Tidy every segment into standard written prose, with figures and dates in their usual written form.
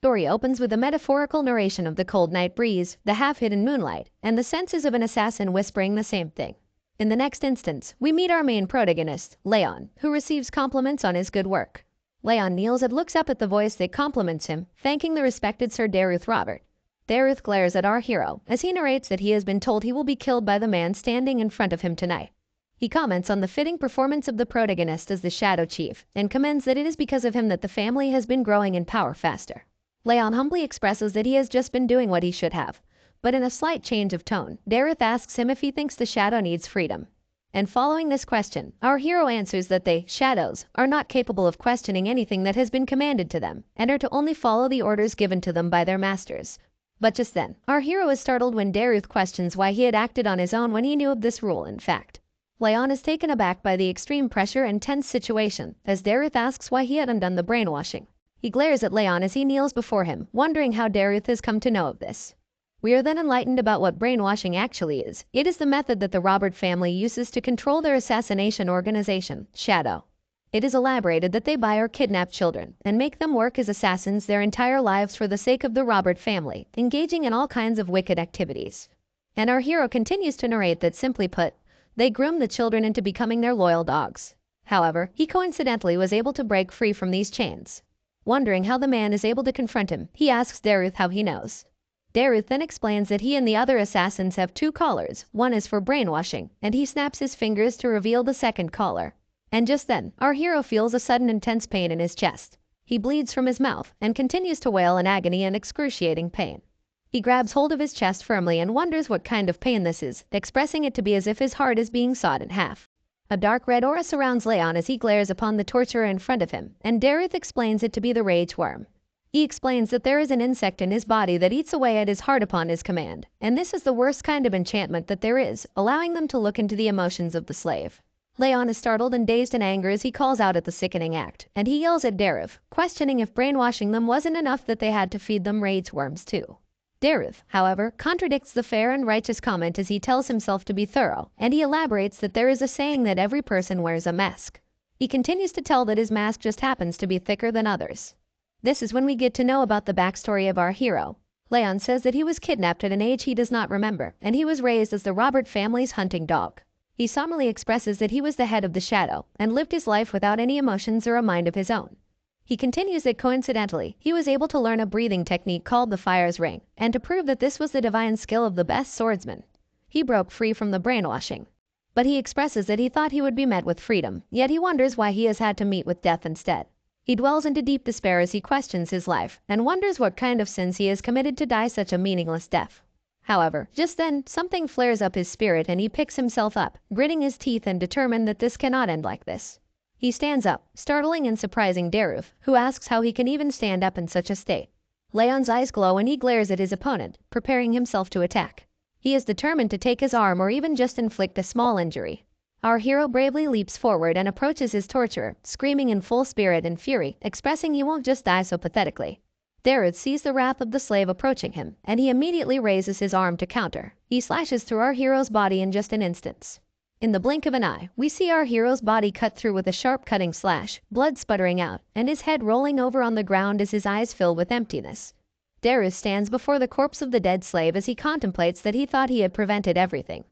Story opens with a metaphorical narration of the cold night breeze, the half-hidden moonlight, and the senses of an assassin whispering the same thing. In the next instance, we meet our main protagonist, Leon, who receives compliments on his good work. Leon kneels and looks up at the voice that compliments him, thanking the respected Sir Daruth Robert. Daruth glares at our hero as he narrates that he has been told he will be killed by the man standing in front of him tonight. He comments on the fitting performance of the protagonist as the Shadow Chief and commends that it is because of him that the family has been growing in power faster. Leon humbly expresses that he has just been doing what he should have, but in a slight change of tone, Daruth asks him if he thinks the Shadow needs freedom. And following this question, our hero answers that they, Shadows, are not capable of questioning anything that has been commanded to them and are to only follow the orders given to them by their masters. But just then, our hero is startled when Daruth questions why he had acted on his own when he knew of this rule in fact. Leon is taken aback by the extreme pressure and tense situation as Daruth asks why he had undone the brainwashing. He glares at Leon as he kneels before him, wondering how Daruth has come to know of this. We are then enlightened about what brainwashing actually is. It is the method that the Robert family uses to control their assassination organization, Shadow. It is elaborated that they buy or kidnap children and make them work as assassins their entire lives for the sake of the Robert family, engaging in all kinds of wicked activities. And our hero continues to narrate that, simply put, they groom the children into becoming their loyal dogs. However, he coincidentally was able to break free from these chains. Wondering how the man is able to confront him, he asks Daruth how he knows. Daruth then explains that he and the other assassins have two collars, one is for brainwashing, and he snaps his fingers to reveal the second collar. And just then, our hero feels a sudden intense pain in his chest. He bleeds from his mouth and continues to wail in agony and excruciating pain. He grabs hold of his chest firmly and wonders what kind of pain this is, expressing it to be as if his heart is being sawed in half. A dark red aura surrounds Leon as he glares upon the torturer in front of him, and Daruth explains it to be the rage worm. He explains that there is an insect in his body that eats away at his heart upon his command, and this is the worst kind of enchantment that there is, allowing them to look into the emotions of the slave. Leon is startled and dazed in anger as he calls out at the sickening act, and he yells at Daruth, questioning if brainwashing them wasn't enough that they had to feed them rage worms too. Daruth, however, contradicts the fair and righteous comment as he tells himself to be thorough, and he elaborates that there is a saying that every person wears a mask. He continues to tell that his mask just happens to be thicker than others. This is when we get to know about the backstory of our hero. Leon says that he was kidnapped at an age he does not remember, and he was raised as the Robert family's hunting dog. He solemnly expresses that he was the head of the Shadow, and lived his life without any emotions or a mind of his own. He continues that coincidentally, he was able to learn a breathing technique called the Fire's Ring, and to prove that this was the divine skill of the best swordsman. He broke free from the brainwashing. But he expresses that he thought he would be met with freedom, yet he wonders why he has had to meet with death instead. He dwells into deep despair as he questions his life, and wonders what kind of sins he has committed to die such a meaningless death. However, just then, something flares up his spirit and he picks himself up, gritting his teeth and determined that this cannot end like this. He stands up, startling and surprising Daruth, who asks how he can even stand up in such a state. Leon's eyes glow and he glares at his opponent, preparing himself to attack. He is determined to take his arm or even just inflict a small injury. Our hero bravely leaps forward and approaches his torturer, screaming in full spirit and fury, expressing he won't just die so pathetically. Daruth sees the wrath of the slave approaching him, and he immediately raises his arm to counter. He slashes through our hero's body in just an instant. In the blink of an eye, we see our hero's body cut through with a sharp cutting slash, blood sputtering out, and his head rolling over on the ground as his eyes fill with emptiness. Daruth stands before the corpse of the dead slave as he contemplates that he thought he had prevented everything.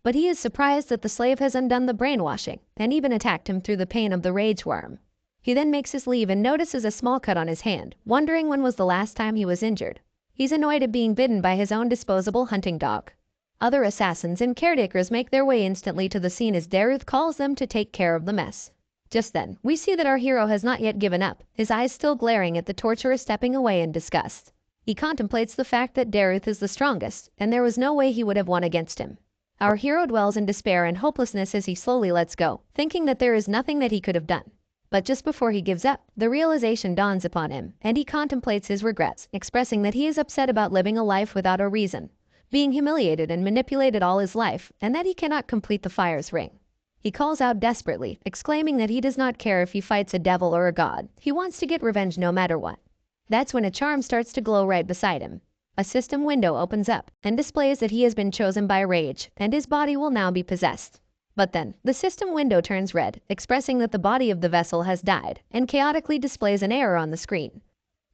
But he is surprised that the slave has undone the brainwashing, and even attacked him through the pain of the rage worm. He then makes his leave and notices a small cut on his hand, wondering when was the last time he was injured. He's annoyed at being bitten by his own disposable hunting dog. Other assassins and caretakers make their way instantly to the scene as Daruth calls them to take care of the mess. Just then, we see that our hero has not yet given up, his eyes still glaring at the torturer stepping away in disgust. He contemplates the fact that Daruth is the strongest, and there was no way he would have won against him. Our hero dwells in despair and hopelessness as he slowly lets go, thinking that there is nothing that he could have done. But just before he gives up, the realization dawns upon him, and he contemplates his regrets, expressing that he is upset about living a life without a reason, being humiliated and manipulated all his life, and that he cannot complete the Fire's Ring. He calls out desperately, exclaiming that he does not care if he fights a devil or a god. He wants to get revenge no matter what. That's when a charm starts to glow right beside him. A system window opens up and displays that he has been chosen by rage, and his body will now be possessed. But then, the system window turns red, expressing that the body of the vessel has died, and chaotically displays an error on the screen.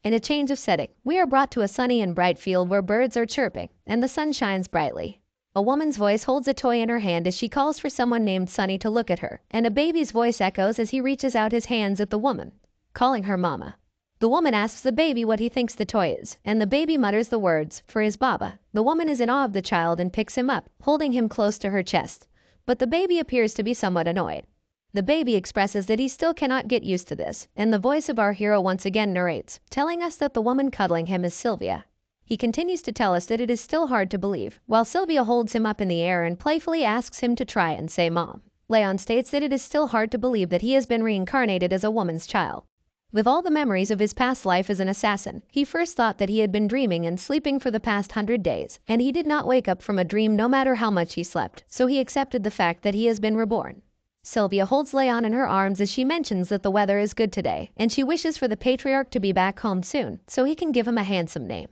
In a change of setting, we are brought to a sunny and bright field where birds are chirping, and the sun shines brightly. A woman's voice holds a toy in her hand as she calls for someone named Sunny to look at her, and a baby's voice echoes as he reaches out his hands at the woman, calling her mama. The woman asks the baby what he thinks the toy is, and the baby mutters the words, for his baba. The woman is in awe of the child and picks him up, holding him close to her chest. But the baby appears to be somewhat annoyed. The baby expresses that he still cannot get used to this, and the voice of our hero once again narrates, telling us that the woman cuddling him is Sylvia. He continues to tell us that it is still hard to believe, while Sylvia holds him up in the air and playfully asks him to try and say mom. Leon states that it is still hard to believe that he has been reincarnated as a woman's child. With all the memories of his past life as an assassin, he first thought that he had been dreaming and sleeping for the past 100 days, and he did not wake up from a dream no matter how much he slept, so he accepted the fact that he has been reborn. Sylvia holds Leon in her arms as she mentions that the weather is good today, and she wishes for the patriarch to be back home soon, so he can give him a handsome name.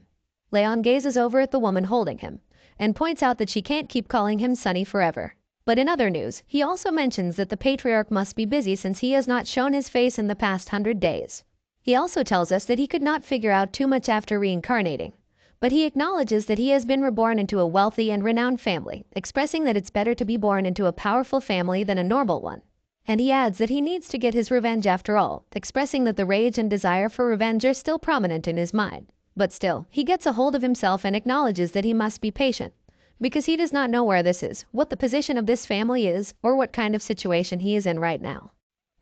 Leon gazes over at the woman holding him, and points out that she can't keep calling him Sunny forever. But in other news, he also mentions that the patriarch must be busy since he has not shown his face in the past 100 days. He also tells us that he could not figure out too much after reincarnating, but he acknowledges that he has been reborn into a wealthy and renowned family, expressing that it's better to be born into a powerful family than a normal one. And he adds that he needs to get his revenge after all, expressing that the rage and desire for revenge are still prominent in his mind. But still, he gets a hold of himself and acknowledges that he must be patient, because he does not know where this is, what the position of this family is, or what kind of situation he is in right now.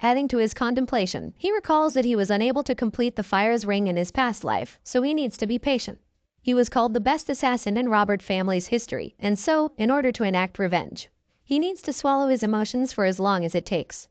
Adding to his contemplation, he recalls that he was unable to complete the fire's ring in his past life, so he needs to be patient. He was called the best assassin in Robert family's history, and so, in order to enact revenge, he needs to swallow his emotions for as long as it takes.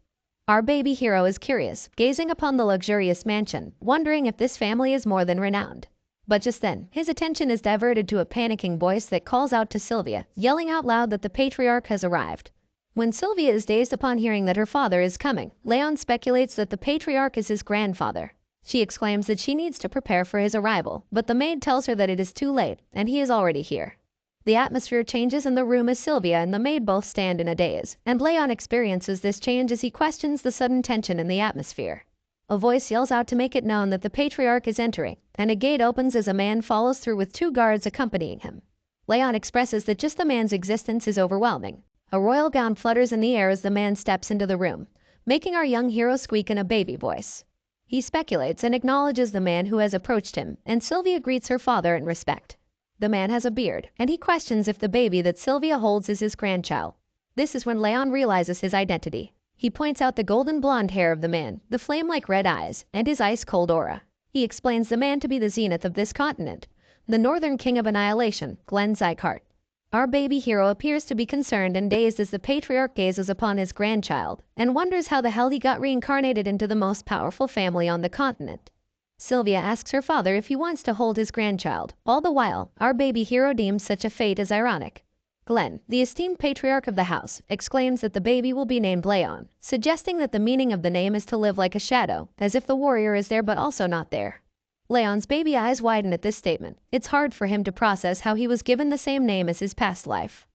Our baby hero is curious, gazing upon the luxurious mansion, wondering if this family is more than renowned. But just then, his attention is diverted to a panicking voice that calls out to Sylvia, yelling out loud that the patriarch has arrived. When Sylvia is dazed upon hearing that her father is coming, Leon speculates that the patriarch is his grandfather. She exclaims that she needs to prepare for his arrival, but the maid tells her that it is too late, and he is already here. The atmosphere changes in the room as Sylvia and the maid both stand in a daze, and Leon experiences this change as he questions the sudden tension in the atmosphere. A voice yells out to make it known that the patriarch is entering, and a gate opens as a man follows through with 2 guards accompanying him. Leon expresses that just the man's existence is overwhelming. A royal gown flutters in the air as the man steps into the room, making our young hero squeak in a baby voice. He speculates and acknowledges the man who has approached him, and Sylvia greets her father in respect. The man has a beard, and he questions if the baby that Sylvia holds is his grandchild. This is when Leon realizes his identity. He points out the golden blonde hair of the man, the flame-like red eyes, and his ice-cold aura. He explains the man to be the zenith of this continent, the northern king of annihilation, Glenn Zycart. Our baby hero appears to be concerned and dazed as the patriarch gazes upon his grandchild and wonders how the hell he got reincarnated into the most powerful family on the continent. Sylvia asks her father if he wants to hold his grandchild. All the while, our baby hero deems such a fate as ironic. Glenn, the esteemed patriarch of the house, exclaims that the baby will be named Leon, suggesting that the meaning of the name is to live like a shadow, as if the warrior is there but also not there. Leon's baby eyes widen at this statement. It's hard for him to process how he was given the same name as his past life.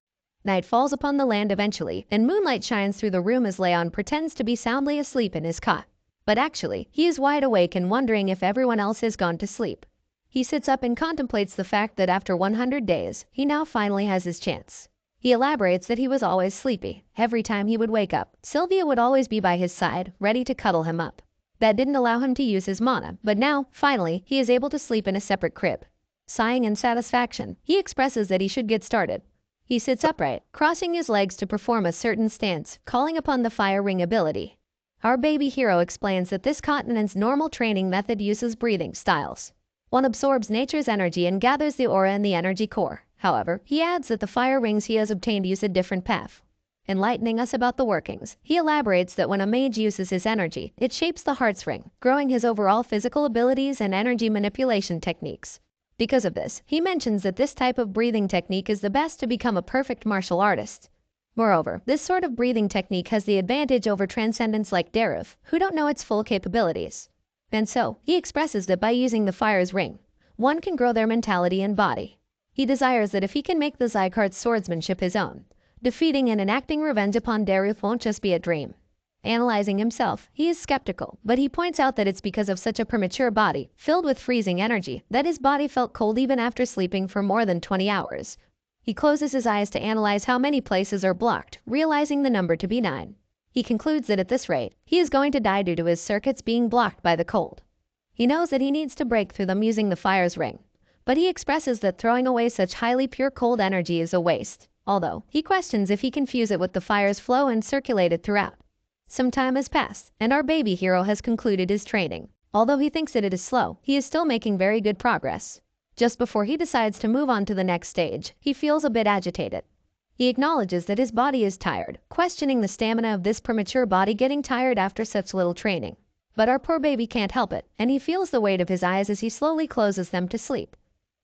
Night falls upon the land eventually, and moonlight shines through the room as Leon pretends to be soundly asleep in his cot. But actually, he is wide awake and wondering if everyone else has gone to sleep. He sits up and contemplates the fact that after 100 days, he now finally has his chance. He elaborates that he was always sleepy. Every time he would wake up, Sylvia would always be by his side, ready to cuddle him up. That didn't allow him to use his mana, but now, finally, he is able to sleep in a separate crib. Sighing in satisfaction, he expresses that he should get started. He sits upright, crossing his legs to perform a certain stance, calling upon the fire ring ability. Our baby hero explains that this continent's normal training method uses breathing styles. One absorbs nature's energy and gathers the aura in the energy core. However, he adds that the fire rings he has obtained use a different path. Enlightening us about the workings, he elaborates that when a mage uses his energy, it shapes the heart's ring, growing his overall physical abilities and energy manipulation techniques. Because of this, he mentions that this type of breathing technique is the best to become a perfect martial artist. Moreover, this sort of breathing technique has the advantage over transcendents like Daruf, who don't know its full capabilities. And so, he expresses that by using the fire's ring, one can grow their mentality and body. He desires that if he can make the Zycart's swordsmanship his own, defeating and enacting revenge upon Daruf won't just be a dream. Analyzing himself, he is skeptical, but he points out that it's because of such a premature body, filled with freezing energy, that his body felt cold even after sleeping for more than 20 hours. He closes his eyes to analyze how many places are blocked, realizing the number to be 9. He concludes that at this rate, he is going to die due to his circuits being blocked by the cold. He knows that he needs to break through them using the fire's ring, but he expresses that throwing away such highly pure cold energy is a waste, although he questions if he can fuse it with the fire's flow and circulate it throughout. Some time has passed, and our baby hero has concluded his training. Although he thinks that it is slow, he is still making very good progress. Just before he decides to move on to the next stage, he feels a bit agitated. He acknowledges that his body is tired, questioning the stamina of this premature body getting tired after such little training. But our poor baby can't help it, and he feels the weight of his eyes as he slowly closes them to sleep.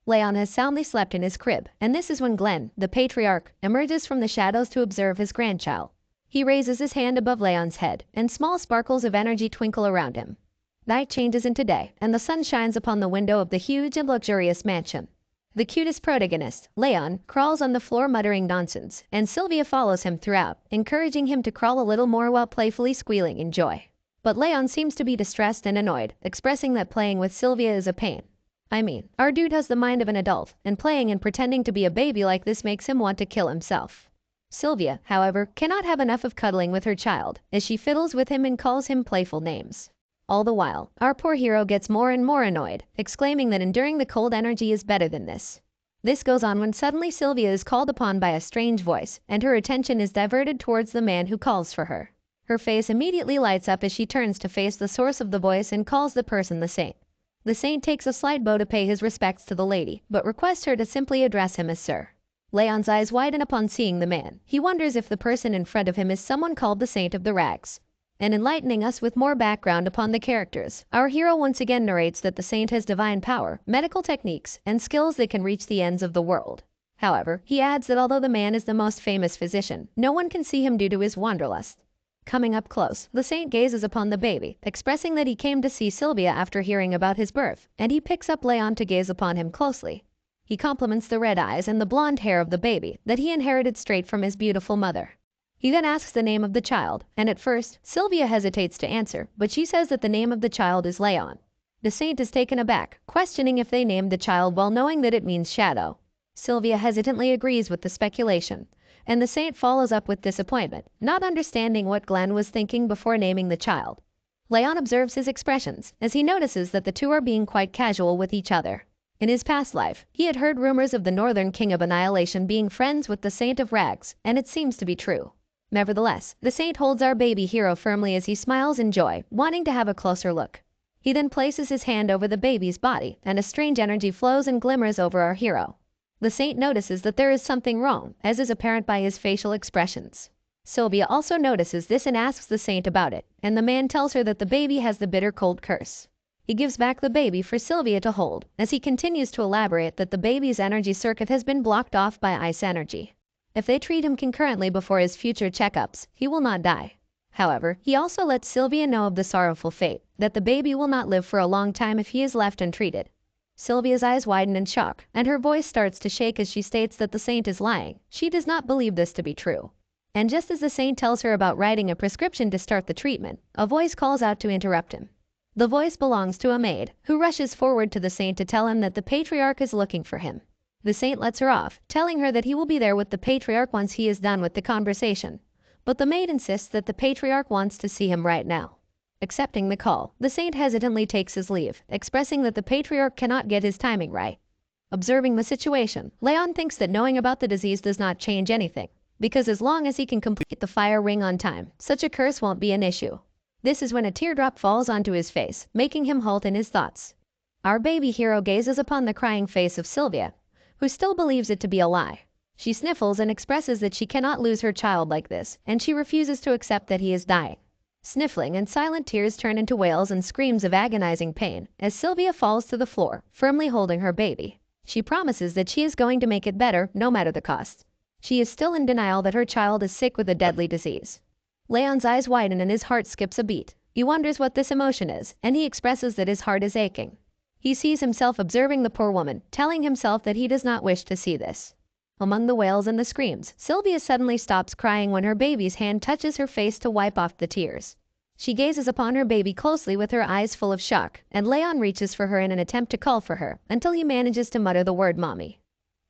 Leon has soundly slept in his crib, and this is when Glenn, the patriarch, emerges from the shadows to observe his grandchild. He raises his hand above Leon's head, and small sparkles of energy twinkle around him. Night changes into day, and the sun shines upon the window of the huge and luxurious mansion. The cutest protagonist, Leon, crawls on the floor muttering nonsense, and Sylvia follows him throughout, encouraging him to crawl a little more while playfully squealing in joy. But Leon seems to be distressed and annoyed, expressing that playing with Sylvia is a pain. I mean, our dude has the mind of an adult, and playing and pretending to be a baby like this makes him want to kill himself. Sylvia, however, cannot have enough of cuddling with her child, as she fiddles with him and calls him playful names. All the while, our poor hero gets more and more annoyed, exclaiming that enduring the cold energy is better than this. This goes on when suddenly Sylvia is called upon by a strange voice, and her attention is diverted towards the man who calls for her. Her face immediately lights up as she turns to face the source of the voice and calls the person the saint. The saint takes a slight bow to pay his respects to the lady, but requests her to simply address him as sir. Leon's eyes widen upon seeing the man. He wonders if the person in front of him is someone called the Saint of the Rags. And enlightening us with more background upon the characters, our hero once again narrates that the saint has divine power, medical techniques, and skills that can reach the ends of the world. However, he adds that although the man is the most famous physician, no one can see him due to his wanderlust. Coming up close, the saint gazes upon the baby, expressing that he came to see Sylvia after hearing about his birth, and he picks up Leon to gaze upon him closely. He compliments the red eyes and the blonde hair of the baby that he inherited straight from his beautiful mother. He then asks the name of the child, and at first, Sylvia hesitates to answer, but she says that the name of the child is Leon. The saint is taken aback, questioning if they named the child while knowing that it means shadow. Sylvia hesitantly agrees with the speculation, and the saint follows up with disappointment, not understanding what Glenn was thinking before naming the child. Leon observes his expressions as he notices that the two are being quite casual with each other. In his past life, he had heard rumors of the Northern King of Annihilation being friends with the Saint of Rags, and it seems to be true. Nevertheless, the saint holds our baby hero firmly as he smiles in joy, wanting to have a closer look. He then places his hand over the baby's body, and a strange energy flows and glimmers over our hero. The saint notices that there is something wrong, as is apparent by his facial expressions. Sylvia also notices this and asks the saint about it, and the man tells her that the baby has the bitter cold curse. He gives back the baby for Sylvia to hold, as he continues to elaborate that the baby's energy circuit has been blocked off by ice energy. If they treat him concurrently before his future checkups, he will not die. However, he also lets Sylvia know of the sorrowful fate, that the baby will not live for a long time if he is left untreated. Sylvia's eyes widen in shock, and her voice starts to shake as she states that the saint is lying. She does not believe this to be true. And just as the saint tells her about writing a prescription to start the treatment, a voice calls out to interrupt him. The voice belongs to a maid, who rushes forward to the saint to tell him that the patriarch is looking for him. The saint lets her off, telling her that he will be there with the patriarch once he is done with the conversation. But the maid insists that the patriarch wants to see him right now. Accepting the call, the saint hesitantly takes his leave, expressing that the patriarch cannot get his timing right. Observing the situation, Leon thinks that knowing about the disease does not change anything, because as long as he can complete the fire ring on time, such a curse won't be an issue. This is when a teardrop falls onto his face, making him halt in his thoughts. Our baby hero gazes upon the crying face of Sylvia, who still believes it to be a lie. She sniffles and expresses that she cannot lose her child like this, and she refuses to accept that he is dying. Sniffling and silent tears turn into wails and screams of agonizing pain as Sylvia falls to the floor, firmly holding her baby. She promises that she is going to make it better, no matter the cost. She is still in denial that her child is sick with a deadly disease. Leon's eyes widen and his heart skips a beat. He wonders what this emotion is, and he expresses that his heart is aching. He sees himself observing the poor woman, telling himself that he does not wish to see this. Among the wails and the screams, Sylvia suddenly stops crying when her baby's hand touches her face to wipe off the tears. She gazes upon her baby closely with her eyes full of shock, and Leon reaches for her in an attempt to call for her, until he manages to mutter the word mommy.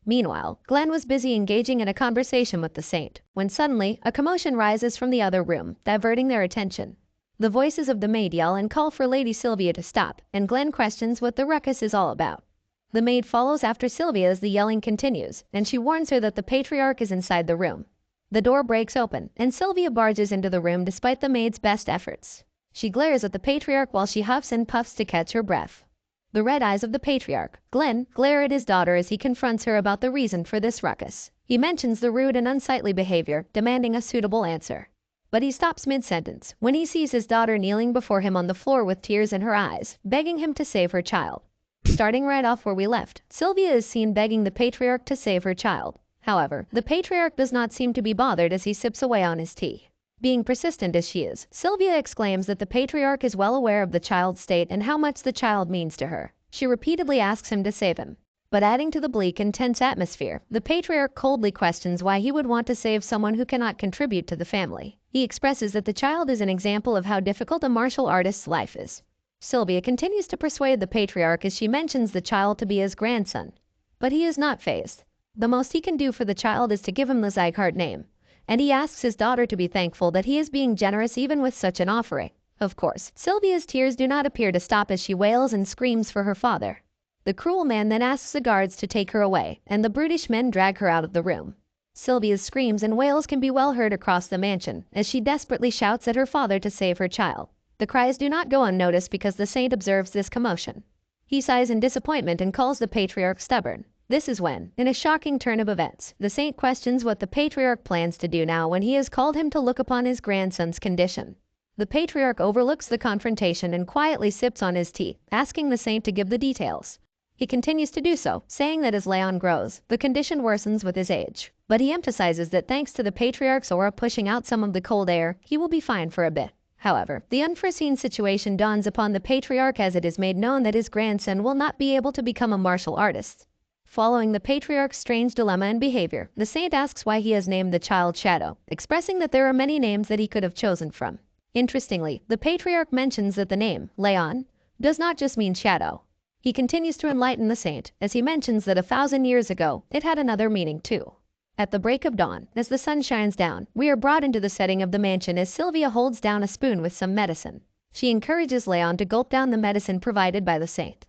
Meanwhile, Glenn was busy engaging in a conversation with the saint, when suddenly a commotion rises from the other room, diverting their attention. The voices of the maid yell and call for Lady Sylvia to stop, and Glenn questions what the ruckus is all about. The maid follows after Sylvia as the yelling continues, and she warns her that the patriarch is inside the room. The door breaks open, and Sylvia barges into the room despite the maid's best efforts. She glares at the patriarch while she huffs and puffs to catch her breath. The red eyes of the patriarch, Glenn, glare at his daughter as he confronts her about the reason for this ruckus. He mentions the rude and unsightly behavior, demanding a suitable answer. But he stops mid-sentence when he sees his daughter kneeling before him on the floor with tears in her eyes, begging him to save her child. Starting right off where we left, Sylvia is seen begging the patriarch to save her child. However, the patriarch does not seem to be bothered as he sips away on his tea. Being persistent as she is, Sylvia exclaims that the patriarch is well aware of the child's state and how much the child means to her. She repeatedly asks him to save him. But adding to the bleak and tense atmosphere, the patriarch coldly questions why he would want to save someone who cannot contribute to the family. He expresses that the child is an example of how difficult a martial artist's life is. Sylvia continues to persuade the patriarch as she mentions the child to be his grandson. But he is not fazed. The most he can do for the child is to give him the Zygarde name, and he asks his daughter to be thankful that he is being generous even with such an offering. Of course, Sylvia's tears do not appear to stop as she wails and screams for her father. The cruel man then asks the guards to take her away, and the brutish men drag her out of the room. Sylvia's screams and wails can be well heard across the mansion as she desperately shouts at her father to save her child. The cries do not go unnoticed because the saint observes this commotion. He sighs in disappointment and calls the patriarch stubborn. This is when, in a shocking turn of events, the saint questions what the patriarch plans to do now when he has called him to look upon his grandson's condition. The patriarch overlooks the confrontation and quietly sips on his tea, asking the saint to give the details. He continues to do so, saying that as Leon grows, the condition worsens with his age. But he emphasizes that thanks to the patriarch's aura pushing out some of the cold air, he will be fine for a bit. However, the unforeseen situation dawns upon the patriarch as it is made known that his grandson will not be able to become a martial artist. Following the patriarch's strange dilemma and behavior, the saint asks why he has named the child Shadow, expressing that there are many names that he could have chosen from. Interestingly, the patriarch mentions that the name, Leon, does not just mean shadow. He continues to enlighten the saint as he mentions that 1,000 years ago, it had another meaning too. At the break of dawn, as the sun shines down, we are brought into the setting of the mansion as Sylvia holds down a spoon with some medicine. She encourages Leon to gulp down the medicine provided by the saint.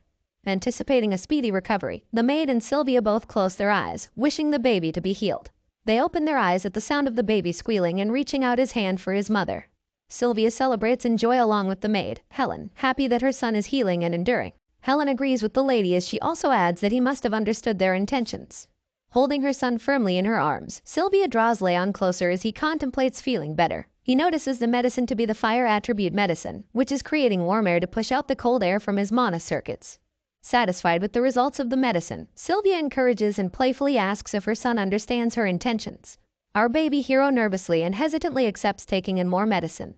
Anticipating a speedy recovery, the maid and Sylvia both close their eyes, wishing the baby to be healed. They open their eyes at the sound of the baby squealing and reaching out his hand for his mother. Sylvia celebrates in joy along with the maid, Helen, happy that her son is healing and enduring. Helen agrees with the lady as she also adds that he must have understood their intentions. Holding her son firmly in her arms, Sylvia draws Leon closer as he contemplates feeling better. He notices the medicine to be the fire attribute medicine, which is creating warm air to push out the cold air from his mana circuits. Satisfied with the results of the medicine, Sylvia encourages and playfully asks if her son understands her intentions. Our baby hero nervously and hesitantly accepts taking in more medicine.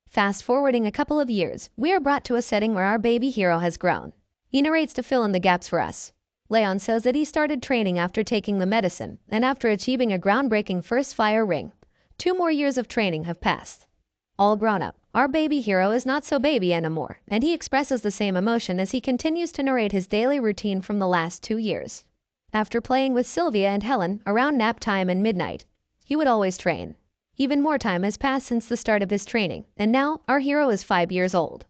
Fast forwarding a couple of years, we are brought to a setting where our baby hero has grown. He narrates to fill in the gaps for us. Leon says that he started training after taking the medicine, and after achieving a groundbreaking first fire ring. 2 more years of training have passed. All grown up, our baby hero is not so baby anymore, and he expresses the same emotion as he continues to narrate his daily routine from the last 2 years. After playing with Sylvia and Helen around nap time and midnight, he would always train. Even more time has passed since the start of his training, and now our hero is 5 years old.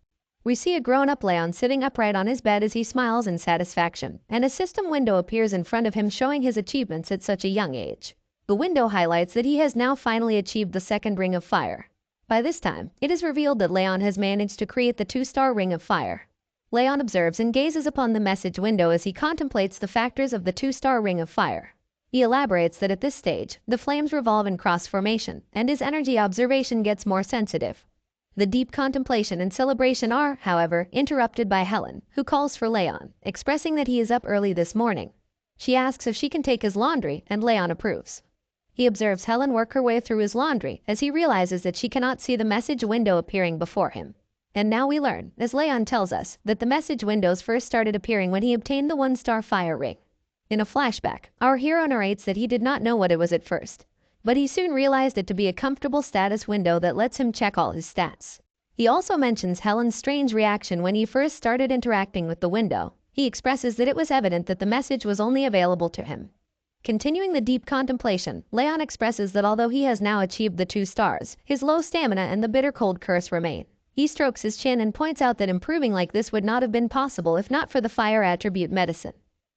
We see a grown-up Leon sitting upright on his bed as he smiles in satisfaction, and a system window appears in front of him showing his achievements at such a young age. The window highlights that he has now finally achieved the 2nd ring of fire. By this time, it is revealed that Leon has managed to create the 2-star ring of fire. Leon observes and gazes upon the message window as he contemplates the factors of the 2-star ring of fire. He elaborates that at this stage, the flames revolve in cross formation, and his energy observation gets more sensitive. The deep contemplation and celebration are, however, interrupted by Helen, who calls for Leon, expressing that he is up early this morning. She asks if she can take his laundry, and Leon approves. He observes Helen work her way through his laundry as he realizes that she cannot see the message window appearing before him. And now we learn, as Leon tells us, that the message windows first started appearing when he obtained the 1-star fire ring. In a flashback, our hero narrates that he did not know what it was at first, but he soon realized it to be a comfortable status window that lets him check all his stats. He also mentions Helen's strange reaction when he first started interacting with the window. He expresses that it was evident that the message was only available to him. Continuing the deep contemplation, Leon expresses that although he has now achieved the 2 stars, his low stamina and the bitter cold curse remain. He strokes his chin and points out that improving like this would not have been possible if not for the fire attribute medicine.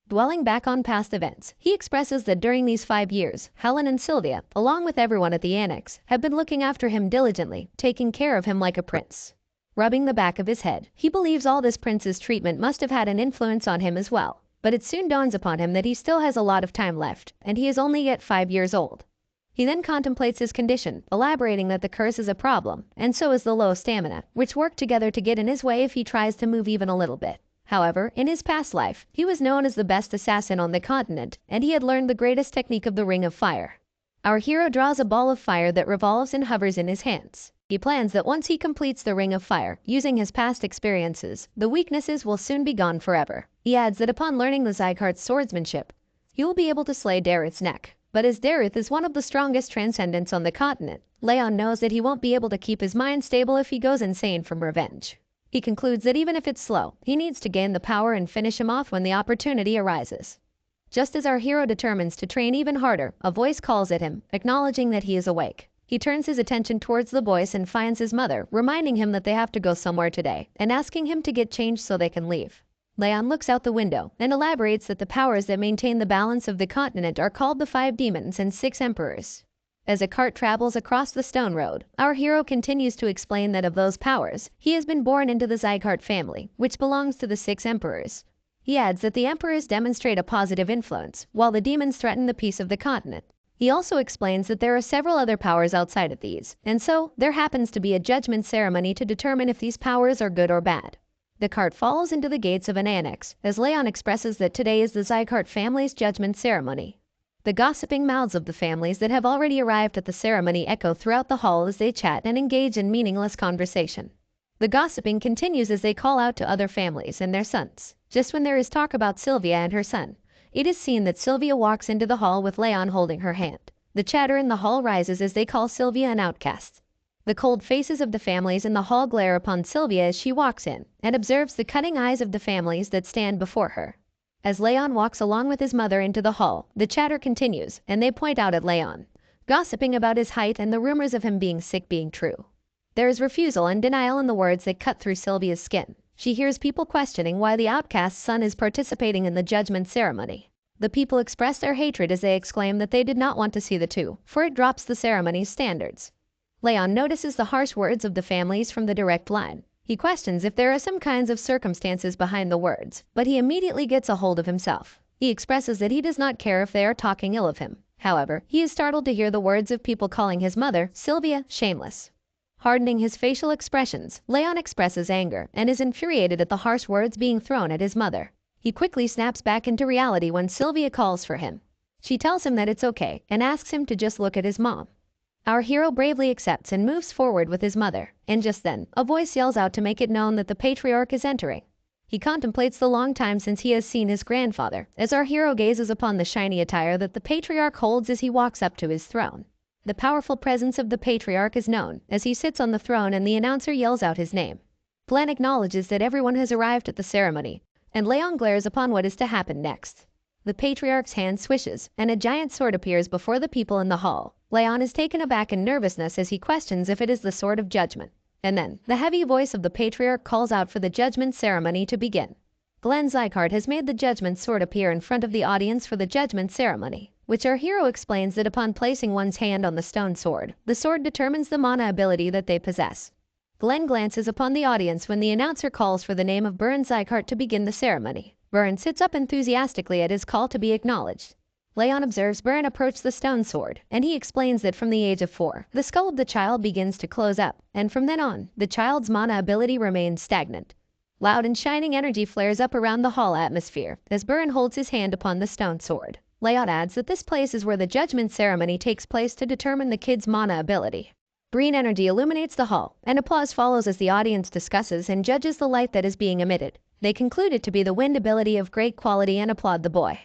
Dwelling back on past events, he expresses that during these 5 years, Helen and Sylvia, along with everyone at the annex, have been looking after him diligently, taking care of him like a prince. Rubbing the back of his head, he believes all this prince's treatment must have had an influence on him as well. But it soon dawns upon him that he still has a lot of time left, and he is only yet 5 years old. He then contemplates his condition, elaborating that the curse is a problem, and so is the low stamina, which work together to get in his way if he tries to move even a little bit. However, in his past life, he was known as the best assassin on the continent, and he had learned the greatest technique of the Ring of Fire. Our hero draws a ball of fire that revolves and hovers in his hands. He plans that once he completes the Ring of Fire, using his past experiences, the weaknesses will soon be gone forever. He adds that upon learning the Zygarde's swordsmanship, he will be able to slay Dareth's neck. But as Dareth is one of the strongest transcendents on the continent, Leon knows that he won't be able to keep his mind stable if he goes insane from revenge. He concludes that even if it's slow, he needs to gain the power and finish him off when the opportunity arises. Just as our hero determines to train even harder, a voice calls at him, acknowledging that he is awake. He turns his attention towards the voice and finds his mother, reminding him that they have to go somewhere today, and asking him to get changed so they can leave. Leon looks out the window and elaborates that the powers that maintain the balance of the continent are called the 5 demons and 6 emperors. As a cart travels across the stone road, our hero continues to explain that of those powers, he has been born into the Zygarde family, which belongs to the 6 emperors. He adds that the emperors demonstrate a positive influence, while the demons threaten the peace of the continent. He also explains that there are several other powers outside of these, and so there happens to be a judgment ceremony to determine if these powers are good or bad. The cart follows into the gates of an annex, as Leon expresses that today is the Zygarde family's judgment ceremony. The gossiping mouths of the families that have already arrived at the ceremony echo throughout the hall as they chat and engage in meaningless conversation. The gossiping continues as they call out to other families and their sons. Just when there is talk about Sylvia and her son, it is seen that Sylvia walks into the hall with Leon holding her hand. The chatter in the hall rises as they call Sylvia an outcast. The cold faces of the families in the hall glare upon Sylvia as she walks in and observes the cutting eyes of the families that stand before her. As Leon walks along with his mother into the hall, the chatter continues and they point out at Leon, gossiping about his height and the rumors of him being sick being true. There is refusal and denial in the words that cut through Sylvia's skin. She hears people questioning why the outcast's son is participating in the judgment ceremony. The people express their hatred as they exclaim that they did not want to see the two, for it drops the ceremony's standards. Leon notices the harsh words of the families from the direct line. He questions if there are some kinds of circumstances behind the words, but he immediately gets a hold of himself. He expresses that he does not care if they are talking ill of him. However, he is startled to hear the words of people calling his mother, Sylvia, shameless. Hardening his facial expressions, Leon expresses anger and is infuriated at the harsh words being thrown at his mother. He quickly snaps back into reality when Sylvia calls for him. She tells him that it's okay and asks him to just look at his mom. Our hero bravely accepts and moves forward with his mother, and just then, a voice yells out to make it known that the patriarch is entering. He contemplates the long time since he has seen his grandfather, as our hero gazes upon the shiny attire that the patriarch holds as he walks up to his throne. The powerful presence of the patriarch is known as he sits on the throne and the announcer yells out his name. Glenn acknowledges that everyone has arrived at the ceremony, and Leon glares upon what is to happen next. The patriarch's hand swishes, and a giant sword appears before the people in the hall. Leon is taken aback in nervousness as he questions if it is the sword of judgment. And then, the heavy voice of the patriarch calls out for the judgment ceremony to begin. Glenn Zygarde has made the judgment sword appear in front of the audience for the judgment ceremony, which our hero explains that upon placing one's hand on the stone sword, the sword determines the mana ability that they possess. Glenn glances upon the audience when the announcer calls for the name of Burn Zygarde to begin the ceremony. Burn sits up enthusiastically at his call to be acknowledged. Leon observes Burn approach the stone sword, and he explains that from the age of 4, the skull of the child begins to close up, and from then on, the child's mana ability remains stagnant. Loud and shining energy flares up around the hall atmosphere as Burn holds his hand upon the stone sword. Leon adds that this place is where the judgment ceremony takes place to determine the kid's mana ability. Green energy illuminates the hall, and applause follows as the audience discusses and judges the light that is being emitted. They conclude it to be the wind ability of great quality and applaud the boy.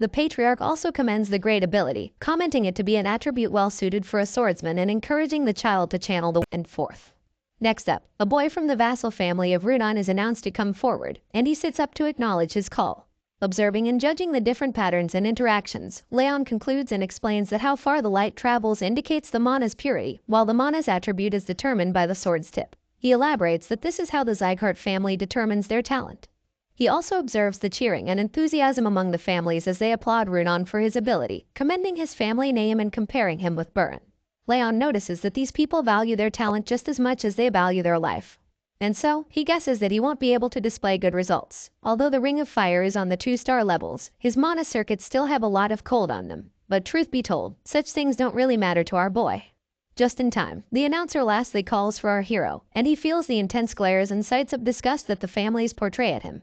The patriarch also commends the great ability, commenting it to be an attribute well suited for a swordsman and encouraging the child to channel the and forth. Next up, a boy from the vassal family of Runan is announced to come forward, and he sits up to acknowledge his call. Observing and judging the different patterns and interactions, Leon concludes and explains that how far the light travels indicates the mana's purity, while the mana's attribute is determined by the sword's tip. He elaborates that this is how the Zygarde family determines their talent. He also observes the cheering and enthusiasm among the families as they applaud Runan for his ability, commending his family name and comparing him with Buran. Leon notices that these people value their talent just as much as they value their life. And so, he guesses that he won't be able to display good results. Although the Ring of Fire is on the 2-star levels, his mana circuits still have a lot of cold on them. But truth be told, such things don't really matter to our boy. Just in time, the announcer lastly calls for our hero, and he feels the intense glares and sights of disgust that the families portray at him.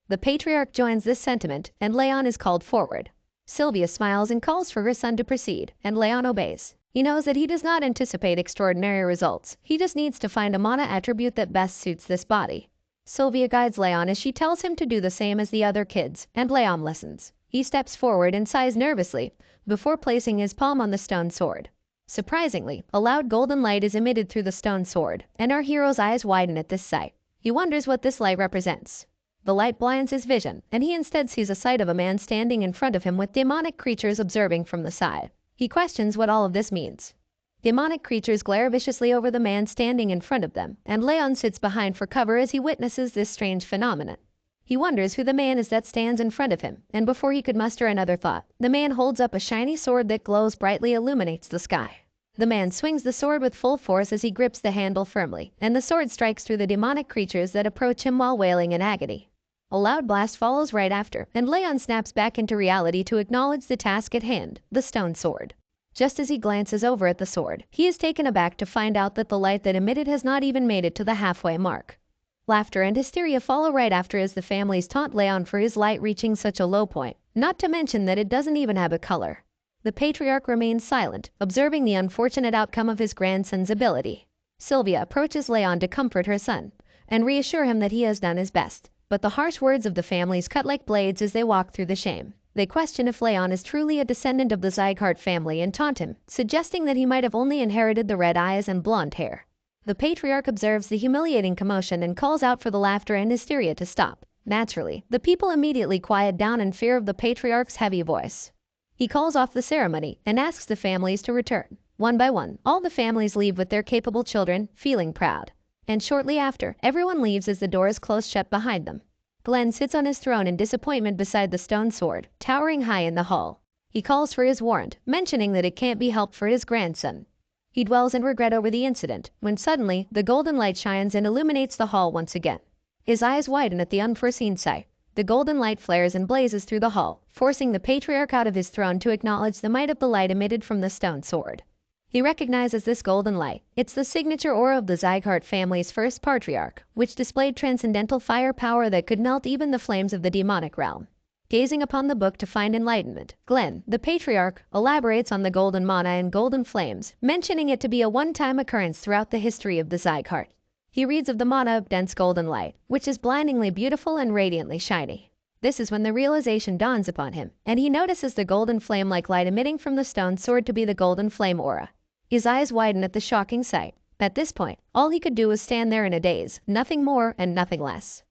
The patriarch joins this sentiment, and Leon is called forward. Sylvia smiles and calls for her son to proceed, and Leon obeys. He knows that he does not anticipate extraordinary results, he just needs to find a mana attribute that best suits this body. Sylvia guides Leon as she tells him to do the same as the other kids, and Leon listens. He steps forward and sighs nervously, before placing his palm on the stone sword. Surprisingly, a loud golden light is emitted through the stone sword, and our hero's eyes widen at this sight. He wonders what this light represents. The light blinds his vision, and he instead sees a sight of a man standing in front of him with demonic creatures observing from the side. He questions what all of this means. Demonic creatures glare viciously over the man standing in front of them, and Leon sits behind for cover as he witnesses this strange phenomenon. He wonders who the man is that stands in front of him, and before he could muster another thought, the man holds up a shiny sword that glows brightly, illuminates the sky. The man swings the sword with full force as he grips the handle firmly, and the sword strikes through the demonic creatures that approach him while wailing in agony. A loud blast follows right after, and Leon snaps back into reality to acknowledge the task at hand, the stone sword. Just as he glances over at the sword, he is taken aback to find out that the light that emitted has not even made it to the halfway mark. Laughter and hysteria follow right after as the families taunt Leon for his light reaching such a low point, not to mention that it doesn't even have a color. The patriarch remains silent, observing the unfortunate outcome of his grandson's ability. Sylvia approaches Leon to comfort her son, and reassure him that he has done his best. But the harsh words of the families cut like blades as they walk through the shame. They question if Leon is truly a descendant of the Zygarde family and taunt him, suggesting that he might have only inherited the red eyes and blonde hair. The patriarch observes the humiliating commotion and calls out for the laughter and hysteria to stop. Naturally, the people immediately quiet down in fear of the patriarch's heavy voice. He calls off the ceremony and asks the families to return. One by one, all the families leave with their capable children, feeling proud. And shortly after, everyone leaves as the doors close shut behind them. Glenn sits on his throne in disappointment beside the stone sword, towering high in the hall. He calls for his warrant, mentioning that it can't be helped for his grandson. He dwells in regret over the incident, when suddenly, the golden light shines and illuminates the hall once again. His eyes widen at the unforeseen sight. The golden light flares and blazes through the hall, forcing the patriarch out of his throne to acknowledge the might of the light emitted from the stone sword. He recognizes this golden light. It's the signature aura of the Zygarde family's first patriarch, which displayed transcendental fire power that could melt even the flames of the demonic realm. Gazing upon the book to find enlightenment, Glenn, the patriarch, elaborates on the golden mana and golden flames, mentioning it to be a one-time occurrence throughout the history of the Zygarde. He reads of the mana of dense golden light, which is blindingly beautiful and radiantly shiny. This is when the realization dawns upon him, and he notices the golden flame-like light emitting from the stone sword to be the golden flame aura. His eyes widen at the shocking sight. At this point, all he could do was stand there in a daze, nothing more and nothing less.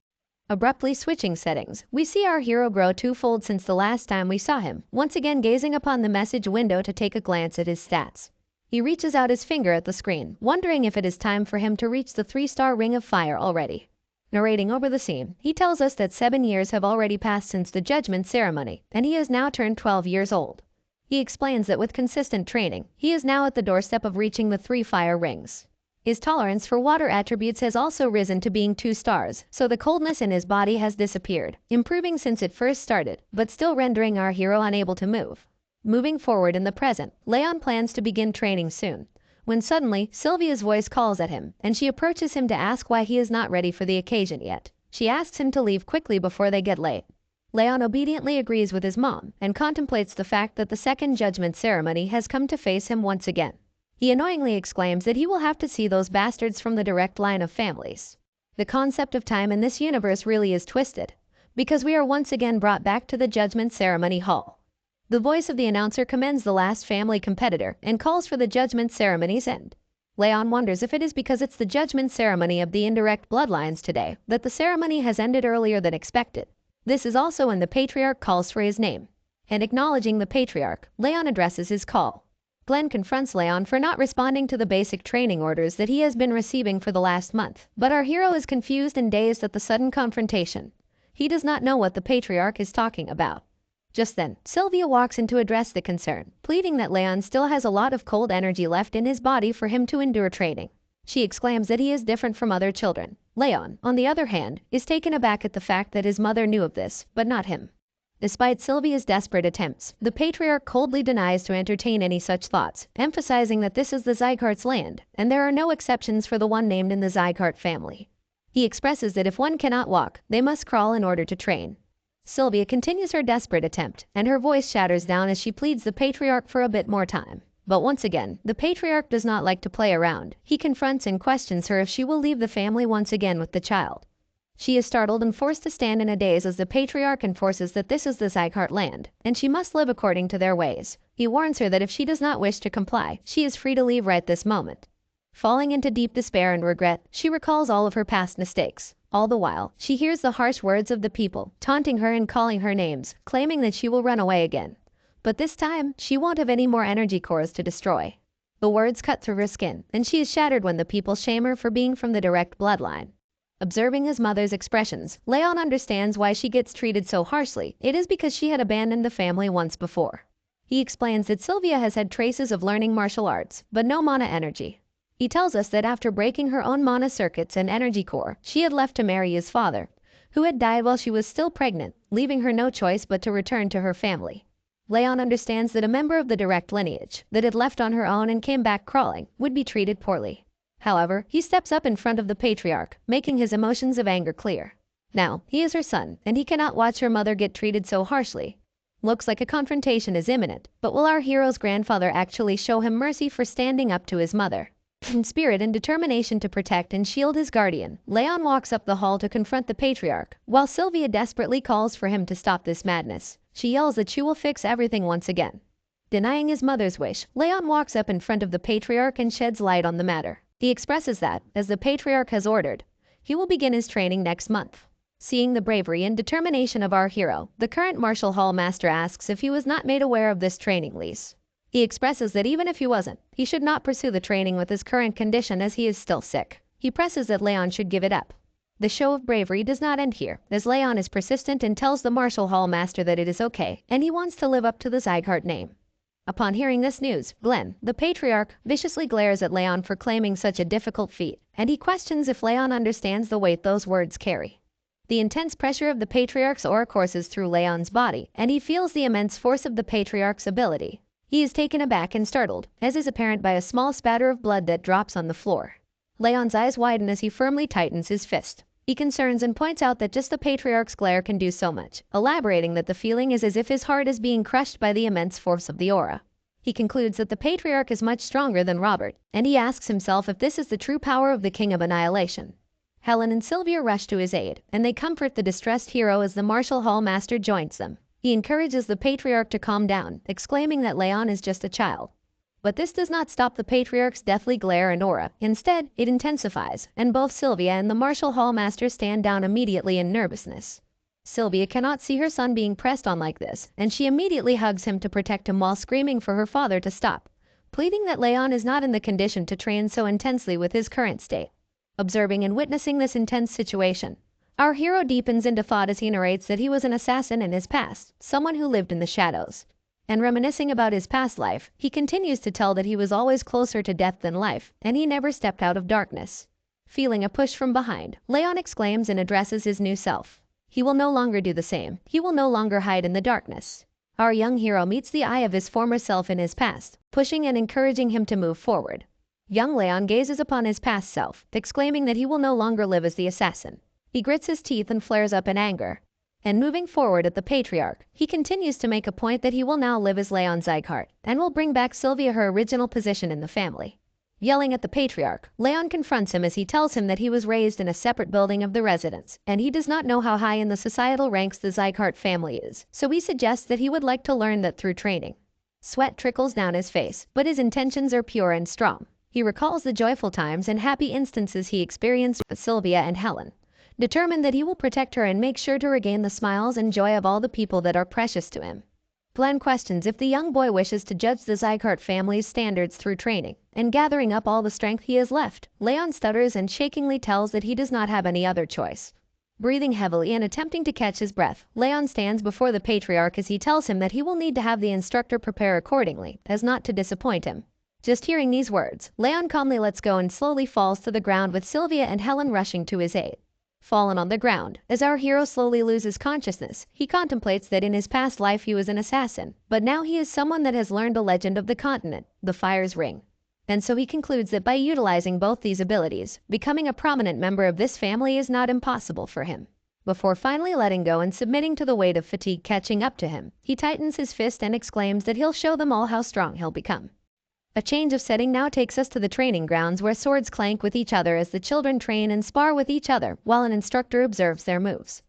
Abruptly switching settings, we see our hero grow twofold since the last time we saw him, once again gazing upon the message window to take a glance at his stats. He reaches out his finger at the screen, wondering if it is time for him to reach the 3-star Ring of Fire already. Narrating over the scene, he tells us that 7 years have already passed since the judgment ceremony, and he has now turned 12 years old. He explains that with consistent training, he is now at the doorstep of reaching the 3 fire rings. His tolerance for water attributes has also risen to being 2 stars, so the coldness in his body has disappeared, improving since it first started, but still rendering our hero unable to move. Moving forward in the present, Leon plans to begin training soon, when suddenly Sylvia's voice calls at him, and she approaches him to ask why he is not ready for the occasion yet. She asks him to leave quickly before they get late. Leon obediently agrees with his mom and contemplates the fact that the second judgment ceremony has come to face him once again. He annoyingly exclaims that he will have to see those bastards from the direct line of families. The concept of time in this universe really is twisted, because we are once again brought back to the judgment ceremony hall. The voice of the announcer commends the last family competitor and calls for the judgment ceremony's end. Leon wonders if it is because it's the judgment ceremony of the indirect bloodlines today that the ceremony has ended earlier than expected. This is also when the patriarch calls for his name. And acknowledging the patriarch, Leon addresses his call. Glenn confronts Leon for not responding to the basic training orders that he has been receiving for the last month, but our hero is confused and dazed at the sudden confrontation. He does not know what the patriarch is talking about. Just then, Sylvia walks in to address the concern, pleading that Leon still has a lot of cold energy left in his body for him to endure training. She exclaims that he is different from other children. Leon, on the other hand, is taken aback at the fact that his mother knew of this, but not him. Despite Sylvia's desperate attempts, the patriarch coldly denies to entertain any such thoughts, emphasizing that this is the Zygarte's land, and there are no exceptions for the one named in the Zygarte family. He expresses that if one cannot walk, they must crawl in order to train. Sylvia continues her desperate attempt, and her voice shatters down as she pleads the patriarch for a bit more time. But once again, the patriarch does not like to play around. He confronts and questions her if she will leave the family once again with the child. She is startled and forced to stand in a daze as the patriarch enforces that this is the Zygarte land, and she must live according to their ways. He warns her that if she does not wish to comply, she is free to leave right this moment. Falling into deep despair and regret, she recalls all of her past mistakes. All the while, she hears the harsh words of the people, taunting her and calling her names, claiming that she will run away again. But this time, she won't have any more energy cores to destroy. The words cut through her skin, and she is shattered when the people shame her for being from the direct bloodline. Observing his mother's expressions, Leon understands why she gets treated so harshly. It is because she had abandoned the family once before. He explains that Sylvia has had traces of learning martial arts, but no mana energy. He tells us that after breaking her own mana circuits and energy core, she had left to marry his father, who had died while she was still pregnant, leaving her no choice but to return to her family. Leon understands that a member of the direct lineage that had left on her own and came back crawling would be treated poorly. However, he steps up in front of the patriarch, making his emotions of anger clear. Now, he is her son, and he cannot watch her mother get treated so harshly. Looks like a confrontation is imminent, but will our hero's grandfather actually show him mercy for standing up to his mother? In spirit and determination to protect and shield his guardian, Leon walks up the hall to confront the patriarch, while Sylvia desperately calls for him to stop this madness. She yells that she will fix everything once again. Denying his mother's wish, Leon walks up in front of the patriarch and sheds light on the matter. He expresses that, as the patriarch has ordered, he will begin his training next month. Seeing the bravery and determination of our hero, the current martial hall master asks if he was not made aware of this training lease. He expresses that even if he wasn't, he should not pursue the training with his current condition as he is still sick. He presses that Leon should give it up. The show of bravery does not end here, as Leon is persistent and tells the martial hall master that it is okay, and he wants to live up to the Zygarte name. Upon hearing this news, Glenn, the patriarch, viciously glares at Leon for claiming such a difficult feat, and he questions if Leon understands the weight those words carry. The intense pressure of the patriarch's aura courses through Leon's body, and he feels the immense force of the patriarch's ability. He is taken aback and startled, as is apparent by a small spatter of blood that drops on the floor. Leon's eyes widen as he firmly tightens his fist. He concerns and points out that just the patriarch's glare can do so much, elaborating that the feeling is as if his heart is being crushed by the immense force of the aura. He concludes that the patriarch is much stronger than Robert, and he asks himself if this is the true power of the King of Annihilation. Helen and Sylvia rush to his aid, and they comfort the distressed hero as the martial hall master joins them. He encourages the patriarch to calm down, exclaiming that Leon is just a child. But this does not stop the patriarch's deathly glare and aura. Instead, it intensifies, and both Sylvia and the martial hall master stand down immediately in nervousness. Sylvia cannot see her son being pressed on like this, and she immediately hugs him to protect him while screaming for her father to stop, pleading that Leon is not in the condition to train so intensely with his current state. Observing and witnessing this intense situation, our hero deepens into thought as he narrates that he was an assassin in his past, someone who lived in the shadows. And reminiscing about his past life, he continues to tell that he was always closer to death than life, and he never stepped out of darkness. Feeling a push from behind, Leon exclaims and addresses his new self. He will no longer do the same. He will no longer hide in the darkness. Our young hero meets the eye of his former self in his past, pushing and encouraging him to move forward. Young Leon gazes upon his past self, exclaiming that he will no longer live as the assassin. He grits his teeth and flares up in anger. And moving forward at the patriarch, he continues to make a point that he will now live as Leon Zygarte, and will bring back Sylvia her original position in the family. Yelling at the patriarch, Leon confronts him as he tells him that he was raised in a separate building of the residence, and he does not know how high in the societal ranks the Zycart family is, so he suggests that he would like to learn that through training. Sweat trickles down his face, but his intentions are pure and strong. He recalls the joyful times and happy instances he experienced with Sylvia and Helen, determined that he will protect her and make sure to regain the smiles and joy of all the people that are precious to him. Glenn questions if the young boy wishes to judge the Zycart family's standards through training, and gathering up all the strength he has left, Leon stutters and shakingly tells that he does not have any other choice. Breathing heavily and attempting to catch his breath, Leon stands before the patriarch as he tells him that he will need to have the instructor prepare accordingly, as not to disappoint him. Just hearing these words, Leon calmly lets go and slowly falls to the ground with Sylvia and Helen rushing to his aid. Fallen on the ground, as our hero slowly loses consciousness, he contemplates that in his past life he was an assassin, but now he is someone that has learned a legend of the continent, the Fire's Ring. And so he concludes that by utilizing both these abilities, becoming a prominent member of this family is not impossible for him. Before finally letting go and submitting to the weight of fatigue catching up to him, he tightens his fist and exclaims that he'll show them all how strong he'll become. A change of setting now takes us to the training grounds where swords clank with each other as the children train and spar with each other while an instructor observes their moves.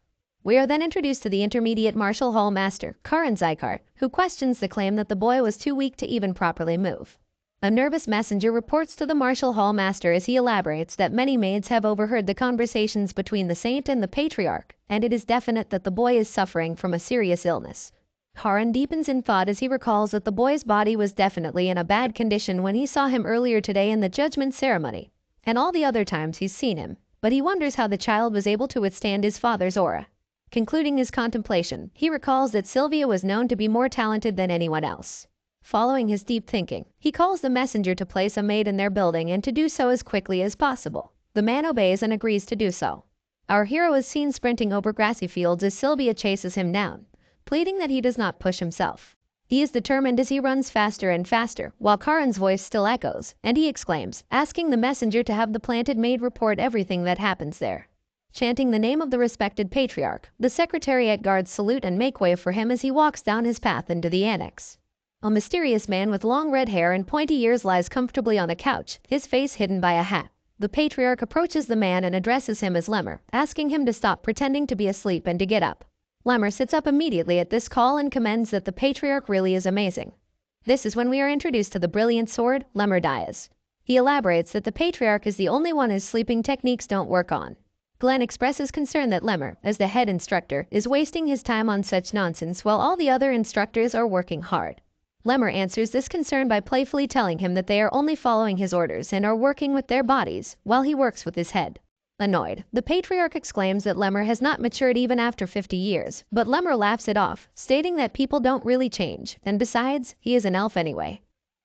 We are then introduced to the intermediate martial hall master, Karan Zycart, who questions the claim that the boy was too weak to even properly move. A nervous messenger reports to the martial hall master as he elaborates that many maids have overheard the conversations between the saint and the patriarch, and it is definite that the boy is suffering from a serious illness. Karan deepens in thought as he recalls that the boy's body was definitely in a bad condition when he saw him earlier today in the judgment ceremony, and all the other times he's seen him, but he wonders how the child was able to withstand his father's aura. Concluding his contemplation, he recalls that Sylvia was known to be more talented than anyone else. Following his deep thinking, he calls the messenger to place a maid in their building and to do so as quickly as possible. The man obeys and agrees to do so. Our hero is seen sprinting over grassy fields as Sylvia chases him down, pleading that he does not push himself. He is determined as he runs faster and faster, while Karan's voice still echoes, and he exclaims, asking the messenger to have the planted maid report everything that happens there. Chanting the name of the respected patriarch, the secretariat guards salute and make way for him as he walks down his path into the annex. A mysterious man with long red hair and pointy ears lies comfortably on a couch, his face hidden by a hat. The patriarch approaches the man and addresses him as Lemmer, asking him to stop pretending to be asleep and to get up. Lemmer sits up immediately at this call and commends that the patriarch really is amazing. This is when we are introduced to the brilliant sword, Lemmer Dias. He elaborates that the patriarch is the only one his sleeping techniques don't work on. Glenn expresses concern that Lemmer, as the head instructor, is wasting his time on such nonsense while all the other instructors are working hard. Lemmer answers this concern by playfully telling him that they are only following his orders and are working with their bodies, while he works with his head. Annoyed, the patriarch exclaims that Lemmer has not matured even after 50 years, but Lemmer laughs it off, stating that people don't really change, and besides, he is an elf anyway.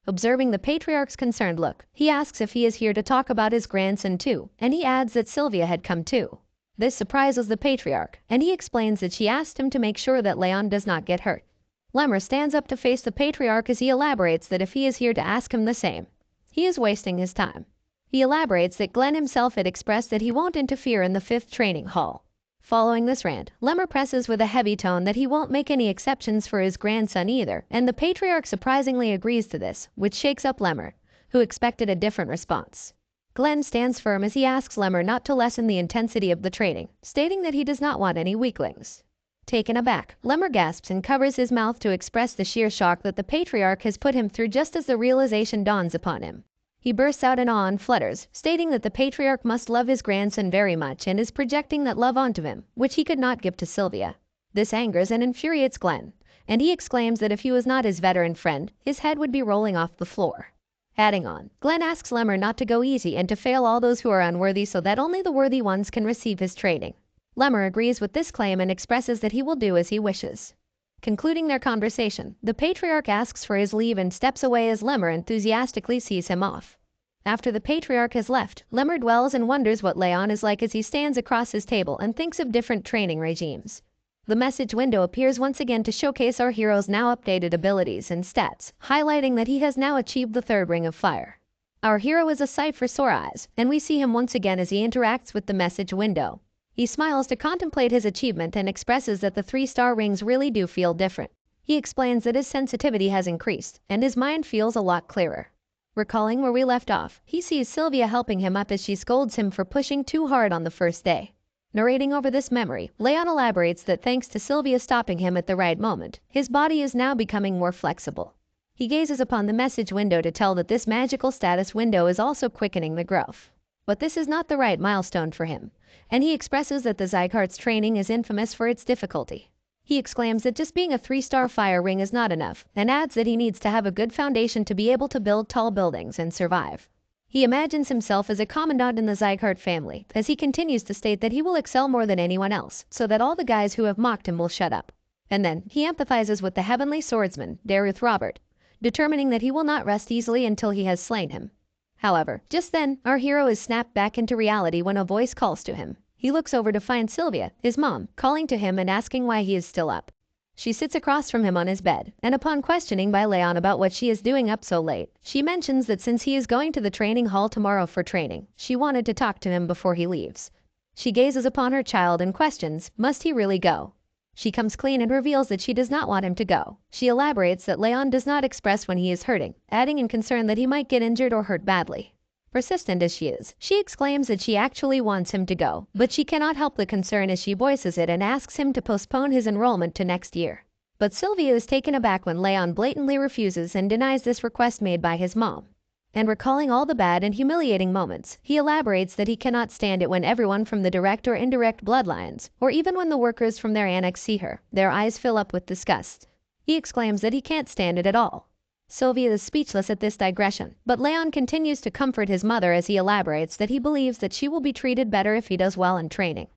Observing the patriarch's concerned look, he asks if he is here to talk about his grandson too, and he adds that Sylvia had come too. This surprises the patriarch, and he explains that she asked him to make sure that Leon does not get hurt. Lemmer stands up to face the patriarch as he elaborates that if he is here to ask him the same, he is wasting his time. He elaborates that Glenn himself had expressed that he won't interfere in the 5th training hall. Following this rant, Lemmer presses with a heavy tone that he won't make any exceptions for his grandson either, and the patriarch surprisingly agrees to this, which shakes up Lemmer, who expected a different response. Glenn stands firm as he asks Lemmer not to lessen the intensity of the training, stating that he does not want any weaklings. Taken aback, Lemmer gasps and covers his mouth to express the sheer shock that the patriarch has put him through just as the realization dawns upon him. He bursts out in awe and flutters, stating that the patriarch must love his grandson very much and is projecting that love onto him, which he could not give to Sylvia. This angers and infuriates Glenn, and he exclaims that if he was not his veteran friend, his head would be rolling off the floor. Adding on, Glenn asks Lemmer not to go easy and to fail all those who are unworthy so that only the worthy ones can receive his training. Lemmer agrees with this claim and expresses that he will do as he wishes. Concluding their conversation, the patriarch asks for his leave and steps away as Lemmer enthusiastically sees him off. After the patriarch has left, Lemmer dwells and wonders what Leon is like as he stands across his table and thinks of different training regimes. The message window appears once again to showcase our hero's now updated abilities and stats, highlighting that he has now achieved the 3rd ring of fire. Our hero is a sight for sore eyes, and we see him once again as he interacts with the message window. He smiles to contemplate his achievement and expresses that the 3-star rings really do feel different. He explains that his sensitivity has increased, and his mind feels a lot clearer. Recalling where we left off, he sees Sylvia helping him up as she scolds him for pushing too hard on the first day. Narrating over this memory, Leon elaborates that thanks to Sylvia stopping him at the right moment, his body is now becoming more flexible. He gazes upon the message window to tell that this magical status window is also quickening the growth. But this is not the right milestone for him, and he expresses that the Zygarde's training is infamous for its difficulty. He exclaims that just being a 3-star fire ring is not enough, and adds that he needs to have a good foundation to be able to build tall buildings and survive. He imagines himself as a commandant in the Zygarde family, as he continues to state that he will excel more than anyone else, so that all the guys who have mocked him will shut up. And then, he empathizes with the heavenly swordsman, Daruth Robert, determining that he will not rest easily until he has slain him. However, just then, our hero is snapped back into reality when a voice calls to him. He looks over to find Sylvia, his mom, calling to him and asking why he is still up. She sits across from him on his bed, and upon questioning by Leon about what she is doing up so late, she mentions that since he is going to the training hall tomorrow for training, she wanted to talk to him before he leaves. She gazes upon her child and questions, must he really go? She comes clean and reveals that she does not want him to go. She elaborates that Leon does not express when he is hurting, adding in concern that he might get injured or hurt badly. Persistent as she is, she exclaims that she actually wants him to go, but she cannot help the concern as she voices it and asks him to postpone his enrollment to next year. But Sylvia is taken aback when Leon blatantly refuses and denies this request made by his mom. And recalling all the bad and humiliating moments, he elaborates that he cannot stand it when everyone from the direct or indirect bloodlines, or even when the workers from their annex see her, their eyes fill up with disgust. He exclaims that he can't stand it at all. Sylvia is speechless at this digression, but Leon continues to comfort his mother as he elaborates that he believes that she will be treated better if he does well in training.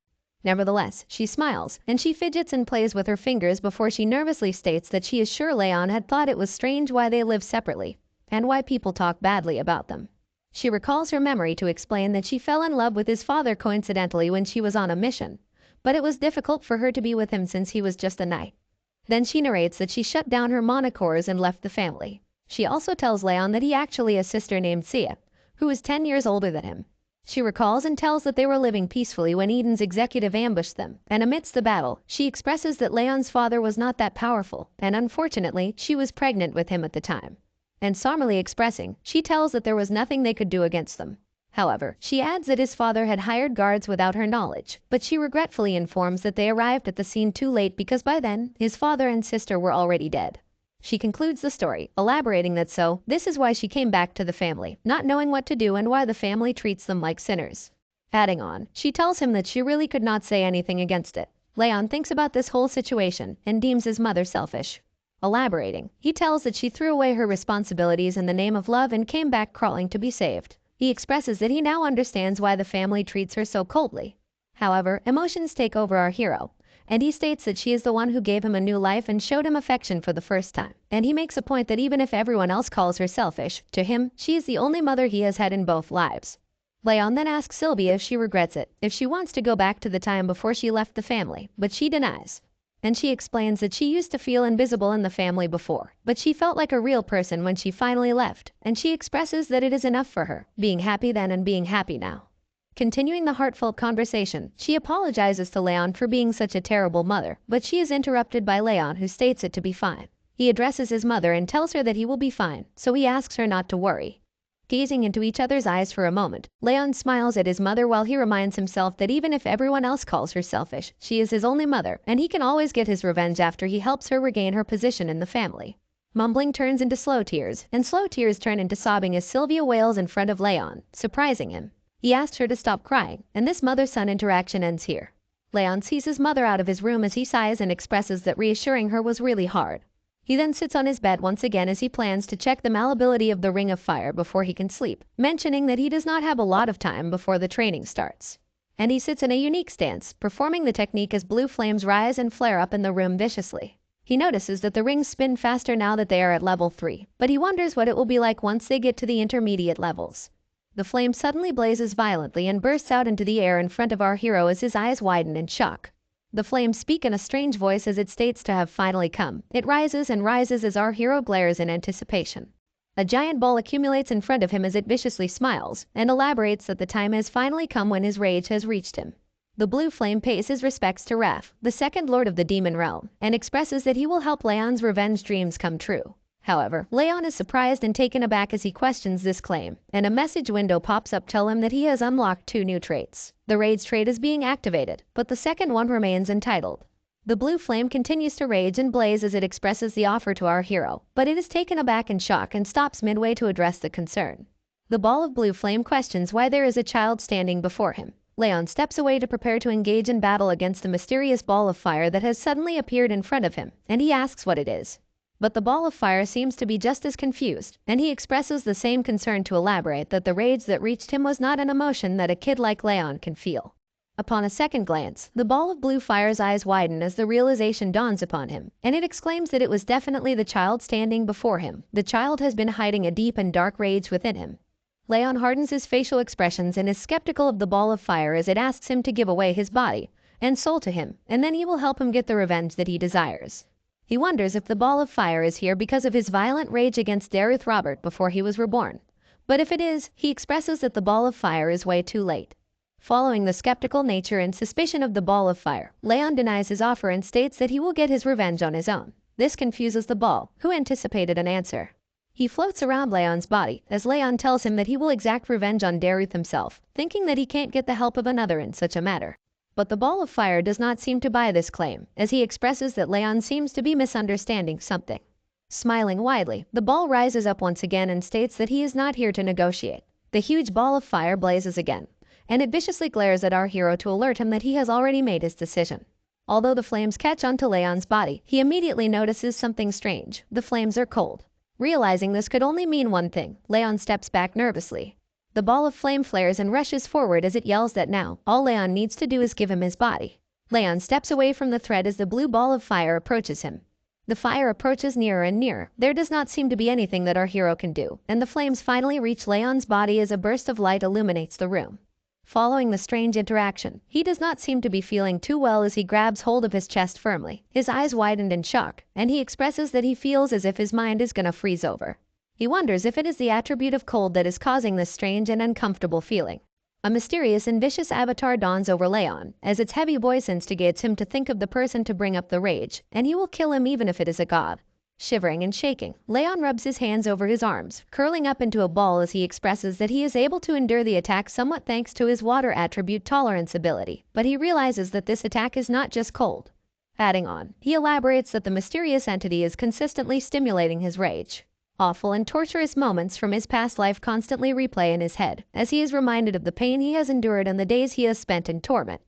Nevertheless, she smiles, and she fidgets and plays with her fingers before she nervously states that she is sure Leon had thought it was strange why they live separately, and why people talk badly about them. She recalls her memory to explain that she fell in love with his father coincidentally when she was on a mission, but it was difficult for her to be with him since he was just a knight. Then she narrates that she shut down her monocores and left the family. She also tells Leon that he actually has a sister named Sia, who is 10 years older than him. She recalls and tells that they were living peacefully when Eden's executive ambushed them, and amidst the battle, she expresses that Leon's father was not that powerful, and unfortunately, she was pregnant with him at the time. And somberly expressing, she tells that there was nothing they could do against them. However, she adds that his father had hired guards without her knowledge, but she regretfully informs that they arrived at the scene too late because by then, his father and sister were already dead. She concludes the story, elaborating that this is why she came back to the family, not knowing what to do and why the family treats them like sinners. Adding on, she tells him that she really could not say anything against it. Leon thinks about this whole situation and deems his mother selfish. Elaborating, he tells that she threw away her responsibilities in the name of love and came back crawling to be saved. He expresses that he now understands why the family treats her so coldly. However, emotions take over our hero, and he states that she is the one who gave him a new life and showed him affection for the first time. And he makes a point that even if everyone else calls her selfish, to him, she is the only mother he has had in both lives. Leon then asks Sylvia if she regrets it, if she wants to go back to the time before she left the family, but she denies. And she explains that she used to feel invisible in the family before, but she felt like a real person when she finally left, and she expresses that it is enough for her, being happy then and being happy now. Continuing the heartfelt conversation, she apologizes to Leon for being such a terrible mother, but she is interrupted by Leon, who states it to be fine. He addresses his mother and tells her that he will be fine, so he asks her not to worry. Gazing into each other's eyes for a moment, Leon smiles at his mother while he reminds himself that even if everyone else calls her selfish, she is his only mother, and he can always get his revenge after he helps her regain her position in the family. Mumbling turns into slow tears, and slow tears turn into sobbing as Sylvia wails in front of Leon, surprising him. He asks her to stop crying, and this mother-son interaction ends here. Leon sees his mother out of his room as he sighs and expresses that reassuring her was really hard. He then sits on his bed once again as he plans to check the malleability of the Ring of Fire before he can sleep, mentioning that he does not have a lot of time before the training starts. And he sits in a unique stance, performing the technique as blue flames rise and flare up in the room viciously. He notices that the rings spin faster now that they are at level 3, but he wonders what it will be like once they get to the intermediate levels. The flame suddenly blazes violently and bursts out into the air in front of our hero as his eyes widen in shock. The flames speak in a strange voice as it states to have finally come. It rises and rises as our hero glares in anticipation. A giant ball accumulates in front of him as it viciously smiles, and elaborates that the time has finally come when his rage has reached him. The blue flame pays his respects to Raph, the second lord of the demon realm, and expresses that he will help Leon's revenge dreams come true. However, Leon is surprised and taken aback as he questions this claim, and a message window pops up telling him that he has unlocked 2 new traits. The rage trait is being activated, but the second one remains entitled. The blue flame continues to rage and blaze as it expresses the offer to our hero, but it is taken aback in shock and stops midway to address the concern. The ball of blue flame questions why there is a child standing before him. Leon steps away to prepare to engage in battle against the mysterious ball of fire that has suddenly appeared in front of him, and he asks what it is. But the ball of fire seems to be just as confused, and he expresses the same concern to elaborate that the rage that reached him was not an emotion that a kid like Leon can feel. Upon a second glance, the ball of blue fire's eyes widen as the realization dawns upon him, and it exclaims that it was definitely the child standing before him. The child has been hiding a deep and dark rage within him. Leon hardens his facial expressions and is skeptical of the ball of fire as it asks him to give away his body and soul to him, and then he will help him get the revenge that he desires. He wonders if the ball of fire is here because of his violent rage against Dareth Robert before he was reborn. But if it is, he expresses that the ball of fire is way too late. Following the skeptical nature and suspicion of the ball of fire, Leon denies his offer and states that he will get his revenge on his own. This confuses the ball, who anticipated an answer. He floats around Leon's body as Leon tells him that he will exact revenge on Dareth himself, thinking that he can't get the help of another in such a matter. But the ball of fire does not seem to buy this claim, as he expresses that Leon seems to be misunderstanding something. Smiling widely, the ball rises up once again and states that he is not here to negotiate. The huge ball of fire blazes again, and it viciously glares at our hero to alert him that he has already made his decision. Although the flames catch onto Leon's body, he immediately notices something strange. The flames are cold. Realizing this could only mean one thing, Leon steps back nervously. The ball of flame flares and rushes forward as it yells that now, all Leon needs to do is give him his body. Leon steps away from the thread as the blue ball of fire approaches him. The fire approaches nearer and nearer. There does not seem to be anything that our hero can do, and the flames finally reach Leon's body as a burst of light illuminates the room. Following the strange interaction, he does not seem to be feeling too well as he grabs hold of his chest firmly. His eyes widened in shock, and he expresses that he feels as if his mind is gonna freeze over. He wonders if it is the attribute of cold that is causing this strange and uncomfortable feeling. A mysterious and vicious avatar dawns over Leon, as its heavy voice instigates him to think of the person to bring up the rage, and he will kill him even if it is a god. Shivering and shaking, Leon rubs his hands over his arms, curling up into a ball as he expresses that he is able to endure the attack somewhat thanks to his water attribute tolerance ability, but he realizes that this attack is not just cold. Adding on, he elaborates that the mysterious entity is consistently stimulating his rage. Awful and torturous moments from his past life constantly replay in his head, as he is reminded of the pain he has endured and the days he has spent in torment.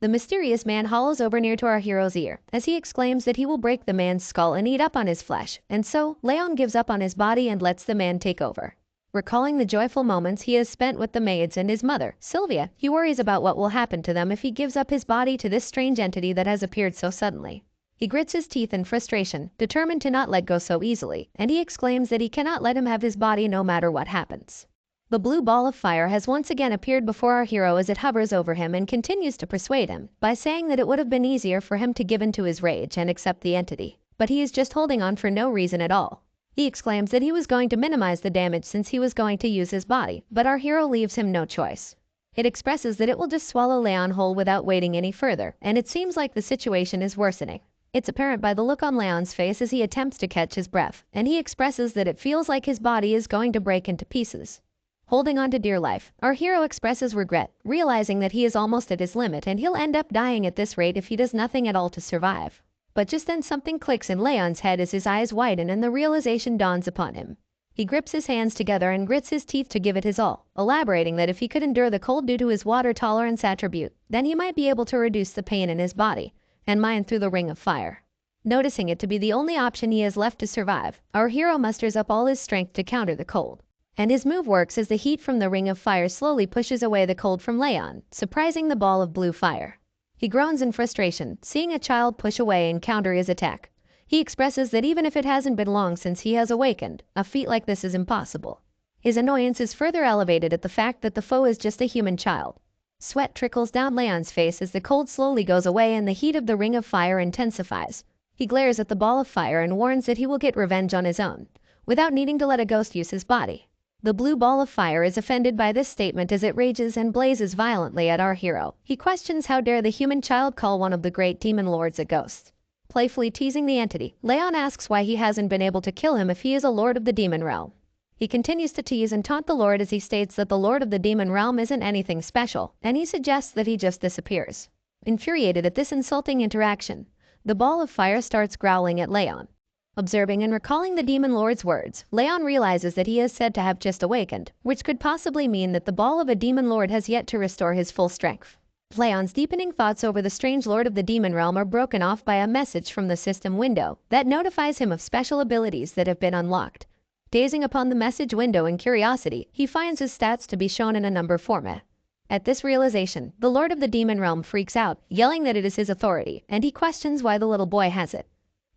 The mysterious man hollows over near to our hero's ear, as he exclaims that he will break the man's skull and eat up on his flesh, and so Leon gives up on his body and lets the man take over. Recalling the joyful moments he has spent with the maids and his mother, Sylvia, he worries about what will happen to them if he gives up his body to this strange entity that has appeared so suddenly. He grits his teeth in frustration, determined to not let go so easily, and he exclaims that he cannot let him have his body no matter what happens. The blue ball of fire has once again appeared before our hero as it hovers over him and continues to persuade him by saying that it would have been easier for him to give in to his rage and accept the entity, but he is just holding on for no reason at all. He exclaims that he was going to minimize the damage since he was going to use his body, but our hero leaves him no choice. It expresses that it will just swallow Leon whole without waiting any further, and it seems like the situation is worsening. It's apparent by the look on Leon's face as he attempts to catch his breath, and he expresses that it feels like his body is going to break into pieces. Holding on to dear life, our hero expresses regret, realizing that he is almost at his limit and he'll end up dying at this rate if he does nothing at all to survive. But just then something clicks in Leon's head as his eyes widen and the realization dawns upon him. He grips his hands together and grits his teeth to give it his all, elaborating that if he could endure the cold due to his water tolerance attribute, then he might be able to reduce the pain in his body and mine through the ring of fire. Noticing it to be the only option he has left to survive, our hero musters up all his strength to counter the cold. And his move works as the heat from the ring of fire slowly pushes away the cold from Leon, surprising the ball of blue fire. He groans in frustration, seeing a child push away and counter his attack. He expresses that even if it hasn't been long since he has awakened, a feat like this is impossible. His annoyance is further elevated at the fact that the foe is just a human child. Sweat trickles down Leon's face as the cold slowly goes away and the heat of the ring of fire intensifies. He glares at the ball of fire and warns that he will get revenge on his own, without needing to let a ghost use his body. The blue ball of fire is offended by this statement as it rages and blazes violently at our hero. He questions how dare the human child call one of the great demon lords a ghost. Playfully teasing the entity, Leon asks why he hasn't been able to kill him if he is a lord of the demon realm. He continues to tease and taunt the lord as he states that the lord of the demon realm isn't anything special, and he suggests that he just disappears. Infuriated at this insulting interaction, the ball of fire starts growling at Leon. Observing and recalling the demon lord's words, Leon realizes that he is said to have just awakened, which could possibly mean that the ball of a demon lord has yet to restore his full strength. Leon's deepening thoughts over the strange lord of the demon realm are broken off by a message from the system window that notifies him of special abilities that have been unlocked. Gazing upon the message window in curiosity, he finds his stats to be shown in a number format. At this realization, the lord of the demon realm freaks out, yelling that it is his authority, and he questions why the little boy has it.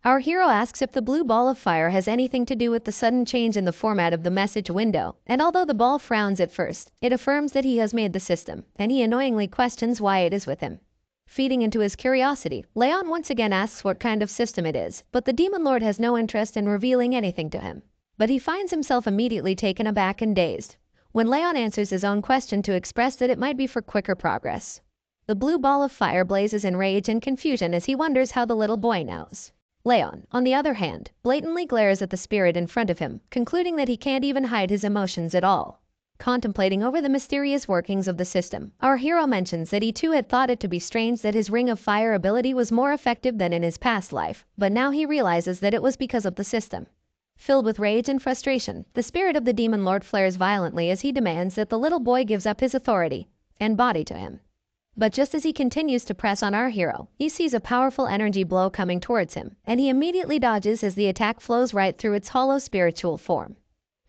Our hero asks if the blue ball of fire has anything to do with the sudden change in the format of the message window, and although the ball frowns at first, it affirms that he has made the system, and he annoyingly questions why it is with him. Feeding into his curiosity, Leon once again asks what kind of system it is, but the demon lord has no interest in revealing anything to him. But he finds himself immediately taken aback and dazed when Leon answers his own question to express that it might be for quicker progress. The blue ball of fire blazes in rage and confusion as he wonders how the little boy knows. Leon, on the other hand, blatantly glares at the spirit in front of him, concluding that he can't even hide his emotions at all. Contemplating over the mysterious workings of the system, our hero mentions that he too had thought it to be strange that his ring of fire ability was more effective than in his past life, but now he realizes that it was because of the system. Filled with rage and frustration, the spirit of the demon lord flares violently as he demands that the little boy gives up his authority and body to him. But just as he continues to press on our hero, he sees a powerful energy blow coming towards him, and he immediately dodges as the attack flows right through its hollow spiritual form.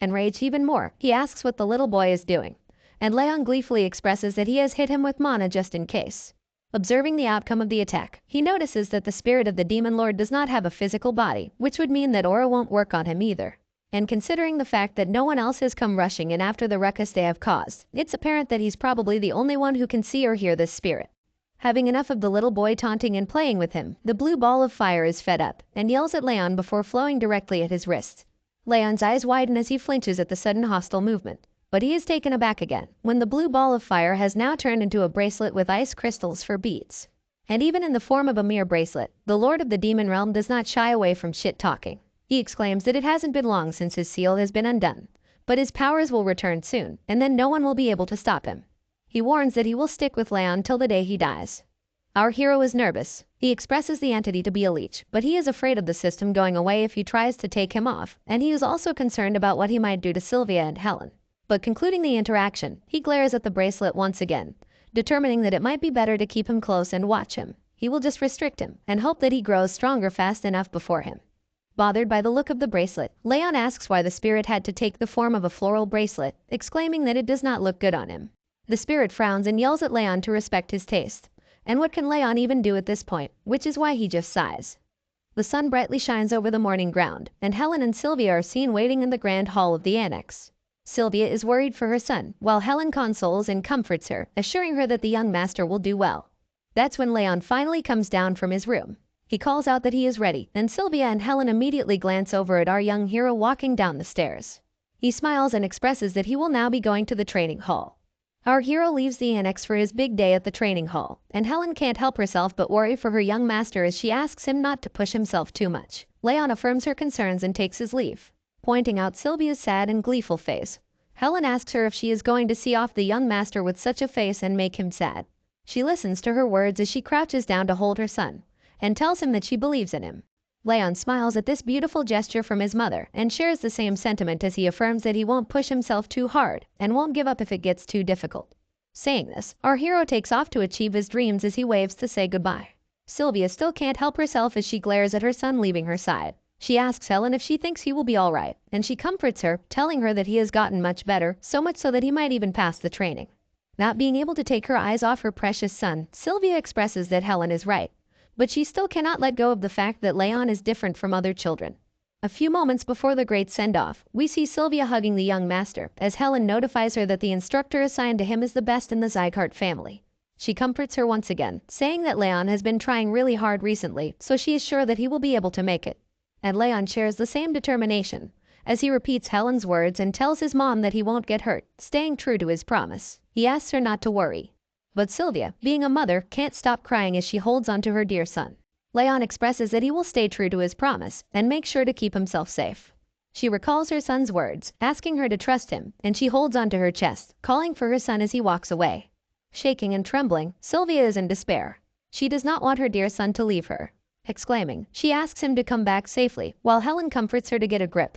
Enraged even more, he asks what the little boy is doing, and Leon gleefully expresses that he has hit him with mana just in case. Observing the outcome of the attack, he notices that the spirit of the demon lord does not have a physical body, which would mean that aura won't work on him either. And considering the fact that no one else has come rushing in after the ruckus they have caused, it's apparent that he's probably the only one who can see or hear this spirit. Having enough of the little boy taunting and playing with him, the blue ball of fire is fed up and yells at Leon before flowing directly at his wrist. Leon's eyes widen as he flinches at the sudden hostile movement, but he is taken aback again when the blue ball of fire has now turned into a bracelet with ice crystals for beads. And even in the form of a mere bracelet, the lord of the demon realm does not shy away from shit talking. He exclaims that it hasn't been long since his seal has been undone, but his powers will return soon, and then no one will be able to stop him. He warns that he will stick with Leon till the day he dies. Our hero is nervous. He expresses the entity to be a leech, but he is afraid of the system going away if he tries to take him off, and he is also concerned about what he might do to Sylvia and Helen. But concluding the interaction, he glares at the bracelet once again, determining that it might be better to keep him close and watch him. He will just restrict him, and hope that he grows stronger fast enough before him. Bothered by the look of the bracelet, Leon asks why the spirit had to take the form of a floral bracelet, exclaiming that it does not look good on him. The spirit frowns and yells at Leon to respect his taste. And what can Leon even do at this point, which is why he just sighs. The sun brightly shines over the morning ground, and Helen and Sylvia are seen waiting in the grand hall of the annex. Sylvia is worried for her son, while Helen consoles and comforts her, assuring her that the young master will do well. That's when Leon finally comes down from his room. He calls out that he is ready, and Sylvia and Helen immediately glance over at our young hero walking down the stairs. He smiles and expresses that he will now be going to the training hall. Our hero leaves the annex for his big day at the training hall, and Helen can't help herself but worry for her young master as she asks him not to push himself too much. Leon affirms her concerns and takes his leave. Pointing out Sylvia's sad and gleeful face, Helen asks her if she is going to see off the young master with such a face and make him sad. She listens to her words as she crouches down to hold her son, and tells him that she believes in him. Leon smiles at this beautiful gesture from his mother and shares the same sentiment as he affirms that he won't push himself too hard and won't give up if it gets too difficult. Saying this, our hero takes off to achieve his dreams as he waves to say goodbye. Sylvia still can't help herself as she glares at her son leaving her side. She asks Helen if she thinks he will be all right, and she comforts her, telling her that he has gotten much better, so much so that he might even pass the training. Not being able to take her eyes off her precious son, Sylvia expresses that Helen is right, but she still cannot let go of the fact that Leon is different from other children. A few moments before the great send-off, we see Sylvia hugging the young master, as Helen notifies her that the instructor assigned to him is the best in the Zycart family. She comforts her once again, saying that Leon has been trying really hard recently, so she is sure that he will be able to make it. And Leon shares the same determination, as he repeats Helen's words and tells his mom that he won't get hurt, staying true to his promise. He asks her not to worry. But Sylvia, being a mother, can't stop crying as she holds onto her dear son. Leon expresses that he will stay true to his promise and make sure to keep himself safe. She recalls her son's words, asking her to trust him, and she holds onto her chest, calling for her son as he walks away. Shaking and trembling, Sylvia is in despair. She does not want her dear son to leave her. Exclaiming, she asks him to come back safely, while Helen comforts her to get a grip.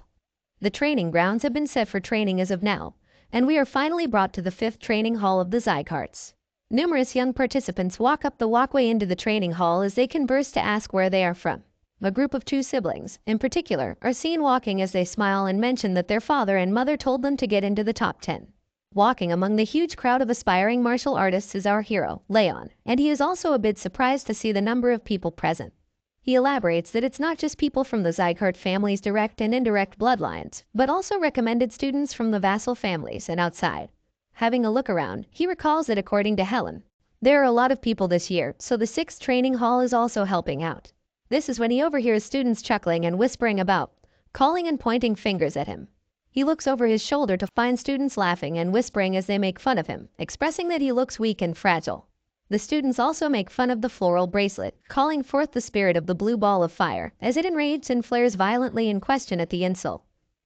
The training grounds have been set for training as of now, and we are finally brought to the 5th training hall of the Zygarts. Numerous young participants walk up the walkway into the training hall as they converse to ask where they are from. A group of 2 siblings, in particular, are seen walking as they smile and mention that their father and mother told them to get into the top 10. Walking among the huge crowd of aspiring martial artists is our hero, Leon, and he is also a bit surprised to see the number of people present. He elaborates that it's not just people from the Zygarde family's direct and indirect bloodlines, but also recommended students from the vassal families and outside. Having a look around, he recalls that according to Helen, there are a lot of people this year, so the 6th training hall is also helping out. This is when he overhears students chuckling and whispering about, calling and pointing fingers at him. He looks over his shoulder to find students laughing and whispering as they make fun of him, expressing that he looks weak and fragile. The students also make fun of the floral bracelet, calling forth the spirit of the blue ball of fire, as it enrages and flares violently in question at the insult.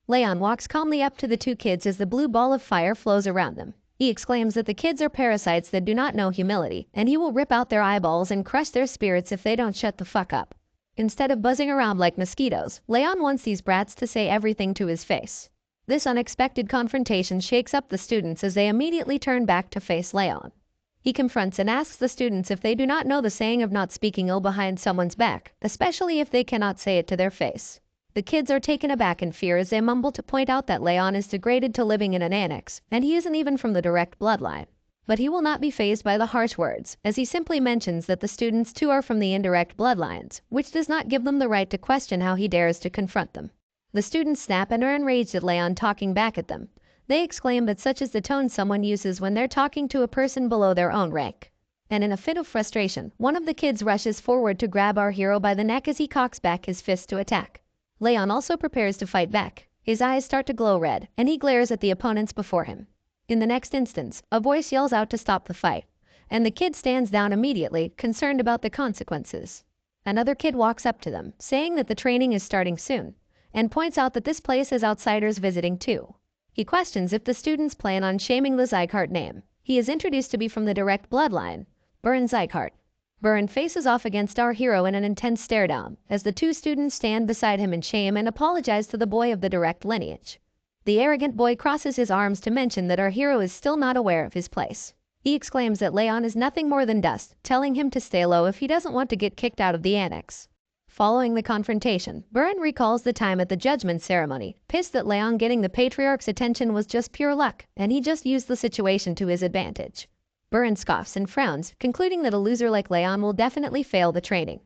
Leon walks calmly up to the 2 kids as the blue ball of fire flows around them. He exclaims that the kids are parasites that do not know humility, and he will rip out their eyeballs and crush their spirits if they don't shut the fuck up. Instead of buzzing around like mosquitoes, Leon wants these brats to say everything to his face. This unexpected confrontation shakes up the students as they immediately turn back to face Leon. He confronts and asks the students if they do not know the saying of not speaking ill behind someone's back, especially if they cannot say it to their face. The kids are taken aback in fear as they mumble to point out that Leon is degraded to living in an annex, and he isn't even from the direct bloodline. But he will not be fazed by the harsh words, as he simply mentions that the students too are from the indirect bloodlines, which does not give them the right to question how he dares to confront them. The students snap and are enraged at Leon talking back at them. They exclaim that such is the tone someone uses when they're talking to a person below their own rank. And in a fit of frustration, one of the kids rushes forward to grab our hero by the neck as he cocks back his fist to attack. Leon also prepares to fight back. His eyes start to glow red, and he glares at the opponents before him. In the next instance, a voice yells out to stop the fight, and the kid stands down immediately, concerned about the consequences. Another kid walks up to them, saying that the training is starting soon, and points out that this place has outsiders visiting too. He questions if the students plan on shaming the Zygarde name. He is introduced to be from the direct bloodline, Buren Zygarde. Buren faces off against our hero in an intense stare-down, as the 2 students stand beside him in shame and apologize to the boy of the direct lineage. The arrogant boy crosses his arms to mention that our hero is still not aware of his place. He exclaims that Leon is nothing more than dust, telling him to stay low if he doesn't want to get kicked out of the annex. Following the confrontation, Buren recalls the time at the judgment ceremony, pissed that Leon getting the patriarch's attention was just pure luck, and he just used the situation to his advantage. Buren scoffs and frowns, concluding that a loser like Leon will definitely fail the training.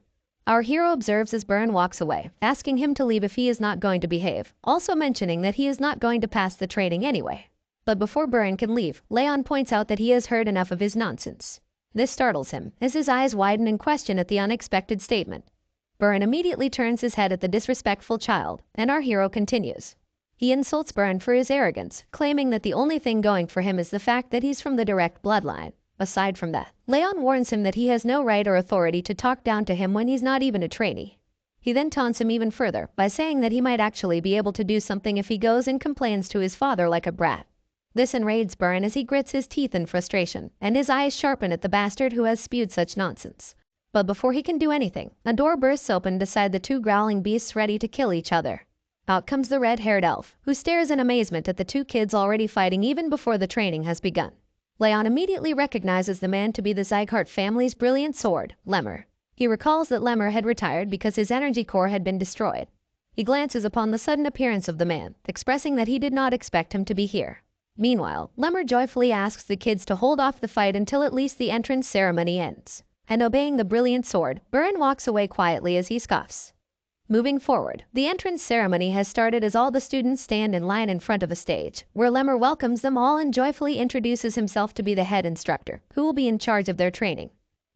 Our hero observes as Buren walks away, asking him to leave if he is not going to behave, also mentioning that he is not going to pass the training anyway. But before Buren can leave, Leon points out that he has heard enough of his nonsense. This startles him, as his eyes widen in question at the unexpected statement. Buren immediately turns his head at the disrespectful child, and our hero continues. He insults Buren for his arrogance, claiming that the only thing going for him is the fact that he's from the direct bloodline. Aside from that, Leon warns him that he has no right or authority to talk down to him when he's not even a trainee. He then taunts him even further by saying that he might actually be able to do something if he goes and complains to his father like a brat. This enrages Buren as he grits his teeth in frustration, and his eyes sharpen at the bastard who has spewed such nonsense. But before he can do anything, a door bursts open beside the 2 growling beasts ready to kill each other. Out comes the red-haired elf, who stares in amazement at the 2 kids already fighting even before the training has begun. Leon immediately recognizes the man to be the Zygarde family's brilliant sword, Lemmer. He recalls that Lemmer had retired because his energy core had been destroyed. He glances upon the sudden appearance of the man, expressing that he did not expect him to be here. Meanwhile, Lemmer joyfully asks the kids to hold off the fight until at least the entrance ceremony ends. And obeying the brilliant sword, Buren walks away quietly as he scoffs. Moving forward, the entrance ceremony has started as all the students stand in line in front of a stage, where Lemmer welcomes them all and joyfully introduces himself to be the head instructor, who will be in charge of their training.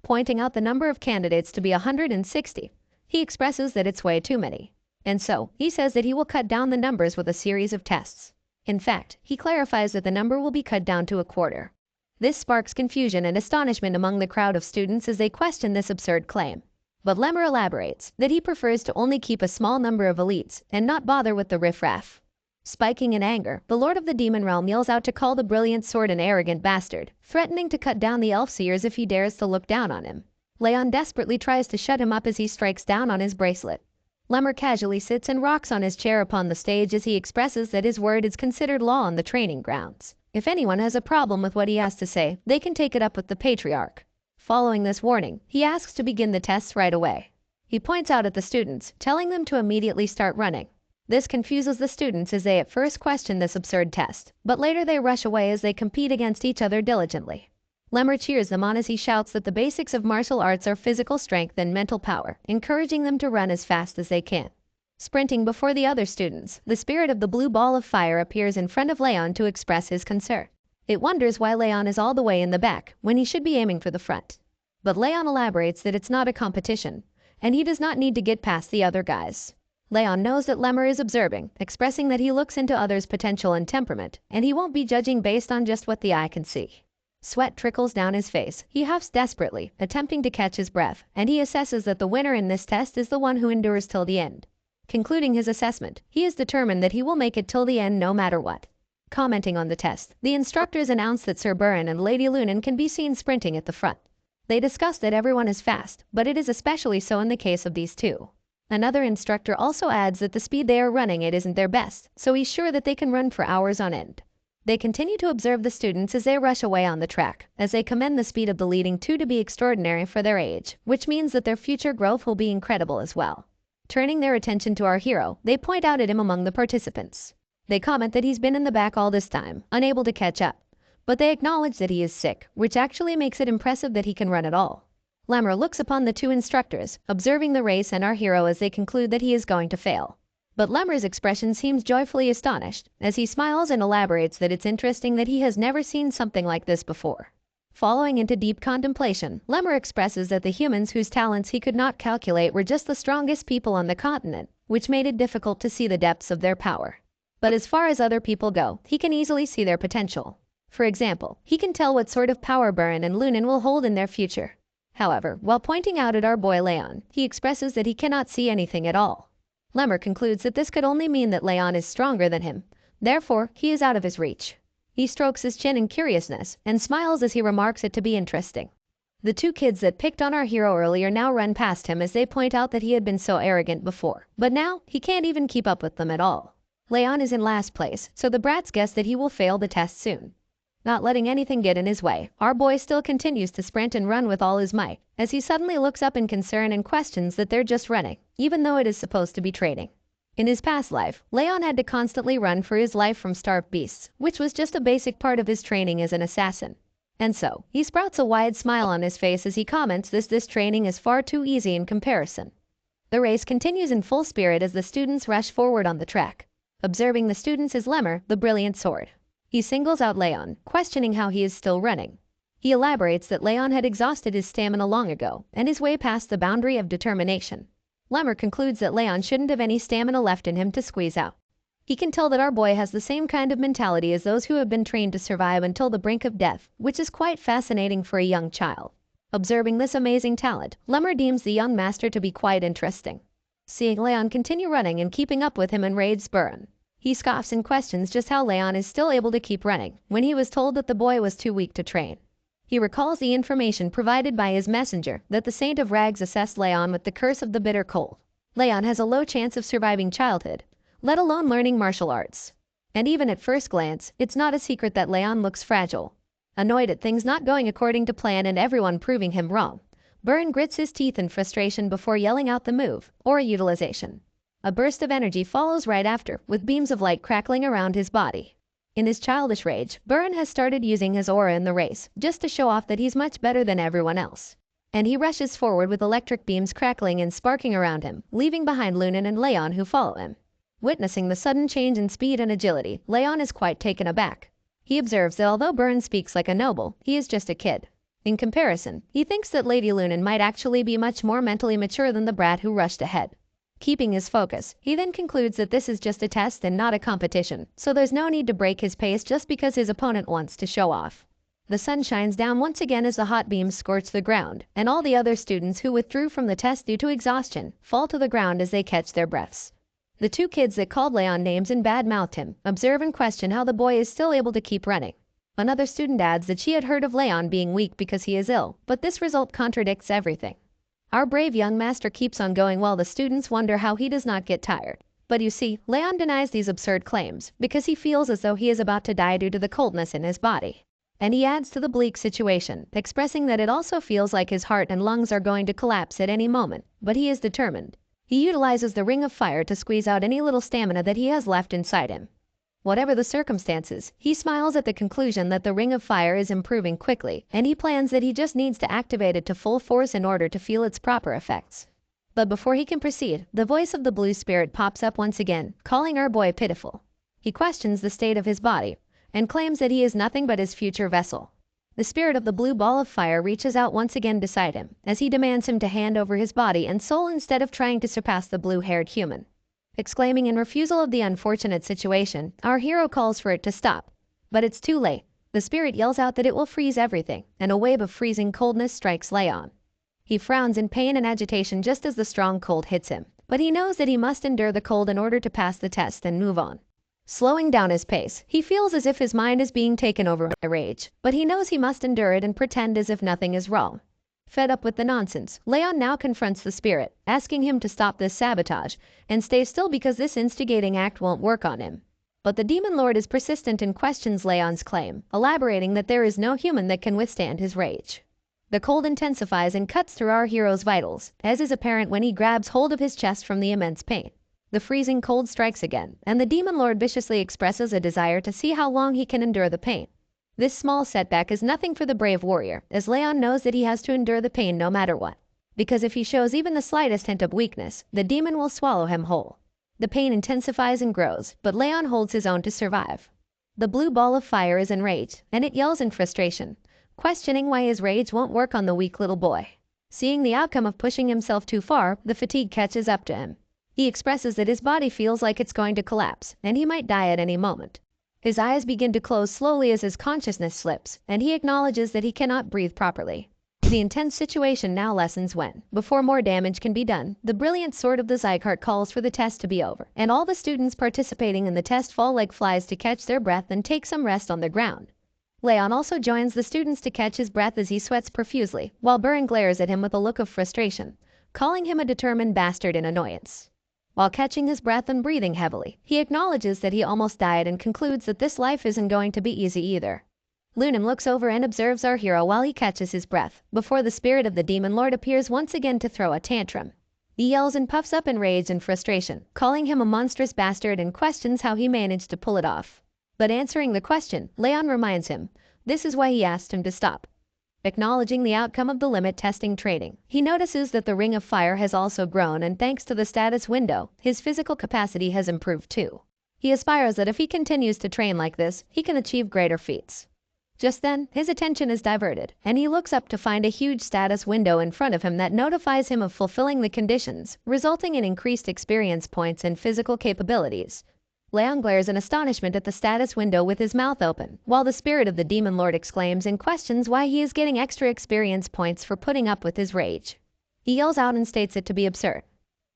Pointing out the number of candidates to be 160, he expresses that it's way too many. And so, he says that he will cut down the numbers with a series of tests. In fact, he clarifies that the number will be cut down to a quarter. This sparks confusion and astonishment among the crowd of students as they question this absurd claim. But Lemur elaborates that he prefers to only keep a small number of elites and not bother with the riffraff. Spiking in anger, the Lord of the Demon Realm yells out to call the brilliant sword an arrogant bastard, threatening to cut down the elf-seers if he dares to look down on him. Leon desperately tries to shut him up as he strikes down on his bracelet. Lemur casually sits and rocks on his chair upon the stage as he expresses that his word is considered law on the training grounds. If anyone has a problem with what he has to say, they can take it up with the Patriarch. Following this warning, he asks to begin the tests right away. He points out at the students, telling them to immediately start running. This confuses the students as they at first question this absurd test, but later they rush away as they compete against each other diligently. Lemur cheers them on as he shouts that the basics of martial arts are physical strength and mental power, encouraging them to run as fast as they can. Sprinting before the other students, the spirit of the blue ball of fire appears in front of Leon to express his concern. It wonders why Leon is all the way in the back when he should be aiming for the front. But Leon elaborates that it's not a competition, and he does not need to get past the other guys. Leon knows that Lemur is observing, expressing that he looks into others' potential and temperament, and he won't be judging based on just what the eye can see. Sweat trickles down his face. He huffs desperately, attempting to catch his breath, and he assesses that the winner in this test is the one who endures till the end. Concluding his assessment, he is determined that he will make it till the end no matter what. Commenting on the test, the instructors announce that Sir Buran and Lady Lunan can be seen sprinting at the front. They discuss that everyone is fast, but it is especially so in the case of these two. Another instructor also adds that the speed they are running at isn't their best, so he's sure that they can run for hours on end. They continue to observe the students as they rush away on the track, as they commend the speed of the leading two to be extraordinary for their age, which means that their future growth will be incredible as well. Turning their attention to our hero, they point out at him among the participants. They comment that he's been in the back all this time, unable to catch up, but they acknowledge that he is sick, which actually makes it impressive that he can run at all. Lemur looks upon the two instructors, observing the race and our hero as they conclude that he is going to fail. But Lemur's expression seems joyfully astonished, as he smiles and elaborates that it's interesting that he has never seen something like this before. Following into deep contemplation, Lemur expresses that the humans whose talents he could not calculate were just the strongest people on the continent, which made it difficult to see the depths of their power. But as far as other people go, he can easily see their potential. For example, he can tell what sort of power Buran and Lunan will hold in their future. However, while pointing out at our boy Leon, he expresses that he cannot see anything at all. Lemur concludes that this could only mean that Leon is stronger than him, therefore he is out of his reach. He strokes his chin in curiousness and smiles as he remarks it to be interesting. The two kids that picked on our hero earlier now run past him as they point out that he had been so arrogant before, but now he can't even keep up with them at all. Leon is in last place, so the brats guess that he will fail the test soon. Not letting anything get in his way, our boy still continues to sprint and run with all his might, as he suddenly looks up in concern and questions that they're just running, even though it is supposed to be training. In his past life, Leon had to constantly run for his life from starved beasts, which was just a basic part of his training as an assassin. And so, he sprouts a wide smile on his face as he comments this training is far too easy in comparison. The race continues in full spirit as the students rush forward on the track. Observing the students is Lemur, the brilliant sword. He singles out Leon, questioning how he is still running. He elaborates that Leon had exhausted his stamina long ago and is way past the boundary of determination. Lemur concludes that Leon shouldn't have any stamina left in him to squeeze out. He can tell that our boy has the same kind of mentality as those who have been trained to survive until the brink of death, which is quite fascinating for a young child. Observing this amazing talent, Lemur deems the young master to be quite interesting. Seeing Leon continue running and keeping up with him enrages Buran. He scoffs and questions just how Leon is still able to keep running, when he was told that the boy was too weak to train. He recalls the information provided by his messenger that the Saint of Rags assessed Leon with the curse of the bitter cold. Leon has a low chance of surviving childhood, let alone learning martial arts. And even at first glance, it's not a secret that Leon looks fragile. Annoyed at things not going according to plan and everyone proving him wrong, Buran grits his teeth in frustration before yelling out the move, or utilization. A burst of energy follows right after, with beams of light crackling around his body. In his childish rage, Buran has started using his aura in the race, just to show off that he's much better than everyone else. And he rushes forward with electric beams crackling and sparking around him, leaving behind Lunan and Leon who follow him. Witnessing the sudden change in speed and agility, Leon is quite taken aback. He observes that although Buran speaks like a noble, he is just a kid. In comparison, he thinks that Lady Lunan might actually be much more mentally mature than the brat who rushed ahead. Keeping his focus, he then concludes that this is just a test and not a competition, so there's no need to break his pace just because his opponent wants to show off. The sun shines down once again as the hot beams scorch the ground, and all the other students who withdrew from the test due to exhaustion fall to the ground as they catch their breaths. The two kids that called Leon names and bad-mouthed him observe and question how the boy is still able to keep running. Another student adds that she had heard of Leon being weak because he is ill, but this result contradicts everything. Our brave young master keeps on going while the students wonder how he does not get tired. But you see, Leon denies these absurd claims because he feels as though he is about to die due to the coldness in his body. And he adds to the bleak situation, expressing that it also feels like his heart and lungs are going to collapse at any moment, but he is determined. He utilizes the ring of fire to squeeze out any little stamina that he has left inside him. Whatever the circumstances, he smiles at the conclusion that the ring of fire is improving quickly, and he plans that he just needs to activate it to full force in order to feel its proper effects. But before he can proceed, the voice of the blue spirit pops up once again, calling our boy pitiful. He questions the state of his body, and claims that he is nothing but his future vessel. The spirit of the blue ball of fire reaches out once again beside him, as he demands him to hand over his body and soul instead of trying to surpass the blue-haired human. Exclaiming in refusal of the unfortunate situation, our hero calls for it to stop. But it's too late. The spirit yells out that it will freeze everything, and a wave of freezing coldness strikes Leon. He frowns in pain and agitation just as the strong cold hits him, but he knows that he must endure the cold in order to pass the test and move on. Slowing down his pace, he feels as if his mind is being taken over by rage, but he knows he must endure it and pretend as if nothing is wrong. Fed up with the nonsense, Leon now confronts the spirit, asking him to stop this sabotage and stay still because this instigating act won't work on him. But the demon lord is persistent and questions Leon's claim, elaborating that there is no human that can withstand his rage. The cold intensifies and cuts through our hero's vitals, as is apparent when he grabs hold of his chest from the immense pain. The freezing cold strikes again, and the demon lord viciously expresses a desire to see how long he can endure the pain. This small setback is nothing for the brave warrior, as Leon knows that he has to endure the pain no matter what. Because if he shows even the slightest hint of weakness, the demon will swallow him whole. The pain intensifies and grows, but Leon holds his own to survive. The blue ball of fire is enraged, and it yells in frustration, questioning why his rage won't work on the weak little boy. Seeing the outcome of pushing himself too far, the fatigue catches up to him. He expresses that his body feels like it's going to collapse, and he might die at any moment. His eyes begin to close slowly as his consciousness slips, and he acknowledges that he cannot breathe properly. The intense situation now lessens when, before more damage can be done, the brilliant sword of the Zygarde calls for the test to be over, and all the students participating in the test fall like flies to catch their breath and take some rest on the ground. Leon also joins the students to catch his breath as he sweats profusely, while Burin glares at him with a look of frustration, calling him a determined bastard in annoyance. While catching his breath and breathing heavily, he acknowledges that he almost died and concludes that this life isn't going to be easy either. Lunan looks over and observes our hero while he catches his breath, before the spirit of the demon lord appears once again to throw a tantrum. He yells and puffs up in rage and frustration, calling him a monstrous bastard and questions how he managed to pull it off. But answering the question, Leon reminds him, this is why he asked him to stop. Acknowledging the outcome of the limit testing training, he notices that the ring of fire has also grown, and thanks to the status window, his physical capacity has improved too. He aspires that if he continues to train like this, he can achieve greater feats. Just then, his attention is diverted, and he looks up to find a huge status window in front of him that notifies him of fulfilling the conditions, resulting in increased experience points and physical capabilities. Leon glares in astonishment at the status window with his mouth open, while the spirit of the demon lord exclaims and questions why he is getting extra experience points for putting up with his rage. He yells out and states it to be absurd.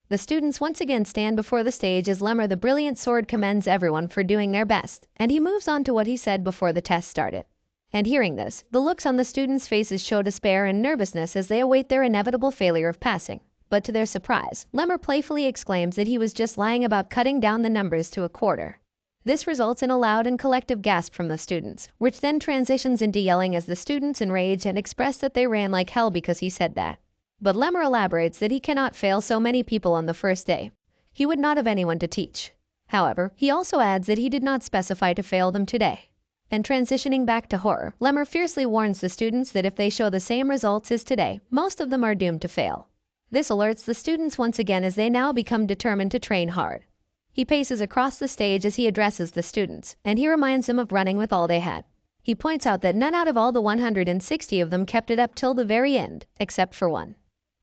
The students once again stand before the stage as Lemmer the brilliant sword commends everyone for doing their best, and he moves on to what he said before the test started. And hearing this, the looks on the students' faces show despair and nervousness as they await their inevitable failure of passing. But to their surprise, Lemmer playfully exclaims that he was just lying about cutting down the numbers to a quarter. This results in a loud and collective gasp from the students, which then transitions into yelling as the students enrage and express that they ran like hell because he said that. But Lemmer elaborates that he cannot fail so many people on the first day. He would not have anyone to teach. However, he also adds that he did not specify to fail them today. And transitioning back to horror, Lemmer fiercely warns the students that if they show the same results as today, most of them are doomed to fail. This alerts the students once again as they now become determined to train hard. He paces across the stage as he addresses the students, and he reminds them of running with all they had. He points out that none out of all the 160 of them kept it up till the very end, except for one.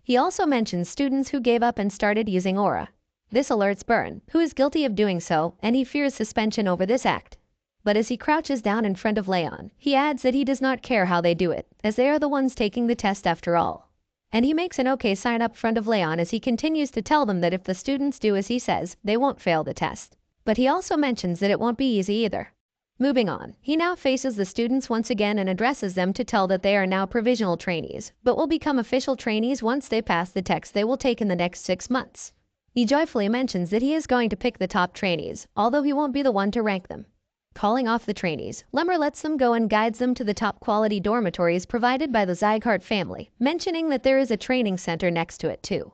He also mentions students who gave up and started using aura. This alerts Burin, who is guilty of doing so, and he fears suspension over this act. But as he crouches down in front of Leon, he adds that he does not care how they do it, as they are the ones taking the test after all. And he makes an okay sign up front of Leon as he continues to tell them that if the students do as he says, they won't fail the test. But he also mentions that it won't be easy either. Moving on, he now faces the students once again and addresses them to tell that they are now provisional trainees, but will become official trainees once they pass the test they will take in the next 6 months. He joyfully mentions that he is going to pick the top trainees, although he won't be the one to rank them. Calling off the trainees, Lemmer lets them go and guides them to the top quality dormitories provided by the Zygarde family, mentioning that there is a training center next to it too.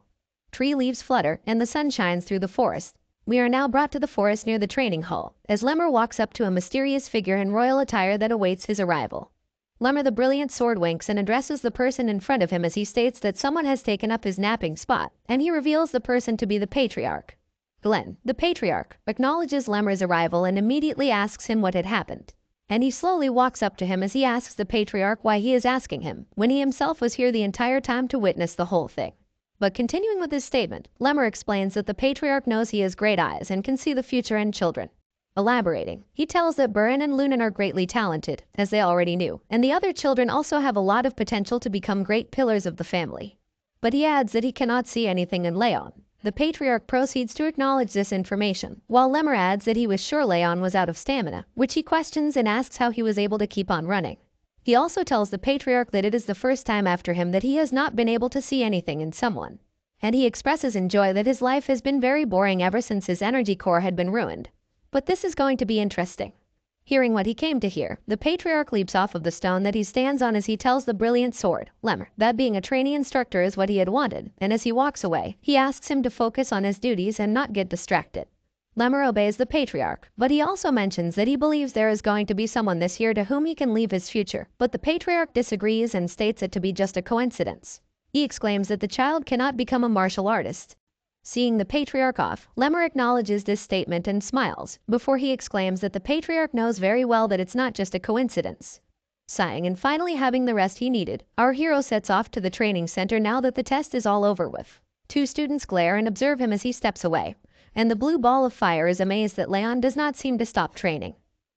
Tree leaves flutter and the sun shines through the forest. We are now brought to the forest near the training hall, as Lemmer walks up to a mysterious figure in royal attire that awaits his arrival. Lemmer the Brilliant Sword winks and addresses the person in front of him as he states that someone has taken up his napping spot, and he reveals the person to be the Patriarch. Glenn, the Patriarch, acknowledges Lemmer's arrival and immediately asks him what had happened. And he slowly walks up to him as he asks the Patriarch why he is asking him, when he himself was here the entire time to witness the whole thing. But continuing with his statement, Lemmer explains that the Patriarch knows he has great eyes and can see the future and children. Elaborating, he tells that Burin and Lunan are greatly talented, as they already knew, and the other children also have a lot of potential to become great pillars of the family. But he adds that he cannot see anything in Leon. The Patriarch proceeds to acknowledge this information, while Lemmer adds that he was sure Leon was out of stamina, which he questions and asks how he was able to keep on running. He also tells the Patriarch that it is the first time after him that he has not been able to see anything in someone. And he expresses in joy that his life has been very boring ever since his energy core had been ruined. But this is going to be interesting. Hearing what he came to hear, the Patriarch leaps off of the stone that he stands on as he tells the Brilliant Sword, Lemmer, that being a trainee instructor is what he had wanted, and as he walks away, he asks him to focus on his duties and not get distracted. Lemmer obeys the Patriarch, but he also mentions that he believes there is going to be someone this year to whom he can leave his future, but the Patriarch disagrees and states it to be just a coincidence. He exclaims that the child cannot become a martial artist. Seeing the Patriarch off, Lemmer acknowledges this statement and smiles, before he exclaims that the Patriarch knows very well that it's not just a coincidence. Sighing and finally having the rest he needed, our hero sets off to the training center now that the test is all over with. 2 students glare and observe him as he steps away, and the blue ball of fire is amazed that Leon does not seem to stop training.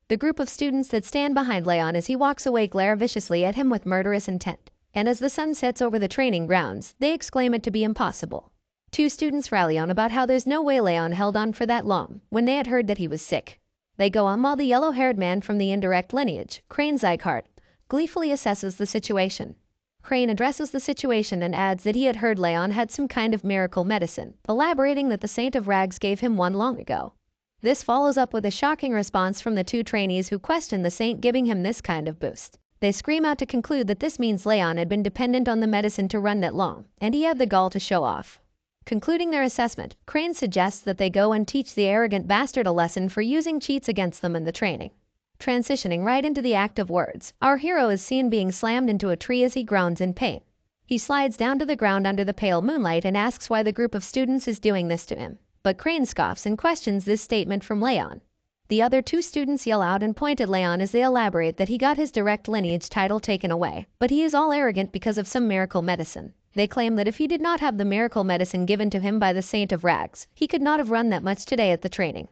The group of students that stand behind Leon as he walks away glare viciously at him with murderous intent, and as the sun sets over the training grounds, they exclaim it to be impossible. 2 students rally on about how there's no way Leon held on for that long, when they had heard that he was sick. They go on while the yellow-haired man from the indirect lineage, Crane Zygarde, gleefully assesses the situation. Crane addresses the situation and adds that he had heard Leon had some kind of miracle medicine, elaborating that the Saint of Rags gave him one long ago. This follows up with a shocking response from the 2 trainees who question the Saint giving him this kind of boost. They scream out to conclude that this means Leon had been dependent on the medicine to run that long, and he had the gall to show off. Concluding their assessment, Crane suggests that they go and teach the arrogant bastard a lesson for using cheats against them in the training. Transitioning right into the act of words, our hero is seen being slammed into a tree as he groans in pain. He slides down to the ground under the pale moonlight and asks why the group of students is doing this to him. But Crane scoffs and questions this statement from Leon. The other 2 students yell out and point at Leon as they elaborate that he got his direct lineage title taken away, but he is all arrogant because of some miracle medicine. They claim that if he did not have the miracle medicine given to him by the Saint of Rags, he could not have run that much today at the training.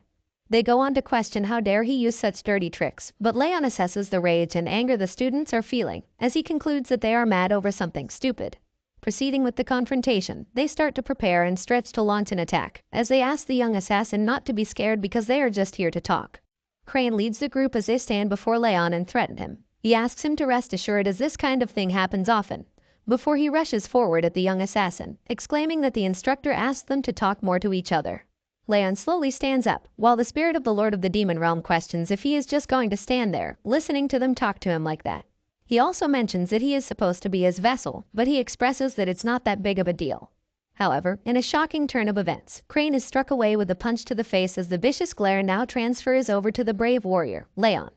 They go on to question how dare he use such dirty tricks, but Leon assesses the rage and anger the students are feeling, as he concludes that they are mad over something stupid. Proceeding with the confrontation, they start to prepare and stretch to launch an attack, as they ask the young assassin not to be scared because they are just here to talk. Crane leads the group as they stand before Leon and threaten him. He asks him to rest assured as this kind of thing happens often, before he rushes forward at the young assassin, exclaiming that the instructor asked them to talk more to each other. Leon slowly stands up, while the spirit of the Lord of the Demon Realm questions if he is just going to stand there, listening to them talk to him like that. He also mentions that he is supposed to be his vessel, but he expresses that it's not that big of a deal. However, in a shocking turn of events, Crane is struck away with a punch to the face as the vicious glare now transfers over to the brave warrior, Leon.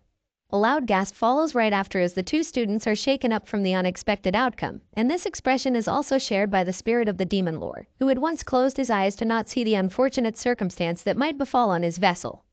A loud gasp follows right after as the 2 students are shaken up from the unexpected outcome, and this expression is also shared by the spirit of the Demon Lord, who had once closed his eyes to not see the unfortunate circumstance that might befall on his vessel.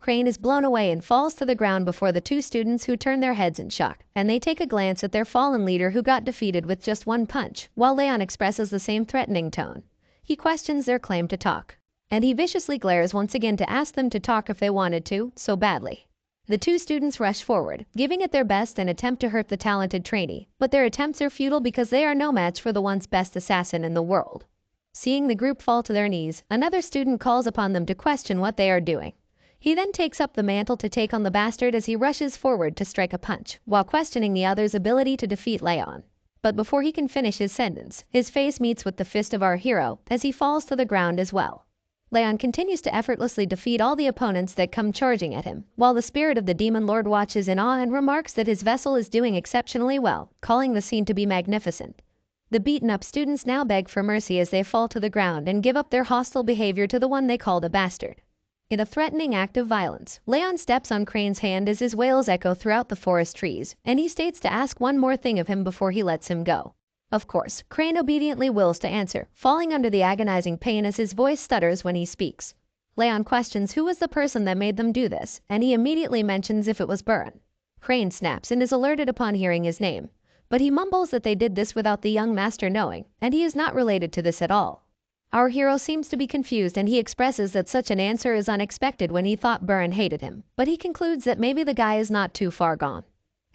Crane is blown away and falls to the ground before the 2 students who turn their heads in shock, and they take a glance at their fallen leader who got defeated with just 1 punch, while Leon expresses the same threatening tone. He questions their claim to talk, and he viciously glares once again to ask them to talk if they wanted to, so badly. The two students rush forward, giving it their best and attempt to hurt the talented trainee, but their attempts are futile because they are no match for the once best assassin in the world. Seeing the group fall to their knees, another student calls upon them to question what they are doing. He then takes up the mantle to take on the bastard as he rushes forward to strike a punch, while questioning the other's ability to defeat Leon. But before he can finish his sentence, his face meets with the fist of our hero as he falls to the ground as well. Leon continues to effortlessly defeat all the opponents that come charging at him, while the spirit of the demon lord watches in awe and remarks that his vessel is doing exceptionally well, calling the scene to be magnificent. The beaten-up students now beg for mercy as they fall to the ground and give up their hostile behavior to the one they called a bastard. In a threatening act of violence, Leon steps on Crane's hand as his wails echo throughout the forest trees, and he states to ask one more thing of him before he lets him go. Of course, Crane obediently wills to answer, falling under the agonizing pain as his voice stutters when he speaks. Leon questions who was the person that made them do this, and he immediately mentions if it was Burn. Crane snaps and is alerted upon hearing his name, but he mumbles that they did this without the young master knowing, and he is not related to this at all. Our hero seems to be confused and he expresses that such an answer is unexpected when he thought Burn hated him, but he concludes that maybe the guy is not too far gone.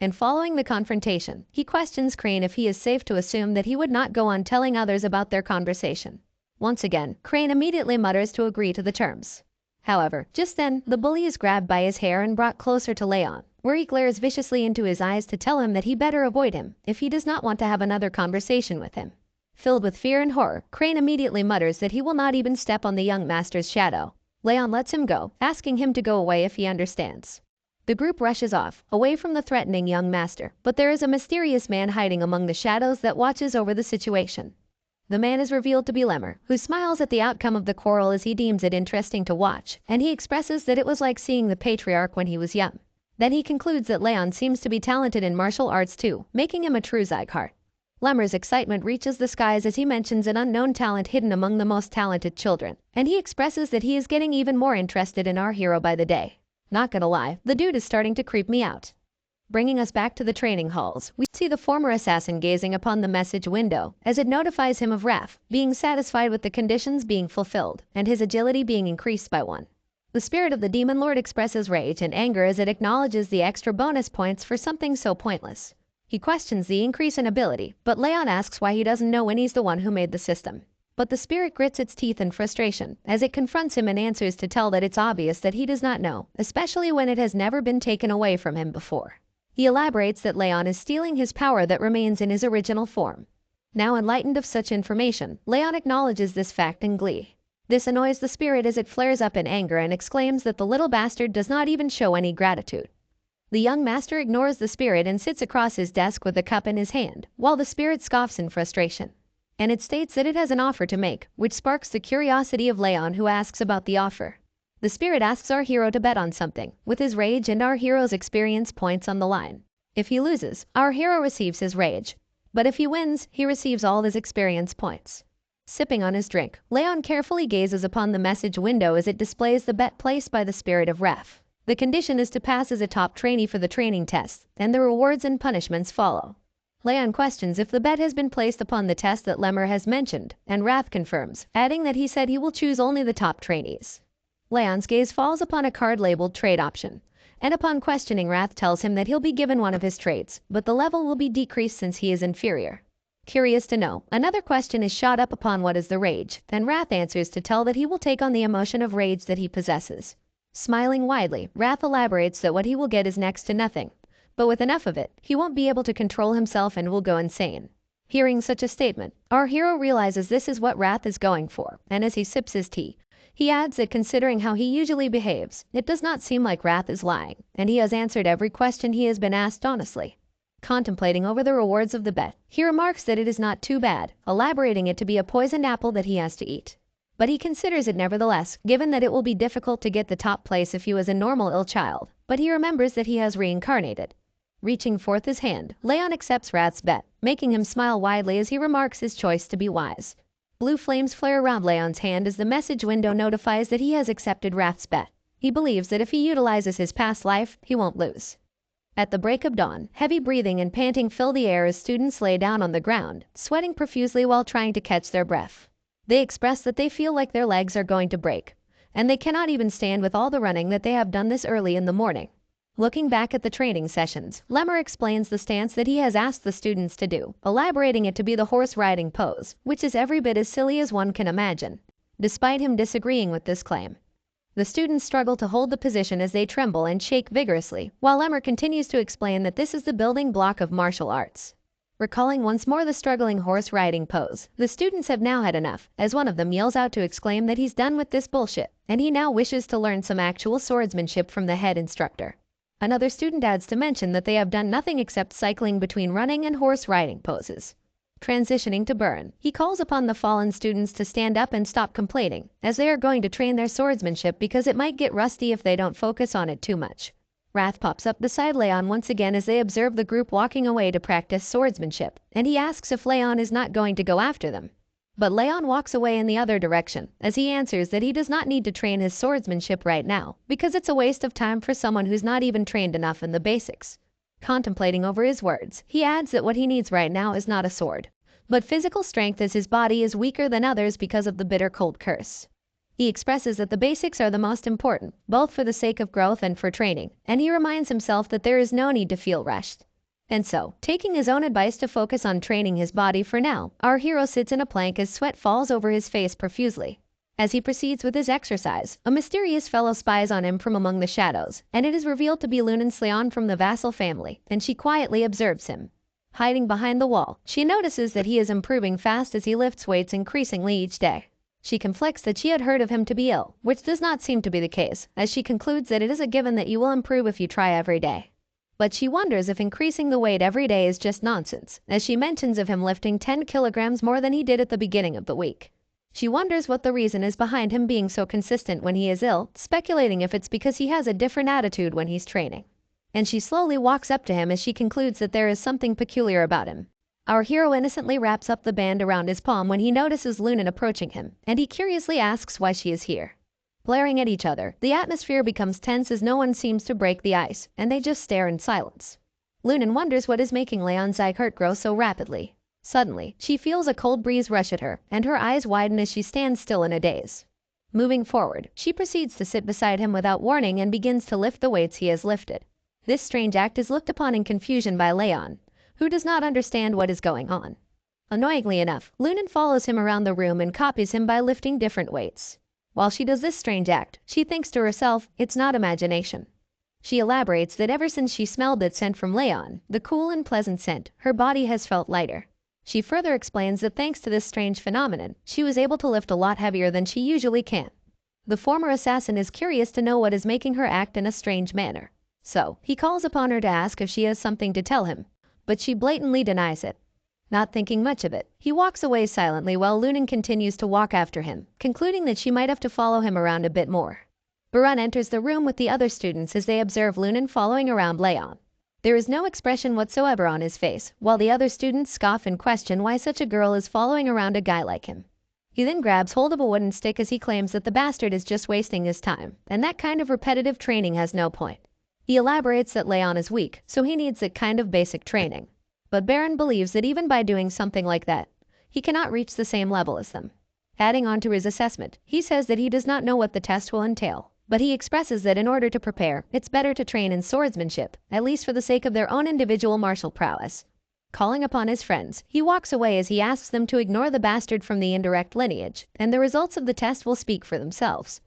And following the confrontation, he questions Crane if he is safe to assume that he would not go on telling others about their conversation. Once again, Crane immediately mutters to agree to the terms. However, just then, the bully is grabbed by his hair and brought closer to Leon, where he glares viciously into his eyes to tell him that he better avoid him if he does not want to have another conversation with him. Filled with fear and horror, Crane immediately mutters that he will not even step on the young master's shadow. Leon lets him go, asking him to go away if he understands. The group rushes off, away from the threatening young master, but there is a mysterious man hiding among the shadows that watches over the situation. The man is revealed to be Lemmer, who smiles at the outcome of the quarrel as he deems it interesting to watch, and he expresses that it was like seeing the patriarch when he was young. Then he concludes that Leon seems to be talented in martial arts too, making him a true Zygarde. Lemmer's excitement reaches the skies as he mentions an unknown talent hidden among the most talented children, and he expresses that he is getting even more interested in our hero by the day. Not gonna lie, the dude is starting to creep me out. Bringing us back to the training halls, we see the former assassin gazing upon the message window as it notifies him of Raph, being satisfied with the conditions being fulfilled, and his agility being increased by 1. The spirit of the demon lord expresses rage and anger as it acknowledges the extra bonus points for something so pointless. He questions the increase in ability, but Leon asks why he doesn't know when he's the one who made the system. But the spirit grits its teeth in frustration as it confronts him and answers to tell that it's obvious that he does not know, especially when it has never been taken away from him before. He elaborates that Leon is stealing his power that remains in his original form. Now enlightened of such information, Leon acknowledges this fact in glee. This annoys the spirit as it flares up in anger and exclaims that the little bastard does not even show any gratitude. The young master ignores the spirit and sits across his desk with a cup in his hand, while the spirit scoffs in frustration. And it states that it has an offer to make, which sparks the curiosity of Leon, who asks about the offer. The spirit asks our hero to bet on something, with his rage and our hero's experience points on the line. If he loses, our hero receives his rage, but if he wins, he receives all his experience points. Sipping on his drink, Leon carefully gazes upon the message window as it displays the bet placed by the spirit of Raph. The condition is to pass as a top trainee for the training test, and the rewards and punishments follow. Leon questions if the bet has been placed upon the test that Lemmer has mentioned, and Raph confirms, adding that he said he will choose only the top trainees. Leon's gaze falls upon a card labeled trade option, and upon questioning, Raph tells him that he'll be given one of his traits, but the level will be decreased since he is inferior. Curious to know, another question is shot up upon what is the rage, and Raph answers to tell that he will take on the emotion of rage that he possesses. Smiling widely, Raph elaborates that what he will get is next to nothing, but with enough of it, he won't be able to control himself and will go insane. Hearing such a statement, our hero realizes this is what Raph is going for, and as he sips his tea, he adds that considering how he usually behaves, it does not seem like Raph is lying, and he has answered every question he has been asked honestly. Contemplating over the rewards of the bet, he remarks that it is not too bad, elaborating it to be a poisoned apple that he has to eat. But he considers it nevertheless, given that it will be difficult to get the top place if he was a normal ill child, but he remembers that he has reincarnated. Reaching forth his hand, Leon accepts Raph's bet, making him smile widely as he remarks his choice to be wise. Blue flames flare around Leon's hand as the message window notifies that he has accepted Raph's bet. He believes that if he utilizes his past life, he won't lose. At the break of dawn, heavy breathing and panting fill the air as students lay down on the ground, sweating profusely while trying to catch their breath. They express that they feel like their legs are going to break, and they cannot even stand with all the running that they have done this early in the morning. Looking back at the training sessions, Lemmer explains the stance that he has asked the students to do, elaborating it to be the horse riding pose, which is every bit as silly as one can imagine. Despite him disagreeing with this claim, the students struggle to hold the position as they tremble and shake vigorously, while Lemmer continues to explain that this is the building block of martial arts. Recalling once more the struggling horse riding pose, the students have now had enough, as one of them yells out to exclaim that he's done with this bullshit, and he now wishes to learn some actual swordsmanship from the head instructor. Another student adds to mention that they have done nothing except cycling between running and horse riding poses. Transitioning to Burn, he calls upon the fallen students to stand up and stop complaining, as they are going to train their swordsmanship because it might get rusty if they don't focus on it too much. Wrath pops up beside Leon once again as they observe the group walking away to practice swordsmanship, and he asks if Leon is not going to go after them. But Leon walks away in the other direction, as he answers that he does not need to train his swordsmanship right now, because it's a waste of time for someone who's not even trained enough in the basics. Contemplating over his words, he adds that what he needs right now is not a sword, but physical strength, as his body is weaker than others because of the bitter cold curse. He expresses that the basics are the most important, both for the sake of growth and for training, and he reminds himself that there is no need to feel rushed. And so, taking his own advice to focus on training his body for now, our hero sits in a plank as sweat falls over his face profusely. As he proceeds with his exercise, a mysterious fellow spies on him from among the shadows, and it is revealed to be Lunan Sleon from the vassal family, and she quietly observes him. Hiding behind the wall, she notices that he is improving fast as he lifts weights increasingly each day. She conflicts that she had heard of him to be ill, which does not seem to be the case, as she concludes that it is a given that you will improve if you try every day. But she wonders if increasing the weight every day is just nonsense, as she mentions of him lifting 10 kilograms more than he did at the beginning of the week. She wonders what the reason is behind him being so consistent when he is ill, speculating if it's because he has a different attitude when he's training. And she slowly walks up to him as she concludes that there is something peculiar about him. Our hero innocently wraps up the band around his palm when he notices Lunan approaching him, and he curiously asks why she is here. Glaring at each other, the atmosphere becomes tense as no one seems to break the ice, and they just stare in silence. Lunan wonders what is making Leon's eye hurt grow so rapidly. Suddenly, she feels a cold breeze rush at her, and her eyes widen as she stands still in a daze. Moving forward, she proceeds to sit beside him without warning and begins to lift the weights he has lifted. This strange act is looked upon in confusion by Leon, who does not understand what is going on. Annoyingly enough, Lunan follows him around the room and copies him by lifting different weights. While she does this strange act, she thinks to herself, it's not imagination. She elaborates that ever since she smelled that scent from Leon, the cool and pleasant scent, her body has felt lighter. She further explains that thanks to this strange phenomenon, she was able to lift a lot heavier than she usually can. The former assassin is curious to know what is making her act in a strange manner. So, he calls upon her to ask if she has something to tell him, but she blatantly denies it. Not thinking much of it, he walks away silently while Lunan continues to walk after him, concluding that she might have to follow him around a bit more. Baran enters the room with the other students as they observe Lunan following around Leon. There is no expression whatsoever on his face, while the other students scoff and question why such a girl is following around a guy like him. He then grabs hold of a wooden stick as he claims that the bastard is just wasting his time, and that kind of repetitive training has no point. He elaborates that Leon is weak, so he needs that kind of basic training. But Baron believes that even by doing something like that, he cannot reach the same level as them. Adding on to his assessment, he says that he does not know what the test will entail, but he expresses that in order to prepare, it's better to train in swordsmanship, at least for the sake of their own individual martial prowess. Calling upon his friends, he walks away as he asks them to ignore the bastard from the indirect lineage, and the results of the test will speak for themselves.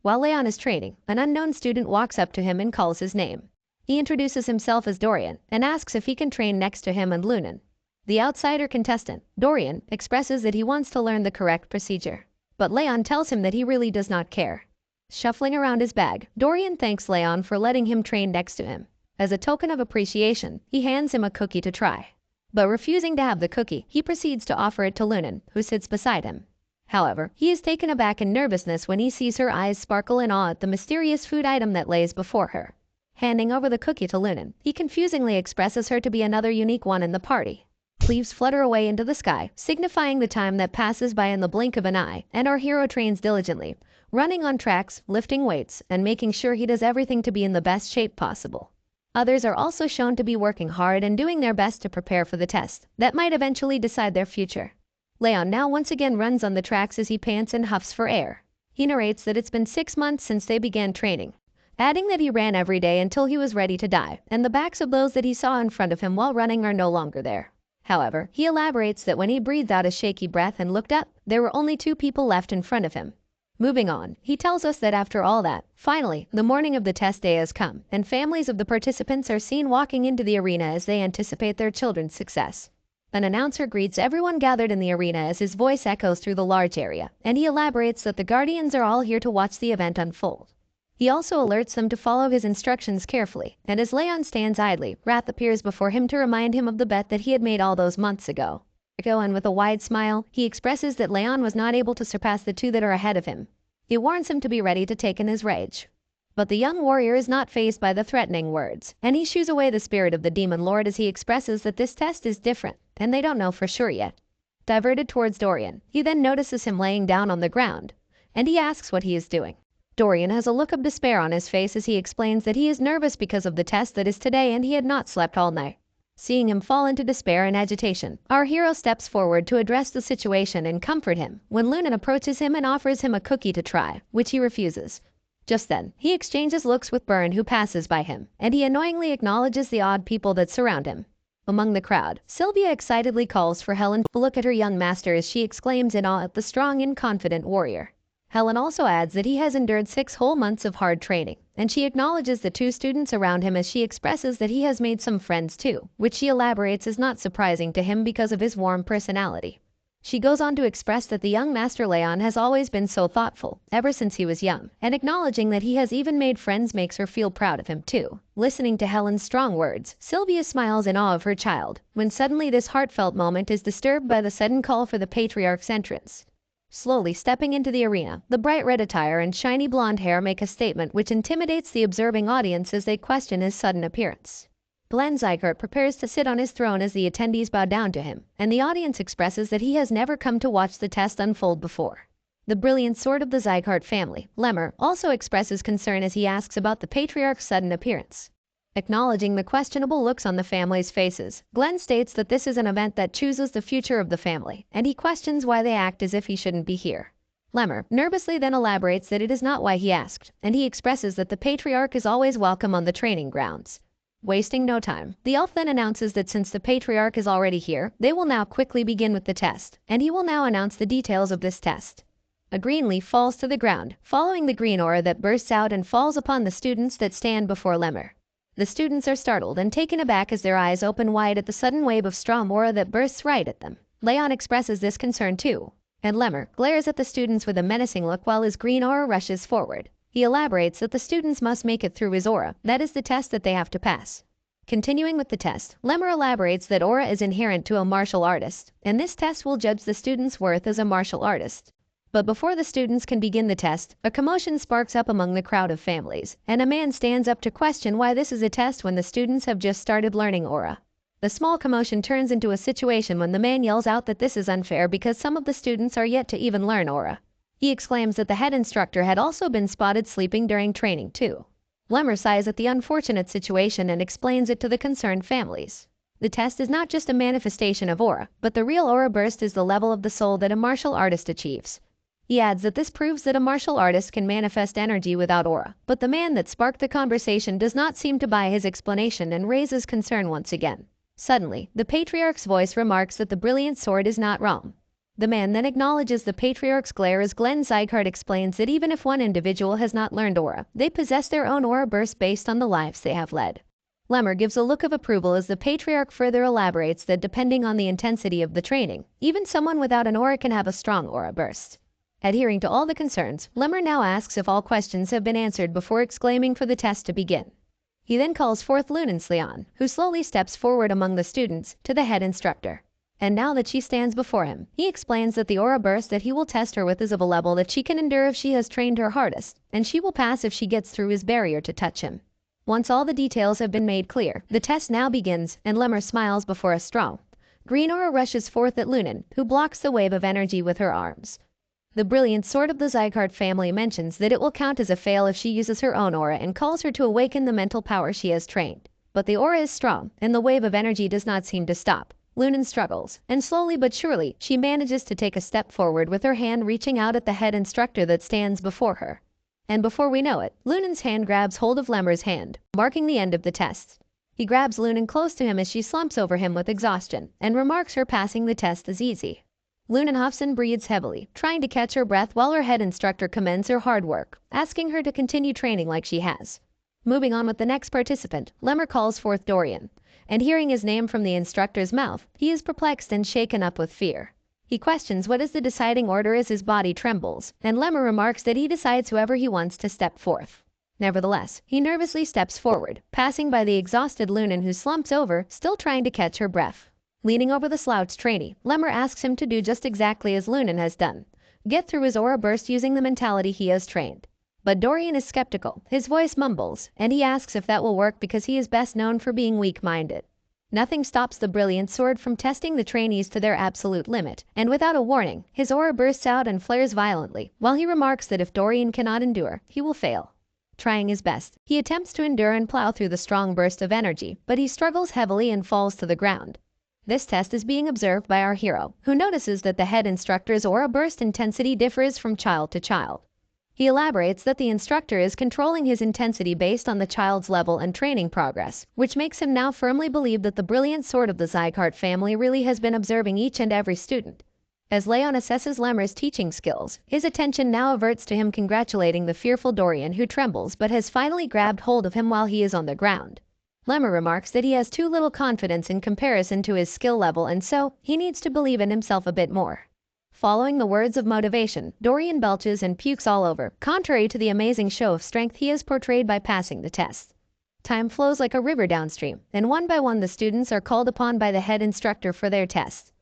While Leon is training, an unknown student walks up to him and calls his name. He introduces himself as Dorian and asks if he can train next to him and Lunan. The outsider contestant, Dorian, expresses that he wants to learn the correct procedure, but Leon tells him that he really does not care. Shuffling around his bag, Dorian thanks Leon for letting him train next to him. As a token of appreciation, he hands him a cookie to try. But refusing to have the cookie, he proceeds to offer it to Lunan, who sits beside him. However, he is taken aback in nervousness when he sees her eyes sparkle in awe at the mysterious food item that lays before her. Handing over the cookie to Lunan, he confusingly expresses her to be another unique one in the party. Leaves flutter away into the sky, signifying the time that passes by in the blink of an eye, and our hero trains diligently, running on tracks, lifting weights, and making sure he does everything to be in the best shape possible. Others are also shown to be working hard and doing their best to prepare for the test that might eventually decide their future. Leon now once again runs on the tracks as he pants and huffs for air. He narrates that it's been 6 months since they began training, adding that he ran every day until he was ready to die, and the backs of those that he saw in front of him while running are no longer there. However, he elaborates that when he breathed out a shaky breath and looked up, there were only 2 people left in front of him. Moving on, he tells us that after all that, finally, the morning of the test day has come, and families of the participants are seen walking into the arena as they anticipate their children's success. An announcer greets everyone gathered in the arena as his voice echoes through the large area, and he elaborates that the guardians are all here to watch the event unfold. He also alerts them to follow his instructions carefully, and as Leon stands idly, Wrath appears before him to remind him of the bet that he had made all those months ago. And with a wide smile, he expresses that Leon was not able to surpass the 2 that are ahead of him. He warns him to be ready to take in his rage. But the young warrior is not fazed by the threatening words, and he shoos away the spirit of the demon lord as he expresses that this test is different, and they don't know for sure yet. Diverted towards Dorian, he then notices him laying down on the ground, and he asks what he is doing. Dorian has a look of despair on his face as he explains that he is nervous because of the test that is today and he had not slept all night. Seeing him fall into despair and agitation, our hero steps forward to address the situation and comfort him when Lunan approaches him and offers him a cookie to try, which he refuses. Just then, he exchanges looks with Byrne, who passes by him, and he annoyingly acknowledges the odd people that surround him. Among the crowd, Sylvia excitedly calls for Helen to look at her young master as she exclaims in awe at the strong and confident warrior. Helen also adds that he has endured 6 whole months of hard training, and she acknowledges the 2 students around him as she expresses that he has made some friends too, which she elaborates is not surprising to him because of his warm personality. She goes on to express that the young Master Leon has always been so thoughtful, ever since he was young, and acknowledging that he has even made friends makes her feel proud of him too. Listening to Helen's strong words, Sylvia smiles in awe of her child, when suddenly this heartfelt moment is disturbed by the sudden call for the Patriarch's entrance. Slowly stepping into the arena, the bright red attire and shiny blonde hair make a statement which intimidates the observing audience as they question his sudden appearance. Glenn Zychart prepares to sit on his throne as the attendees bow down to him, and the audience expresses that he has never come to watch the test unfold before. The brilliant sword of the Zychart family, Lemmer, also expresses concern as he asks about the Patriarch's sudden appearance. Acknowledging the questionable looks on the family's faces, Glenn states that this is an event that chooses the future of the family, and he questions why they act as if he shouldn't be here. Lemmer nervously then elaborates that it is not why he asked, and he expresses that the Patriarch is always welcome on the training grounds. Wasting no time, the elf then announces that since the Patriarch is already here, they will now quickly begin with the test, and he will now announce the details of this test. A green leaf falls to the ground, following the green aura that bursts out and falls upon the students that stand before Lemmer. The students are startled and taken aback as their eyes open wide at the sudden wave of strong aura that bursts right at them. Leon expresses this concern too, and Lemmer glares at the students with a menacing look while his green aura rushes forward. He elaborates that the students must make it through his aura, that is the test that they have to pass. Continuing with the test, Lemmer elaborates that aura is inherent to a martial artist, and this test will judge the student's worth as a martial artist. But before the students can begin the test, a commotion sparks up among the crowd of families, and a man stands up to question why this is a test when the students have just started learning aura. The small commotion turns into a situation when the man yells out that this is unfair because some of the students are yet to even learn aura. He exclaims that the head instructor had also been spotted sleeping during training too. Lemmer sighs at the unfortunate situation and explains it to the concerned families. The test is not just a manifestation of aura, but the real aura burst is the level of the soul that a martial artist achieves. He adds that this proves that a martial artist can manifest energy without aura, but the man that sparked the conversation does not seem to buy his explanation and raises concern once again. Suddenly, the Patriarch's voice remarks that the brilliant sword is not wrong. The man then acknowledges the Patriarch's glare as Glenn Zychart explains that even if one individual has not learned aura, they possess their own aura burst based on the lives they have led. Lemmer gives a look of approval as the Patriarch further elaborates that depending on the intensity of the training, even someone without an aura can have a strong aura burst. Adhering to all the concerns, Lemmer now asks if all questions have been answered before exclaiming for the test to begin. He then calls forth Lunan's Leon, who slowly steps forward among the students to the head instructor. And now that she stands before him, he explains that the aura burst that he will test her with is of a level that she can endure if she has trained her hardest, and she will pass if she gets through his barrier to touch him. Once all the details have been made clear, the test now begins, and Lemmer smiles before a strong green aura rushes forth at Lunan, who blocks the wave of energy with her arms. The brilliant sword of the Zychart family mentions that it will count as a fail if she uses her own aura and calls her to awaken the mental power she has trained. But the aura is strong, and the wave of energy does not seem to stop. Lunan struggles, and slowly but surely, she manages to take a step forward with her hand reaching out at the head instructor that stands before her. And before we know it, Lunen's hand grabs hold of Lemur's hand, marking the end of the test. He grabs Lunen close to him as she slumps over him with exhaustion, and remarks her passing the test is easy. Lunen huffs and breathes heavily, trying to catch her breath while her head instructor commends her hard work, asking her to continue training like she has. Moving on with the next participant, Lemur calls forth Dorian, and hearing his name from the instructor's mouth, he is perplexed and shaken up with fear. He questions what is the deciding order as his body trembles, and Lemur remarks that he decides whoever he wants to step forth. Nevertheless, he nervously steps forward, passing by the exhausted Lunen who slumps over, still trying to catch her breath. Leaning over the slouched trainee, Lemur asks him to do just exactly as Lunen has done, get through his aura burst using the mentality he has trained. But Dorian is skeptical, his voice mumbles, and he asks if that will work because he is best known for being weak-minded. Nothing stops the brilliant sword from testing the trainees to their absolute limit, and without a warning, his aura bursts out and flares violently, while he remarks that if Dorian cannot endure, he will fail. Trying his best, he attempts to endure and plow through the strong burst of energy, but he struggles heavily and falls to the ground. This test is being observed by our hero, who notices that the head instructor's aura burst intensity differs from child to child. He elaborates that the instructor is controlling his intensity based on the child's level and training progress, which makes him now firmly believe that the brilliant sword of the Zycart family really has been observing each and every student. As Leon assesses Lemur's teaching skills, his attention now averts to him congratulating the fearful Dorian who trembles but has finally grabbed hold of him while he is on the ground. Lemur remarks that he has too little confidence in comparison to his skill level and so he needs to believe in himself a bit more. Following the words of motivation, Dorian belches and pukes all over, contrary to the amazing show of strength he has portrayed by passing the test. Time flows like a river downstream, and one by one the students are called upon by the head instructor for their tests.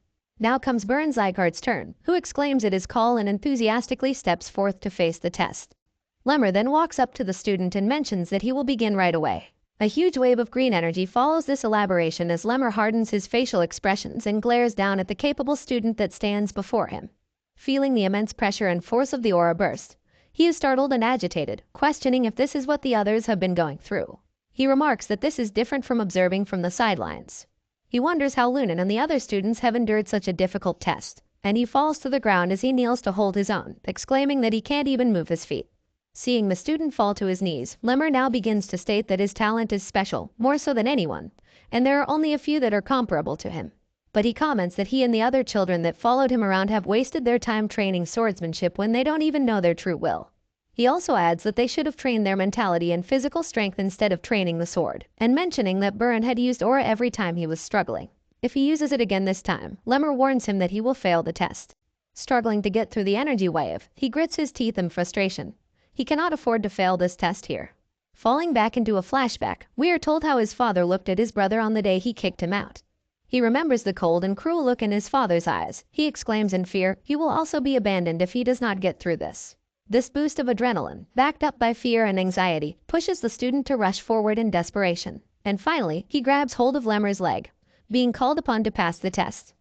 Now comes Burn Zycart's turn, who exclaims at his call and enthusiastically steps forth to face the test. Lemur then walks up to the student and mentions that he will begin right away. A huge wave of green energy follows this elaboration as Lemur hardens his facial expressions and glares down at the capable student that stands before him. Feeling the immense pressure and force of the aura burst, he is startled and agitated, questioning if this is what the others have been going through. He remarks that this is different from observing from the sidelines. He wonders how Lunen and the other students have endured such a difficult test, and he falls to the ground as he kneels to hold his own, exclaiming that he can't even move his feet. Seeing the student fall to his knees, Lemur now begins to state that his talent is special, more so than anyone, and there are only a few that are comparable to him. But he comments that he and the other children that followed him around have wasted their time training swordsmanship when they don't even know their true will. He also adds that they should have trained their mentality and physical strength instead of training the sword, and mentioning that Burn had used aura every time he was struggling. If he uses it again this time, Lemur warns him that he will fail the test. Struggling to get through the energy wave, he grits his teeth in frustration. He cannot afford to fail this test here. Falling back into a flashback, we are told how his father looked at his brother on the day he kicked him out. He remembers the cold and cruel look in his father's eyes. He exclaims in fear he will also be abandoned if he does not get through this. This boost of adrenaline, backed up by fear and anxiety, pushes the student to rush forward in desperation. And finally, he grabs hold of Lemur's leg, being called upon to pass the test.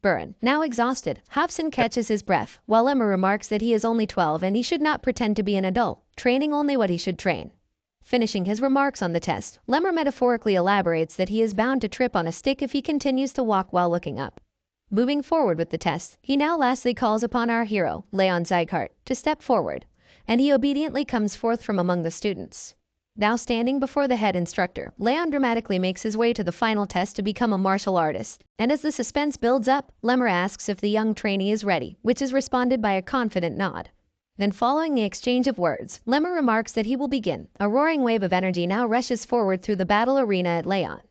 Burn, now exhausted, huffs and catches his breath, while Lemur remarks that he is only 12 and he should not pretend to be an adult, training only what he should train. Finishing his remarks on the test, Lemur metaphorically elaborates that he is bound to trip on a stick if he continues to walk while looking up. Moving forward with the test, he now lastly calls upon our hero, Leon Zycart, to step forward, and he obediently comes forth from among the students. Now standing before the head instructor, Leon dramatically makes his way to the final test to become a martial artist, and as the suspense builds up, Lemur asks if the young trainee is ready, which is responded by a confident nod. Then following the exchange of words, Lemur remarks that he will begin. A roaring wave of energy now rushes forward through the battle arena at Leon,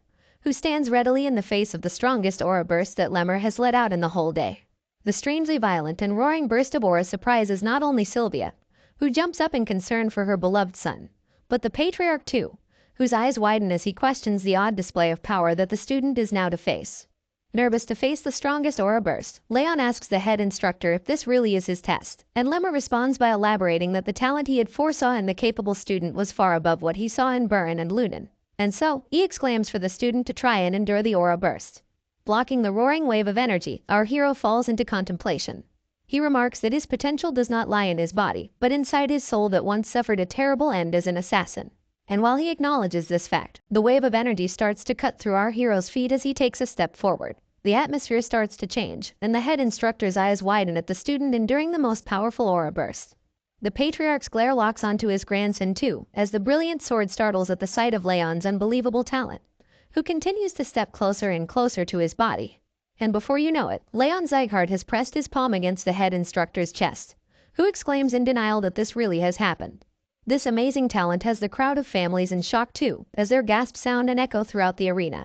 who stands readily in the face of the strongest aura burst that Lemur has let out in the whole day. The strangely violent and roaring burst of aura surprises not only Sylvia, who jumps up in concern for her beloved son, but the patriarch too, whose eyes widen as he questions the odd display of power that the student is now to face. Nervous to face the strongest aura burst, Leon asks the head instructor if this really is his test, and Lemur responds by elaborating that the talent he had foresaw in the capable student was far above what he saw in Burn and Lunen, and so he exclaims for the student to try and endure the aura burst. Blocking the roaring wave of energy, our hero falls into contemplation. He remarks that his potential does not lie in his body, but inside his soul that once suffered a terrible end as an assassin. And while he acknowledges this fact, the wave of energy starts to cut through our hero's feet as he takes a step forward. The atmosphere starts to change, and the head instructor's eyes widen at the student enduring the most powerful aura burst. The patriarch's glare locks onto his grandson too, as the brilliant sword startles at the sight of Leon's unbelievable talent, who continues to step closer and closer to his body. And before you know it, Leon Zygarde has pressed his palm against the head instructor's chest, who exclaims in denial that this really has happened. This amazing talent has the crowd of families in shock too, as their gasps sound and echo throughout the arena.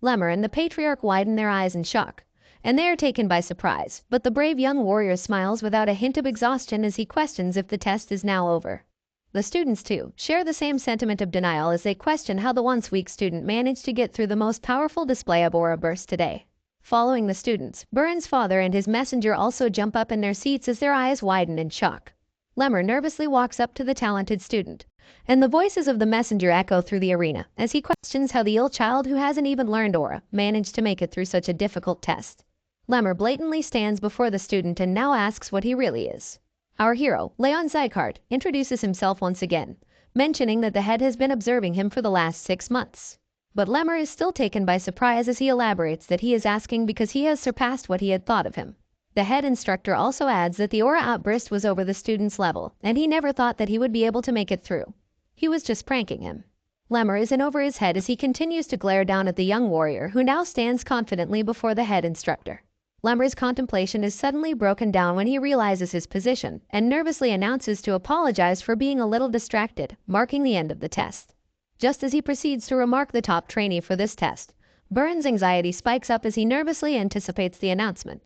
Lemur and the patriarch widen their eyes in shock, and they are taken by surprise, but the brave young warrior smiles without a hint of exhaustion as he questions if the test is now over. The students, too, share the same sentiment of denial as they question how the once weak student managed to get through the most powerful display of aura burst today. Following the students, Burin's father and his messenger also jump up in their seats as their eyes widen in shock. Lemur nervously walks up to the talented student, and the voices of the messenger echo through the arena as he questions how the ill child who hasn't even learned aura managed to make it through such a difficult test. Lemur blatantly stands before the student and now asks what he really is. Our hero, Leon Zygarde, introduces himself once again, mentioning that the head has been observing him for the last 6 months. But Lemur is still taken by surprise as he elaborates that he is asking because he has surpassed what he had thought of him. The head instructor also adds that the aura outburst was over the student's level, and he never thought that he would be able to make it through. He was just pranking him. Lemur is in over his head as he continues to glare down at the young warrior who now stands confidently before the head instructor. Lemur's contemplation is suddenly broken down when he realizes his position and nervously announces to apologize for being a little distracted, marking the end of the test. Just as he proceeds to remark the top trainee for this test, Burin's anxiety spikes up as he nervously anticipates the announcement.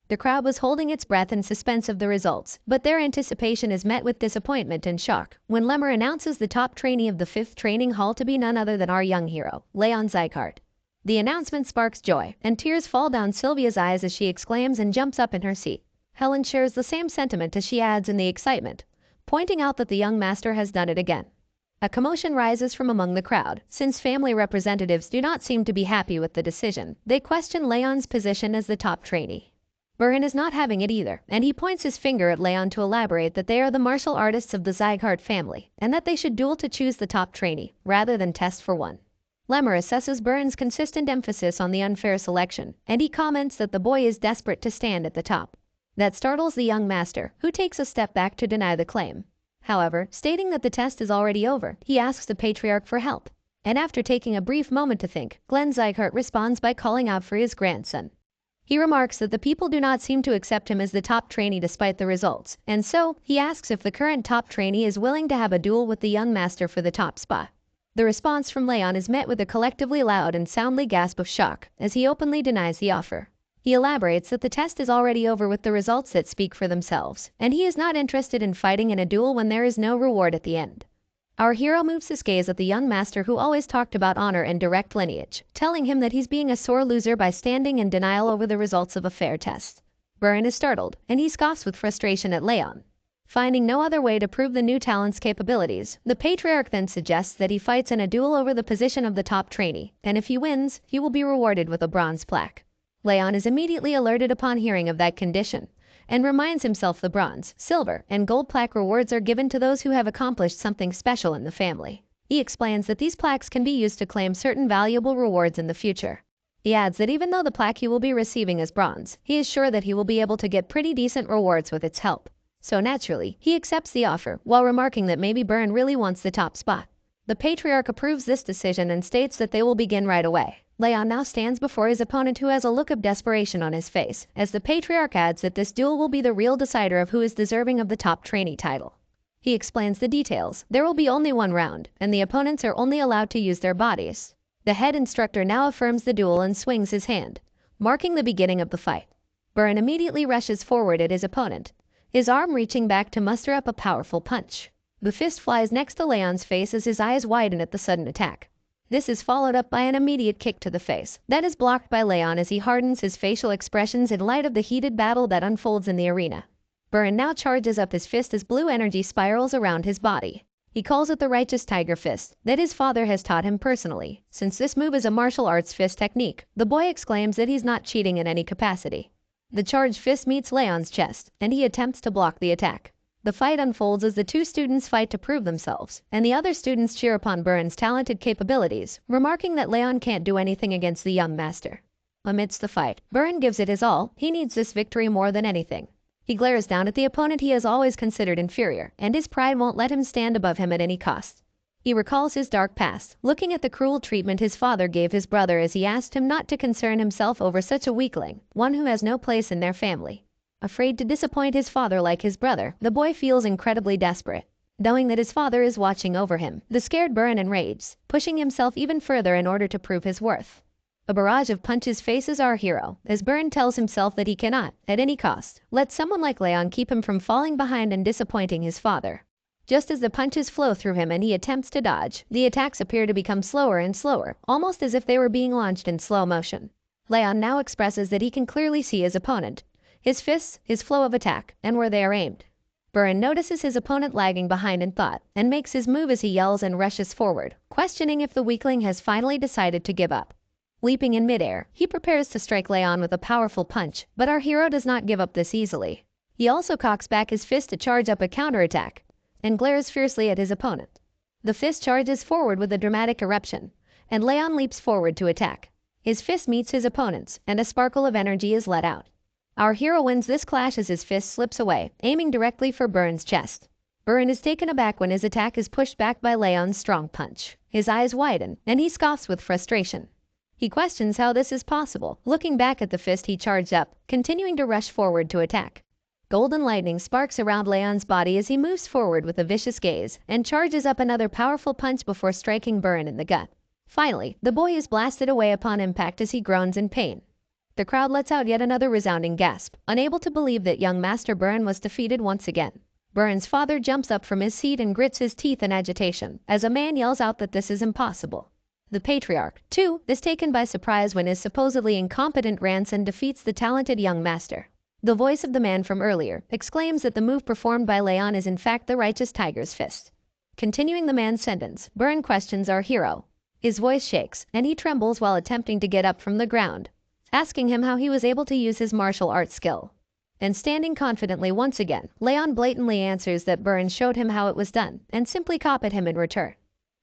The crowd was holding its breath in suspense of the results, but their anticipation is met with disappointment and shock when Lemur announces the top trainee of the 5th training hall to be none other than our young hero, Leon Zygarde. The announcement sparks joy, and tears fall down Sylvia's eyes as she exclaims and jumps up in her seat. Helen shares the same sentiment as she adds in the excitement, pointing out that the young master has done it again. A commotion rises from among the crowd, since family representatives do not seem to be happy with the decision. They question Leon's position as the top trainee. Burin is not having it either, and he points his finger at Leon to elaborate that they are the martial artists of the Zygarde family, and that they should duel to choose the top trainee, rather than test for one. Lemur assesses Burin's consistent emphasis on the unfair selection, and he comments that the boy is desperate to stand at the top. That startles the young master, who takes a step back to deny the claim. However, stating that the test is already over, he asks the patriarch for help. And after taking a brief moment to think, Glenn Zygarde responds by calling out for his grandson. He remarks that the people do not seem to accept him as the top trainee despite the results, and so he asks if the current top trainee is willing to have a duel with the young master for the top spot. The response from Leon is met with a collectively loud and soundly gasp of shock as he openly denies the offer. He elaborates that the test is already over with the results that speak for themselves, and he is not interested in fighting in a duel when there is no reward at the end. Our hero moves his gaze at the young master who always talked about honor and direct lineage, telling him that he's being a sore loser by standing in denial over the results of a fair test. Burin is startled, and he scoffs with frustration at Leon. Finding no other way to prove the new talent's capabilities, the patriarch then suggests that he fights in a duel over the position of the top trainee, and if he wins, he will be rewarded with a bronze plaque. Leon is immediately alerted upon hearing of that condition, and reminds himself the bronze, silver, and gold plaque rewards are given to those who have accomplished something special in the family. He explains that these plaques can be used to claim certain valuable rewards in the future. He adds that even though the plaque he will be receiving is bronze, he is sure that he will be able to get pretty decent rewards with its help. So naturally, he accepts the offer, while remarking that maybe Burin really wants the top spot. The patriarch approves this decision and states that they will begin right away. Leon now stands before his opponent who has a look of desperation on his face, as the patriarch adds that this duel will be the real decider of who is deserving of the top trainee title. He explains the details. There will be only one round, and the opponents are only allowed to use their bodies. The head instructor now affirms the duel and swings his hand, marking the beginning of the fight. Burin immediately rushes forward at his opponent, his arm reaching back to muster up a powerful punch. The fist flies next to Leon's face as his eyes widen at the sudden attack. This is followed up by an immediate kick to the face that is blocked by Leon as he hardens his facial expressions in light of the heated battle that unfolds in the arena. Burin now charges up his fist as blue energy spirals around his body. He calls it the righteous tiger fist that his father has taught him personally. Since this move is a martial arts fist technique, the boy exclaims that he's not cheating in any capacity. The charged fist meets Leon's chest, and he attempts to block the attack. The fight unfolds as the two students fight to prove themselves, and the other students cheer upon Burin's talented capabilities, remarking that Leon can't do anything against the young master. Amidst the fight, Burin gives it his all. He needs this victory more than anything. He glares down at the opponent he has always considered inferior, and his pride won't let him stand above him at any cost. He recalls his dark past, looking at the cruel treatment his father gave his brother as he asked him not to concern himself over such a weakling, one who has no place in their family. Afraid to disappoint his father like his brother, the boy feels incredibly desperate. Knowing that his father is watching over him, the scared Burn enrages, pushing himself even further in order to prove his worth. A barrage of punches faces our hero, as Burn tells himself that he cannot, at any cost, let someone like Leon keep him from falling behind and disappointing his father. Just as the punches flow through him and he attempts to dodge, the attacks appear to become slower and slower, almost as if they were being launched in slow motion. Leon now expresses that he can clearly see his opponent, his fists, his flow of attack, and where they are aimed. Burn notices his opponent lagging behind in thought, and makes his move as he yells and rushes forward, questioning if the weakling has finally decided to give up. Leaping in midair, he prepares to strike Leon with a powerful punch, but our hero does not give up this easily. He also cocks back his fist to charge up a counterattack, and glares fiercely at his opponent. The fist charges forward with a dramatic eruption, and Leon leaps forward to attack. His fist meets his opponent's, and a sparkle of energy is let out. Our hero wins this clash as his fist slips away, aiming directly for Burn's chest. Burn is taken aback when his attack is pushed back by Leon's strong punch. His eyes widen, and he scoffs with frustration. He questions how this is possible, looking back at the fist he charged up, continuing to rush forward to attack. Golden lightning sparks around Leon's body as he moves forward with a vicious gaze, and charges up another powerful punch before striking Burn in the gut. Finally, the boy is blasted away upon impact as he groans in pain. The crowd lets out yet another resounding gasp, unable to believe that young Master Burn was defeated once again. Burn's father jumps up from his seat and grits his teeth in agitation, as a man yells out that this is impossible. The patriarch, too, is taken by surprise when his supposedly incompetent grandson defeats the talented young master. The voice of the man from earlier exclaims that the move performed by Leon is in fact the righteous tiger's fist. Continuing the man's sentence, Burn questions our hero. His voice shakes, and he trembles while attempting to get up from the ground, asking him how he was able to use his martial arts skill. And standing confidently once again, Leon blatantly answers that Burn showed him how it was done, and simply copied him in return.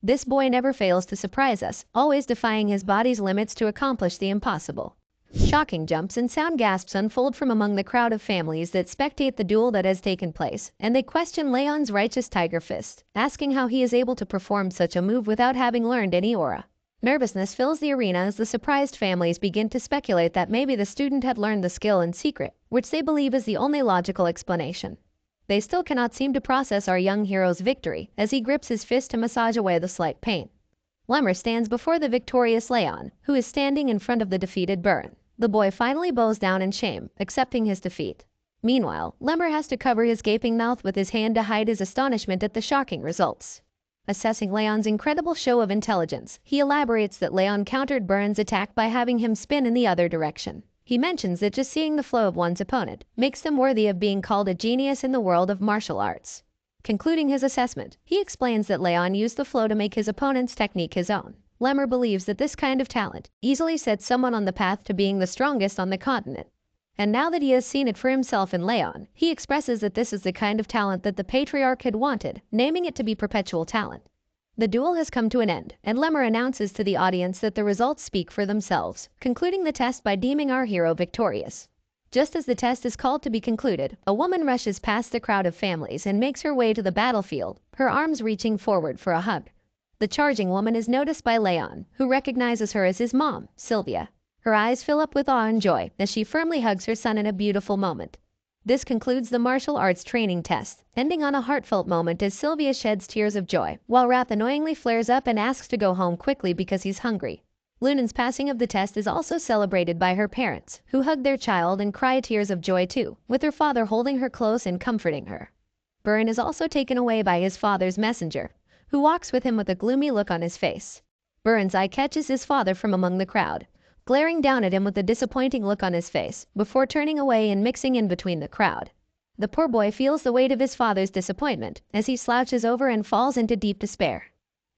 This boy never fails to surprise us, always defying his body's limits to accomplish the impossible. Shocking jumps and sound gasps unfold from among the crowd of families that spectate the duel that has taken place, and they question Leon's righteous tiger fist, asking how he is able to perform such a move without having learned any aura. Nervousness fills the arena as the surprised families begin to speculate that maybe the student had learned the skill in secret, which they believe is the only logical explanation. They still cannot seem to process our young hero's victory as he grips his fist to massage away the slight pain. Lemmer stands before the victorious Leon, who is standing in front of the defeated Burn. The boy finally bows down in shame, accepting his defeat. Meanwhile, Lemmer has to cover his gaping mouth with his hand to hide his astonishment at the shocking results. Assessing Leon's incredible show of intelligence, he elaborates that Leon countered Burn's attack by having him spin in the other direction. He mentions that just seeing the flow of one's opponent makes them worthy of being called a genius in the world of martial arts. Concluding his assessment, he explains that Leon used the flow to make his opponent's technique his own. Lemmer believes that this kind of talent easily sets someone on the path to being the strongest on the continent. And now that he has seen it for himself in Leon, he expresses that this is the kind of talent that the patriarch had wanted, naming it to be perpetual talent. The duel has come to an end, and Lemmer announces to the audience that the results speak for themselves, concluding the test by deeming our hero victorious. Just as the test is called to be concluded, a woman rushes past the crowd of families and makes her way to the battlefield, her arms reaching forward for a hug. The charging woman is noticed by Leon, who recognizes her as his mom, Sylvia. Her eyes fill up with awe and joy as she firmly hugs her son in a beautiful moment. This concludes the martial arts training test, ending on a heartfelt moment as Sylvia sheds tears of joy, while Wrath annoyingly flares up and asks to go home quickly because he's hungry. Lunan's passing of the test is also celebrated by her parents, who hug their child and cry tears of joy too, with her father holding her close and comforting her. Burn is also taken away by his father's messenger, who walks with him with a gloomy look on his face. Burn's eye catches his father from among the crowd, glaring down at him with a disappointing look on his face, before turning away and mixing in between the crowd. The poor boy feels the weight of his father's disappointment as he slouches over and falls into deep despair.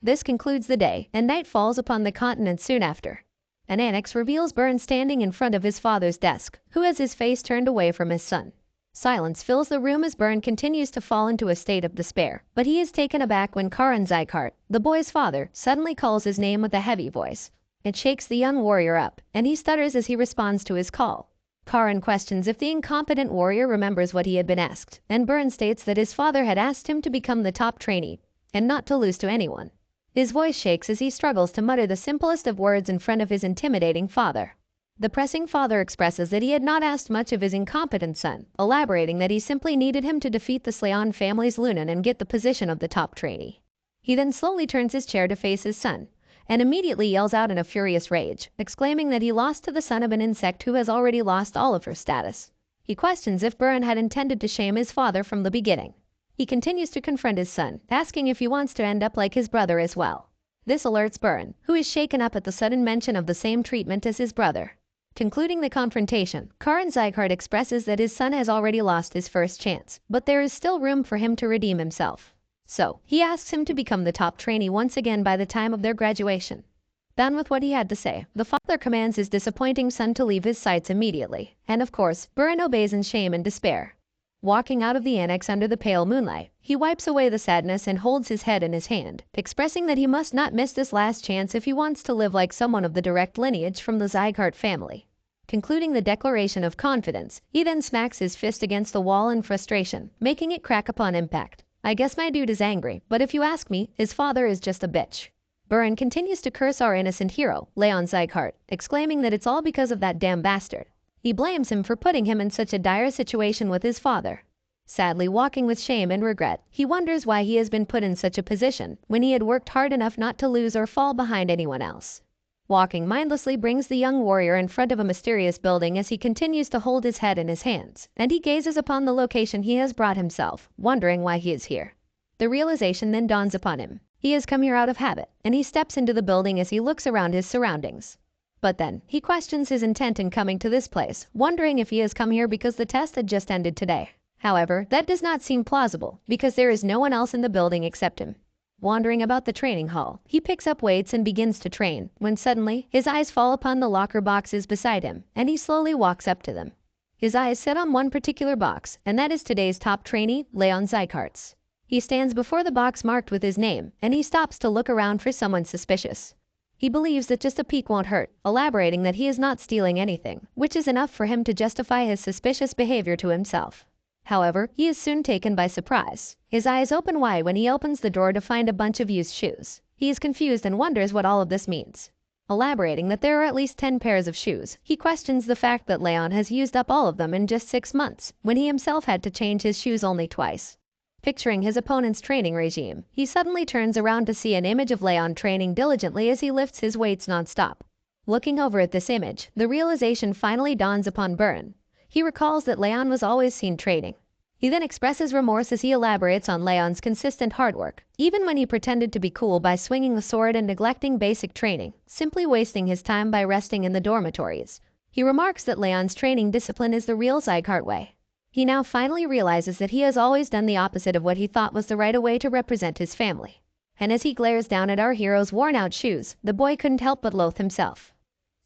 This concludes the day, and night falls upon the continent soon after. An annex reveals Burn standing in front of his father's desk, who has his face turned away from his son. Silence fills the room as Burn continues to fall into a state of despair, but he is taken aback when Karan Zykart, the boy's father, suddenly calls his name with a heavy voice. It shakes the young warrior up, and he stutters as he responds to his call. Karan questions if the incompetent warrior remembers what he had been asked, and Burn states that his father had asked him to become the top trainee, and not to lose to anyone. His voice shakes as he struggles to mutter the simplest of words in front of his intimidating father. The pressing father expresses that he had not asked much of his incompetent son, elaborating that he simply needed him to defeat the Slayon family's Lunan and get the position of the top trainee. He then slowly turns his chair to face his son, and immediately yells out in a furious rage, exclaiming that he lost to the son of an insect who has already lost all of her status. He questions if Burn had intended to shame his father from the beginning. He continues to confront his son, asking if he wants to end up like his brother as well. This alerts Burn, who is shaken up at the sudden mention of the same treatment as his brother. Concluding the confrontation, Karan Zygarde expresses that his son has already lost his first chance, but there is still room for him to redeem himself. So, he asks him to become the top trainee once again by the time of their graduation. Done with what he had to say, the father commands his disappointing son to leave his sights immediately, and of course, Burn obeys in shame and despair. Walking out of the annex under the pale moonlight, he wipes away the sadness and holds his head in his hand, expressing that he must not miss this last chance if he wants to live like someone of the direct lineage from the Zygarde family. Concluding the declaration of confidence, he then smacks his fist against the wall in frustration, making it crack upon impact. I guess my dude is angry, but if you ask me, his father is just a bitch. Burn continues to curse our innocent hero, Leon Zygarde, exclaiming that it's all because of that damn bastard. He blames him for putting him in such a dire situation with his father. Sadly walking with shame and regret, he wonders why he has been put in such a position when he had worked hard enough not to lose or fall behind anyone else. Walking mindlessly brings the young warrior in front of a mysterious building as he continues to hold his head in his hands, and he gazes upon the location he has brought himself, wondering why he is here. The realization then dawns upon him. He has come here out of habit, and he steps into the building as he looks around his surroundings. But then, he questions his intent in coming to this place, wondering if he has come here because the test had just ended today. However, that does not seem plausible, because there is no one else in the building except him. Wandering about the training hall, he picks up weights and begins to train, when suddenly, his eyes fall upon the locker boxes beside him, and he slowly walks up to them. His eyes set on one particular box, and that is today's top trainee, Leon Zygarde. He stands before the box marked with his name, and he stops to look around for someone suspicious. He believes that just a peek won't hurt, elaborating that he is not stealing anything, which is enough for him to justify his suspicious behavior to himself. However, he is soon taken by surprise. His eyes open wide when he opens the door to find a bunch of used shoes. He is confused and wonders what all of this means. Elaborating that there are at least 10 pairs of shoes, he questions the fact that Leon has used up all of them in just 6 months, when he himself had to change his shoes only twice. Picturing his opponent's training regime, he suddenly turns around to see an image of Leon training diligently as he lifts his weights non-stop. Looking over at this image, the realization finally dawns upon Burn. He recalls that Leon was always seen training. He then expresses remorse as he elaborates on Leon's consistent hard work, even when he pretended to be cool by swinging the sword and neglecting basic training, simply wasting his time by resting in the dormitories. He remarks that Leon's training discipline is the real Zygarde way. He now finally realizes that he has always done the opposite of what he thought was the right way to represent his family. And as he glares down at our hero's worn-out shoes, the boy couldn't help but loathe himself.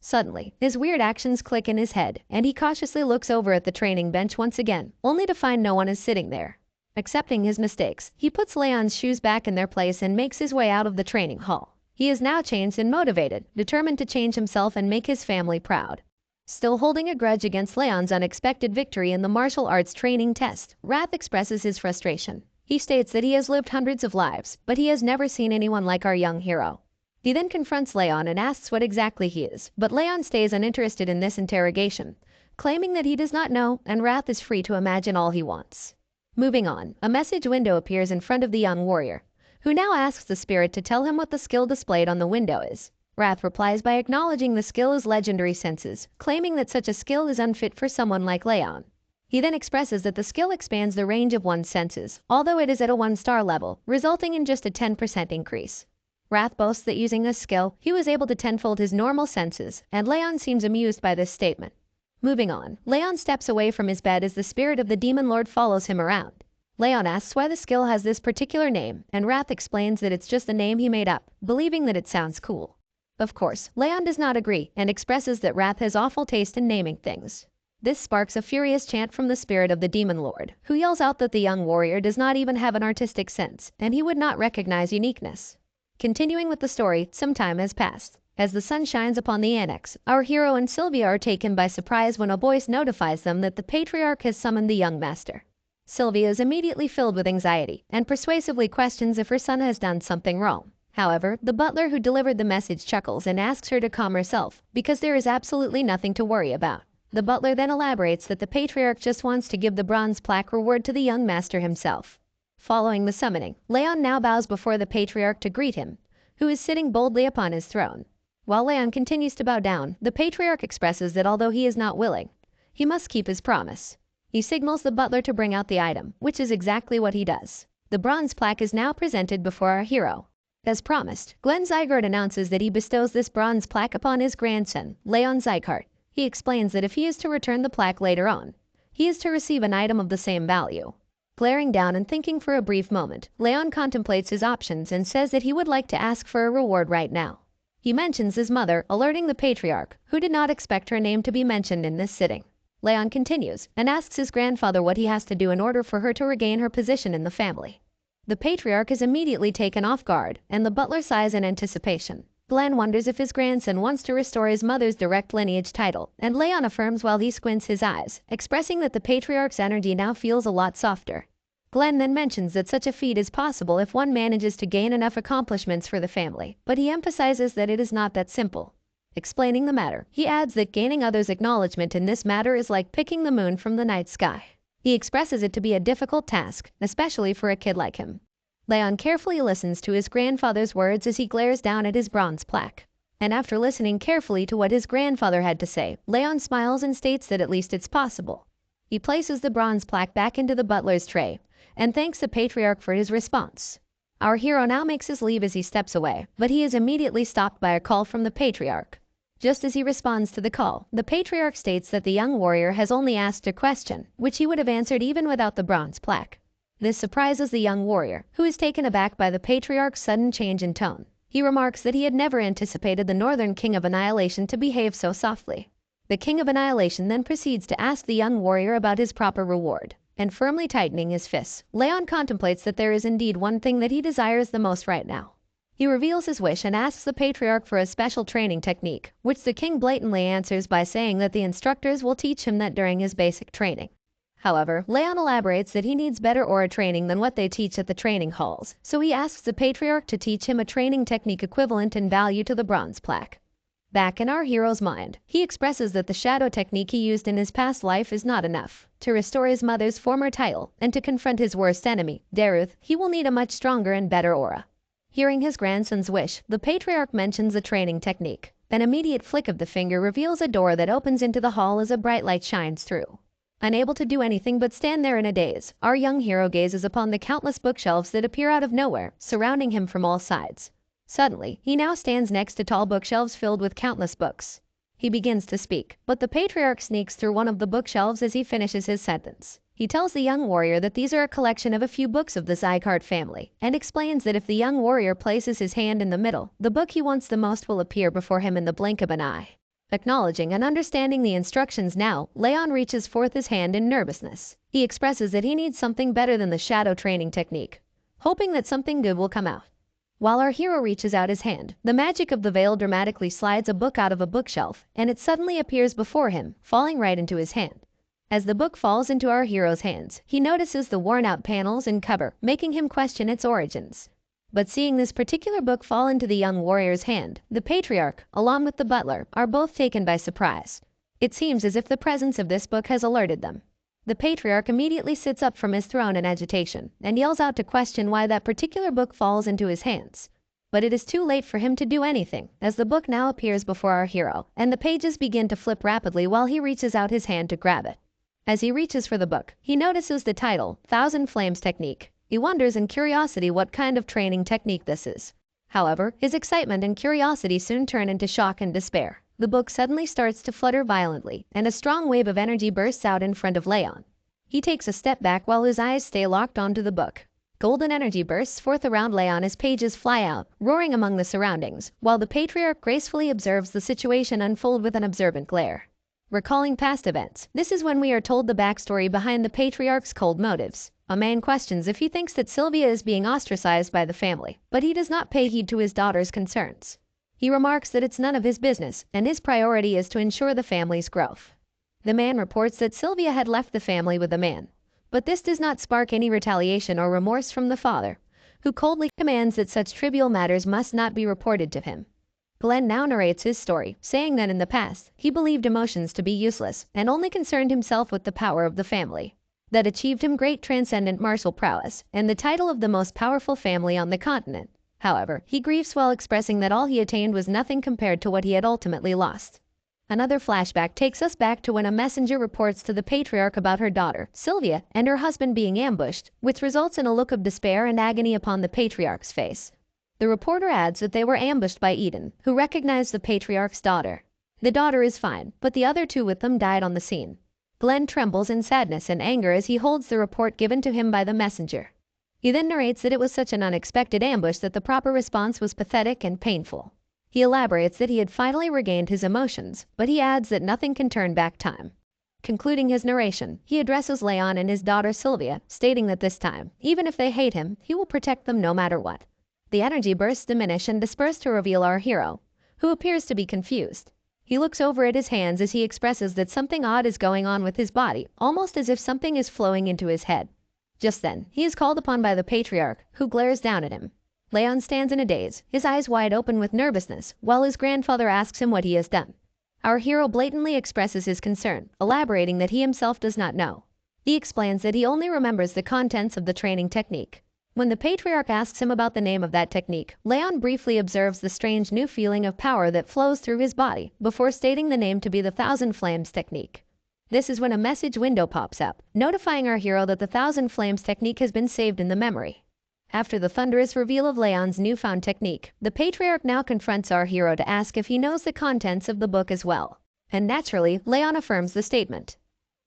Suddenly, his weird actions click in his head, and he cautiously looks over at the training bench once again, only to find no one is sitting there. Accepting his mistakes, he puts Leon's shoes back in their place and makes his way out of the training hall. He is now changed and motivated, determined to change himself and make his family proud. Still holding a grudge against Leon's unexpected victory in the martial arts training test, Wrath expresses his frustration. He states that he has lived hundreds of lives, but he has never seen anyone like our young hero. He then confronts Leon and asks what exactly he is, but Leon stays uninterested in this interrogation, claiming that he does not know, and Wrath is free to imagine all he wants. Moving on, a message window appears in front of the young warrior, who now asks the spirit to tell him what the skill displayed on the window is. Wrath replies by acknowledging the skill is legendary senses, claiming that such a skill is unfit for someone like Leon. He then expresses that the skill expands the range of one's senses, although it is at a 1-star level, resulting in just a 10% increase. Wrath boasts that using this skill, he was able to tenfold his normal senses, and Leon seems amused by this statement. Moving on, Leon steps away from his bed as the spirit of the demon lord follows him around. Leon asks why the skill has this particular name, and Wrath explains that it's just a name he made up, believing that it sounds cool. Of course, Leon does not agree and expresses that Wrath has awful taste in naming things. This sparks a furious chant from the spirit of the demon lord, who yells out that the young warrior does not even have an artistic sense, and he would not recognize uniqueness. Continuing with the story, some time has passed. As the sun shines upon the annex, our hero and Sylvia are taken by surprise when a voice notifies them that the patriarch has summoned the young master. Sylvia is immediately filled with anxiety and persuasively questions if her son has done something wrong. However, the butler who delivered the message chuckles and asks her to calm herself because there is absolutely nothing to worry about. The butler then elaborates that the patriarch just wants to give the bronze plaque reward to the young master himself. Following the summoning, Leon now bows before the patriarch to greet him, who is sitting boldly upon his throne. While Leon continues to bow down, the patriarch expresses that although he is not willing, he must keep his promise. He signals the butler to bring out the item, which is exactly what he does. The bronze plaque is now presented before our hero. As promised, Glenn Zygarde announces that he bestows this bronze plaque upon his grandson, Leon Zygarde. He explains that if he is to return the plaque later on, he is to receive an item of the same value. Glaring down and thinking for a brief moment, Leon contemplates his options and says that he would like to ask for a reward right now. He mentions his mother, alerting the patriarch, who did not expect her name to be mentioned in this sitting. Leon continues and asks his grandfather what he has to do in order for her to regain her position in the family. The patriarch is immediately taken off guard, and the butler sighs in anticipation. Glenn wonders if his grandson wants to restore his mother's direct lineage title, and Leon affirms while he squints his eyes, expressing that the patriarch's energy now feels a lot softer. Glenn then mentions that such a feat is possible if one manages to gain enough accomplishments for the family, but he emphasizes that it is not that simple. Explaining the matter, he adds that gaining others' acknowledgement in this matter is like picking the moon from the night sky. He expresses it to be a difficult task, especially for a kid like him. Leon carefully listens to his grandfather's words as he glares down at his bronze plaque. And after listening carefully to what his grandfather had to say, Leon smiles and states that at least it's possible. He places the bronze plaque back into the butler's tray and thanks the patriarch for his response. Our hero now makes his leave as he steps away, but he is immediately stopped by a call from the patriarch. Just as he responds to the call, the patriarch states that the young warrior has only asked a question, which he would have answered even without the bronze plaque. This surprises the young warrior, who is taken aback by the patriarch's sudden change in tone. He remarks that he had never anticipated the Northern King of Annihilation to behave so softly. The King of Annihilation then proceeds to ask the young warrior about his proper reward. And firmly tightening his fists, Leon contemplates that there is indeed one thing that he desires the most right now. He reveals his wish and asks the patriarch for a special training technique, which the king blatantly answers by saying that the instructors will teach him that during his basic training. However, Leon elaborates that he needs better aura training than what they teach at the training halls, so he asks the patriarch to teach him a training technique equivalent in value to the bronze plaque. Back in our hero's mind, he expresses that the shadow technique he used in his past life is not enough. To restore his mother's former title and to confront his worst enemy, Daruth, he will need a much stronger and better aura. Hearing his grandson's wish, the patriarch mentions the training technique. An immediate flick of the finger reveals a door that opens into the hall as a bright light shines through. Unable to do anything but stand there in a daze, our young hero gazes upon the countless bookshelves that appear out of nowhere, surrounding him from all sides. Suddenly, he now stands next to tall bookshelves filled with countless books. He begins to speak, but the patriarch sneaks through one of the bookshelves as he finishes his sentence. He tells the young warrior that these are a collection of a few books of the Zygarde family, and explains that if the young warrior places his hand in the middle, the book he wants the most will appear before him in the blink of an eye. Acknowledging and understanding the instructions now, Leon reaches forth his hand in nervousness. He expresses that he needs something better than the shadow training technique, hoping that something good will come out. While our hero reaches out his hand, the magic of the veil dramatically slides a book out of a bookshelf, and it suddenly appears before him, falling right into his hand. As the book falls into our hero's hands, he notices the worn-out panels and cover, making him question its origins. But seeing this particular book fall into the young warrior's hand, the patriarch, along with the butler, are both taken by surprise. It seems as if the presence of this book has alerted them. The patriarch immediately sits up from his throne in agitation and yells out to question why that particular book falls into his hands. But it is too late for him to do anything, as the book now appears before our hero, and the pages begin to flip rapidly while he reaches out his hand to grab it. As he reaches for the book, he notices the title, Thousand Flames Technique. He wonders in curiosity what kind of training technique this is. However, his excitement and curiosity soon turn into shock and despair. The book suddenly starts to flutter violently, and a strong wave of energy bursts out in front of Leon. He takes a step back while his eyes stay locked onto the book. Golden energy bursts forth around Leon as pages fly out, roaring among the surroundings, while the patriarch gracefully observes the situation unfold with an observant glare. Recalling past events, this is when we are told the backstory behind the patriarch's cold motives. A man questions if he thinks that Sylvia is being ostracized by the family, but he does not pay heed to his daughter's concerns. He remarks that it's none of his business, and his priority is to ensure the family's growth. The man reports that Sylvia had left the family with the man, but this does not spark any retaliation or remorse from the father, who coldly commands that such trivial matters must not be reported to him. Glenn now narrates his story, saying that in the past, he believed emotions to be useless and only concerned himself with the power of the family. That achieved him great transcendent martial prowess and the title of the most powerful family on the continent. However, he grieves while expressing that all he attained was nothing compared to what he had ultimately lost. Another flashback takes us back to when a messenger reports to the patriarch about her daughter, Sylvia, and her husband being ambushed, which results in a look of despair and agony upon the patriarch's face. The reporter adds that they were ambushed by Eden, who recognized the patriarch's daughter. The daughter is fine, but the other two with them died on the scene. Glenn trembles in sadness and anger as he holds the report given to him by the messenger. He then narrates that it was such an unexpected ambush that the proper response was pathetic and painful. He elaborates that he had finally regained his emotions, but he adds that nothing can turn back time. Concluding his narration, he addresses Leon and his daughter Sylvia, stating that this time, even if they hate him, he will protect them no matter what. The energy bursts diminish and disperse to reveal our hero, who appears to be confused. He looks over at his hands as he expresses that something odd is going on with his body, almost as if something is flowing into his head. Just then, he is called upon by the patriarch, who glares down at him. Leon stands in a daze, his eyes wide open with nervousness, while his grandfather asks him what he has done. Our hero blatantly expresses his concern, elaborating that he himself does not know. He explains that he only remembers the contents of the training technique. When the patriarch asks him about the name of that technique, Leon briefly observes the strange new feeling of power that flows through his body, before stating the name to be the Thousand Flames technique. This is when a message window pops up, notifying our hero that the Thousand Flames technique has been saved in the memory. After the thunderous reveal of Leon's newfound technique, the patriarch now confronts our hero to ask if he knows the contents of the book as well. And naturally, Leon affirms the statement.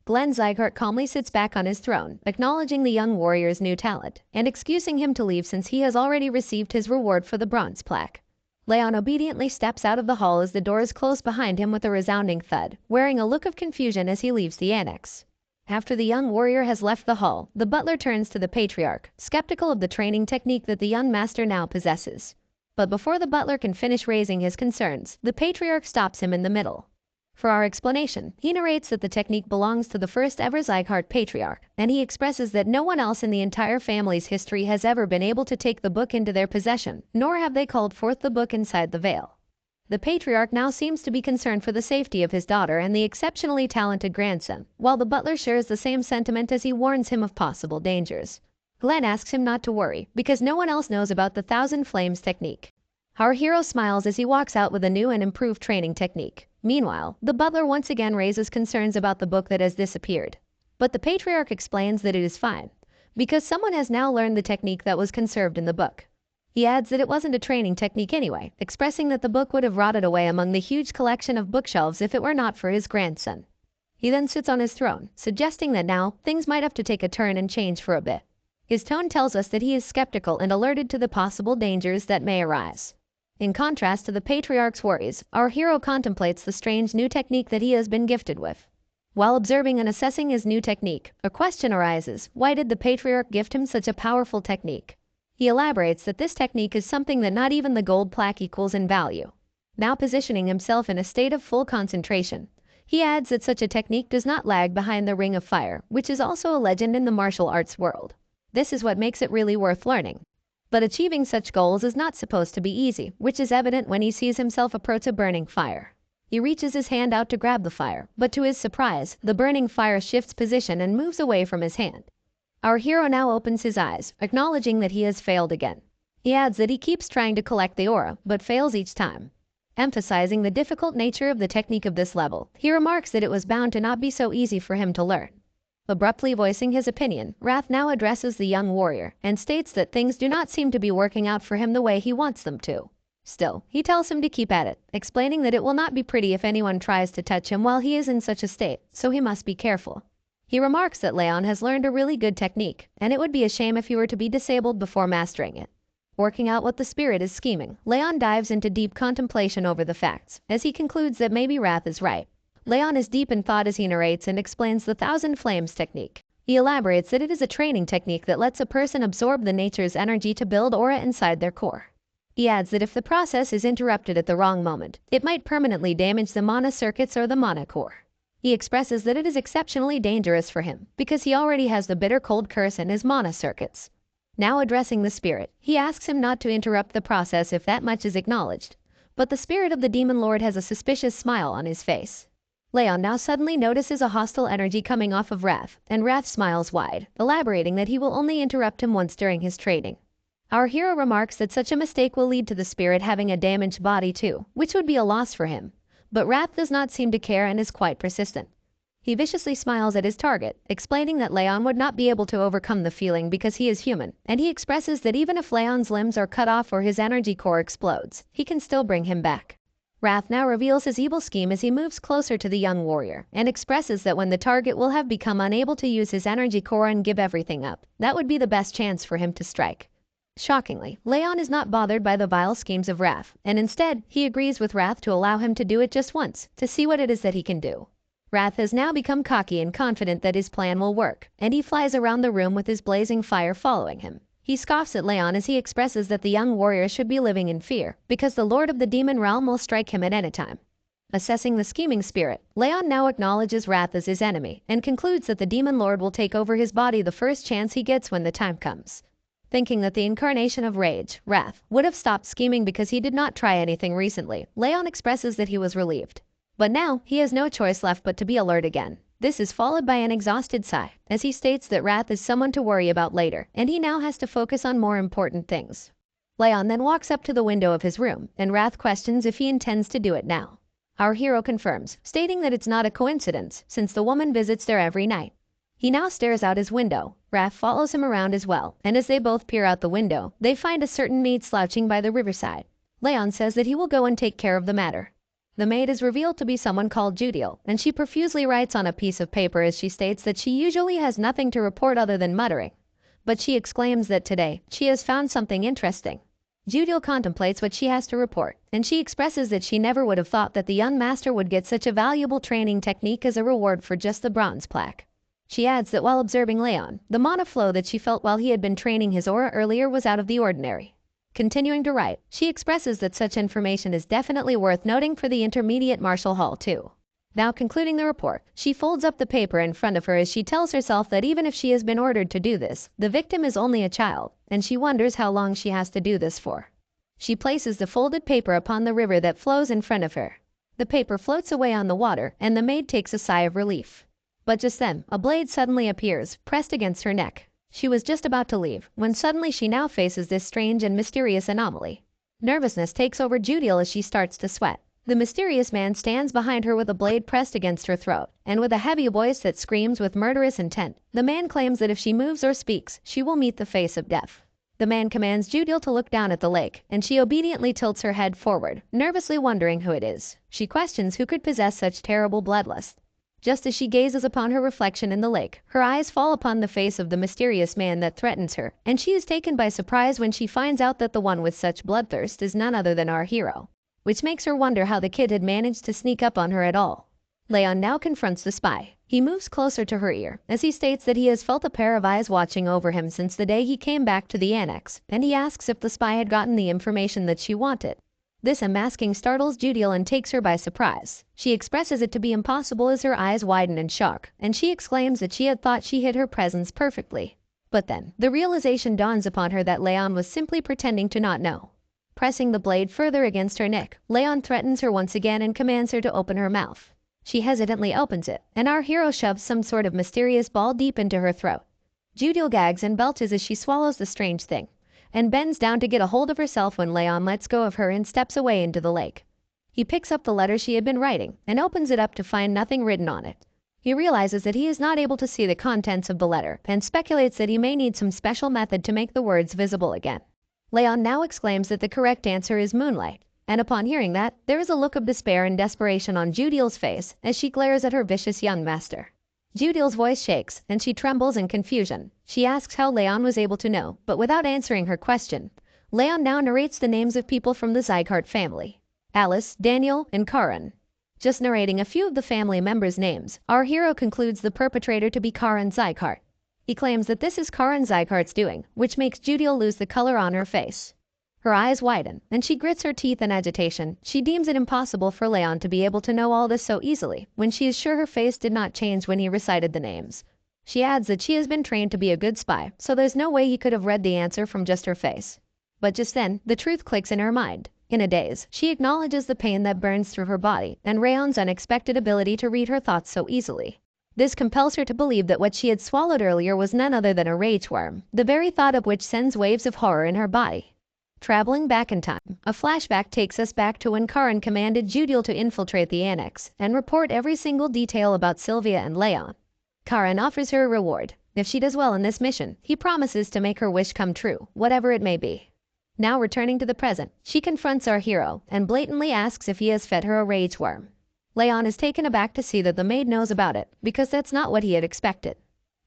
Glenn Zygarde calmly sits back on his throne, acknowledging the young warrior's new talent, and excusing him to leave since he has already received his reward for the bronze plaque. Leon obediently steps out of the hall as the doors close behind him with a resounding thud, wearing a look of confusion as he leaves the annex. After the young warrior has left the hall, the butler turns to the patriarch, skeptical of the training technique that the young master now possesses. But before the butler can finish raising his concerns, the patriarch stops him in the middle. For our explanation, he narrates that the technique belongs to the first ever Zygarde patriarch, and he expresses that no one else in the entire family's history has ever been able to take the book into their possession, nor have they called forth the book inside the veil. The patriarch now seems to be concerned for the safety of his daughter and the exceptionally talented grandson, while the butler shares the same sentiment as he warns him of possible dangers. Glenn asks him not to worry, because no one else knows about the Thousand Flames technique. Our hero smiles as he walks out with a new and improved training technique. Meanwhile, the butler once again raises concerns about the book that has disappeared. But the patriarch explains that it is fine, because someone has now learned the technique that was conserved in the book. He adds that it wasn't a training technique anyway, expressing that the book would have rotted away among the huge collection of bookshelves if it were not for his grandson. He then sits on his throne, suggesting that now things might have to take a turn and change for a bit. His tone tells us that he is skeptical and alerted to the possible dangers that may arise. In contrast to the patriarch's worries, our hero contemplates the strange new technique that he has been gifted with. While observing and assessing his new technique, a question arises: why did the patriarch gift him such a powerful technique? He elaborates that this technique is something that not even the gold plaque equals in value. Now positioning himself in a state of full concentration, he adds that such a technique does not lag behind the Ring of Fire, which is also a legend in the martial arts world. This is what makes it really worth learning. But achieving such goals is not supposed to be easy, which is evident when he sees himself approach a burning fire. He reaches his hand out to grab the fire, but to his surprise, the burning fire shifts position and moves away from his hand. Our hero now opens his eyes, acknowledging that he has failed again. He adds that he keeps trying to collect the aura, but fails each time. Emphasizing the difficult nature of the technique of this level, he remarks that it was bound to not be so easy for him to learn. Abruptly voicing his opinion, Wrath now addresses the young warrior and states that things do not seem to be working out for him the way he wants them to. Still, he tells him to keep at it, explaining that it will not be pretty if anyone tries to touch him while he is in such a state, so he must be careful. He remarks that Leon has learned a really good technique, and it would be a shame if he were to be disabled before mastering it. Working out what the spirit is scheming, Leon dives into deep contemplation over the facts, as he concludes that maybe Wrath is right. Leon is deep in thought as he narrates and explains the Thousand Flames technique. He elaborates that it is a training technique that lets a person absorb the nature's energy to build aura inside their core. He adds that if the process is interrupted at the wrong moment, it might permanently damage the mana circuits or the mana core. He expresses that it is exceptionally dangerous for him because he already has the bitter cold curse in his mana circuits. Now addressing the spirit, he asks him not to interrupt the process if that much is acknowledged, but the spirit of the demon lord has a suspicious smile on his face. Leon now suddenly notices a hostile energy coming off of Wrath, and Wrath smiles wide, elaborating that he will only interrupt him once during his training. Our hero remarks that such a mistake will lead to the spirit having a damaged body too, which would be a loss for him. But Wrath does not seem to care and is quite persistent. He viciously smiles at his target, explaining that Leon would not be able to overcome the feeling because he is human, and he expresses that even if Leon's limbs are cut off or his energy core explodes, he can still bring him back. Wrath now reveals his evil scheme as he moves closer to the young warrior, and expresses that when the target will have become unable to use his energy core and give everything up, that would be the best chance for him to strike. Shockingly, Leon is not bothered by the vile schemes of Wrath, and instead, he agrees with Wrath to allow him to do it just once, to see what it is that he can do. Wrath has now become cocky and confident that his plan will work, and he flies around the room with his blazing fire following him. He scoffs at Leon as he expresses that the young warrior should be living in fear, because the Lord of the Demon Realm will strike him at any time. Assessing the scheming spirit, Leon now acknowledges Wrath as his enemy, and concludes that the Demon Lord will take over his body the first chance he gets when the time comes. Thinking that the incarnation of rage, Wrath, would have stopped scheming because he did not try anything recently, Leon expresses that he was relieved. But now, he has no choice left but to be alert again. This is followed by an exhausted sigh, as he states that Wrath is someone to worry about later, and he now has to focus on more important things. Leon then walks up to the window of his room, and Wrath questions if he intends to do it now. Our hero confirms, stating that it's not a coincidence, since the woman visits there every night. He now stares out his window. Wrath follows him around as well, and as they both peer out the window, they find a certain maid slouching by the riverside. Leon says that he will go and take care of the matter. The maid is revealed to be someone called Judiel, and she profusely writes on a piece of paper as she states that she usually has nothing to report other than muttering. But she exclaims that today, she has found something interesting. Judiel contemplates what she has to report, and she expresses that she never would have thought that the young master would get such a valuable training technique as a reward for just the bronze plaque. She adds that while observing Leon, the mana flow that she felt while he had been training his aura earlier was out of the ordinary. Continuing to write, she expresses that such information is definitely worth noting for the intermediate martial hall too. Now concluding the report, she folds up the paper in front of her as she tells herself that even if she has been ordered to do this, the victim is only a child, and she wonders how long she has to do this for. She places the folded paper upon the river that flows in front of her. The paper floats away on the water, and the maid takes a sigh of relief. But just then, a blade suddenly appears, pressed against her neck. She was just about to leave, when suddenly she now faces this strange and mysterious anomaly. Nervousness takes over Judiel as she starts to sweat. The mysterious man stands behind her with a blade pressed against her throat, and with a heavy voice that screams with murderous intent, the man claims that if she moves or speaks, she will meet the face of death. The man commands Judiel to look down at the lake, and she obediently tilts her head forward, nervously wondering who it is. She questions who could possess such terrible bloodlust. Just as she gazes upon her reflection in the lake, her eyes fall upon the face of the mysterious man that threatens her, and she is taken by surprise when she finds out that the one with such bloodthirst is none other than our hero, which makes her wonder how the kid had managed to sneak up on her at all. Leon now confronts the spy. He moves closer to her ear, as he states that he has felt a pair of eyes watching over him since the day he came back to the annex, and he asks if the spy had gotten the information that she wanted. This unmasking startles Judiel and takes her by surprise. She expresses it to be impossible as her eyes widen in shock, and she exclaims that she had thought she hid her presence perfectly. But then, the realization dawns upon her that Leon was simply pretending to not know. Pressing the blade further against her neck, Leon threatens her once again and commands her to open her mouth. She hesitantly opens it, and our hero shoves some sort of mysterious ball deep into her throat. Judiel gags and belches as she swallows the strange thing, and bends down to get a hold of herself when Leon lets go of her and steps away into the lake. He picks up the letter she had been writing and opens it up to find nothing written on it. He realizes that he is not able to see the contents of the letter and speculates that he may need some special method to make the words visible again. Leon now exclaims that the correct answer is moonlight, and upon hearing that, there is a look of despair and desperation on Judiel's face as she glares at her vicious young master. Judiel's voice shakes, and she trembles in confusion. She asks how Leon was able to know, but without answering her question, Leon now narrates the names of people from the Zycart family: Alice, Daniel, and Karan. Just narrating a few of the family members' names, our hero concludes the perpetrator to be Karan Zycart. He claims that this is Karan Zycart's doing, which makes Judiel lose the color on her face. Her eyes widen, and she grits her teeth in agitation. She deems it impossible for Leon to be able to know all this so easily, when she is sure her face did not change when he recited the names. She adds that she has been trained to be a good spy, so there's no way he could have read the answer from just her face. But just then, the truth clicks in her mind. In a daze, she acknowledges the pain that burns through her body, and Rayon's unexpected ability to read her thoughts so easily. This compels her to believe that what she had swallowed earlier was none other than a rage worm, the very thought of which sends waves of horror in her body. Traveling back in time, a flashback takes us back to when Karan commanded Judiel to infiltrate the annex and report every single detail about Sylvia and Leon. Karan offers her a reward. If she does well in this mission, he promises to make her wish come true, whatever it may be. Now returning to the present, she confronts our hero and blatantly asks if he has fed her a rage worm. Leon is taken aback to see that the maid knows about it, because that's not what he had expected.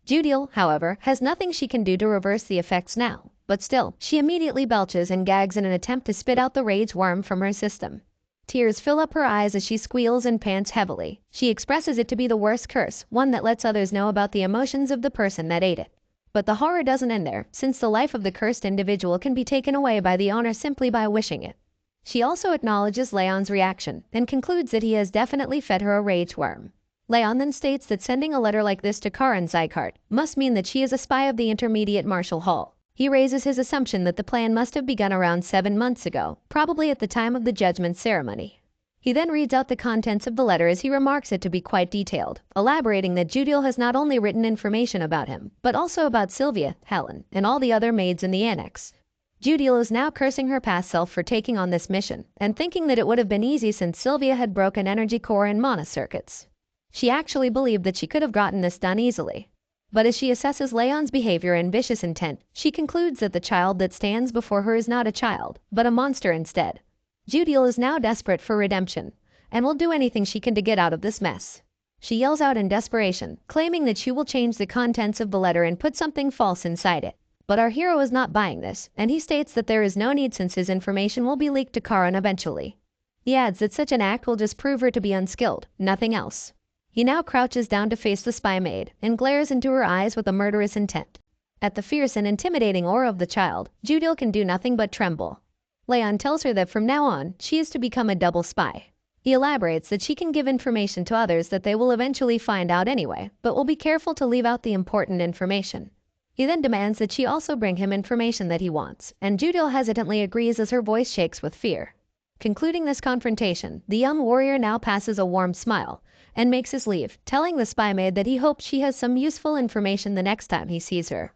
Judiel, however, has nothing she can do to reverse the effects now. But still, she immediately belches and gags in an attempt to spit out the rage worm from her system. Tears fill up her eyes as she squeals and pants heavily. She expresses it to be the worst curse, one that lets others know about the emotions of the person that ate it. But the horror doesn't end there, since the life of the cursed individual can be taken away by the owner simply by wishing it. She also acknowledges Leon's reaction and concludes that he has definitely fed her a rage worm. Leon then states that sending a letter like this to Karan Zycart must mean that she is a spy of the Intermediate Martial Hall. He raises his assumption that the plan must have begun around 7 months ago, probably at the time of the judgment ceremony. He then reads out the contents of the letter as he remarks it to be quite detailed, elaborating that Judiel has not only written information about him, but also about Sylvia, Helen, and all the other maids in the annex. Judiel is now cursing her past self for taking on this mission, and thinking that it would have been easy since Sylvia had broken energy core and mana circuits. She actually believed that she could have gotten this done easily. But as she assesses Leon's behavior and vicious intent, she concludes that the child that stands before her is not a child, but a monster instead. Judiel is now desperate for redemption, and will do anything she can to get out of this mess. She yells out in desperation, claiming that she will change the contents of the letter and put something false inside it. But our hero is not buying this, and he states that there is no need since his information will be leaked to Karan eventually. He adds that such an act will just prove her to be unskilled, nothing else. He now crouches down to face the spy maid and glares into her eyes with a murderous intent. At the fierce and intimidating aura of the child, Judiel can do nothing but tremble. Leon tells her that from now on, she is to become a double spy. He elaborates that she can give information to others that they will eventually find out anyway, but will be careful to leave out the important information. He then demands that she also bring him information that he wants, and Judiel hesitantly agrees as her voice shakes with fear. Concluding this confrontation, the young warrior now passes a warm smile and makes his leave, telling the spy maid that he hopes she has some useful information the next time he sees her.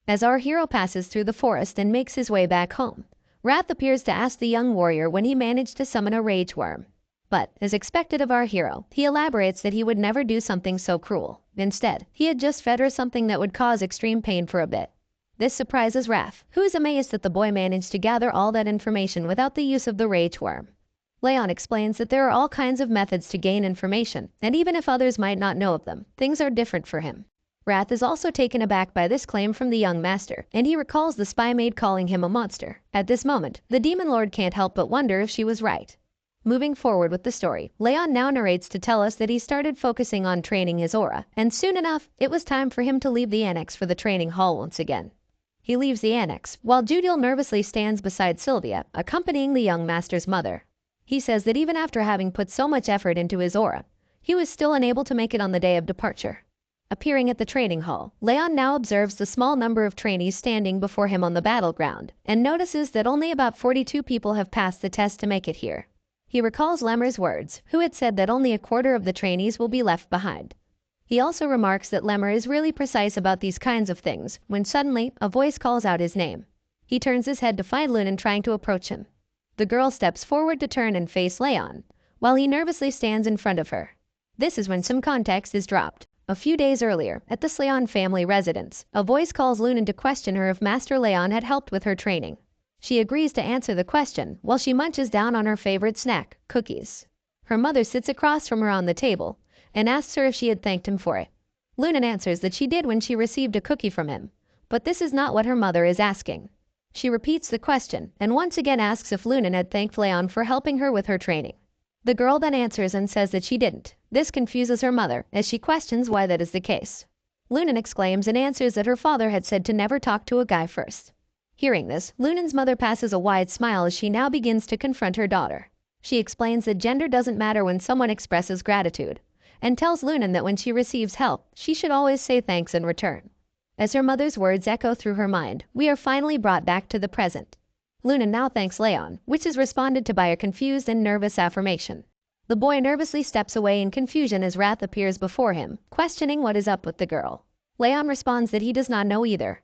As our hero passes through the forest and makes his way back home, Wrath appears to ask the young warrior when he managed to summon a rage worm. But, as expected of our hero, he elaborates that he would never do something so cruel. Instead, he had just fed her something that would cause extreme pain for a bit. This surprises Wrath, who is amazed that the boy managed to gather all that information without the use of the rage worm. Leon explains that there are all kinds of methods to gain information, and even if others might not know of them, things are different for him. Wrath is also taken aback by this claim from the young master, and he recalls the spy maid calling him a monster. At this moment, the demon lord can't help but wonder if she was right. Moving forward with the story, Leon now narrates to tell us that he started focusing on training his aura, and soon enough, it was time for him to leave the annex for the training hall once again. He leaves the annex, while Judiel nervously stands beside Sylvia, accompanying the young master's mother. He says that even after having put so much effort into his aura, he was still unable to make it on the day of departure. Appearing at the training hall, Leon now observes the small number of trainees standing before him on the battleground, and notices that only about 42 people have passed the test to make it here. He recalls Lemmer's words, who had said that only a quarter of the trainees will be left behind. He also remarks that Lemmer is really precise about these kinds of things, when suddenly, a voice calls out his name. He turns his head to find Lunan trying to approach him. The girl steps forward to turn and face Leon, while he nervously stands in front of her. This is when some context is dropped. A few days earlier, at the Leon family residence, a voice calls Lunan to question her if Master Leon had helped with her training. She agrees to answer the question while she munches down on her favorite snack, cookies. Her mother sits across from her on the table and asks her if she had thanked him for it. Lunan answers that she did when she received a cookie from him, but this is not what her mother is asking. She repeats the question and once again asks if Lunan had thanked Leon for helping her with her training. The girl then answers and says that she didn't. This confuses her mother as she questions why that is the case. Lunan exclaims and answers that her father had said to never talk to a guy first. Hearing this, Lunan's mother passes a wide smile as she now begins to confront her daughter. She explains that gender doesn't matter when someone expresses gratitude, and tells Lunan that when she receives help, she should always say thanks in return. As her mother's words echo through her mind, we are finally brought back to the present. Lunan now thanks Leon, which is responded to by a confused and nervous affirmation. The boy nervously steps away in confusion as Wrath appears before him, questioning what is up with the girl. Leon responds that he does not know either.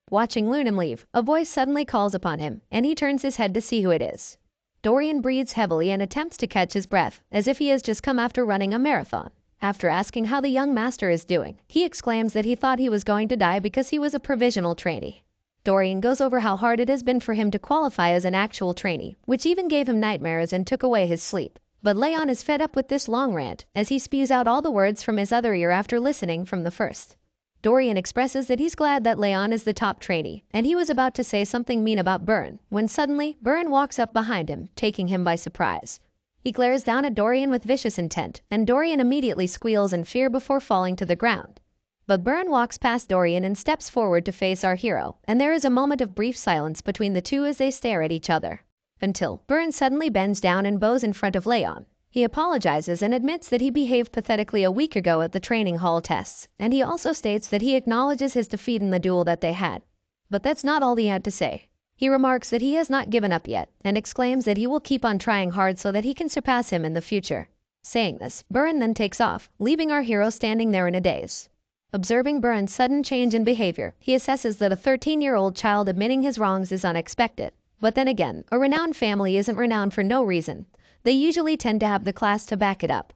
Watching Lunan leave, a voice suddenly calls upon him, and he turns his head to see who it is. Dorian breathes heavily and attempts to catch his breath, as if he has just come after running a marathon. After asking how the young master is doing, he exclaims that he thought he was going to die because he was a provisional trainee. Dorian goes over how hard it has been for him to qualify as an actual trainee, which even gave him nightmares and took away his sleep. But Leon is fed up with this long rant, as he spews out all the words from his other ear after listening from the first. Dorian expresses that he's glad that Leon is the top trainee, and he was about to say something mean about Byrne, when suddenly, Byrne walks up behind him, taking him by surprise. He glares down at Dorian with vicious intent, and Dorian immediately squeals in fear before falling to the ground. But Byrne walks past Dorian and steps forward to face our hero, and there is a moment of brief silence between the two as they stare at each other. Until Byrne suddenly bends down and bows in front of Leon. He apologizes and admits that he behaved pathetically a week ago at the training hall tests, and he also states that he acknowledges his defeat in the duel that they had. But that's not all he had to say. He remarks that he has not given up yet, and exclaims that he will keep on trying hard so that he can surpass him in the future. Saying this, Byrne then takes off, leaving our hero standing there in a daze. Observing Byrne's sudden change in behavior, he assesses that a 13-year-old child admitting his wrongs is unexpected. But then again, a renowned family isn't renowned for no reason. They usually tend to have the class to back it up.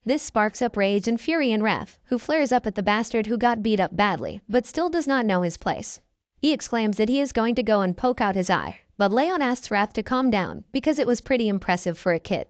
This sparks up rage and fury in Wrath, who flares up at the bastard who got beat up badly, but still does not know his place. He exclaims that he is going to go and poke out his eye, but Leon asks Wrath to calm down, because it was pretty impressive for a kid.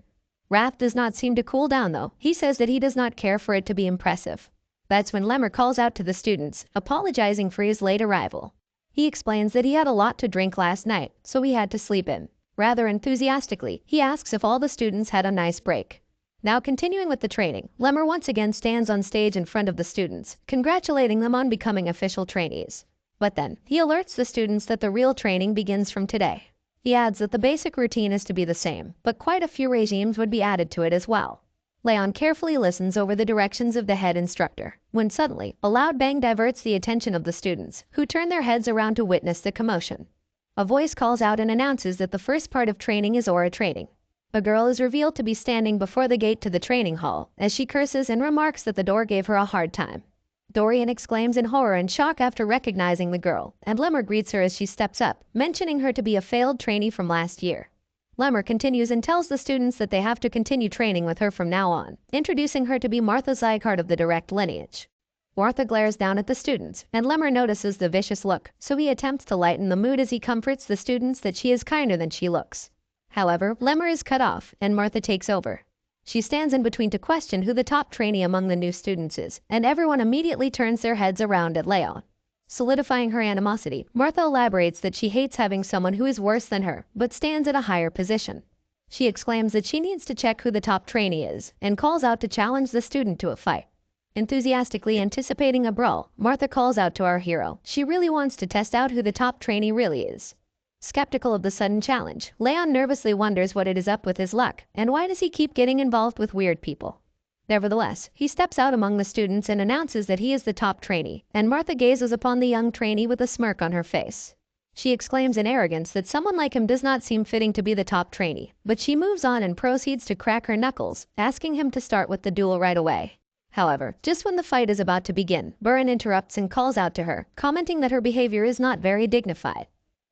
Wrath does not seem to cool down though. He says that he does not care for it to be impressive. That's when Lemmer calls out to the students, apologizing for his late arrival. He explains that he had a lot to drink last night, so he had to sleep in. Rather enthusiastically, he asks if all the students had a nice break. Now continuing with the training, Lemmer once again stands on stage in front of the students, congratulating them on becoming official trainees. But then, he alerts the students that the real training begins from today. He adds that the basic routine is to be the same, but quite a few regimes would be added to it as well. Leon carefully listens over the directions of the head instructor, when suddenly, a loud bang diverts the attention of the students, who turn their heads around to witness the commotion. A voice calls out and announces that the first part of training is aura training. A girl is revealed to be standing before the gate to the training hall, as she curses and remarks that the door gave her a hard time. Dorian exclaims in horror and shock after recognizing the girl, and Lemmer greets her as she steps up, mentioning her to be a failed trainee from last year. Lemmer continues and tells the students that they have to continue training with her from now on, introducing her to be Martha Zygarde of the direct lineage. Martha glares down at the students, and Lemmer notices the vicious look, so he attempts to lighten the mood as he comforts the students that she is kinder than she looks. However, Lemmer is cut off, and Martha takes over. She stands in between to question who the top trainee among the new students is, and everyone immediately turns their heads around at Leon. Solidifying her animosity, Martha elaborates that she hates having someone who is worse than her, but stands at a higher position. She exclaims that she needs to check who the top trainee is, and calls out to challenge the student to a fight. Enthusiastically anticipating a brawl, Martha calls out to our hero. She really wants to test out who the top trainee really is. Skeptical of the sudden challenge, Leon nervously wonders what it is up with his luck, and why does he keep getting involved with weird people. Nevertheless, he steps out among the students and announces that he is the top trainee, and Martha gazes upon the young trainee with a smirk on her face. She exclaims in arrogance that someone like him does not seem fitting to be the top trainee, but she moves on and proceeds to crack her knuckles, asking him to start with the duel right away. However, just when the fight is about to begin, Byrne interrupts and calls out to her, commenting that her behavior is not very dignified.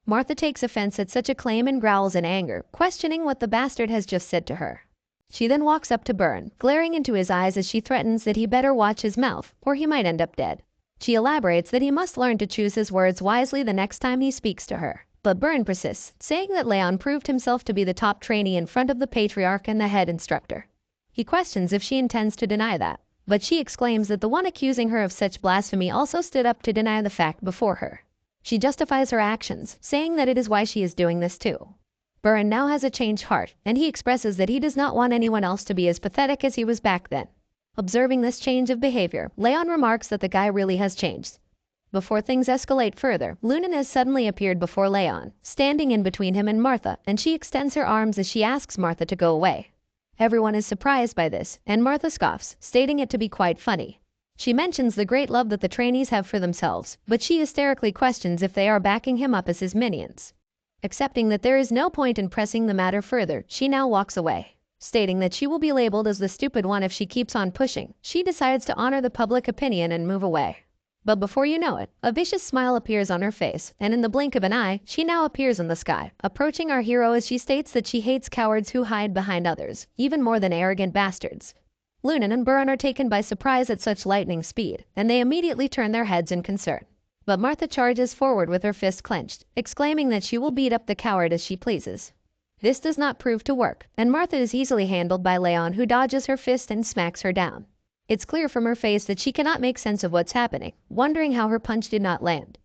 Martha takes offense at such a claim and growls in anger, questioning what the bastard has just said to her. She then walks up to Byrne, glaring into his eyes as she threatens that he better watch his mouth, or he might end up dead. She elaborates that he must learn to choose his words wisely the next time he speaks to her. But Byrne persists, saying that Leon proved himself to be the top trainee in front of the patriarch and the head instructor. He questions if she intends to deny that, but she exclaims that the one accusing her of such blasphemy also stood up to deny the fact before her. She justifies her actions, saying that it is why she is doing this too. Byrne now has a changed heart, and he expresses that he does not want anyone else to be as pathetic as he was back then. Observing this change of behavior, Leon remarks that the guy really has changed. Before things escalate further, Lunan has suddenly appeared before Leon, standing in between him and Martha, and she extends her arms as she asks Martha to go away. Everyone is surprised by this, and Martha scoffs, stating it to be quite funny. She mentions the great love that the trainees have for themselves, but she hysterically questions if they are backing him up as his minions. Accepting that there is no point in pressing the matter further, she now walks away. Stating that she will be labeled as the stupid one if she keeps on pushing, she decides to honor the public opinion and move away. But before you know it, a vicious smile appears on her face, and in the blink of an eye, she now appears in the sky, approaching our hero as she states that she hates cowards who hide behind others, even more than arrogant bastards. Lunan and Buran are taken by surprise at such lightning speed, and they immediately turn their heads in concern. But Martha charges forward with her fist clenched, exclaiming that she will beat up the coward as she pleases. This does not prove to work, and Martha is easily handled by Leon, who dodges her fist and smacks her down. It's clear from her face that she cannot make sense of what's happening, wondering how her punch did not land.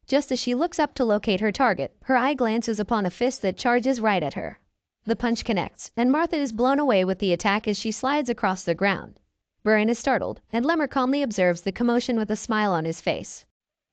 Just as she looks up to locate her target, her eye glances upon a fist that charges right at her. The punch connects, and Martha is blown away with the attack as she slides across the ground. Buran is startled, and Lemmer calmly observes the commotion with a smile on his face.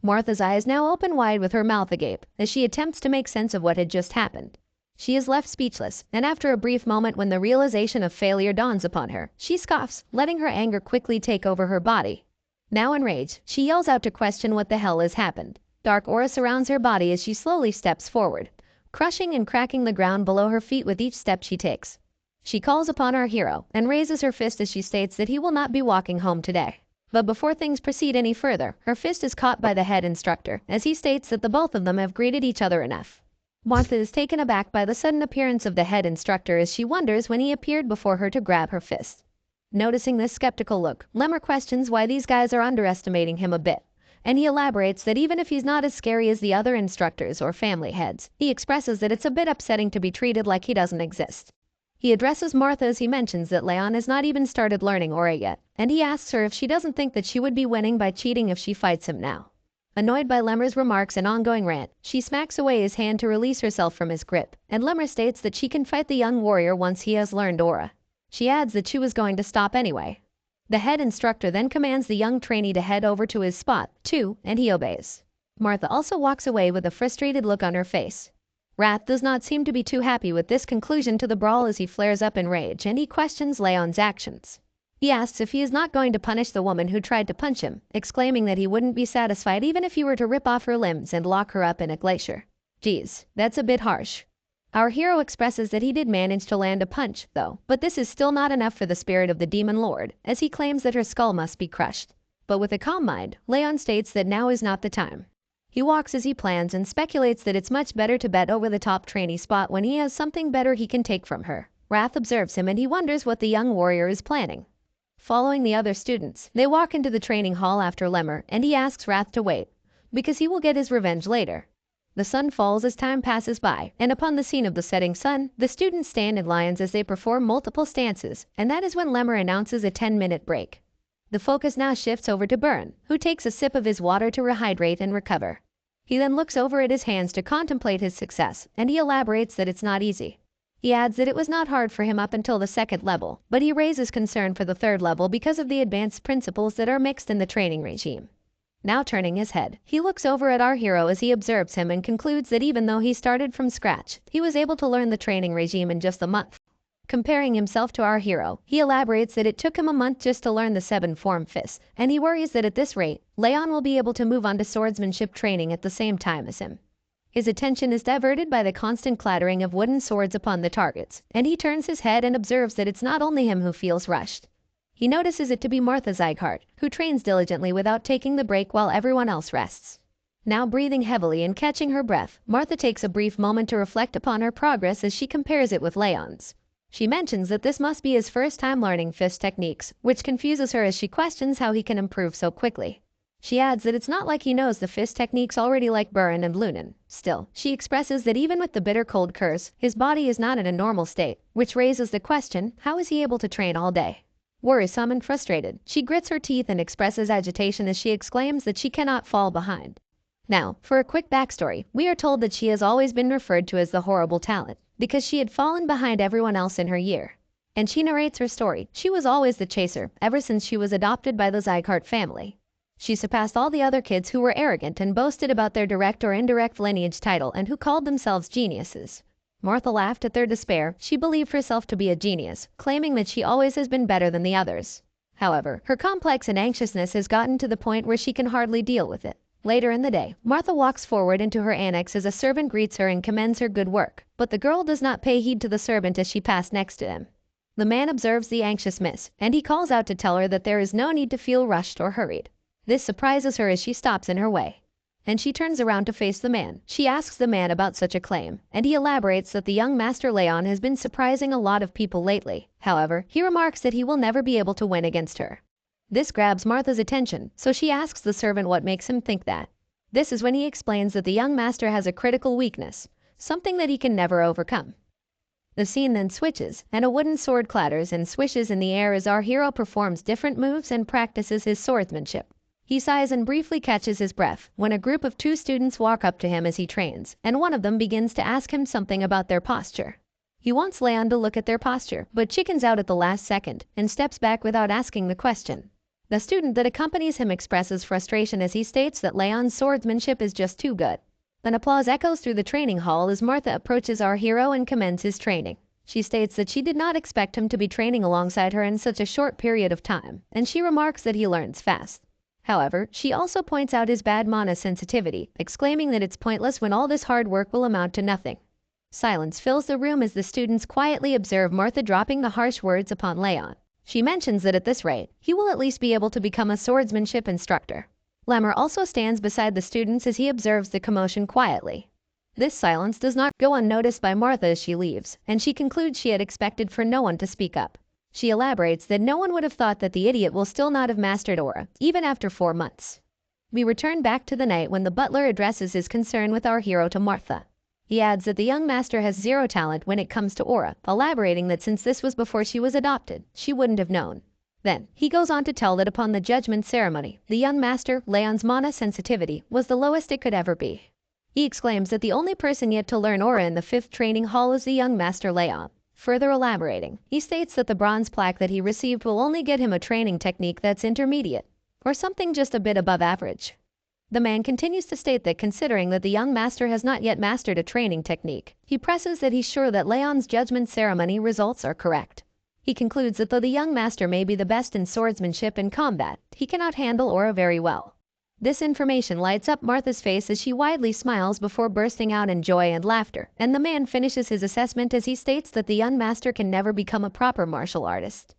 Martha's eyes now open wide with her mouth agape as she attempts to make sense of what had just happened. She is left speechless, and after a brief moment when the realization of failure dawns upon her, she scoffs, letting her anger quickly take over her body. Now enraged, she yells out to question what the hell has happened. Dark aura surrounds her body as she slowly steps forward, crushing and cracking the ground below her feet with each step she takes. She calls upon our hero and raises her fist as she states that he will not be walking home today. But before things proceed any further, her fist is caught by the head instructor as he states that the both of them have greeted each other enough. Martha is taken aback by the sudden appearance of the head instructor as she wonders when he appeared before her to grab her fist. Noticing this skeptical look, Lemmer questions why these guys are underestimating him a bit, and he elaborates that even if he's not as scary as the other instructors or family heads, he expresses that it's a bit upsetting to be treated like he doesn't exist. He addresses Martha as he mentions that Leon has not even started learning aura yet, and he asks her if she doesn't think that she would be winning by cheating if she fights him now. Annoyed by Lemmer's remarks and ongoing rant, she smacks away his hand to release herself from his grip, and Lemmer states that she can fight the young warrior once he has learned aura. She adds that she was going to stop anyway. The head instructor then commands the young trainee to head over to his spot, too, and he obeys. Martha also walks away with a frustrated look on her face. Wrath does not seem to be too happy with this conclusion to the brawl as he flares up in rage and he questions Leon's actions. He asks if he is not going to punish the woman who tried to punch him, exclaiming that he wouldn't be satisfied even if he were to rip off her limbs and lock her up in a glacier. Geez, that's a bit harsh. Our hero expresses that he did manage to land a punch, though, but this is still not enough for the spirit of the demon lord, as he claims that her skull must be crushed. But with a calm mind, Leon states that now is not the time. He walks as he plans and speculates that it's much better to bet over the top trainee spot when he has something better he can take from her. Wrath observes him and he wonders what the young warrior is planning. Following the other students, they walk into the training hall after Lemmer, and he asks Wrath to wait, because he will get his revenge later. The sun falls as time passes by, and upon the scene of the setting sun, the students stand in lines as they perform multiple stances, and that is when Lemmer announces a 10-minute break. The focus now shifts over to Buran, who takes a sip of his water to rehydrate and recover. He then looks over at his hands to contemplate his success, and he elaborates that it's not easy. He adds that it was not hard for him up until the second level, but he raises concern for the third level because of the advanced principles that are mixed in the training regime. Now turning his head, he looks over at our hero as he observes him and concludes that even though he started from scratch, he was able to learn the training regime in just a month. Comparing himself to our hero, he elaborates that it took him a month just to learn the 7-form fists, and he worries that at this rate, Leon will be able to move on to swordsmanship training at the same time as him. His attention is diverted by the constant clattering of wooden swords upon the targets, and he turns his head and observes that it's not only him who feels rushed. He notices it to be Martha Zygarde, who trains diligently without taking the break while everyone else rests. Now breathing heavily and catching her breath, Martha takes a brief moment to reflect upon her progress as she compares it with Leon's. She mentions that this must be his first time learning fist techniques, which confuses her as she questions how he can improve so quickly. She adds that it's not like he knows the fist techniques already like Buran and Lunan. Still, she expresses that even with the bitter cold curse, his body is not in a normal state, which raises the question, how is he able to train all day? Worrisome and frustrated, she grits her teeth and expresses agitation as she exclaims that she cannot fall behind. Now, for a quick backstory, we are told that she has always been referred to as the horrible talent, because she had fallen behind everyone else in her year. And she narrates her story. She was always the chaser, ever since she was adopted by the Zygarde family. She surpassed all the other kids who were arrogant and boasted about their direct or indirect lineage title and who called themselves geniuses. Martha laughed at their despair. She believed herself to be a genius, claiming that she always has been better than the others. However, her complex and anxiousness has gotten to the point where she can hardly deal with it. Later in the day, Martha walks forward into her annex as a servant greets her and commends her good work, but the girl does not pay heed to the servant as she passed next to him. The man observes the anxious miss, and he calls out to tell her that there is no need to feel rushed or hurried. This surprises her as she stops in her way, and she turns around to face the man. She asks the man about such a claim, and he elaborates that the young Master Leon has been surprising a lot of people lately. However, he remarks that he will never be able to win against her. This grabs Martha's attention, so she asks the servant what makes him think that. This is when he explains that the young master has a critical weakness, something that he can never overcome. The scene then switches, and a wooden sword clatters and swishes in the air as our hero performs different moves and practices his swordsmanship. He sighs and briefly catches his breath when a group of 2 students walk up to him as he trains, and one of them begins to ask him something about their posture. He wants Leon to look at their posture, but chickens out at the last second and steps back without asking the question. The student that accompanies him expresses frustration as he states that Leon's swordsmanship is just too good. Then applause echoes through the training hall as Martha approaches our hero and commends his training. She states that she did not expect him to be training alongside her in such a short period of time, and she remarks that he learns fast. However, she also points out his bad mana sensitivity, exclaiming that it's pointless when all this hard work will amount to nothing. Silence fills the room as the students quietly observe Martha dropping the harsh words upon Leon. She mentions that at this rate, he will at least be able to become a swordsmanship instructor. Lemmer also stands beside the students as he observes the commotion quietly. This silence does not go unnoticed by Martha as she leaves, and she concludes she had expected for no one to speak up. She elaborates that no one would have thought that the idiot will still not have mastered aura, even after 4 months. We return back to the night when the butler addresses his concern with our hero to Martha. He adds that the young master has 0 talent when it comes to aura, elaborating that since this was before she was adopted, she wouldn't have known. Then, he goes on to tell that upon the judgment ceremony, the young master, Leon's mana sensitivity, was the lowest it could ever be. He exclaims that the only person yet to learn aura in the 5th training hall is the young master Leon. Further elaborating, he states that the bronze plaque that he received will only get him a training technique that's intermediate, or something just a bit above average. The man continues to state that considering that the young master has not yet mastered a training technique, he presses that he's sure that Leon's judgment ceremony results are correct. He concludes that though the young master may be the best in swordsmanship and combat, he cannot handle aura very well. This information lights up Martha's face as she widely smiles before bursting out in joy and laughter, and the man finishes his assessment as he states that the young master can never become a proper martial artist.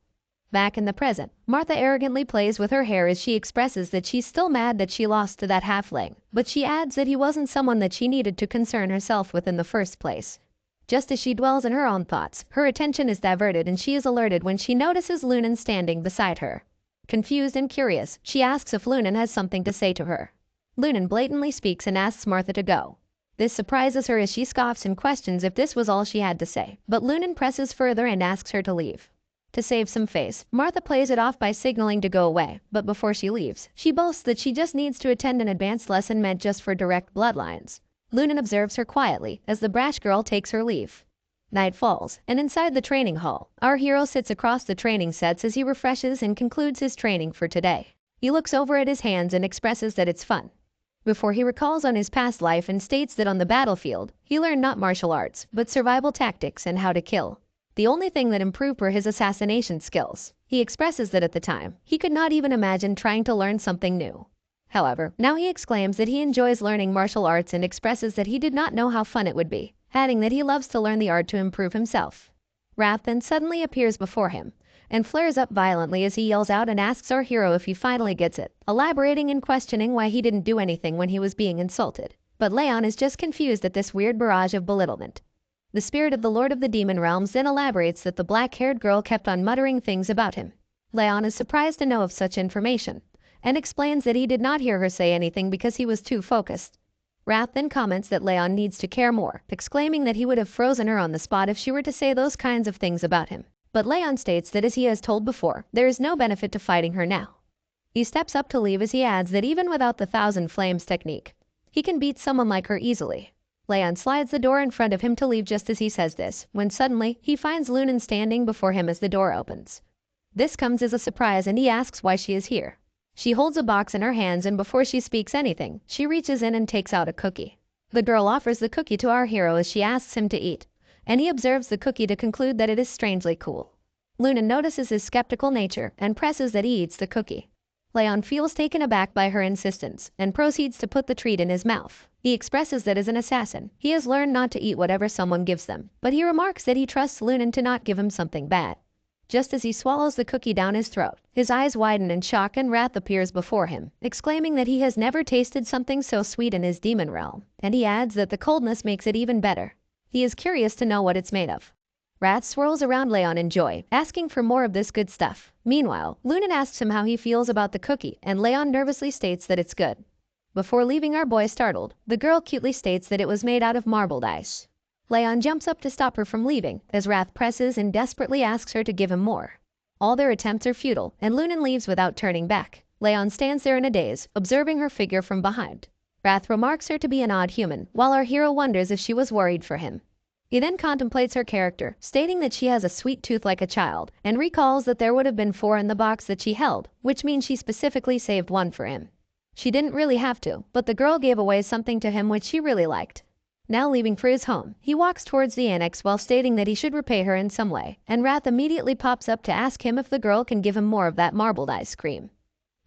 Back in the present, Martha arrogantly plays with her hair as she expresses that she's still mad that she lost to that halfling, but she adds that he wasn't someone that she needed to concern herself with in the first place. Just as she dwells in her own thoughts, her attention is diverted and she is alerted when she notices Lunan standing beside her. Confused and curious, she asks if Lunan has something to say to her. Lunan blatantly speaks and asks Martha to go. This surprises her as she scoffs and questions if this was all she had to say, but Lunan presses further and asks her to leave. To save some face, Martha plays it off by signaling to go away, but before she leaves, she boasts that she just needs to attend an advanced lesson meant just for direct bloodlines. Lunan observes her quietly as the brash girl takes her leave. Night falls, and inside the training hall, our hero sits across the training sets as he refreshes and concludes his training for today. He looks over at his hands and expresses that it's fun. Before he recalls on his past life and states that on the battlefield, he learned not martial arts, but survival tactics and how to kill. The only thing that improved were his assassination skills. He expresses that at the time, he could not even imagine trying to learn something new. However, now he exclaims that he enjoys learning martial arts and expresses that he did not know how fun it would be, adding that he loves to learn the art to improve himself. Wrath then suddenly appears before him, and flares up violently as he yells out and asks our hero if he finally gets it, elaborating and questioning why he didn't do anything when he was being insulted. But Leon is just confused at this weird barrage of belittlement. The spirit of the Lord of the Demon Realms then elaborates that the black-haired girl kept on muttering things about him. Leon is surprised to know of such information, and explains that he did not hear her say anything because he was too focused. Wrath then comments that Leon needs to care more, exclaiming that he would have frozen her on the spot if she were to say those kinds of things about him. But Leon states that as he has told before, there is no benefit to fighting her now. He steps up to leave as he adds that even without the Thousand Flames technique, he can beat someone like her easily. Leon slides the door in front of him to leave just as he says this, when suddenly he finds Lunan standing before him as the door opens. This comes as a surprise and he asks why she is here. She holds a box in her hands, and before she speaks anything, she reaches in and takes out a cookie. The girl offers the cookie to our hero as she asks him to eat, and he observes the cookie to conclude that it is strangely cool. Luna notices his skeptical nature and presses that he eats the cookie. Leon feels taken aback by her insistence and proceeds to put the treat in his mouth. He expresses that as an assassin, he has learned not to eat whatever someone gives them, but he remarks that he trusts Lunan to not give him something bad. Just as he swallows the cookie down his throat, his eyes widen in shock and wrath appears before him, exclaiming that he has never tasted something so sweet in his demon realm, and he adds that the coldness makes it even better. He is curious to know what it's made of. Wrath swirls around Leon in joy, asking for more of this good stuff. Meanwhile, Lunan asks him how he feels about the cookie, and Leon nervously states that it's good. Before leaving our boy startled, the girl cutely states that it was made out of marbled ice. Leon jumps up to stop her from leaving, as Wrath presses and desperately asks her to give him more. All their attempts are futile, and Lunan leaves without turning back. Leon stands there in a daze, observing her figure from behind. Wrath remarks her to be an odd human, while our hero wonders if she was worried for him. He then contemplates her character, stating that she has a sweet tooth like a child, and recalls that there would have been 4 in the box that she held, which means she specifically saved 1 for him. She didn't really have to, but the girl gave away something to him which she really liked. Now leaving for his home, he walks towards the annex while stating that he should repay her in some way, and Wrath immediately pops up to ask him if the girl can give him more of that marbled ice cream.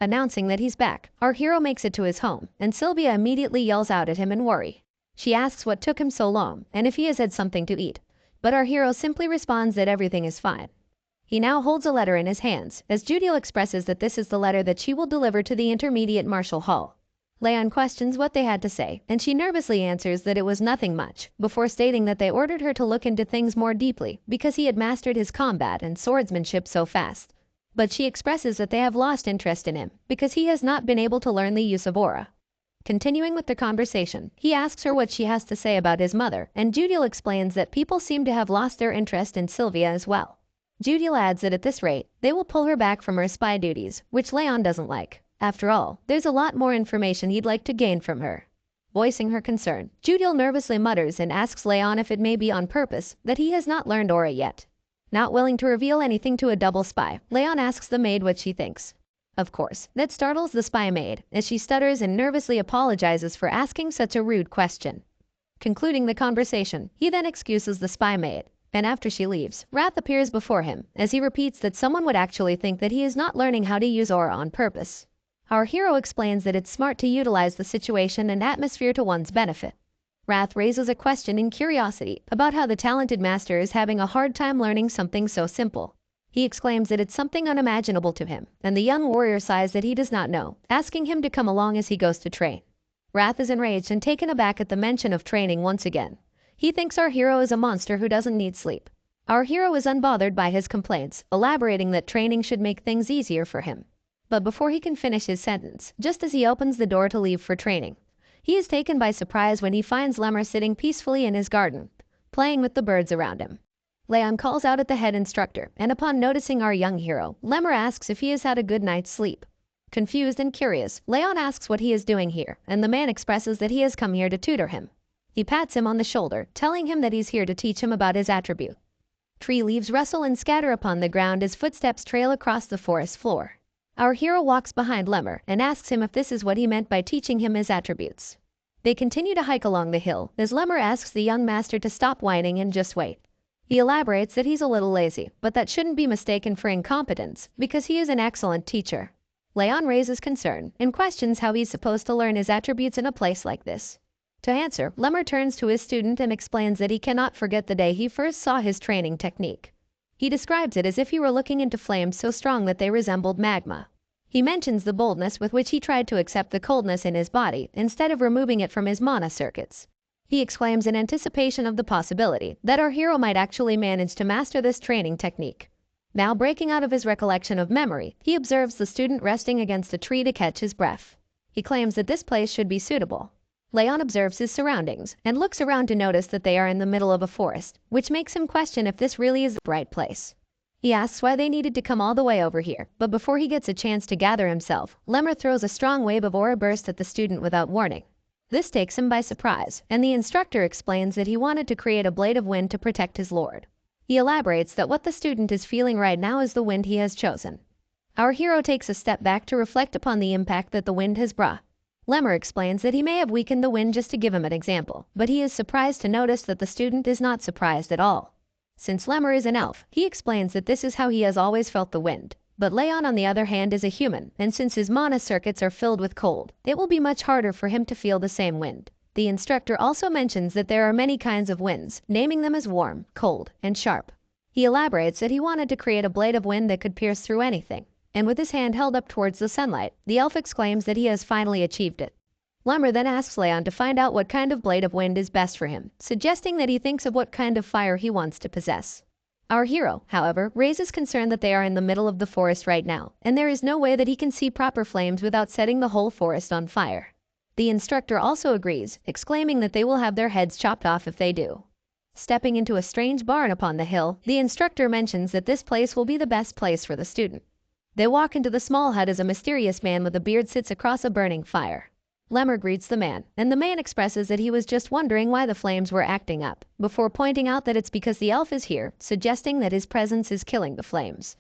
Announcing that he's back, our hero makes it to his home, and Sylvia immediately yells out at him in worry. She asks what took him so long, and if he has had something to eat, but our hero simply responds that everything is fine. He now holds a letter in his hands, as Judiel expresses that this is the letter that she will deliver to the Intermediate Martial Hall. Leon questions what they had to say, and she nervously answers that it was nothing much, before stating that they ordered her to look into things more deeply because he had mastered his combat and swordsmanship so fast. But she expresses that they have lost interest in him because he has not been able to learn the use of aura. Continuing with the conversation, he asks her what she has to say about his mother, and Judiel explains that people seem to have lost their interest in Sylvia as well. Judiel adds that at this rate, they will pull her back from her spy duties, which Leon doesn't like. After all, there's a lot more information he'd like to gain from her. Voicing her concern, Judiel nervously mutters and asks Leon if it may be on purpose that he has not learned aura yet. Not willing to reveal anything to a double spy, Leon asks the maid what she thinks. Of course, that startles the spy maid, as she stutters and nervously apologizes for asking such a rude question. Concluding the conversation, he then excuses the spy maid, and after she leaves, Wrath appears before him, as he repeats that someone would actually think that he is not learning how to use aura on purpose. Our hero explains that it's smart to utilize the situation and atmosphere to one's benefit. Wrath raises a question in curiosity about how the talented master is having a hard time learning something so simple. He exclaims that it's something unimaginable to him, and the young warrior sighs that he does not know, asking him to come along as he goes to train. Wrath is enraged and taken aback at the mention of training once again. He thinks our hero is a monster who doesn't need sleep. Our hero is unbothered by his complaints, elaborating that training should make things easier for him. But before he can finish his sentence, just as he opens the door to leave for training, he is taken by surprise when he finds Lemmer sitting peacefully in his garden, playing with the birds around him. Leon calls out at the head instructor, and upon noticing our young hero, Lemmer asks if he has had a good night's sleep. Confused and curious, Leon asks what he is doing here, and the man expresses that he has come here to tutor him. He pats him on the shoulder, telling him that he's here to teach him about his attribute. Tree leaves rustle and scatter upon the ground as footsteps trail across the forest floor. Our hero walks behind Lemmer and asks him if this is what he meant by teaching him his attributes. They continue to hike along the hill, as Lemmer asks the young master to stop whining and just wait. He elaborates that he's a little lazy, but that shouldn't be mistaken for incompetence, because he is an excellent teacher. Leon raises concern and questions how he's supposed to learn his attributes in a place like this. To answer, Lemmer turns to his student and explains that he cannot forget the day he first saw his training technique. He describes it as if he were looking into flames so strong that they resembled magma. He mentions the boldness with which he tried to accept the coldness in his body instead of removing it from his mana circuits. He exclaims in anticipation of the possibility that our hero might actually manage to master this training technique. Now breaking out of his recollection of memory, he observes the student resting against a tree to catch his breath. He claims that this place should be suitable. Leon observes his surroundings and looks around to notice that they are in the middle of a forest, which makes him question if this really is the right place. He asks why they needed to come all the way over here, but before he gets a chance to gather himself, Lemmer throws a strong wave of aura burst at the student without warning. This takes him by surprise, and the instructor explains that he wanted to create a blade of wind to protect his lord. He elaborates that what the student is feeling right now is the wind he has chosen. Our hero takes a step back to reflect upon the impact that the wind has brought. Lemmer explains that he may have weakened the wind just to give him an example, but he is surprised to notice that the student is not surprised at all. Since Lemmer is an elf, he explains that this is how he has always felt the wind. But Leon, on the other hand, is a human, and since his mana circuits are filled with cold, it will be much harder for him to feel the same wind. The instructor also mentions that there are many kinds of winds, naming them as warm, cold, and sharp. He elaborates that he wanted to create a blade of wind that could pierce through anything, and with his hand held up towards the sunlight, the elf exclaims that he has finally achieved it. Lemmer then asks Leon to find out what kind of blade of wind is best for him, suggesting that he thinks of what kind of fire he wants to possess. Our hero, however, raises concern that they are in the middle of the forest right now, and there is no way that he can see proper flames without setting the whole forest on fire. The instructor also agrees, exclaiming that they will have their heads chopped off if they do. Stepping into a strange barn upon the hill, the instructor mentions that this place will be the best place for the student. They walk into the small hut as a mysterious man with a beard sits across a burning fire. Lemmer greets the man, and the man expresses that he was just wondering why the flames were acting up, before pointing out that it's because the elf is here, suggesting that his presence is killing the flames.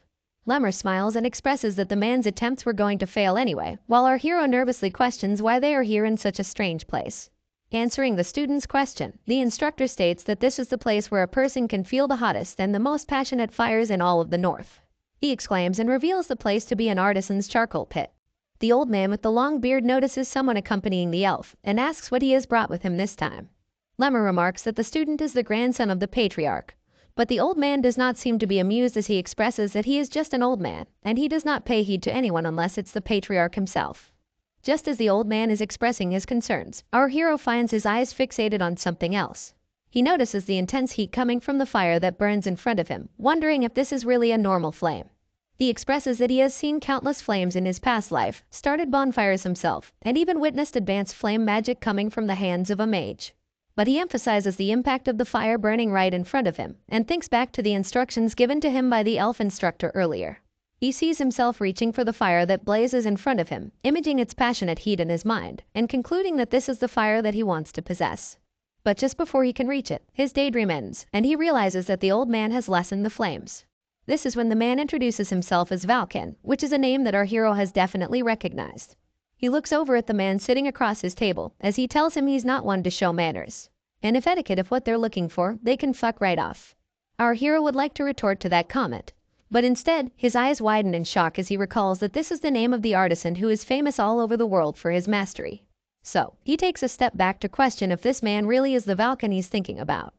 Lemmer smiles and expresses that the man's attempts were going to fail anyway, while our hero nervously questions why they are here in such a strange place. Answering the student's question, the instructor states that this is the place where a person can feel the hottest and the most passionate fires in all of the north. He exclaims and reveals the place to be an artisan's charcoal pit. The old man with the long beard notices someone accompanying the elf and asks what he has brought with him this time. Lemmer remarks that the student is the grandson of the patriarch, but the old man does not seem to be amused as he expresses that he is just an old man, and he does not pay heed to anyone unless it's the patriarch himself. Just as the old man is expressing his concerns, our hero finds his eyes fixated on something else. He notices the intense heat coming from the fire that burns in front of him, wondering if this is really a normal flame. He expresses that he has seen countless flames in his past life, started bonfires himself, and even witnessed advanced flame magic coming from the hands of a mage. But he emphasizes the impact of the fire burning right in front of him, and thinks back to the instructions given to him by the elf instructor earlier. He sees himself reaching for the fire that blazes in front of him, imaging its passionate heat in his mind, and concluding that this is the fire that he wants to possess. But just before he can reach it, his daydream ends, and he realizes that the old man has lessened the flames. This is when the man introduces himself as Valken, which is a name that our hero has definitely recognized. He looks over at the man sitting across his table, as he tells him he's not one to show manners. And if etiquette of what they're looking for, they can fuck right off. Our hero would like to retort to that comment, but instead, his eyes widen in shock as he recalls that this is the name of the artisan who is famous all over the world for his mastery. So, he takes a step back to question if this man really is the Valken he's thinking about.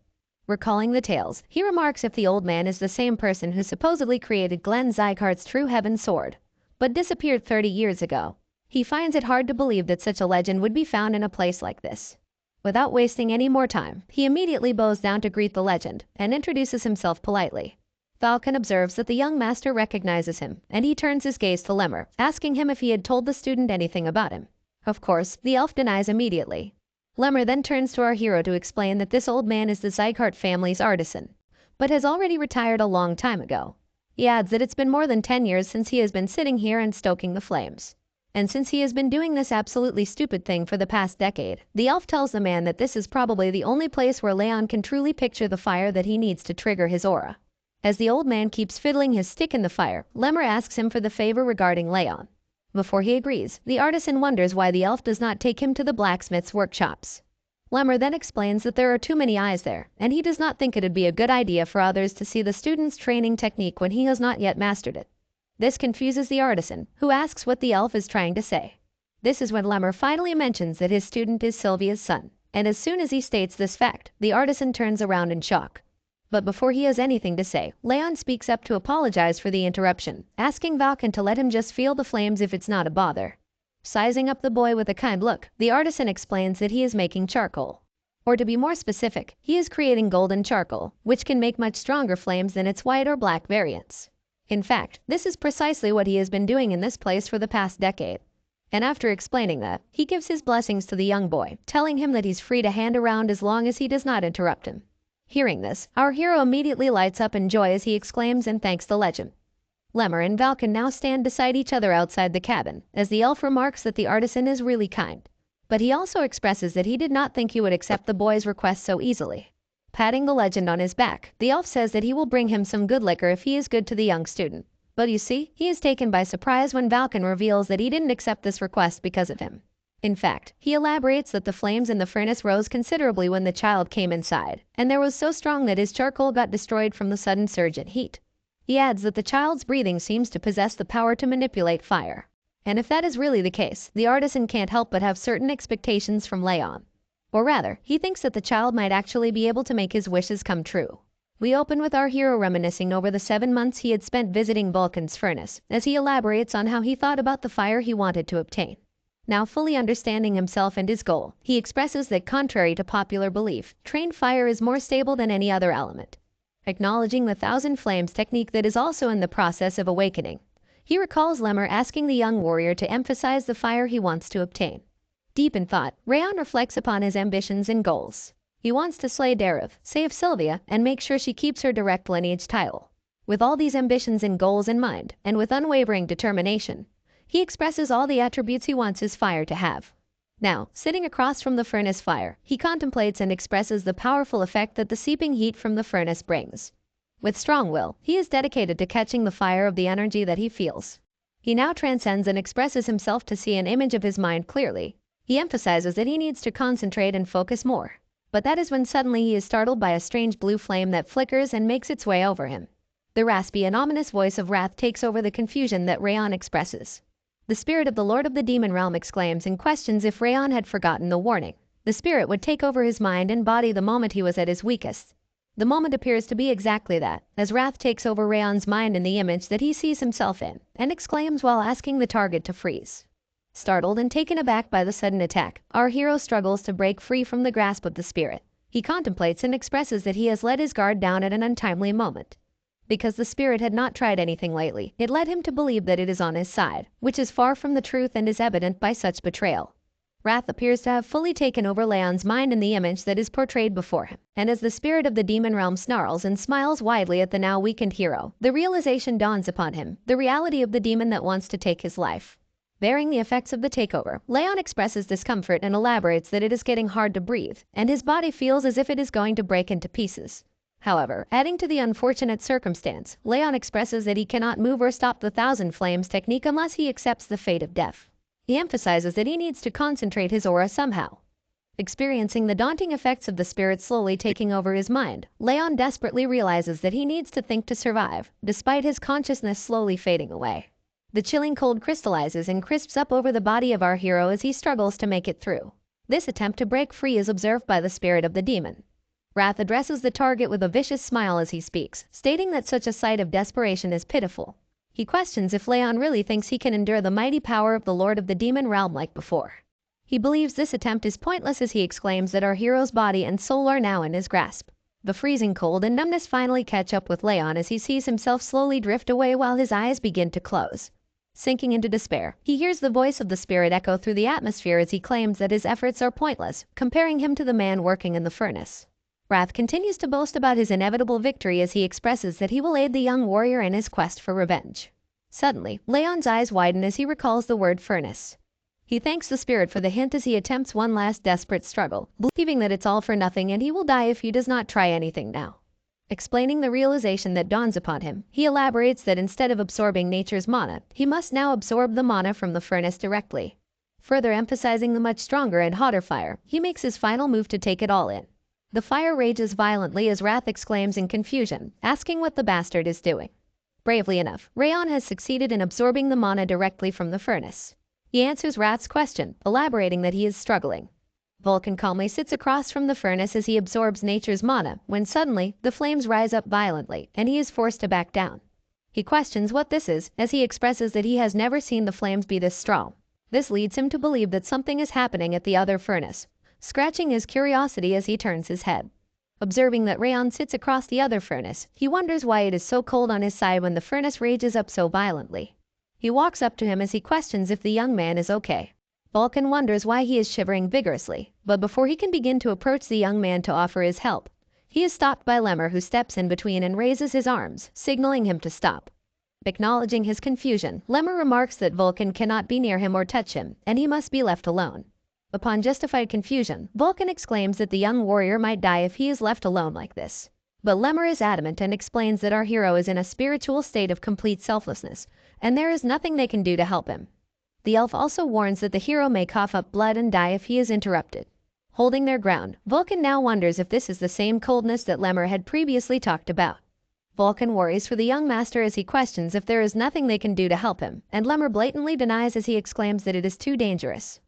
Recalling the tales, he remarks if the old man is the same person who supposedly created Glenn Zygarde's True Heaven sword, but disappeared 30 years ago. He finds it hard to believe that such a legend would be found in a place like this. Without wasting any more time, he immediately bows down to greet the legend and introduces himself politely. Valken observes that the young master recognizes him, and he turns his gaze to Lemmer, asking him if he had told the student anything about him. Of course, the elf denies immediately. Lemmer then turns to our hero to explain that this old man is the Zygarde family's artisan, but has already retired a long time ago. He adds that it's been more than 10 years since he has been sitting here and stoking the flames. And since he has been doing this absolutely stupid thing for the past decade, the elf tells the man that this is probably the only place where Leon can truly picture the fire that he needs to trigger his aura. As the old man keeps fiddling his stick in the fire, Lemmer asks him for the favor regarding Leon. Before he agrees, the artisan wonders why the elf does not take him to the blacksmith's workshops. Lemmer then explains that there are too many eyes there, and he does not think it'd be a good idea for others to see the student's training technique when he has not yet mastered it. This confuses the artisan, who asks what the elf is trying to say. This is when Lemmer finally mentions that his student is Sylvia's son, and as soon as he states this fact, the artisan turns around in shock. But before he has anything to say, Leon speaks up to apologize for the interruption, asking Valken to let him just feel the flames if it's not a bother. Sizing up the boy with a kind look, the artisan explains that he is making charcoal. Or to be more specific, he is creating golden charcoal, which can make much stronger flames than its white or black variants. In fact, this is precisely what he has been doing in this place for the past decade. And after explaining that, he gives his blessings to the young boy, telling him that he's free to hand around as long as he does not interrupt him. Hearing this, our hero immediately lights up in joy as he exclaims and thanks the legend. Lemmer and Valken now stand beside each other outside the cabin, as the elf remarks that the artisan is really kind. But he also expresses that he did not think he would accept the boy's request so easily. Patting the legend on his back, the elf says that he will bring him some good liquor if he is good to the young student. But you see, he is taken by surprise when Vulcan reveals that he didn't accept this request because of him. In fact, he elaborates that the flames in the furnace rose considerably when the child came inside, and there was so strong that his charcoal got destroyed from the sudden surge in heat. He adds that the child's breathing seems to possess the power to manipulate fire. And if that is really the case, the artisan can't help but have certain expectations from Leon. Or rather, he thinks that the child might actually be able to make his wishes come true. We open with our hero reminiscing over the 7 months he had spent visiting Vulcan's furnace, as he elaborates on how he thought about the fire he wanted to obtain. Now fully understanding himself and his goal, he expresses that contrary to popular belief, trained fire is more stable than any other element. Acknowledging the thousand flames technique that is also in the process of awakening, he recalls Lemmer asking the young warrior to emphasize the fire he wants to obtain. Deep in thought, Rayon reflects upon his ambitions and goals. He wants to slay Deriv, save Sylvia, and make sure she keeps her direct lineage title. With all these ambitions and goals in mind, and with unwavering determination, he expresses all the attributes he wants his fire to have. Now, sitting across from the furnace fire, he contemplates and expresses the powerful effect that the seeping heat from the furnace brings. With strong will, he is dedicated to catching the fire of the energy that he feels. He now transcends and expresses himself to see an image of his mind clearly. He emphasizes that he needs to concentrate and focus more. But that is when suddenly he is startled by a strange blue flame that flickers and makes its way over him. The raspy and ominous voice of wrath takes over the confusion that Rayon expresses. The spirit of the Lord of the Demon Realm exclaims and questions if Rayon had forgotten the warning. The spirit would take over his mind and body the moment he was at his weakest. The moment appears to be exactly that, as wrath takes over Rayon's mind in the image that he sees himself in, and exclaims while asking the target to freeze. Startled and taken aback by the sudden attack, our hero struggles to break free from the grasp of the spirit. He contemplates and expresses that he has let his guard down at an untimely moment. Because the spirit had not tried anything lately, it led him to believe that it is on his side, which is far from the truth and is evident by such betrayal. Wrath appears to have fully taken over Leon's mind in the image that is portrayed before him, and as the spirit of the demon realm snarls and smiles widely at the now weakened hero, the realization dawns upon him, the reality of the demon that wants to take his life. Bearing the effects of the takeover, Leon expresses discomfort and elaborates that it is getting hard to breathe, and his body feels as if it is going to break into pieces. However, adding to the unfortunate circumstance, Leon expresses that he cannot move or stop the Thousand Flames technique unless he accepts the fate of death. He emphasizes that he needs to concentrate his aura somehow. Experiencing the daunting effects of the spirit slowly taking over his mind, Leon desperately realizes that he needs to think to survive, despite his consciousness slowly fading away. The chilling cold crystallizes and crisps up over the body of our hero as he struggles to make it through. This attempt to break free is observed by the spirit of the demon. Wrath addresses the target with a vicious smile as he speaks, stating that such a sight of desperation is pitiful. He questions if Leon really thinks he can endure the mighty power of the Lord of the Demon Realm like before. He believes this attempt is pointless as he exclaims that our hero's body and soul are now in his grasp. The freezing cold and numbness finally catch up with Leon as he sees himself slowly drift away while his eyes begin to close. Sinking into despair, he hears the voice of the spirit echo through the atmosphere as he claims that his efforts are pointless, comparing him to the man working in the furnace. Wrath continues to boast about his inevitable victory as he expresses that he will aid the young warrior in his quest for revenge. Suddenly, Leon's eyes widen as he recalls the word furnace. He thanks the spirit for the hint as he attempts one last desperate struggle, believing that it's all for nothing and he will die if he does not try anything now. Explaining the realization that dawns upon him, he elaborates that instead of absorbing nature's mana, he must now absorb the mana from the furnace directly. Further emphasizing the much stronger and hotter fire, he makes his final move to take it all in. The fire rages violently as Wrath exclaims in confusion, asking what the bastard is doing. Bravely enough, Rayon has succeeded in absorbing the mana directly from the furnace. He answers Wrath's question, elaborating that he is struggling. Vulcan calmly sits across from the furnace as he absorbs nature's mana, when suddenly, the flames rise up violently, and he is forced to back down. He questions what this is, as he expresses that he has never seen the flames be this strong. This leads him to believe that something is happening at the other furnace, scratching his curiosity as he turns his head. Observing that Rayon sits across the other furnace, he wonders why it is so cold on his side when the furnace rages up so violently. He walks up to him as he questions if the young man is okay. Vulcan wonders why he is shivering vigorously, but before he can begin to approach the young man to offer his help, he is stopped by Lemmer, who steps in between and raises his arms, signaling him to stop. Acknowledging his confusion, Lemmer remarks that Vulcan cannot be near him or touch him, and he must be left alone. Upon justified confusion, Vulcan exclaims that the young warrior might die if he is left alone like this. But Lemur is adamant and explains that our hero is in a spiritual state of complete selflessness, and there is nothing they can do to help him. The elf also warns that the hero may cough up blood and die if he is interrupted. Holding their ground, Vulcan now wonders if this is the same coldness that Lemur had previously talked about. Vulcan worries for the young master as he questions if there is nothing they can do to help him, and Lemur blatantly denies as he exclaims that it is too dangerous.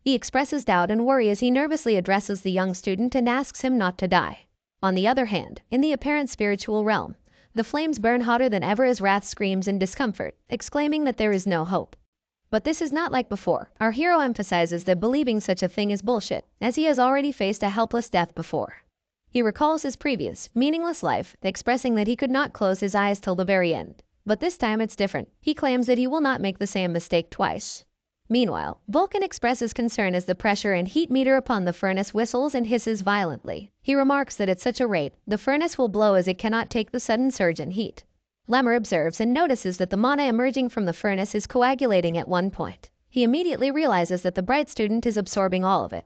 He expresses doubt and worry as he nervously addresses the young student and asks him not to die. On the other hand, in the apparent spiritual realm, the flames burn hotter than ever as Wrath screams in discomfort, exclaiming that there is no hope. But this is not like before. Our hero emphasizes that believing such a thing is bullshit, as he has already faced a helpless death before. He recalls his previous, meaningless life, expressing that he could not close his eyes till the very end. But this time it's different. He claims that he will not make the same mistake twice. Meanwhile, Vulcan expresses concern as the pressure and heat meter upon the furnace whistles and hisses violently. He remarks that at such a rate, the furnace will blow as it cannot take the sudden surge in heat. Lemur observes and notices that the mana emerging from the furnace is coagulating at one point. He immediately realizes that the bright student is absorbing all of it.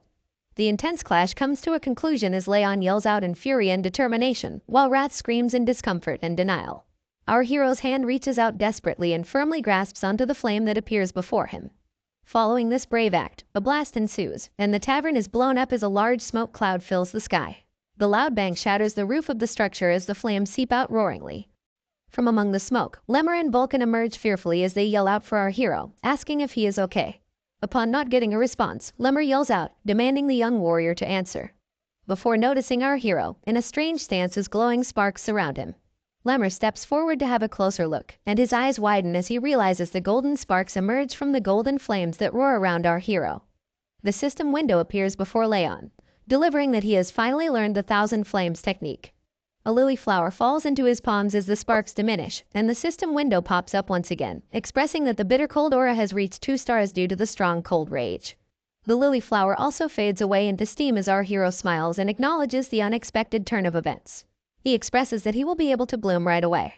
The intense clash comes to a conclusion as Leon yells out in fury and determination, while Wrath screams in discomfort and denial. Our hero's hand reaches out desperately and firmly grasps onto the flame that appears before him. Following this brave act, a blast ensues, and the tavern is blown up as a large smoke cloud fills the sky. The loud bang shatters the roof of the structure as the flames seep out roaringly. From among the smoke, Lemur and Vulcan emerge fearfully as they yell out for our hero, asking if he is okay. Upon not getting a response, Lemur yells out, demanding the young warrior to answer. Before noticing our hero, in a strange stance as glowing sparks surround him. Lemur steps forward to have a closer look, and his eyes widen as he realizes the golden sparks emerge from the golden flames that roar around our hero. The system window appears before Leon, delivering that he has finally learned the Thousand Flames technique. A lily flower falls into his palms as the sparks diminish, and the system window pops up once again, expressing that the bitter cold aura has reached 2 stars due to the strong cold rage. The lily flower also fades away into steam as our hero smiles and acknowledges the unexpected turn of events. He expresses that he will be able to bloom right away.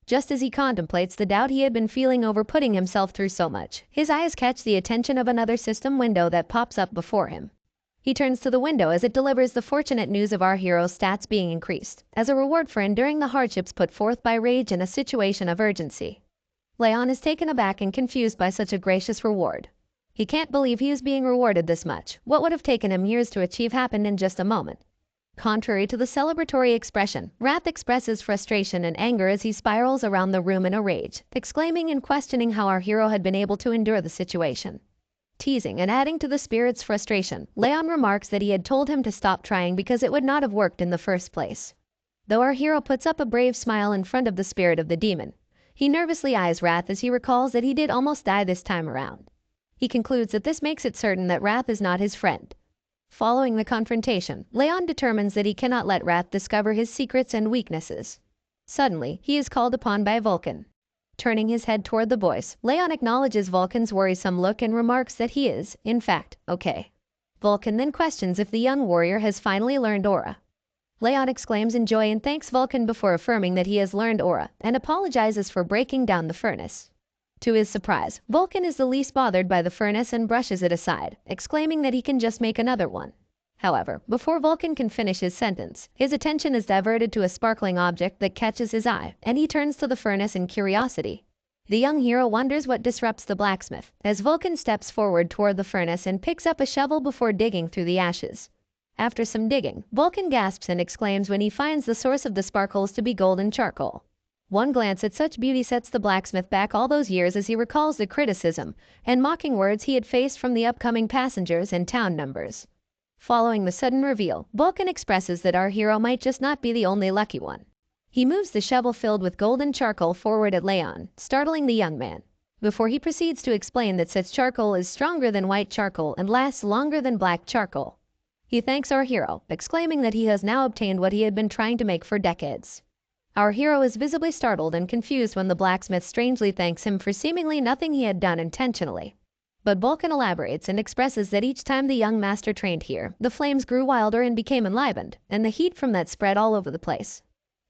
Just as he contemplates the doubt he had been feeling over putting himself through so much, his eyes catch the attention of another system window that pops up before him. He turns to the window as it delivers the fortunate news of our hero's stats being increased, as a reward for enduring the hardships put forth by rage in a situation of urgency. Leon is taken aback and confused by such a gracious reward. He can't believe he is being rewarded this much. What would have taken him years to achieve happened in just a moment. Contrary to the celebratory expression, Wrath expresses frustration and anger as he spirals around the room in a rage, exclaiming and questioning how our hero had been able to endure the situation. Teasing and adding to the spirit's frustration, Leon remarks that he had told him to stop trying because it would not have worked in the first place. Though our hero puts up a brave smile in front of the spirit of the demon, he nervously eyes Wrath as he recalls that he did almost die this time around. He concludes that this makes it certain that Wrath is not his friend. Following the confrontation, Leon determines that he cannot let Wrath discover his secrets and weaknesses. Suddenly, he is called upon by Vulcan. Turning his head toward the voice, Leon acknowledges Vulcan's worrisome look and remarks that he is, in fact, okay. Vulcan then questions if the young warrior has finally learned aura. Leon exclaims in joy and thanks Vulcan before affirming that he has learned aura, and apologizes for breaking down the furnace. To his surprise, Vulcan is the least bothered by the furnace and brushes it aside, exclaiming that he can just make another one. However, before Vulcan can finish his sentence, his attention is diverted to a sparkling object that catches his eye, and he turns to the furnace in curiosity. The young hero wonders what disrupts the blacksmith, as Vulcan steps forward toward the furnace and picks up a shovel before digging through the ashes. After some digging, Vulcan gasps and exclaims when he finds the source of the sparkles to be golden charcoal. One glance at such beauty sets the blacksmith back all those years as he recalls the criticism and mocking words he had faced from the upcoming passengers and town numbers. Following the sudden reveal, Vulcan expresses that our hero might just not be the only lucky one. He moves the shovel filled with golden charcoal forward at Leon, startling the young man, before he proceeds to explain that such charcoal is stronger than white charcoal and lasts longer than black charcoal. He thanks our hero, exclaiming that he has now obtained what he had been trying to make for decades. Our hero is visibly startled and confused when the blacksmith strangely thanks him for seemingly nothing he had done intentionally. But Vulcan elaborates and expresses that each time the young master trained here, the flames grew wilder and became enlivened, and the heat from that spread all over the place.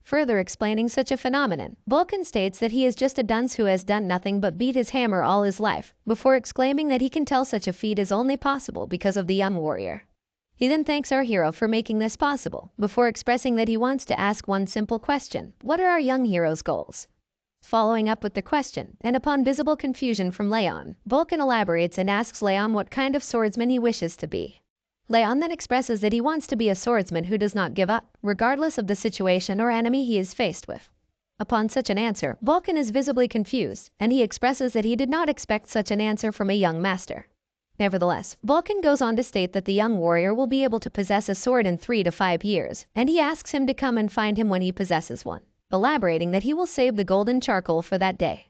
Further explaining such a phenomenon, Vulcan states that he is just a dunce who has done nothing but beat his hammer all his life, before exclaiming that he can tell such a feat is only possible because of the young warrior. He then thanks our hero for making this possible, before expressing that he wants to ask one simple question: what are our young hero's goals? Following up with the question, and upon visible confusion from Leon, Vulcan elaborates and asks Leon what kind of swordsman he wishes to be. Leon then expresses that he wants to be a swordsman who does not give up, regardless of the situation or enemy he is faced with. Upon such an answer, Vulcan is visibly confused, and he expresses that he did not expect such an answer from a young master. Nevertheless, Vulcan goes on to state that the young warrior will be able to possess a sword in 3 to 5 years, and he asks him to come and find him when he possesses one, elaborating that he will save the golden charcoal for that day.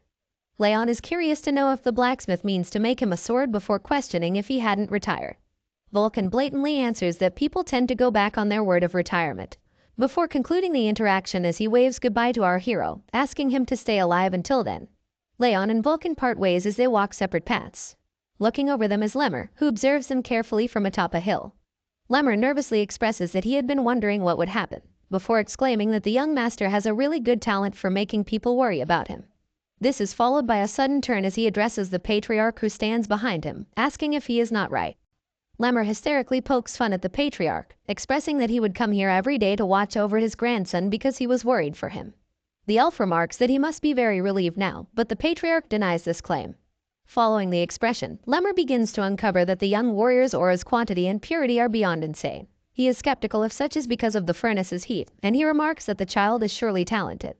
Leon is curious to know if the blacksmith means to make him a sword before questioning if he hadn't retired. Vulcan blatantly answers that people tend to go back on their word of retirement, before concluding the interaction as he waves goodbye to our hero, asking him to stay alive until then. Leon and Vulcan part ways as they walk separate paths. Looking over them is Lemur, who observes them carefully from atop a hill. Lemur nervously expresses that he had been wondering what would happen, before exclaiming that the young master has a really good talent for making people worry about him. This is followed by a sudden turn as he addresses the patriarch who stands behind him, asking if he is not right. Lemur hysterically pokes fun at the patriarch, expressing that he would come here every day to watch over his grandson because he was worried for him. The elf remarks that he must be very relieved now, but the patriarch denies this claim. Following the expression, Lemur begins to uncover that the young warrior's aura's quantity and purity are beyond insane. He is skeptical if such is because of the furnace's heat, and he remarks that the child is surely talented.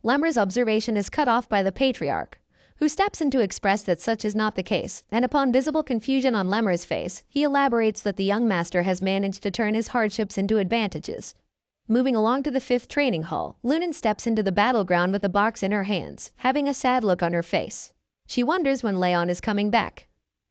Lemur's observation is cut off by the patriarch, who steps in to express that such is not the case, and upon visible confusion on Lemur's face, he elaborates that the young master has managed to turn his hardships into advantages. Moving along to the 5th training hall, Lunan steps into the battleground with a box in her hands, having a sad look on her face. She wonders when Leon is coming back.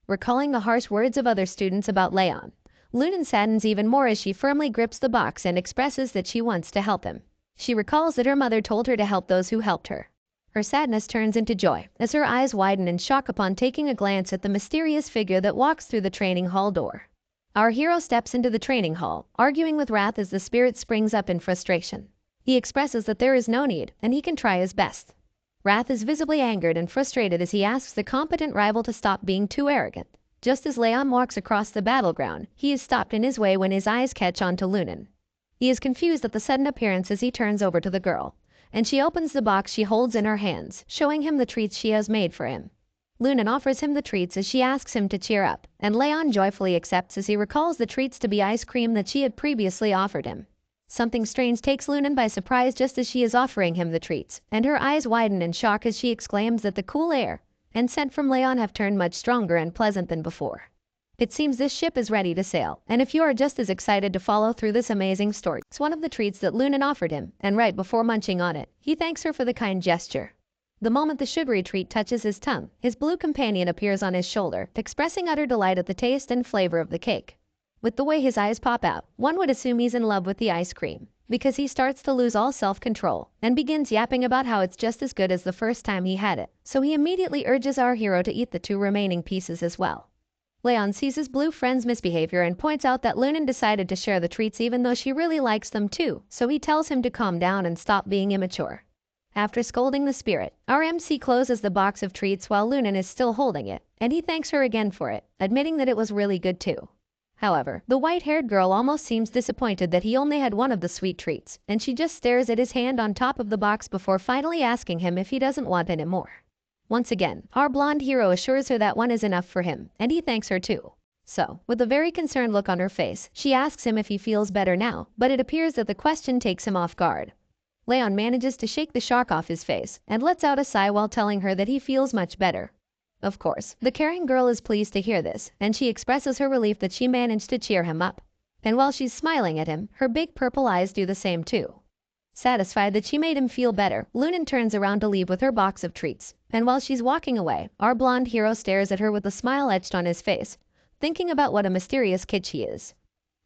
Recalling the harsh words of other students about Leon, Lunan saddens even more as she firmly grips the box and expresses that she wants to help him. She recalls that her mother told her to help those who helped her. Her sadness turns into joy as her eyes widen in shock upon taking a glance at the mysterious figure that walks through the training hall door. Our hero steps into the training hall, arguing with wrath as the spirit springs up in frustration. He expresses that there is no need, and he can try his best. Wrath is visibly angered and frustrated as he asks the competent rival to stop being too arrogant. Just as Leon walks across the battleground, he is stopped in his way when his eyes catch on to Lunan. He is confused at the sudden appearance as he turns over to the girl, and she opens the box she holds in her hands, showing him the treats she has made for him. Lunan offers him the treats as she asks him to cheer up, and Leon joyfully accepts as he recalls the treats to be ice cream that she had previously offered him. Something strange takes Lunan by surprise just as she is offering him the treats, and her eyes widen in shock as she exclaims that the cool air and scent from Leon have turned much stronger and pleasant than before. It seems this ship is ready to sail, and if you are just as excited to follow through this amazing story, it's one of the treats that Lunan offered him, and right before munching on it, he thanks her for the kind gesture. The moment the sugary treat touches his tongue, his blue companion appears on his shoulder, expressing utter delight at the taste and flavor of the cake. With the way his eyes pop out, one would assume he's in love with the ice cream, because he starts to lose all self-control, and begins yapping about how it's just as good as the first time he had it, so he immediately urges our hero to eat the 2 remaining pieces as well. Leon sees his blue friend's misbehavior and points out that Lunan decided to share the treats even though she really likes them too, so he tells him to calm down and stop being immature. After scolding the spirit, our MC closes the box of treats while Lunan is still holding it, and he thanks her again for it, admitting that it was really good too. However, the white-haired girl almost seems disappointed that he only had one of the sweet treats, and she just stares at his hand on top of the box before finally asking him if he doesn't want any more. Once again, our blonde hero assures her that one is enough for him, and he thanks her too. So, with a very concerned look on her face, she asks him if he feels better now, but it appears that the question takes him off guard. Leon manages to shake the shock off his face, and lets out a sigh while telling her that he feels much better. Of course, the caring girl is pleased to hear this, and she expresses her relief that she managed to cheer him up. And while she's smiling at him, her big purple eyes do the same too. Satisfied that she made him feel better, Lunan turns around to leave with her box of treats, and while she's walking away, our blonde hero stares at her with a smile etched on his face, thinking about what a mysterious kid she is.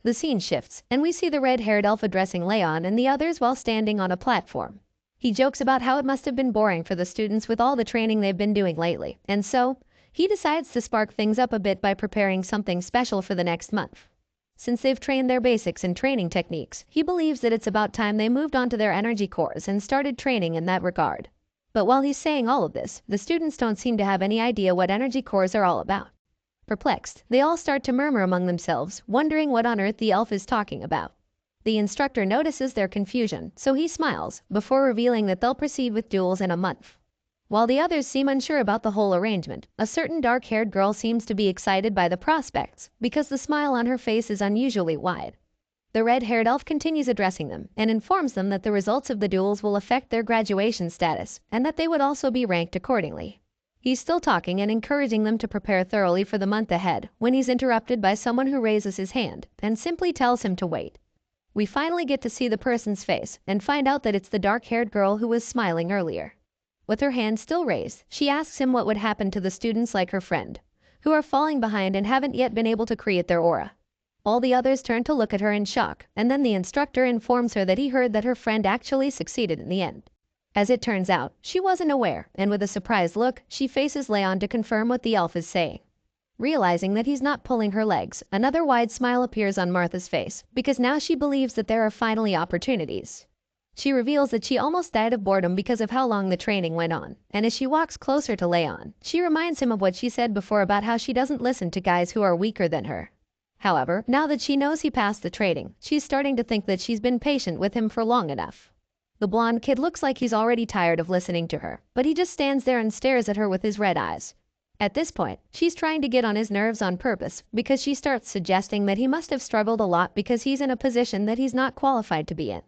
The scene shifts, and we see the red-haired elf addressing Leon and the others while standing on a platform. He jokes about how it must have been boring for the students with all the training they've been doing lately, and so, he decides to spark things up a bit by preparing something special for the next month. Since they've trained their basics and training techniques, he believes that it's about time they moved on to their energy cores and started training in that regard. But while he's saying all of this, the students don't seem to have any idea what energy cores are all about. Perplexed, they all start to murmur among themselves, wondering what on earth the elf is talking about. The instructor notices their confusion, so he smiles, before revealing that they'll proceed with duels in a month. While the others seem unsure about the whole arrangement, a certain dark-haired girl seems to be excited by the prospects, because the smile on her face is unusually wide. The red-haired elf continues addressing them, and informs them that the results of the duels will affect their graduation status, and that they would also be ranked accordingly. He's still talking and encouraging them to prepare thoroughly for the month ahead, when he's interrupted by someone who raises his hand, and simply tells him to wait. We finally get to see the person's face, and find out that it's the dark-haired girl who was smiling earlier. With her hand still raised, she asks him what would happen to the students like her friend, who are falling behind and haven't yet been able to create their aura. All the others turn to look at her in shock, and then the instructor informs her that he heard that her friend actually succeeded in the end. As it turns out, she wasn't aware, and with a surprised look, she faces Leon to confirm what the elf is saying. Realizing that he's not pulling her legs, another wide smile appears on Martha's face, because now she believes that there are finally opportunities. She reveals that she almost died of boredom because of how long the training went on, and as she walks closer to Leon, she reminds him of what she said before about how she doesn't listen to guys who are weaker than her. However, now that she knows he passed the training, she's starting to think that she's been patient with him for long enough. The blonde kid looks like he's already tired of listening to her, but he just stands there and stares at her with his red eyes. At this point, she's trying to get on his nerves on purpose, because she starts suggesting that he must have struggled a lot because he's in a position that he's not qualified to be in.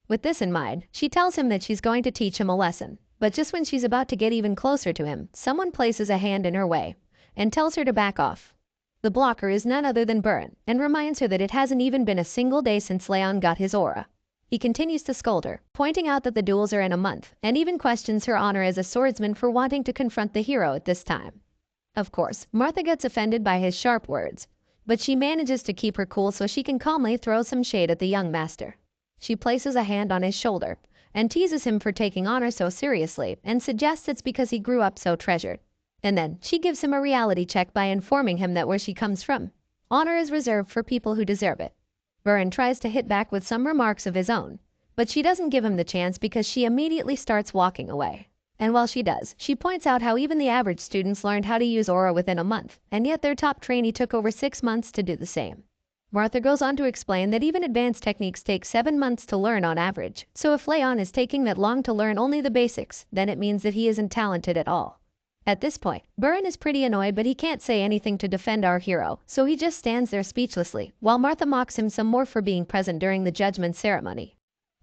With this in mind, she tells him that she's going to teach him a lesson, but just when she's about to get even closer to him, someone places a hand in her way and tells her to back off. The blocker is none other than Burn, and reminds her that it hasn't even been a single day since Leon got his aura. He continues to scold her, pointing out that the duels are in a month, and even questions her honor as a swordsman for wanting to confront the hero at this time. Of course, Martha gets offended by his sharp words, but she manages to keep her cool so she can calmly throw some shade at the young master. She places a hand on his shoulder, and teases him for taking honor so seriously, and suggests it's because he grew up so treasured. And then she gives him a reality check by informing him that where she comes from, honor is reserved for people who deserve it. Buren tries to hit back with some remarks of his own, but she doesn't give him the chance because she immediately starts walking away. And while she does, she points out how even the average students learned how to use aura within a month, and yet their top trainee took over 6 months to do the same. Martha goes on to explain that even advanced techniques take 7 months to learn on average, so if Leon is taking that long to learn only the basics, then it means that he isn't talented at all. At this point, Buren is pretty annoyed, but he can't say anything to defend our hero, so he just stands there speechlessly, while Martha mocks him some more for being present during the judgment ceremony.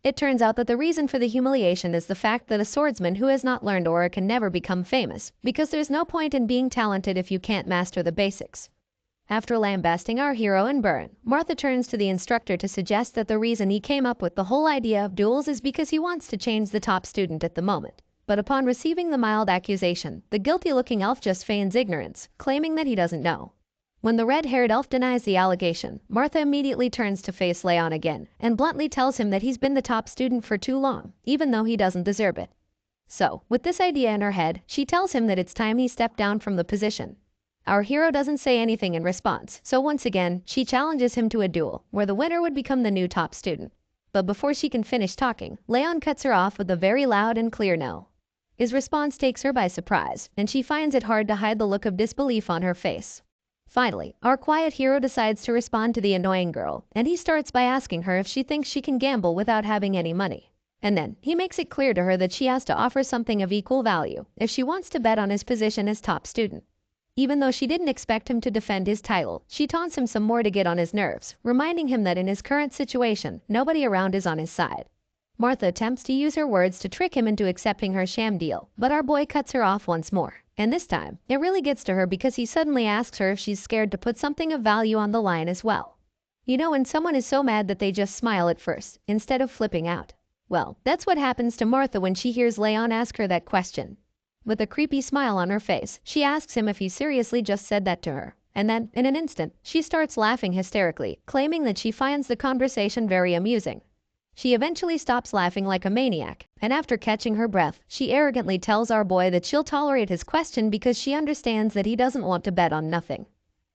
It turns out that the reason for the humiliation is the fact that a swordsman who has not learned aura can never become famous, because there's no point in being talented if you can't master the basics. After lambasting our hero and Buren, Martha turns to the instructor to suggest that the reason he came up with the whole idea of duels is because he wants to change the top student at the moment. But upon receiving the mild accusation, the guilty-looking elf just feigns ignorance, claiming that he doesn't know. When the red-haired elf denies the allegation, Martha immediately turns to face Leon again, and bluntly tells him that he's been the top student for too long, even though he doesn't deserve it. So, with this idea in her head, she tells him that it's time he stepped down from the position. Our hero doesn't say anything in response, so once again, she challenges him to a duel, where the winner would become the new top student. But before she can finish talking, Leon cuts her off with a very loud and clear no. His response takes her by surprise, and she finds it hard to hide the look of disbelief on her face. Finally, our quiet hero decides to respond to the annoying girl, and he starts by asking her if she thinks she can gamble without having any money. And then, he makes it clear to her that she has to offer something of equal value if she wants to bet on his position as top student. Even though she didn't expect him to defend his title, she taunts him some more to get on his nerves, reminding him that in his current situation, nobody around is on his side. Martha attempts to use her words to trick him into accepting her sham deal, but our boy cuts her off once more. And this time, it really gets to her because he suddenly asks her if she's scared to put something of value on the line as well. You know when someone is so mad that they just smile at first, instead of flipping out? Well, that's what happens to Martha when she hears Leon ask her that question. With a creepy smile on her face, she asks him if he seriously just said that to her. And then, in an instant, she starts laughing hysterically, claiming that she finds the conversation very amusing. She eventually stops laughing like a maniac, and after catching her breath, she arrogantly tells our boy that she'll tolerate his question because she understands that he doesn't want to bet on nothing.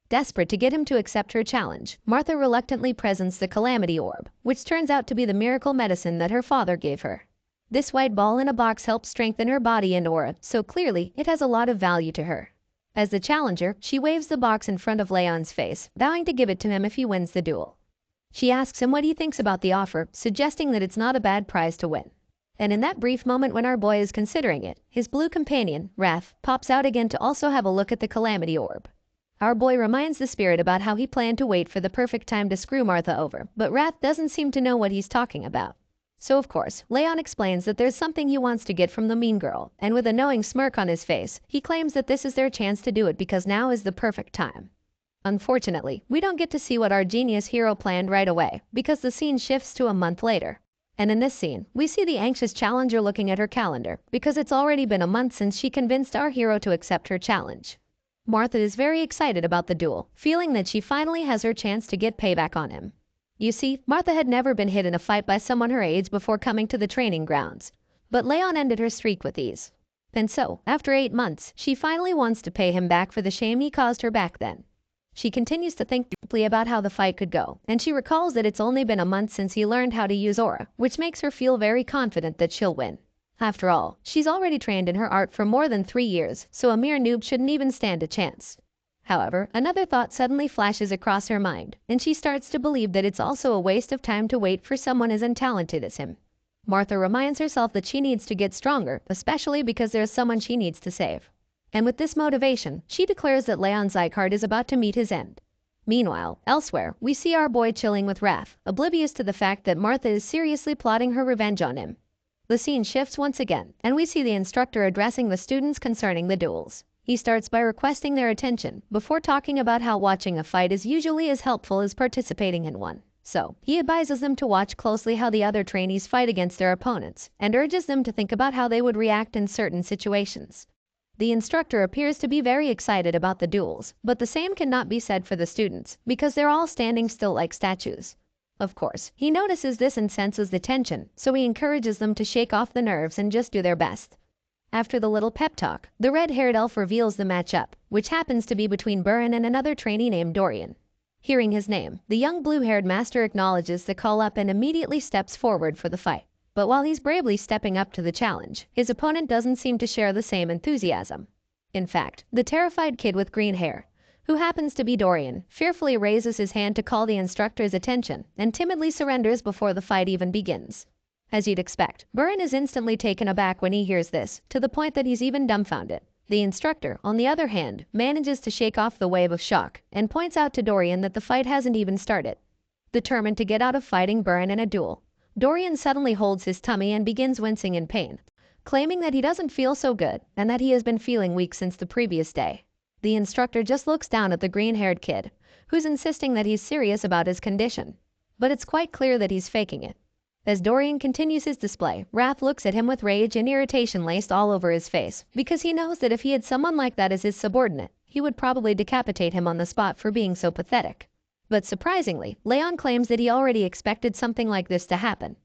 Desperate to get him to accept her challenge, Martha reluctantly presents the Calamity Orb, which turns out to be the miracle medicine that her father gave her. This white ball in a box helps strengthen her body and aura, so clearly it has a lot of value to her. As the challenger, she waves the box in front of Leon's face, vowing to give it to him if he wins the duel. She asks him what he thinks about the offer, suggesting that it's not a bad prize to win. And in that brief moment when our boy is considering it, his blue companion, Wrath, pops out again to also have a look at the Calamity Orb. Our boy reminds the spirit about how he planned to wait for the perfect time to screw Martha over, but Wrath doesn't seem to know what he's talking about. So of course, Leon explains that there's something he wants to get from the mean girl, and with a knowing smirk on his face, he claims that this is their chance to do it because now is the perfect time. Unfortunately, we don't get to see what our genius hero planned right away, because the scene shifts to a month later. And in this scene, we see the anxious challenger looking at her calendar, because it's already been a month since she convinced our hero to accept her challenge. Martha is very excited about the duel, feeling that she finally has her chance to get payback on him. You see, Martha had never been hit in a fight by someone her age before coming to the training grounds, but Leon ended her streak with ease. And so, after 8 months, she finally wants to pay him back for the shame he caused her back then. She continues to think deeply about how the fight could go, and she recalls that it's only been a month since he learned how to use aura, which makes her feel very confident that she'll win. After all, she's already trained in her art for more than 3 years, so a mere noob shouldn't even stand a chance. However, another thought suddenly flashes across her mind, and she starts to believe that it's also a waste of time to wait for someone as untalented as him. Martha reminds herself that she needs to get stronger, especially because there's someone she needs to save. And with this motivation, she declares that Leon's Zycard is about to meet his end. Meanwhile, elsewhere, we see our boy chilling with Wrath, oblivious to the fact that Martha is seriously plotting her revenge on him. The scene shifts once again, and we see the instructor addressing the students concerning the duels. He starts by requesting their attention, before talking about how watching a fight is usually as helpful as participating in one. So, he advises them to watch closely how the other trainees fight against their opponents, and urges them to think about how they would react in certain situations. The instructor appears to be very excited about the duels, but the same cannot be said for the students, because they're all standing still like statues. Of course, he notices this and senses the tension, so he encourages them to shake off the nerves and just do their best. After the little pep talk, the red-haired elf reveals the matchup, which happens to be between Burin and another trainee named Dorian. Hearing his name, the young blue-haired master acknowledges the call-up and immediately steps forward for the fight. But while he's bravely stepping up to the challenge, his opponent doesn't seem to share the same enthusiasm. In fact, the terrified kid with green hair, who happens to be Dorian, fearfully raises his hand to call the instructor's attention and timidly surrenders before the fight even begins. As you'd expect, Burin is instantly taken aback when he hears this, to the point that he's even dumbfounded. The instructor, on the other hand, manages to shake off the wave of shock and points out to Dorian that the fight hasn't even started. Determined to get out of fighting Burin in a duel, Dorian suddenly holds his tummy and begins wincing in pain, claiming that he doesn't feel so good and that he has been feeling weak since the previous day. The instructor just looks down at the green-haired kid, who's insisting that he's serious about his condition. But it's quite clear that he's faking it. As Dorian continues his display, Wrath looks at him with rage and irritation laced all over his face, because he knows that if he had someone like that as his subordinate, he would probably decapitate him on the spot for being so pathetic. But surprisingly, Leon claims that he already expected something like this to happen.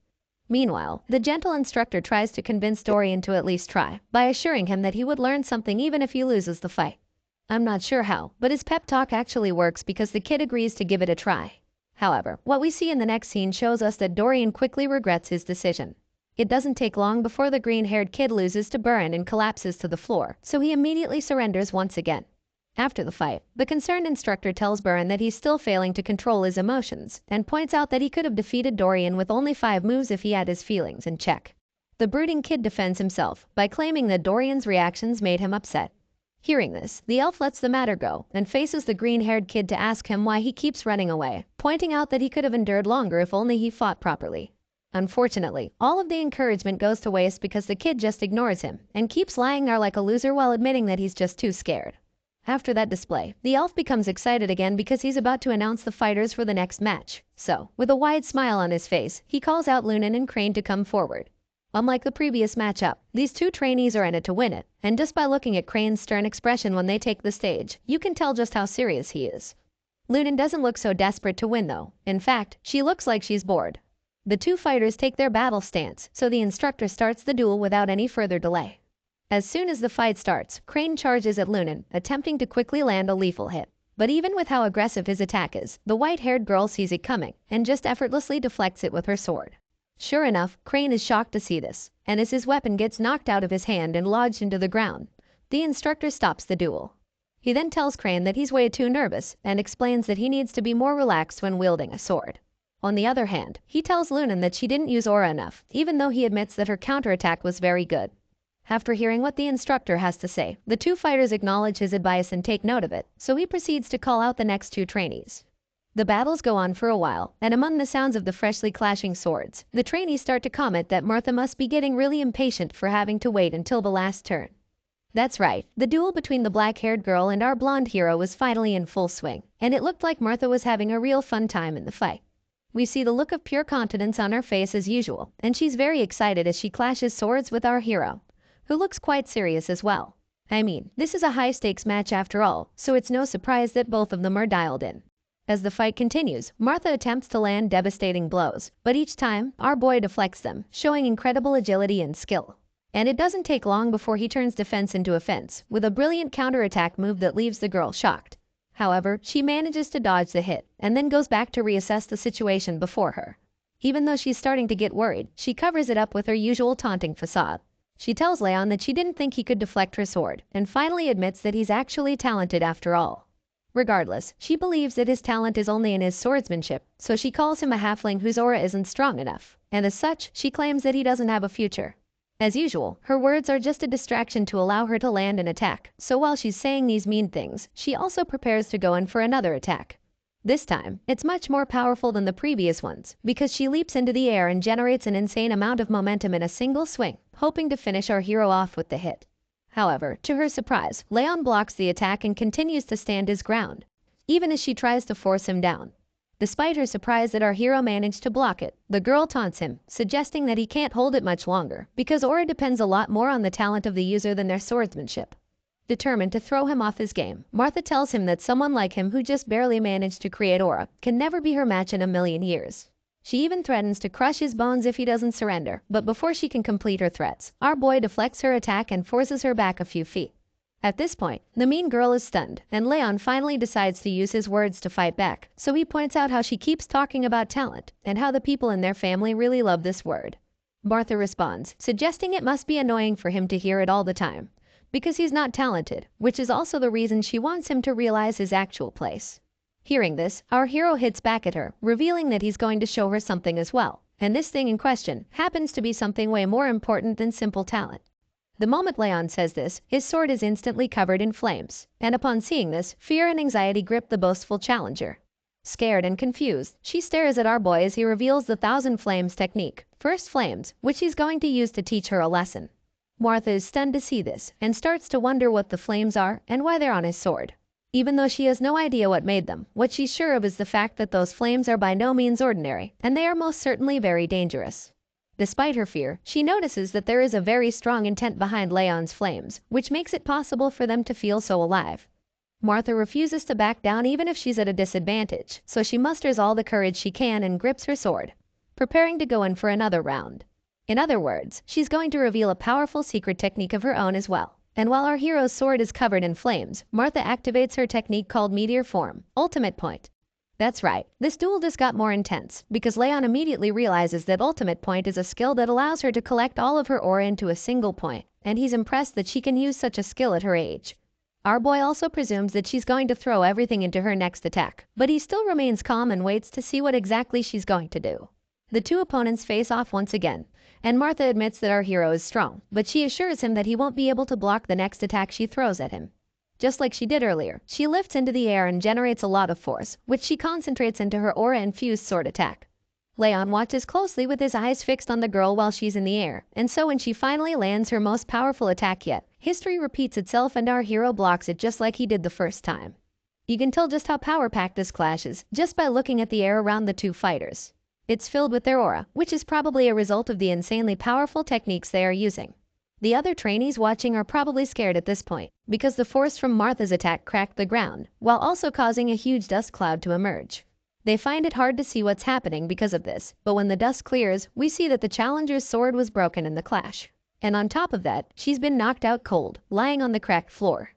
Meanwhile, the gentle instructor tries to convince Dorian to at least try, by assuring him that he would learn something even if he loses the fight. I'm not sure how, but his pep talk actually works because the kid agrees to give it a try. However, what we see in the next scene shows us that Dorian quickly regrets his decision. It doesn't take long before the green-haired kid loses to Burin and collapses to the floor, so he immediately surrenders once again. After the fight, the concerned instructor tells Burin that he's still failing to control his emotions, and points out that he could have defeated Dorian with only 5 moves if he had his feelings in check. The brooding kid defends himself by claiming that Dorian's reactions made him upset. Hearing this, the elf lets the matter go and faces the green-haired kid to ask him why he keeps running away, pointing out that he could have endured longer if only he fought properly. Unfortunately, all of the encouragement goes to waste because the kid just ignores him and keeps lying there like a loser while admitting that he's just too scared. After that display, the elf becomes excited again because he's about to announce the fighters for the next match. So, with a wide smile on his face, he calls out Lunan and Crane to come forward. Unlike the previous matchup, these 2 trainees are in it to win it, and just by looking at Crane's stern expression when they take the stage, you can tell just how serious he is. Lunan doesn't look so desperate to win though. In fact, she looks like she's bored. The 2 fighters take their battle stance, so the instructor starts the duel without any further delay. As soon as the fight starts, Crane charges at Lunan, attempting to quickly land a lethal hit. But even with how aggressive his attack is, the white-haired girl sees it coming, and just effortlessly deflects it with her sword. Sure enough, Crane is shocked to see this, and as his weapon gets knocked out of his hand and lodged into the ground, the instructor stops the duel. He then tells Crane that he's way too nervous and explains that he needs to be more relaxed when wielding a sword. On the other hand, he tells Lunan that she didn't use aura enough, even though he admits that her counterattack was very good. After hearing what the instructor has to say, the two fighters acknowledge his advice and take note of it, so he proceeds to call out the next two trainees. The battles go on for a while, and among the sounds of the freshly clashing swords, the trainees start to comment that Martha must be getting really impatient for having to wait until the last turn. That's right, the duel between the black-haired girl and our blonde hero was finally in full swing, and it looked like Martha was having a real fun time in the fight. We see the look of pure confidence on her face as usual, and she's very excited as she clashes swords with our hero, who looks quite serious as well. I mean, this is a high-stakes match after all, so it's no surprise that both of them are dialed in. As the fight continues, Martha attempts to land devastating blows, but each time, our boy deflects them, showing incredible agility and skill. And it doesn't take long before he turns defense into offense, with a brilliant counterattack move that leaves the girl shocked. However, she manages to dodge the hit, and then goes back to reassess the situation before her. Even though she's starting to get worried, she covers it up with her usual taunting facade. She tells Leon that she didn't think he could deflect her sword, and finally admits that he's actually talented after all. Regardless, she believes that his talent is only in his swordsmanship, so she calls him a halfling whose aura isn't strong enough, and as such, she claims that he doesn't have a future. As usual, her words are just a distraction to allow her to land an attack, so while she's saying these mean things, she also prepares to go in for another attack. This time, it's much more powerful than the previous ones, because she leaps into the air and generates an insane amount of momentum in a single swing, hoping to finish our hero off with the hit. However, to her surprise, Leon blocks the attack and continues to stand his ground, even as she tries to force him down. Despite her surprise that our hero managed to block it, the girl taunts him, suggesting that he can't hold it much longer, because aura depends a lot more on the talent of the user than their swordsmanship. Determined to throw him off his game, Martha tells him that someone like him who just barely managed to create aura can never be her match in a million years. She even threatens to crush his bones if he doesn't surrender, but before she can complete her threats, our boy deflects her attack and forces her back a few feet. At this point, the mean girl is stunned, and Leon finally decides to use his words to fight back, so he points out how she keeps talking about talent, and how the people in their family really love this word. Martha responds, suggesting it must be annoying for him to hear it all the time, because he's not talented, which is also the reason she wants him to realize his actual place. Hearing this, our hero hits back at her, revealing that he's going to show her something as well, and this thing in question happens to be something way more important than simple talent. The moment Leon says this, his sword is instantly covered in flames, and upon seeing this, fear and anxiety grip the boastful challenger. Scared and confused, she stares at our boy as he reveals the Thousand Flames technique, First Flames, which he's going to use to teach her a lesson. Martha is stunned to see this, and starts to wonder what the flames are and why they're on his sword. Even though she has no idea what made them, what she's sure of is the fact that those flames are by no means ordinary, and they are most certainly very dangerous. Despite her fear, she notices that there is a very strong intent behind Leon's flames, which makes it possible for them to feel so alive. Martha refuses to back down even if she's at a disadvantage, so she musters all the courage she can and grips her sword, preparing to go in for another round. In other words, she's going to reveal a powerful secret technique of her own as well. And while our hero's sword is covered in flames, Martha activates her technique called Meteor Form, Ultimate Point. That's right, this duel just got more intense, because Leon immediately realizes that Ultimate Point is a skill that allows her to collect all of her aura into a single point, and he's impressed that she can use such a skill at her age. Our boy also presumes that she's going to throw everything into her next attack, but he still remains calm and waits to see what exactly she's going to do. The two opponents face off once again, and Martha admits that our hero is strong, but she assures him that he won't be able to block the next attack she throws at him. Just like she did earlier, she lifts into the air and generates a lot of force, which she concentrates into her aura-infused sword attack. Leon watches closely with his eyes fixed on the girl while she's in the air, and so when she finally lands her most powerful attack yet, history repeats itself and our hero blocks it just like he did the first time. You can tell just how power-packed this clash is just by looking at the air around the two fighters. It's filled with their aura, which is probably a result of the insanely powerful techniques they are using. The other trainees watching are probably scared at this point, because the force from Martha's attack cracked the ground, while also causing a huge dust cloud to emerge. They find it hard to see what's happening because of this, but when the dust clears, we see that the challenger's sword was broken in the clash. And on top of that, she's been knocked out cold, lying on the cracked floor.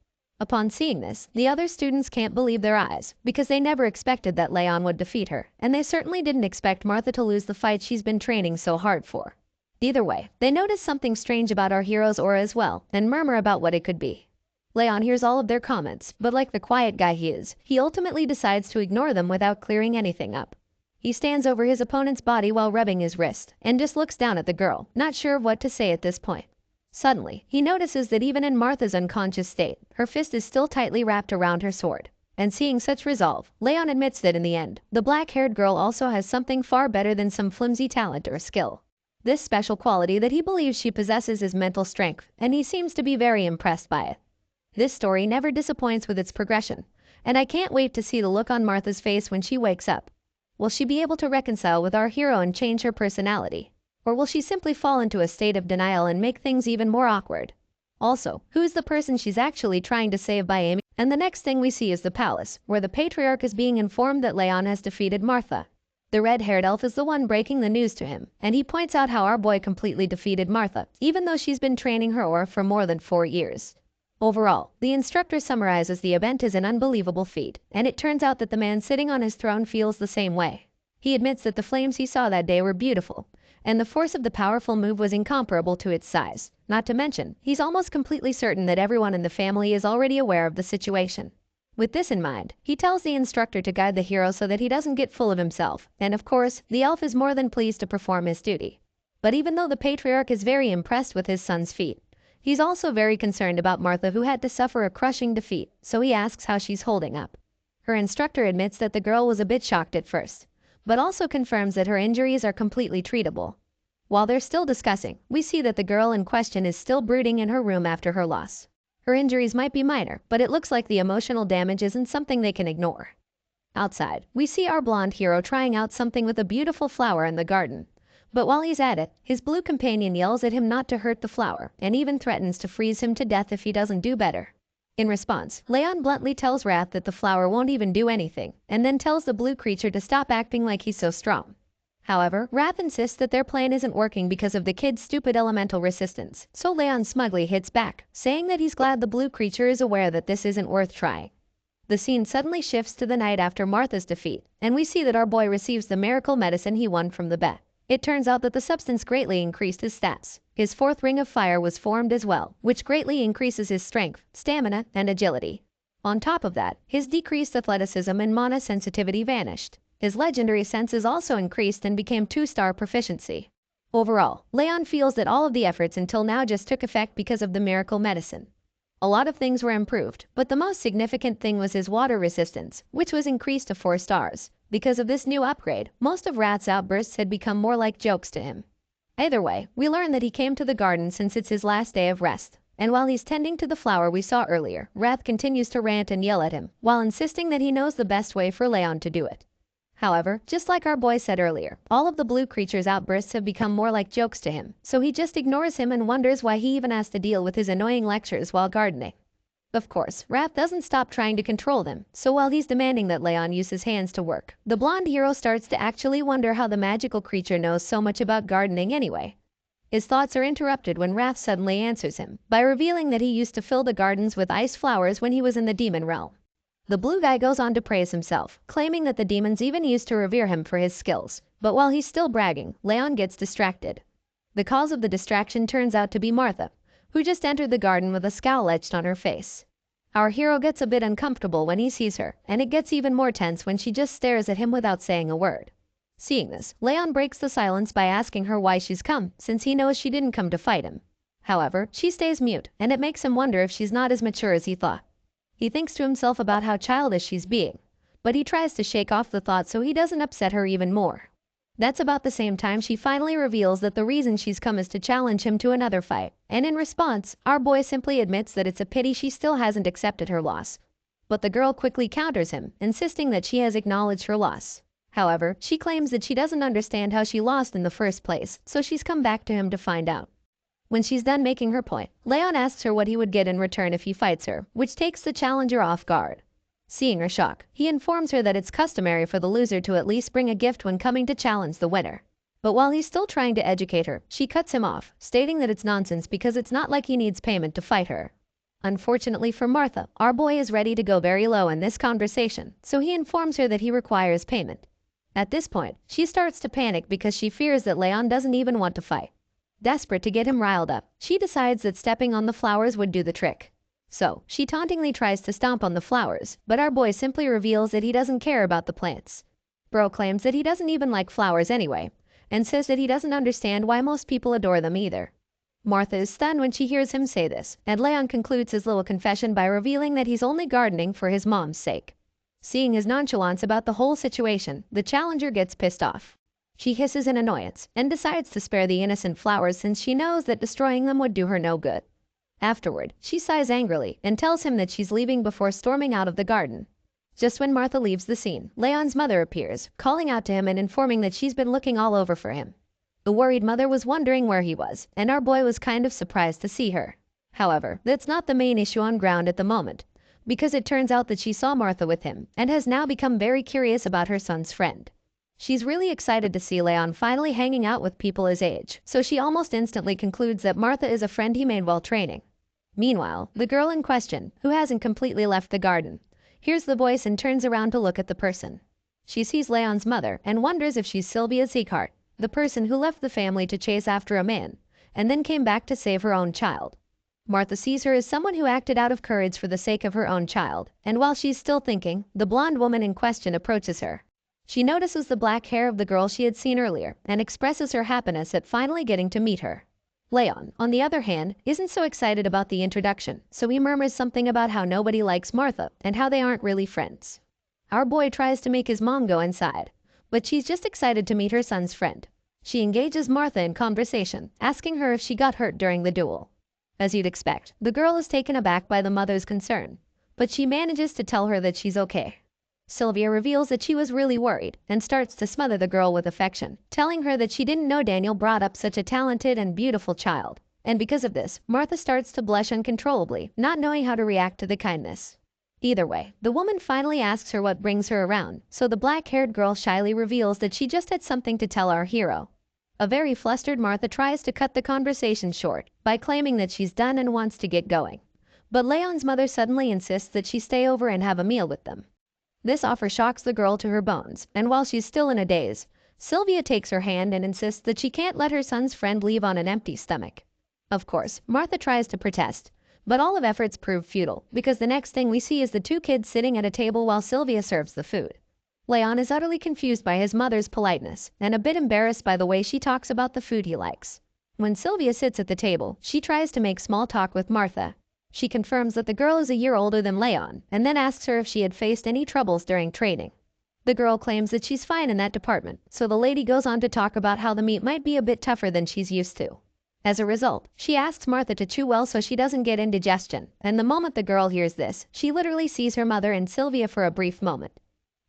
Upon seeing this, the other students can't believe their eyes, because they never expected that Leon would defeat her, and they certainly didn't expect Martha to lose the fight she's been training so hard for. Either way, they notice something strange about our hero's aura as well, and murmur about what it could be. Leon hears all of their comments, but like the quiet guy he is, he ultimately decides to ignore them without clearing anything up. He stands over his opponent's body while rubbing his wrist, and just looks down at the girl, not sure of what to say at this point. Suddenly, he notices that even in Martha's unconscious state, her fist is still tightly wrapped around her sword. And seeing such resolve, Leon admits that in the end, the black-haired girl also has something far better than some flimsy talent or skill. This special quality that he believes she possesses is mental strength, and he seems to be very impressed by it. This story never disappoints with its progression, and I can't wait to see the look on Martha's face when she wakes up. Will she be able to reconcile with our hero and change her personality? Or will she simply fall into a state of denial and make things even more awkward? Also, who's the person she's actually trying to save by aiming? And the next thing we see is the palace, where the patriarch is being informed that Leon has defeated Martha. The red-haired elf is the one breaking the news to him, and he points out how our boy completely defeated Martha, even though she's been training her aura for more than 4 years. Overall, the instructor summarizes the event as an unbelievable feat, and it turns out that the man sitting on his throne feels the same way. He admits that the flames he saw that day were beautiful, and the force of the powerful move was incomparable to its size. Not to mention, he's almost completely certain that everyone in the family is already aware of the situation. With this in mind, he tells the instructor to guide the hero so that he doesn't get full of himself, and of course, the elf is more than pleased to perform his duty. But even though the patriarch is very impressed with his son's feat, he's also very concerned about Martha, who had to suffer a crushing defeat, so he asks how she's holding up. Her instructor admits that the girl was a bit shocked at first, but also confirms that her injuries are completely treatable. While they're still discussing, we see that the girl in question is still brooding in her room after her loss. Her injuries might be minor, but it looks like the emotional damage isn't something they can ignore. Outside, we see our blonde hero trying out something with a beautiful flower in the garden. But while he's at it, his blue companion yells at him not to hurt the flower, and even threatens to freeze him to death if he doesn't do better. In response, Leon bluntly tells Wrath that the flower won't even do anything, and then tells the blue creature to stop acting like he's so strong. However, Wrath insists that their plan isn't working because of the kid's stupid elemental resistance, so Leon smugly hits back, saying that he's glad the blue creature is aware that this isn't worth trying. The scene suddenly shifts to the night after Martha's defeat, and we see that our boy receives the miracle medicine he won from the bet. It turns out that the substance greatly increased his stats. His 4th ring of fire was formed as well, which greatly increases his strength, stamina, and agility. On top of that, his decreased athleticism and mana sensitivity vanished. His legendary senses also increased and became 2-star proficiency. Overall, Leon feels that all of the efforts until now just took effect because of the miracle medicine. A lot of things were improved, but the most significant thing was his water resistance, which was increased to 4 stars. Because of this new upgrade, most of Wrath's outbursts had become more like jokes to him. Either way, we learn that he came to the garden since it's his last day of rest, and while he's tending to the flower we saw earlier, Wrath continues to rant and yell at him, while insisting that he knows the best way for Leon to do it. However, just like our boy said earlier, all of the blue creature's outbursts have become more like jokes to him, so he just ignores him and wonders why he even has to deal with his annoying lectures while gardening. Of course, Wrath doesn't stop trying to control them, so while he's demanding that Leon use his hands to work, the blonde hero starts to actually wonder how the magical creature knows so much about gardening anyway. His thoughts are interrupted when Wrath suddenly answers him, by revealing that he used to fill the gardens with ice flowers when he was in the demon realm. The blue guy goes on to praise himself, claiming that the demons even used to revere him for his skills, but while he's still bragging, Leon gets distracted. The cause of the distraction turns out to be Martha, who just entered the garden with a scowl etched on her face. Our hero gets a bit uncomfortable when he sees her, and it gets even more tense when she just stares at him without saying a word. Seeing this, Leon breaks the silence by asking her why she's come, since he knows she didn't come to fight him. However, she stays mute, and it makes him wonder if she's not as mature as he thought. He thinks to himself about how childish she's being, but he tries to shake off the thought so he doesn't upset her even more. That's about the same time she finally reveals that the reason she's come is to challenge him to another fight, and in response, our boy simply admits that it's a pity she still hasn't accepted her loss. But the girl quickly counters him, insisting that she has acknowledged her loss. However, she claims that she doesn't understand how she lost in the first place, so she's come back to him to find out. When she's done making her point, Leon asks her what he would get in return if he fights her, which takes the challenger off guard. Seeing her shock, he informs her that it's customary for the loser to at least bring a gift when coming to challenge the winner. But while he's still trying to educate her, she cuts him off, stating that it's nonsense because it's not like he needs payment to fight her. Unfortunately for Martha, our boy is ready to go very low in this conversation, so he informs her that he requires payment. At this point, she starts to panic because she fears that Leon doesn't even want to fight. Desperate to get him riled up, she decides that stepping on the flowers would do the trick. So, she tauntingly tries to stomp on the flowers, but our boy simply reveals that he doesn't care about the plants. Bro claims that he doesn't even like flowers anyway, and says that he doesn't understand why most people adore them either. Martha is stunned when she hears him say this, and Leon concludes his little confession by revealing that he's only gardening for his mom's sake. Seeing his nonchalance about the whole situation, the challenger gets pissed off. She hisses in annoyance and decides to spare the innocent flowers since she knows that destroying them would do her no good. Afterward, she sighs angrily and tells him that she's leaving before storming out of the garden. Just when Martha leaves the scene, Leon's mother appears, calling out to him and informing that she's been looking all over for him. The worried mother was wondering where he was, and our boy was kind of surprised to see her. However, that's not the main issue on ground at the moment, because it turns out that she saw Martha with him and has now become very curious about her son's friend. She's really excited to see Leon finally hanging out with people his age, so she almost instantly concludes that Martha is a friend he made while training. Meanwhile, the girl in question, who hasn't completely left the garden, hears the voice and turns around to look at the person. She sees Leon's mother and wonders if she's Sylvia Sieghart, the person who left the family to chase after a man, and then came back to save her own child. Martha sees her as someone who acted out of courage for the sake of her own child, and while she's still thinking, the blonde woman in question approaches her. She notices the black hair of the girl she had seen earlier and expresses her happiness at finally getting to meet her. Leon, on the other hand, isn't so excited about the introduction, so he murmurs something about how nobody likes Martha and how they aren't really friends. Our boy tries to make his mom go inside, but she's just excited to meet her son's friend. She engages Martha in conversation, asking her if she got hurt during the duel. As you'd expect, the girl is taken aback by the mother's concern, but she manages to tell her that she's okay. Sylvia reveals that she was really worried and starts to smother the girl with affection, telling her that she didn't know Daniel brought up such a talented and beautiful child. And because of this, Martha starts to blush uncontrollably, not knowing how to react to the kindness. Either way, the woman finally asks her what brings her around, so the black-haired girl shyly reveals that she just had something to tell our hero. A very flustered Martha tries to cut the conversation short by claiming that she's done and wants to get going. But Leon's mother suddenly insists that she stay over and have a meal with them. This offer shocks the girl to her bones, and while she's still in a daze, Sylvia takes her hand and insists that she can't let her son's friend leave on an empty stomach. Of course, Martha tries to protest, but all of efforts prove futile because the next thing we see is the two kids sitting at a table while Sylvia serves the food. Leon is utterly confused by his mother's politeness and a bit embarrassed by the way she talks about the food he likes. When Sylvia sits at the table, she tries to make small talk with Martha. She confirms that the girl is a year older than Leon and then asks her if she had faced any troubles during training. The girl claims that she's fine in that department, so the lady goes on to talk about how the meat might be a bit tougher than she's used to. As a result, she asks Martha to chew well so she doesn't get indigestion, and the moment the girl hears this, she literally sees her mother and Sylvia for a brief moment.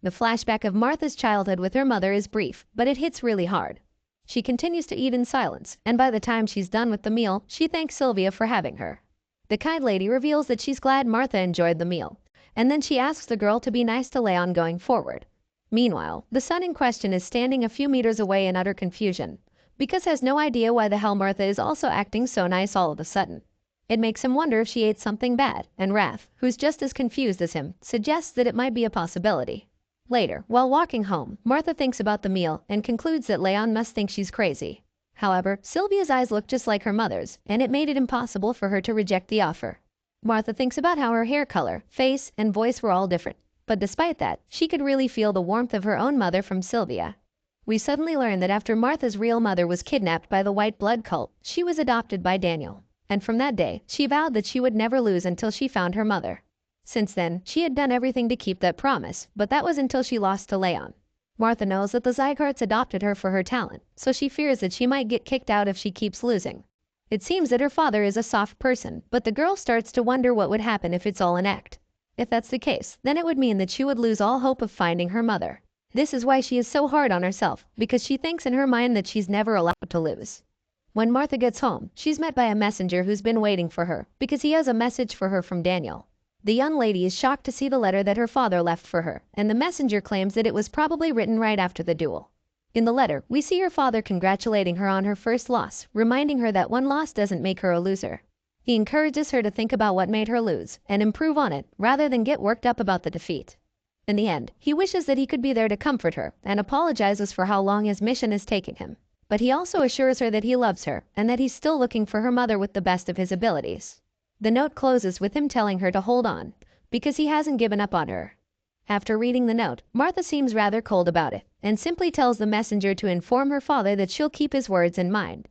The flashback of Martha's childhood with her mother is brief, but it hits really hard. She continues to eat in silence, and by the time she's done with the meal, she thanks Sylvia for having her. The kind lady reveals that she's glad Martha enjoyed the meal, and then she asks the girl to be nice to Leon going forward. Meanwhile, the son in question is standing a few meters away in utter confusion, because has no idea why the hell Martha is also acting so nice all of a sudden. It makes him wonder if she ate something bad, and Raph, who's just as confused as him, suggests that it might be a possibility. Later, while walking home, Martha thinks about the meal and concludes that Leon must think she's crazy. However, Sylvia's eyes look just like her mother's, and it made it impossible for her to reject the offer. Martha thinks about how her hair color, face, and voice were all different, but despite that, she could really feel the warmth of her own mother from Sylvia. We suddenly learn that after Martha's real mother was kidnapped by the white blood cult, she was adopted by Daniel, and from that day, she vowed that she would never lose until she found her mother. Since then, she had done everything to keep that promise, but that was until she lost to Leon. Martha knows that the Zygarts adopted her for her talent, so she fears that she might get kicked out if she keeps losing. It seems that her father is a soft person, but the girl starts to wonder what would happen if it's all an act. If that's the case, then it would mean that she would lose all hope of finding her mother. This is why she is so hard on herself, because she thinks in her mind that she's never allowed to lose. When Martha gets home, she's met by a messenger who's been waiting for her, because he has a message for her from Daniel. The young lady is shocked to see the letter that her father left for her, and the messenger claims that it was probably written right after the duel. In the letter, we see her father congratulating her on her first loss, reminding her that one loss doesn't make her a loser. He encourages her to think about what made her lose, and improve on it, rather than get worked up about the defeat. In the end, he wishes that he could be there to comfort her, and apologizes for how long his mission is taking him. But he also assures her that he loves her, and that he's still looking for her mother with the best of his abilities. The note closes with him telling her to hold on, because he hasn't given up on her. After reading the note, Martha seems rather cold about it, and simply tells the messenger to inform her father that she'll keep his words in mind.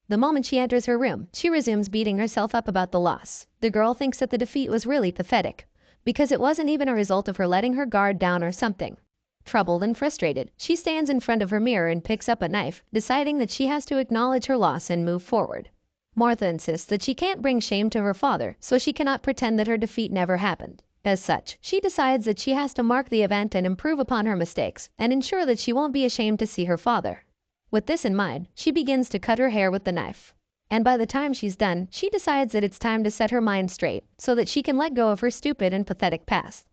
The moment she enters her room, she resumes beating herself up about the loss. The girl thinks that the defeat was really pathetic, because it wasn't even a result of her letting her guard down or something. Troubled and frustrated, she stands in front of her mirror and picks up a knife, deciding that she has to acknowledge her loss and move forward. Martha insists that she can't bring shame to her father, so she cannot pretend that her defeat never happened. As such, she decides that she has to mark the event and improve upon her mistakes, and ensure that she won't be ashamed to see her father. With this in mind, she begins to cut her hair with the knife. And by the time she's done, she decides that it's time to set her mind straight, so that she can let go of her stupid and pathetic past.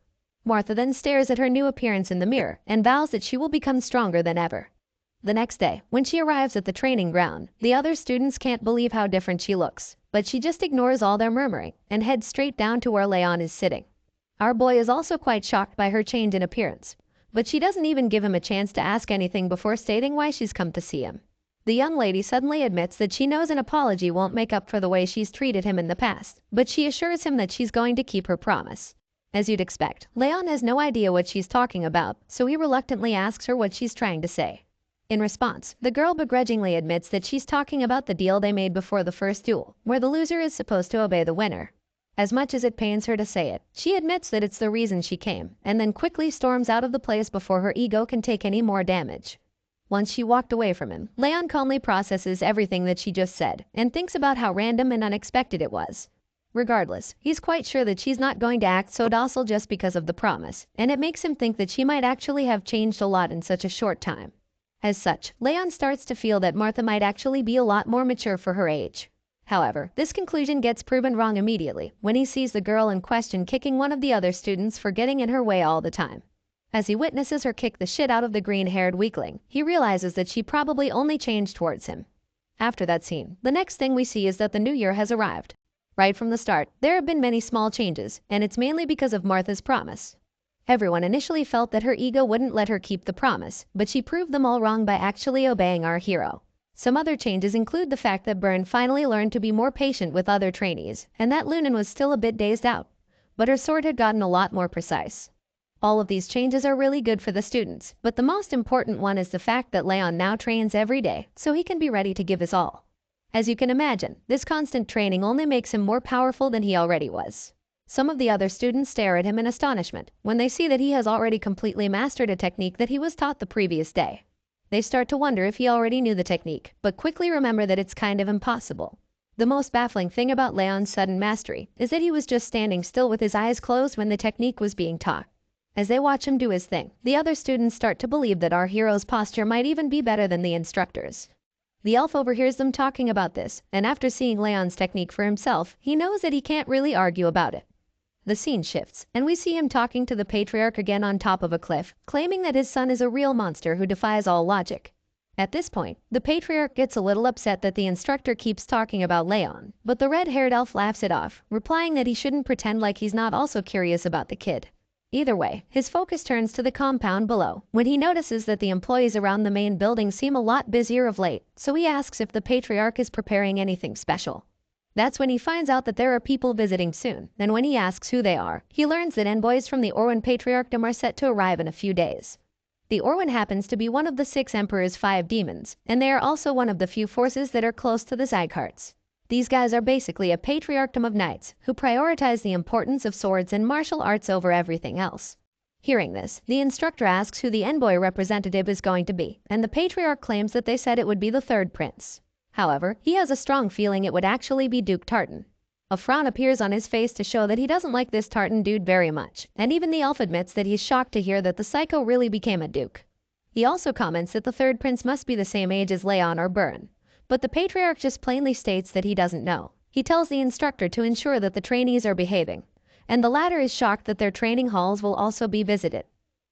Martha then stares at her new appearance in the mirror, and vows that she will become stronger than ever. The next day, when she arrives at the training ground, the other students can't believe how different she looks, but she just ignores all their murmuring, and heads straight down to where Leon is sitting. Our boy is also quite shocked by her change in appearance, but she doesn't even give him a chance to ask anything before stating why she's come to see him. The young lady suddenly admits that she knows an apology won't make up for the way she's treated him in the past, but she assures him that she's going to keep her promise. As you'd expect, Leon has no idea what she's talking about, so he reluctantly asks her what she's trying to say. In response, the girl begrudgingly admits that she's talking about the deal they made before the first duel, where the loser is supposed to obey the winner. As much as it pains her to say it, she admits that it's the reason she came, and then quickly storms out of the place before her ego can take any more damage. Once she walked away from him, Leon calmly processes everything that she just said, and thinks about how random and unexpected it was. Regardless, he's quite sure that she's not going to act so docile just because of the promise, and it makes him think that she might actually have changed a lot in such a short time. As such, Leon starts to feel that Martha might actually be a lot more mature for her age. However, this conclusion gets proven wrong immediately when he sees the girl in question kicking one of the other students for getting in her way all the time. As he witnesses her kick the shit out of the green-haired weakling, he realizes that she probably only changed towards him. After that scene, the next thing we see is that the new year has arrived. Right from the start, there have been many small changes, and it's mainly because of Martha's promise. Everyone initially felt that her ego wouldn't let her keep the promise, but she proved them all wrong by actually obeying our hero. Some other changes include the fact that Byrne finally learned to be more patient with other trainees, and that Lunan was still a bit dazed out, but her sword had gotten a lot more precise. All of these changes are really good for the students, but the most important one is the fact that Leon now trains every day, so he can be ready to give his all. As you can imagine, this constant training only makes him more powerful than he already was. Some of the other students stare at him in astonishment when they see that he has already completely mastered a technique that he was taught the previous day. They start to wonder if he already knew the technique, but quickly remember that it's kind of impossible. The most baffling thing about Leon's sudden mastery is that he was just standing still with his eyes closed when the technique was being taught. As they watch him do his thing, the other students start to believe that our hero's posture might even be better than the instructor's. The elf overhears them talking about this, and after seeing Leon's technique for himself, he knows that he can't really argue about it. The scene shifts, and we see him talking to the patriarch again on top of a cliff, claiming that his son is a real monster who defies all logic. At this point, the patriarch gets a little upset that the instructor keeps talking about Leon, but the red-haired elf laughs it off, replying that he shouldn't pretend like he's not also curious about the kid. Either way, his focus turns to the compound below, when he notices that the employees around the main building seem a lot busier of late, so he asks if the patriarch is preparing anything special. That's when he finds out that there are people visiting soon, and when he asks who they are, he learns that envoys from the Orwen Patriarchdom are set to arrive in a few days. The Orwen happens to be one of the 6 Emperor's 5 demons, and they are also one of the few forces that are close to the Zygardes. These guys are basically a patriarchdom of knights, who prioritize the importance of swords and martial arts over everything else. Hearing this, the instructor asks who the envoy representative is going to be, and the patriarch claims that they said it would be the 3rd prince. However, he has a strong feeling it would actually be Duke Tartan. A frown appears on his face to show that he doesn't like this Tartan dude very much, and even the elf admits that he's shocked to hear that the psycho really became a duke. He also comments that the 3rd prince must be the same age as Leon or Byrne, but the patriarch just plainly states that he doesn't know. He tells the instructor to ensure that the trainees are behaving, and the latter is shocked that their training halls will also be visited.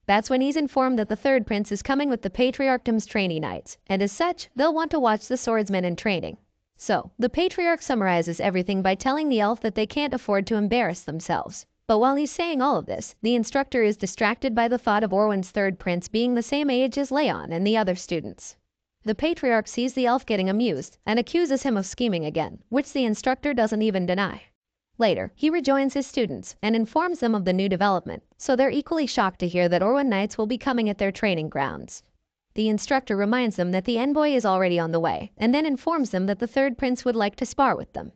That's when he's informed that the 3rd prince is coming with the patriarchdom's trainee knights, and as such, they'll want to watch the swordsman in training. So, the patriarch summarizes everything by telling the elf that they can't afford to embarrass themselves. But while he's saying all of this, the instructor is distracted by the thought of Orwen's 3rd prince being the same age as Leon and the other students. The patriarch sees the elf getting amused and accuses him of scheming again, which the instructor doesn't even deny. Later, he rejoins his students and informs them of the new development, so they're equally shocked to hear that Orwan Knights will be coming at their training grounds. The instructor reminds them that the envoy is already on the way, and then informs them that the third prince would like to spar with them.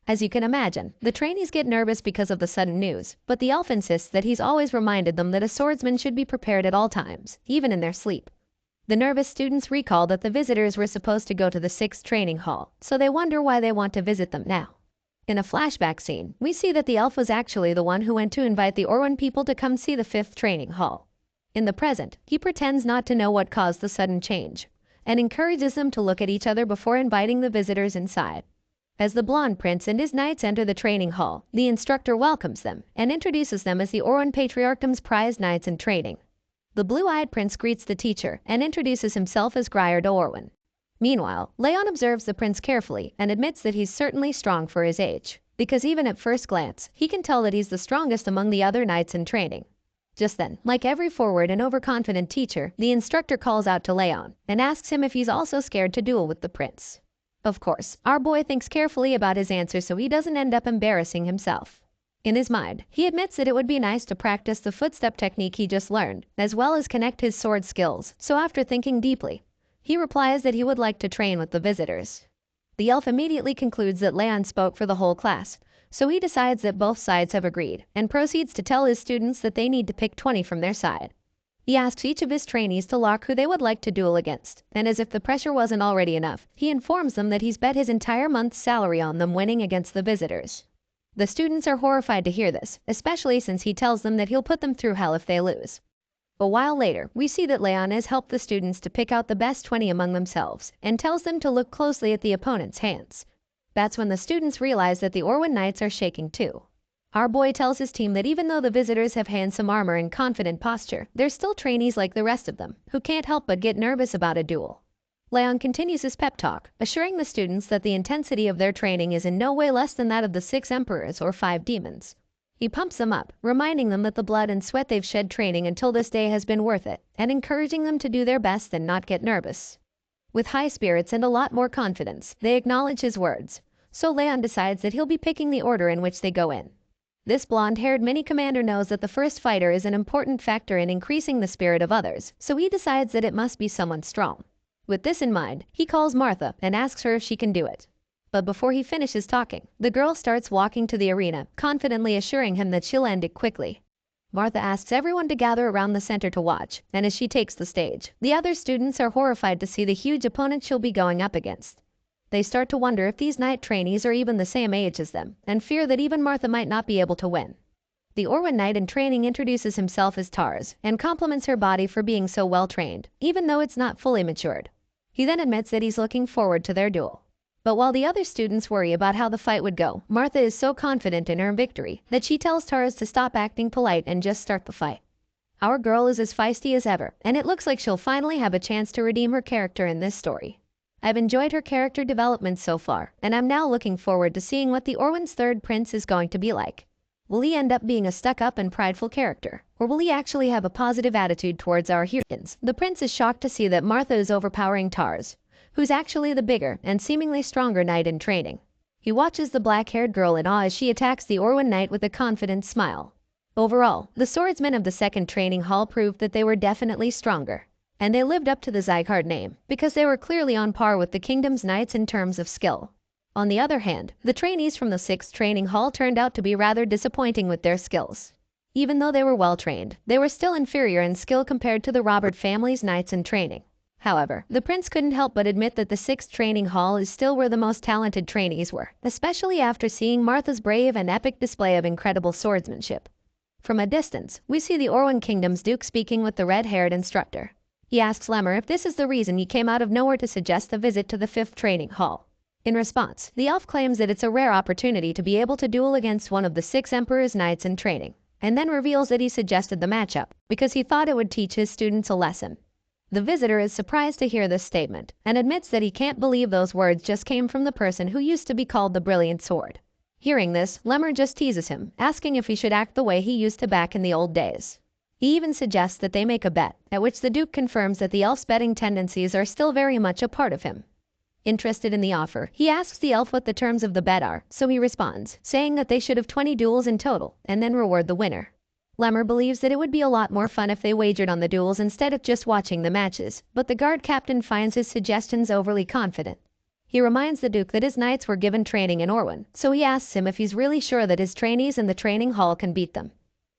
As you can imagine, the trainees get nervous because of the sudden news, but the elf insists that he's always reminded them that a swordsman should be prepared at all times, even in their sleep. The nervous students recall that the visitors were supposed to go to the 6th training hall, so they wonder why they want to visit them now. In a flashback scene, we see that the elf was actually the one who went to invite the Orwan people to come see the 5th training hall. In the present, he pretends not to know what caused the sudden change, and encourages them to look at each other before inviting the visitors inside. As the blonde prince and his knights enter the training hall, the instructor welcomes them and introduces them as the Orwan Patriarchdom's prized knights in training. The blue-eyed prince greets the teacher and introduces himself as Grier de Orwan. Meanwhile, Leon observes the prince carefully and admits that he's certainly strong for his age, because even at first glance, he can tell that he's the strongest among the other knights in training. Just then, like every forward and overconfident teacher, the instructor calls out to Leon and asks him if he's also scared to duel with the prince. Of course, our boy thinks carefully about his answer so he doesn't end up embarrassing himself. In his mind, he admits that it would be nice to practice the footstep technique he just learned, as well as connect his sword skills, so after thinking deeply, he replies that he would like to train with the visitors. The elf immediately concludes that Leon spoke for the whole class, so he decides that both sides have agreed, and proceeds to tell his students that they need to pick 20 from their side. He asks each of his trainees to lock who they would like to duel against, and as if the pressure wasn't already enough, he informs them that he's bet his entire month's salary on them winning against the visitors. The students are horrified to hear this, especially since he tells them that he'll put them through hell if they lose. A while later, we see that Leon has helped the students to pick out the best 20 among themselves, and tells them to look closely at the opponent's hands. That's when the students realize that the Orwan Knights are shaking too. Our boy tells his team that even though the visitors have handsome armor and confident posture, they're still trainees like the rest of them, who can't help but get nervous about a duel. Leon continues his pep talk, assuring the students that the intensity of their training is in no way less than that of the 6 emperors or 5 demons. He pumps them up, reminding them that the blood and sweat they've shed training until this day has been worth it, and encouraging them to do their best and not get nervous. With high spirits and a lot more confidence, they acknowledge his words, so Leon decides that he'll be picking the order in which they go in. This blonde-haired mini-commander knows that the first fighter is an important factor in increasing the spirit of others, so he decides that it must be someone strong. With this in mind, he calls Martha and asks her if she can do it. But before he finishes talking, the girl starts walking to the arena, confidently assuring him that she'll end it quickly. Martha asks everyone to gather around the center to watch, and as she takes the stage, the other students are horrified to see the huge opponent she'll be going up against. They start to wonder if these knight trainees are even the same age as them, and fear that even Martha might not be able to win. The Orwan knight in training introduces himself as Tars, and compliments her body for being so well trained, even though it's not fully matured. He then admits that he's looking forward to their duel. But while the other students worry about how the fight would go, Martha is so confident in her victory that she tells Tars to stop acting polite and just start the fight. Our girl is as feisty as ever, and it looks like she'll finally have a chance to redeem her character in this story. I've enjoyed her character development so far, and I'm now looking forward to seeing what the Orwan's third prince is going to be like. Will he end up being a stuck-up and prideful character, or will he actually have a positive attitude towards our heroines? The prince is shocked to see that Martha is overpowering Tars, who's actually the bigger and seemingly stronger knight in training. He watches the black-haired girl in awe as she attacks the Orwan knight with a confident smile. Overall, the swordsmen of the 2nd training hall proved that they were definitely stronger, and they lived up to the Zygarde name, because they were clearly on par with the kingdom's knights in terms of skill. On the other hand, the trainees from the 6th training hall turned out to be rather disappointing with their skills. Even though they were well trained, they were still inferior in skill compared to the Robert family's knights in training. However, the prince couldn't help but admit that the 6th training hall is still where the most talented trainees were, especially after seeing Martha's brave and epic display of incredible swordsmanship. From a distance, we see the Orwan Kingdom's duke speaking with the red-haired instructor. He asks Lemmer if this is the reason he came out of nowhere to suggest a visit to the 5th training hall. In response, the elf claims that it's a rare opportunity to be able to duel against one of the 6 emperor's knights in training, and then reveals that he suggested the matchup because he thought it would teach his students a lesson. The visitor is surprised to hear this statement and admits that he can't believe those words just came from the person who used to be called the Brilliant Sword. Hearing this, Lemmer just teases him, asking if he should act the way he used to back in the old days. He even suggests that they make a bet, at which the Duke confirms that the elf's betting tendencies are still very much a part of him. Interested in the offer, he asks the elf what the terms of the bet are, so he responds, saying that they should have 20 duels in total, and then reward the winner. Lemur believes that it would be a lot more fun if they wagered on the duels instead of just watching the matches, but the guard captain finds his suggestions overly confident. He reminds the Duke that his knights were given training in Orwyn, so he asks him if he's really sure that his trainees in the training hall can beat them.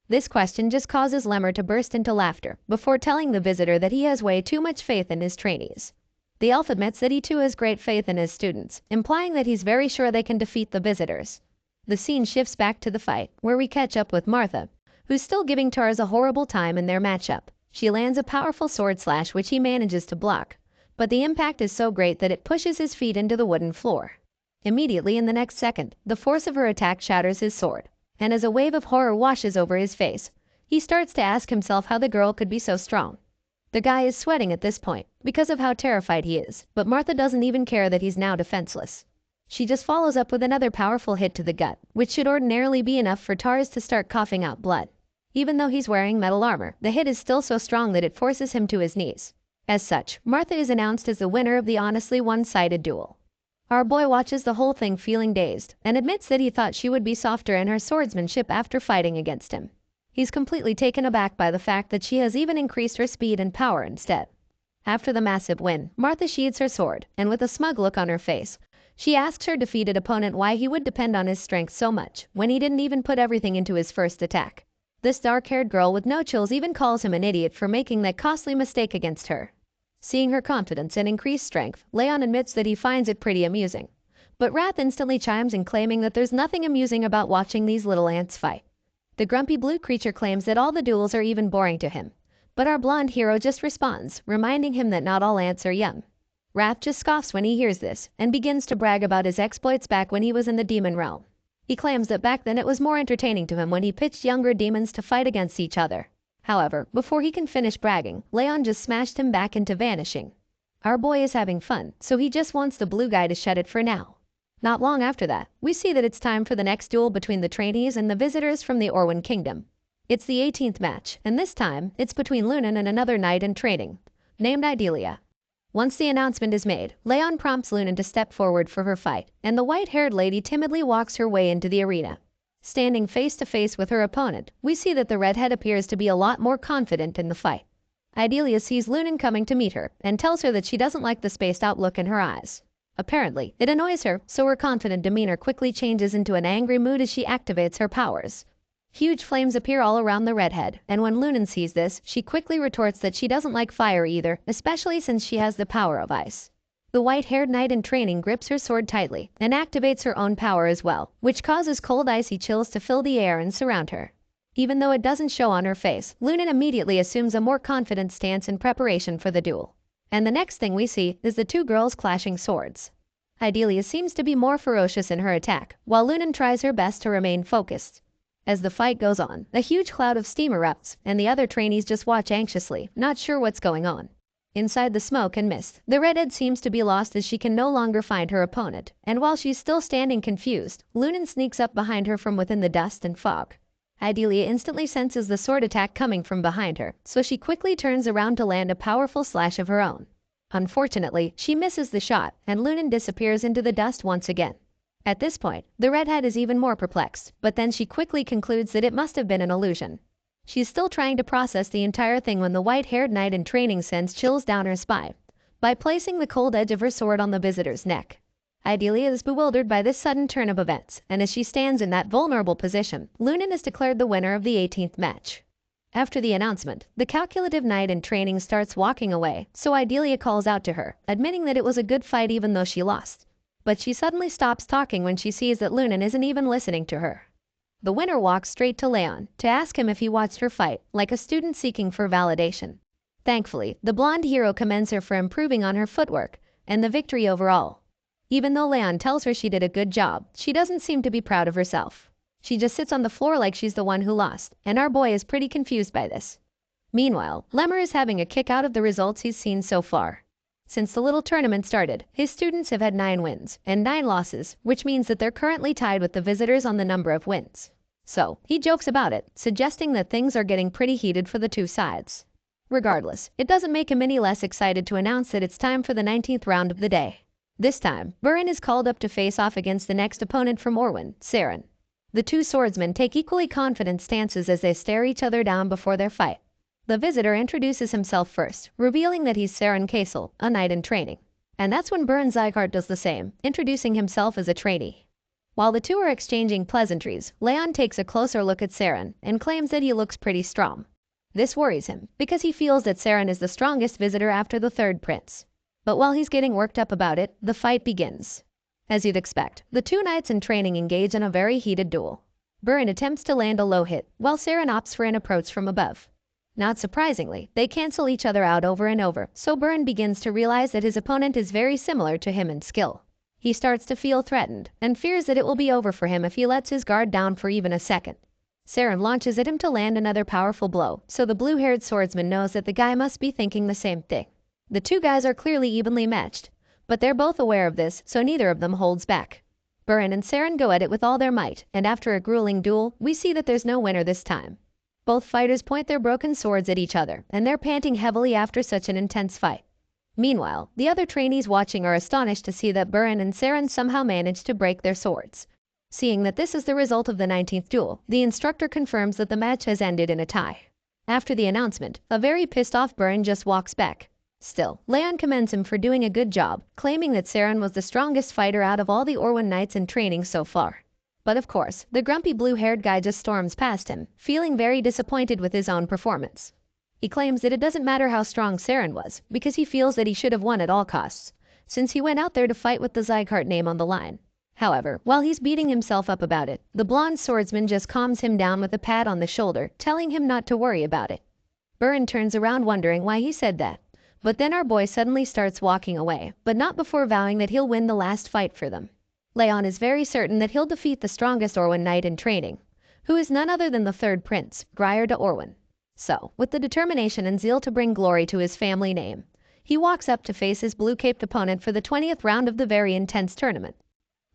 This question just causes Lemur to burst into laughter, before telling the visitor that he has way too much faith in his trainees. The elf admits that he too has great faith in his students, implying that he's very sure they can defeat the visitors. The scene shifts back to the fight, where we catch up with Martha, who's still giving Tars a horrible time in their matchup. She lands a powerful sword slash which he manages to block, but the impact is so great that it pushes his feet into the wooden floor. Immediately in the next second, the force of her attack shatters his sword, and as a wave of horror washes over his face, he starts to ask himself how the girl could be so strong. The guy is sweating at this point, because of how terrified he is, but Martha doesn't even care that he's now defenseless. She just follows up with another powerful hit to the gut, which should ordinarily be enough for Tars to start coughing out blood. Even though he's wearing metal armor, the hit is still so strong that it forces him to his knees. As such, Martha is announced as the winner of the honestly one-sided duel. Our boy watches the whole thing feeling dazed, and admits that he thought she would be softer in her swordsmanship after fighting against him. He's completely taken aback by the fact that she has even increased her speed and power instead. After the massive win, Martha sheathes her sword, and with a smug look on her face, she asks her defeated opponent why he would depend on his strength so much, when he didn't even put everything into his first attack. This dark-haired girl with no chills even calls him an idiot for making that costly mistake against her. Seeing her confidence and increased strength, Leon admits that he finds it pretty amusing. But Wrath instantly chimes in, claiming that there's nothing amusing about watching these little ants fight. The grumpy blue creature claims that all the duels are even boring to him. But our blonde hero just responds, reminding him that not all ants are young. Wrath just scoffs when he hears this, and begins to brag about his exploits back when he was in the demon realm. He claims that back then it was more entertaining to him when he pitched younger demons to fight against each other. However, before he can finish bragging, Leon just smashed him back into vanishing. Our boy is having fun, so he just wants the blue guy to shut it for now. Not long after that, we see that it's time for the next duel between the trainees and the visitors from the Orwyn Kingdom. It's the 18th match, and this time, it's between Lunan and another knight in training, named Idalia. Once the announcement is made, Leon prompts Lunan to step forward for her fight, and the white-haired lady timidly walks her way into the arena. Standing face to face with her opponent, we see that the redhead appears to be a lot more confident in the fight. Idalia sees Lunan coming to meet her, and tells her that she doesn't like the spaced-out look in her eyes. Apparently, it annoys her, so her confident demeanor quickly changes into an angry mood as she activates her powers. Huge flames appear all around the redhead, and when Lunan sees this, she quickly retorts that she doesn't like fire either, especially since she has the power of ice. The white-haired knight in training grips her sword tightly, and activates her own power as well, which causes cold icy chills to fill the air and surround her. Even though it doesn't show on her face, Lunan immediately assumes a more confident stance in preparation for the duel. And the next thing we see is the two girls clashing swords. Idalia seems to be more ferocious in her attack, while Lunan tries her best to remain focused. As the fight goes on, a huge cloud of steam erupts, and the other trainees just watch anxiously, not sure what's going on. Inside the smoke and mist, the redhead seems to be lost as she can no longer find her opponent, and while she's still standing confused, Lunan sneaks up behind her from within the dust and fog. Idalia instantly senses the sword attack coming from behind her, so she quickly turns around to land a powerful slash of her own. Unfortunately, she misses the shot, and Lunan disappears into the dust once again. At this point, the redhead is even more perplexed, but then she quickly concludes that it must have been an illusion. She's still trying to process the entire thing when the white-haired knight in training sends chills down her spine by placing the cold edge of her sword on the visitor's neck. Idalia is bewildered by this sudden turn of events, and as she stands in that vulnerable position, Lunan is declared the winner of the 18th match. After the announcement, the calculative knight in training starts walking away, so Idalia calls out to her, admitting that it was a good fight even though she lost. But she suddenly stops talking when she sees that Lunan isn't even listening to her. The winner walks straight to Leon to ask him if he watched her fight, like a student seeking for validation. Thankfully, the blonde hero commends her for improving on her footwork and the victory overall. Even though Leon tells her she did a good job, she doesn't seem to be proud of herself. She just sits on the floor like she's the one who lost, and our boy is pretty confused by this. Meanwhile, Lemur is having a kick out of the results he's seen so far. Since the little tournament started, his students have had 9 wins and 9 losses, which means that they're currently tied with the visitors on the number of wins. So, he jokes about it, suggesting that things are getting pretty heated for the two sides. Regardless, it doesn't make him any less excited to announce that it's time for the 19th round of the day. This time, Burin is called up to face off against the next opponent from Orwin, Saren. The two swordsmen take equally confident stances as they stare each other down before their fight. The visitor introduces himself first, revealing that he's Saren Kaisel, a knight in training. And that's when Burin Zygarde does the same, introducing himself as a trainee. While the two are exchanging pleasantries, Leon takes a closer look at Saren and claims that he looks pretty strong. This worries him, because he feels that Saren is the strongest visitor after the third prince. But while he's getting worked up about it, the fight begins. As you'd expect, the two knights in training engage in a very heated duel. Burin attempts to land a low hit, while Saren opts for an approach from above. Not surprisingly, they cancel each other out over and over, so Burin begins to realize that his opponent is very similar to him in skill. He starts to feel threatened, and fears that it will be over for him if he lets his guard down for even a second. Saren launches at him to land another powerful blow, so the blue-haired swordsman knows that the guy must be thinking the same thing. The two guys are clearly evenly matched, but they're both aware of this, so neither of them holds back. Burin and Saren go at it with all their might, and after a grueling duel, we see that there's no winner this time. Both fighters point their broken swords at each other, and they're panting heavily after such an intense fight. Meanwhile, the other trainees watching are astonished to see that Burin and Saren somehow managed to break their swords. Seeing that this is the result of the 19th duel, the instructor confirms that the match has ended in a tie. After the announcement, a very pissed off Burin just walks back. Still, Leon commends him for doing a good job, claiming that Saren was the strongest fighter out of all the Orwin knights in training so far. But of course, the grumpy blue-haired guy just storms past him, feeling very disappointed with his own performance. He claims that it doesn't matter how strong Saren was, because he feels that he should have won at all costs, since he went out there to fight with the Zygarde name on the line. However, while he's beating himself up about it, the blonde swordsman just calms him down with a pat on the shoulder, telling him not to worry about it. Burin turns around wondering why he said that. But then our boy suddenly starts walking away, but not before vowing that he'll win the last fight for them. Leon is very certain that he'll defeat the strongest Orwin knight in training, who is none other than the third prince, Grier de Orwin. So, with the determination and zeal to bring glory to his family name, he walks up to face his blue-caped opponent for the 20th round of the very intense tournament.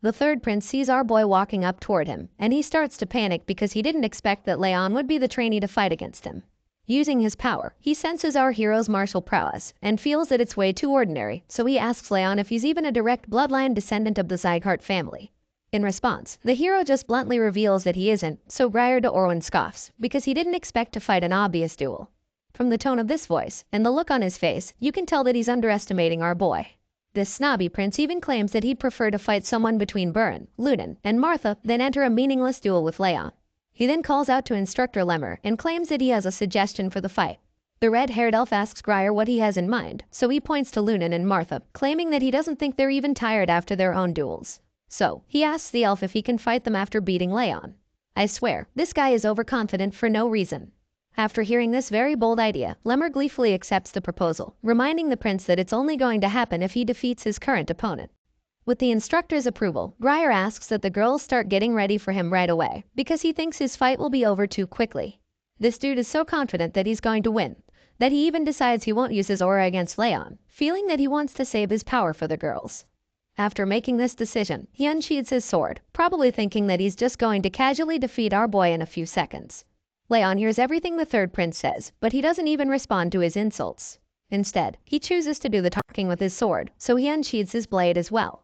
The third prince sees our boy walking up toward him, and he starts to panic because he didn't expect that Leon would be the trainee to fight against him. Using his power, he senses our hero's martial prowess and feels that it's way too ordinary, so he asks Leon if he's even a direct bloodline descendant of the Zygarde family. In response, the hero just bluntly reveals that he isn't, so Grier de Orwin scoffs, because he didn't expect to fight an obvious duel. From the tone of this voice, and the look on his face, you can tell that he's underestimating our boy. This snobby prince even claims that he'd prefer to fight someone between Burin, Lunan, and Martha than enter a meaningless duel with Leon. He then calls out to Instructor Lemmer and claims that he has a suggestion for the fight. The red-haired elf asks Grier what he has in mind, so he points to Lunan and Martha, claiming that he doesn't think they're even tired after their own duels. So, he asks the elf if he can fight them after beating Leon. I swear, this guy is overconfident for no reason. After hearing this very bold idea, Lemmer gleefully accepts the proposal, reminding the prince that it's only going to happen if he defeats his current opponent. With the instructor's approval, Grier asks that the girls start getting ready for him right away, because he thinks his fight will be over too quickly. This dude is so confident that he's going to win, that he even decides he won't use his aura against Leon, feeling that he wants to save his power for the girls. After making this decision, he unsheathes his sword, probably thinking that he's just going to casually defeat our boy in a few seconds. Leon hears everything the third prince says, but he doesn't even respond to his insults. Instead, he chooses to do the talking with his sword, so he unsheathes his blade as well.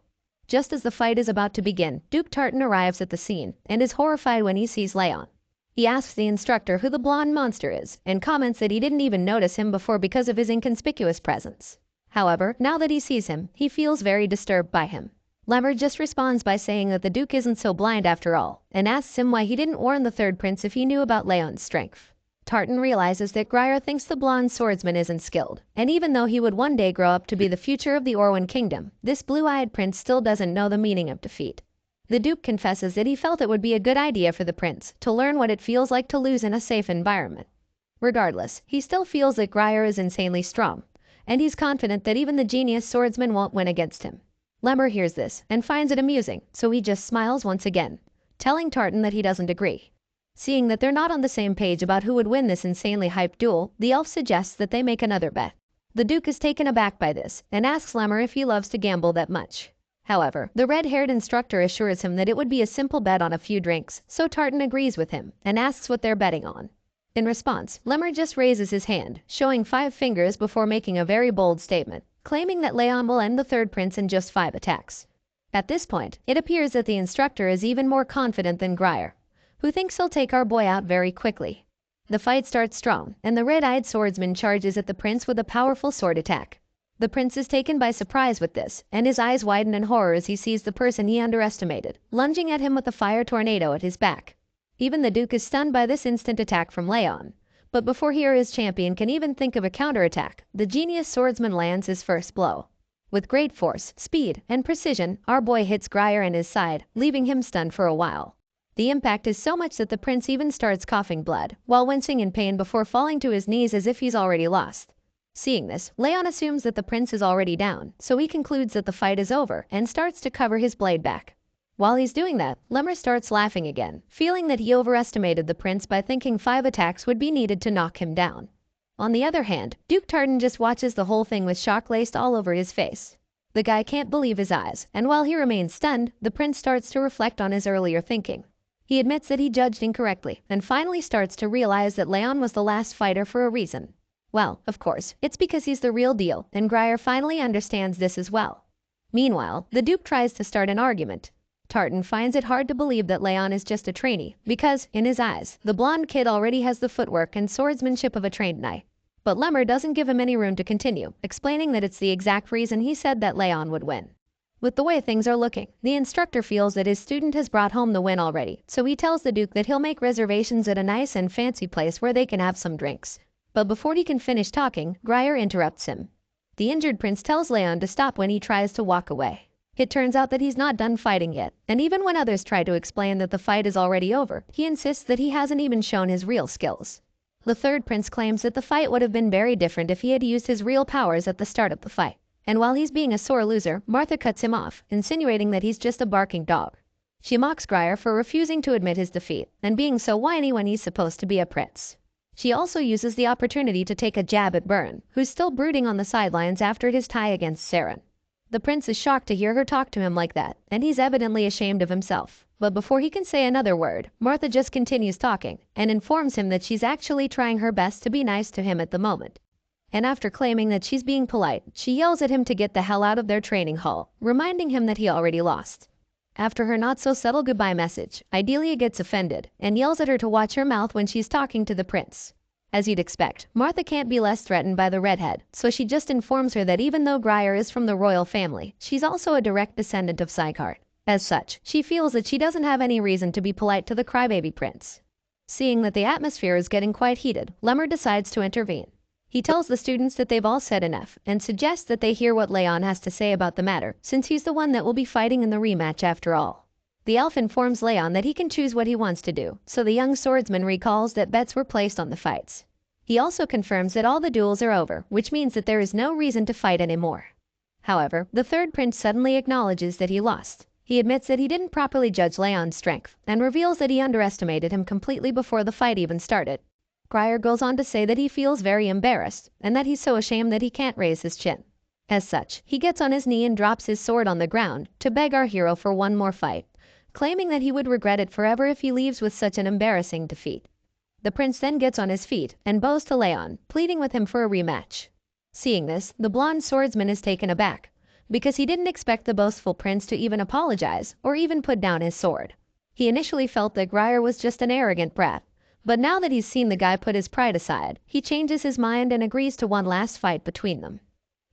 Just as the fight is about to begin, Duke Tartan arrives at the scene, and is horrified when he sees Leon. He asks the instructor who the blonde monster is, and comments that he didn't even notice him before because of his inconspicuous presence. However, now that he sees him, he feels very disturbed by him. Lemmer just responds by saying that the Duke isn't so blind after all, and asks him why he didn't warn the third prince if he knew about Leon's strength. Tartan realizes that Grier thinks the blonde swordsman isn't skilled, and even though he would one day grow up to be the future of the Orwin kingdom, this blue-eyed prince still doesn't know the meaning of defeat. The Duke confesses that he felt it would be a good idea for the prince to learn what it feels like to lose in a safe environment. Regardless, he still feels that Grier is insanely strong, and he's confident that even the genius swordsman won't win against him. Lemmer hears this and finds it amusing, so he just smiles once again, telling Tartan that he doesn't agree. Seeing that they're not on the same page about who would win this insanely hyped duel, the elf suggests that they make another bet. The Duke is taken aback by this and asks Lemmer if he loves to gamble that much. However, the red-haired instructor assures him that it would be a simple bet on a few drinks, so Tartan agrees with him and asks what they're betting on. In response, Lemmer just raises his hand, showing 5 fingers before making a very bold statement, claiming that Leon will end the third prince in just 5 attacks. At this point, it appears that the instructor is even more confident than Grier, who thinks he'll take our boy out very quickly. The fight starts strong, and the red-eyed swordsman charges at the prince with a powerful sword attack. The prince is taken by surprise with this, and his eyes widen in horror as he sees the person he underestimated, lunging at him with a fire tornado at his back. Even the Duke is stunned by this instant attack from Leon. But before he or his champion can even think of a counterattack, the genius swordsman lands his first blow. With great force, speed, and precision, our boy hits Grier in his side, leaving him stunned for a while. The impact is so much that the prince even starts coughing blood, while wincing in pain before falling to his knees as if he's already lost. Seeing this, Leon assumes that the prince is already down, so he concludes that the fight is over and starts to cover his blade back. While he's doing that, Lemmer starts laughing again, feeling that he overestimated the prince by thinking 5 attacks would be needed to knock him down. On the other hand, Duke Tartan just watches the whole thing with shock laced all over his face. The guy can't believe his eyes, and while he remains stunned, the prince starts to reflect on his earlier thinking. He admits that he judged incorrectly, and finally starts to realize that Leon was the last fighter for a reason. Well, of course, it's because he's the real deal, and Grier finally understands this as well. Meanwhile, the dupe tries to start an argument. Tartan finds it hard to believe that Leon is just a trainee, because, in his eyes, the blonde kid already has the footwork and swordsmanship of a trained knight. But Lemmer doesn't give him any room to continue, explaining that it's the exact reason he said that Leon would win. With the way things are looking, the instructor feels that his student has brought home the win already, so he tells the Duke that he'll make reservations at a nice and fancy place where they can have some drinks. But before he can finish talking, Grier interrupts him. The injured prince tells Leon to stop when he tries to walk away. It turns out that he's not done fighting yet, and even when others try to explain that the fight is already over, he insists that he hasn't even shown his real skills. The third prince claims that the fight would have been very different if he had used his real powers at the start of the fight. And while he's being a sore loser, Martha cuts him off, insinuating that he's just a barking dog. She mocks Grier for refusing to admit his defeat, and being so whiny when he's supposed to be a prince. She also uses the opportunity to take a jab at Byrne, who's still brooding on the sidelines after his tie against Saren. The prince is shocked to hear her talk to him like that, and he's evidently ashamed of himself. But before he can say another word, Martha just continues talking, and informs him that she's actually trying her best to be nice to him at the moment. And after claiming that she's being polite, she yells at him to get the hell out of their training hall, reminding him that he already lost. After her not-so-subtle goodbye message, Idelia gets offended, and yells at her to watch her mouth when she's talking to the prince. As you'd expect, Martha can't be less threatened by the redhead, so she just informs her that even though Grier is from the royal family, she's also a direct descendant of Sykart. As such, she feels that she doesn't have any reason to be polite to the crybaby prince. Seeing that the atmosphere is getting quite heated, Lemmer decides to intervene. He tells the students that they've all said enough, and suggests that they hear what Leon has to say about the matter, since he's the one that will be fighting in the rematch after all. The elf informs Leon that he can choose what he wants to do, so the young swordsman recalls that bets were placed on the fights. He also confirms that all the duels are over, which means that there is no reason to fight anymore. However, the third prince suddenly acknowledges that he lost. He admits that he didn't properly judge Leon's strength, and reveals that he underestimated him completely before the fight even started. Grier goes on to say that he feels very embarrassed, and that he's so ashamed that he can't raise his chin. As such, he gets on his knee and drops his sword on the ground to beg our hero for one more fight, claiming that he would regret it forever if he leaves with such an embarrassing defeat. The prince then gets on his feet and bows to Leon, pleading with him for a rematch. Seeing this, the blonde swordsman is taken aback, because he didn't expect the boastful prince to even apologize or even put down his sword. He initially felt that Grier was just an arrogant brat, but now that he's seen the guy put his pride aside, he changes his mind and agrees to one last fight between them.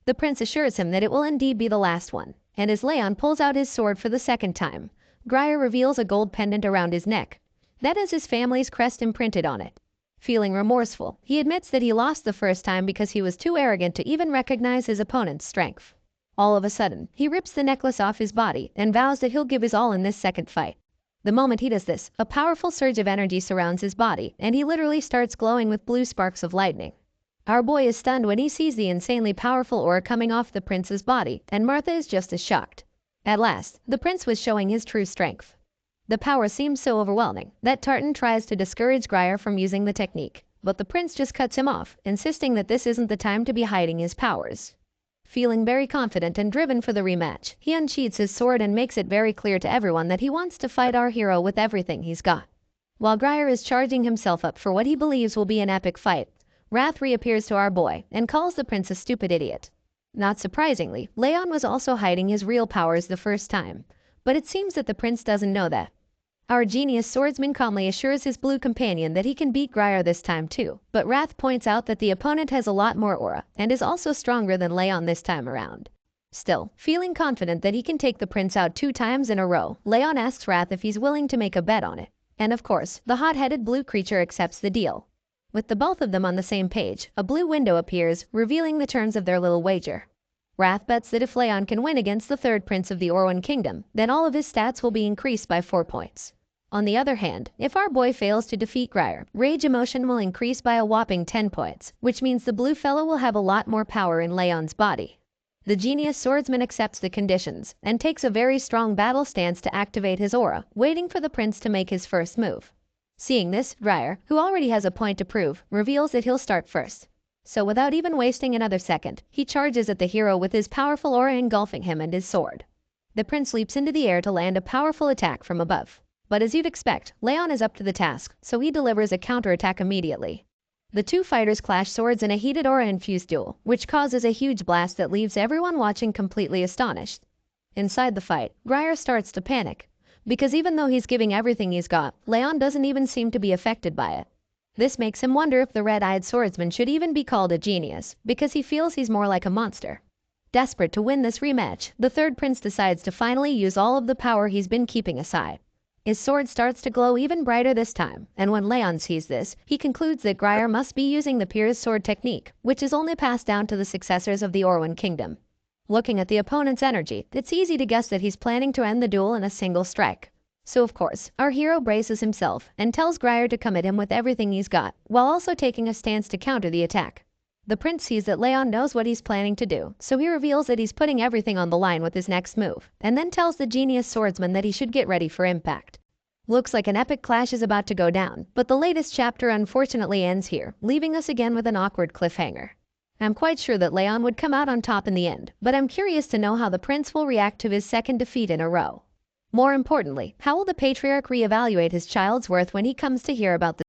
The prince assures him that it will indeed be the last one, and as Leon pulls out his sword for the second time, Grier reveals a gold pendant around his neck. That is his family's crest imprinted on it. Feeling remorseful, he admits that he lost the first time because he was too arrogant to even recognize his opponent's strength. All of a sudden, he rips the necklace off his body and vows that he'll give his all in this second fight. The moment he does this, a powerful surge of energy surrounds his body, and he literally starts glowing with blue sparks of lightning. Our boy is stunned when he sees the insanely powerful aura coming off the prince's body, and Martha is just as shocked. At last, the prince was showing his true strength. The power seems so overwhelming that Tartan tries to discourage Grier from using the technique, but the prince just cuts him off, insisting that this isn't the time to be hiding his powers. Feeling very confident and driven for the rematch, he unsheathes his sword and makes it very clear to everyone that he wants to fight our hero with everything he's got. While Grier is charging himself up for what he believes will be an epic fight, Wrath reappears to our boy and calls the prince a stupid idiot. Not surprisingly, Leon was also hiding his real powers the first time, but it seems that the prince doesn't know that. Our genius swordsman calmly assures his blue companion that he can beat Grier this time too, but Wrath points out that the opponent has a lot more aura and is also stronger than Leon this time around. Still, feeling confident that he can take the prince out 2 times in a row, Leon asks Wrath if he's willing to make a bet on it. And of course, the hot-headed blue creature accepts the deal. With the both of them on the same page, a blue window appears, revealing the terms of their little wager. Wrath bets that if Leon can win against the third prince of the Orwan Kingdom, then all of his stats will be increased by 4 points. On the other hand, if our boy fails to defeat Grier, rage emotion will increase by a whopping 10 points, which means the blue fellow will have a lot more power in Leon's body. The genius swordsman accepts the conditions and takes a very strong battle stance to activate his aura, waiting for the prince to make his first move. Seeing this, Grier, who already has a point to prove, reveals that he'll start first. So without even wasting another second, he charges at the hero with his powerful aura engulfing him and his sword. The prince leaps into the air to land a powerful attack from above. But as you'd expect, Leon is up to the task, so he delivers a counterattack immediately. The two fighters clash swords in a heated aura-infused duel, which causes a huge blast that leaves everyone watching completely astonished. Inside the fight, Grier starts to panic, because even though he's giving everything he's got, Leon doesn't even seem to be affected by it. This makes him wonder if the red-eyed swordsman should even be called a genius, because he feels he's more like a monster. Desperate to win this rematch, the third prince decides to finally use all of the power he's been keeping aside. His sword starts to glow even brighter this time, and when Leon sees this, he concludes that Grier must be using the Pier's sword technique, which is only passed down to the successors of the Orwan Kingdom. Looking at the opponent's energy, it's easy to guess that he's planning to end the duel in a single strike. So of course, our hero braces himself and tells Grier to come at him with everything he's got, while also taking a stance to counter the attack. The prince sees that Leon knows what he's planning to do, so he reveals that he's putting everything on the line with his next move, and then tells the genius swordsman that he should get ready for impact. Looks like an epic clash is about to go down, but the latest chapter unfortunately ends here, leaving us again with an awkward cliffhanger. I'm quite sure that Leon would come out on top in the end, but I'm curious to know how the prince will react to his second defeat in a row. More importantly, how will the patriarch reevaluate his child's worth when he comes to hear about the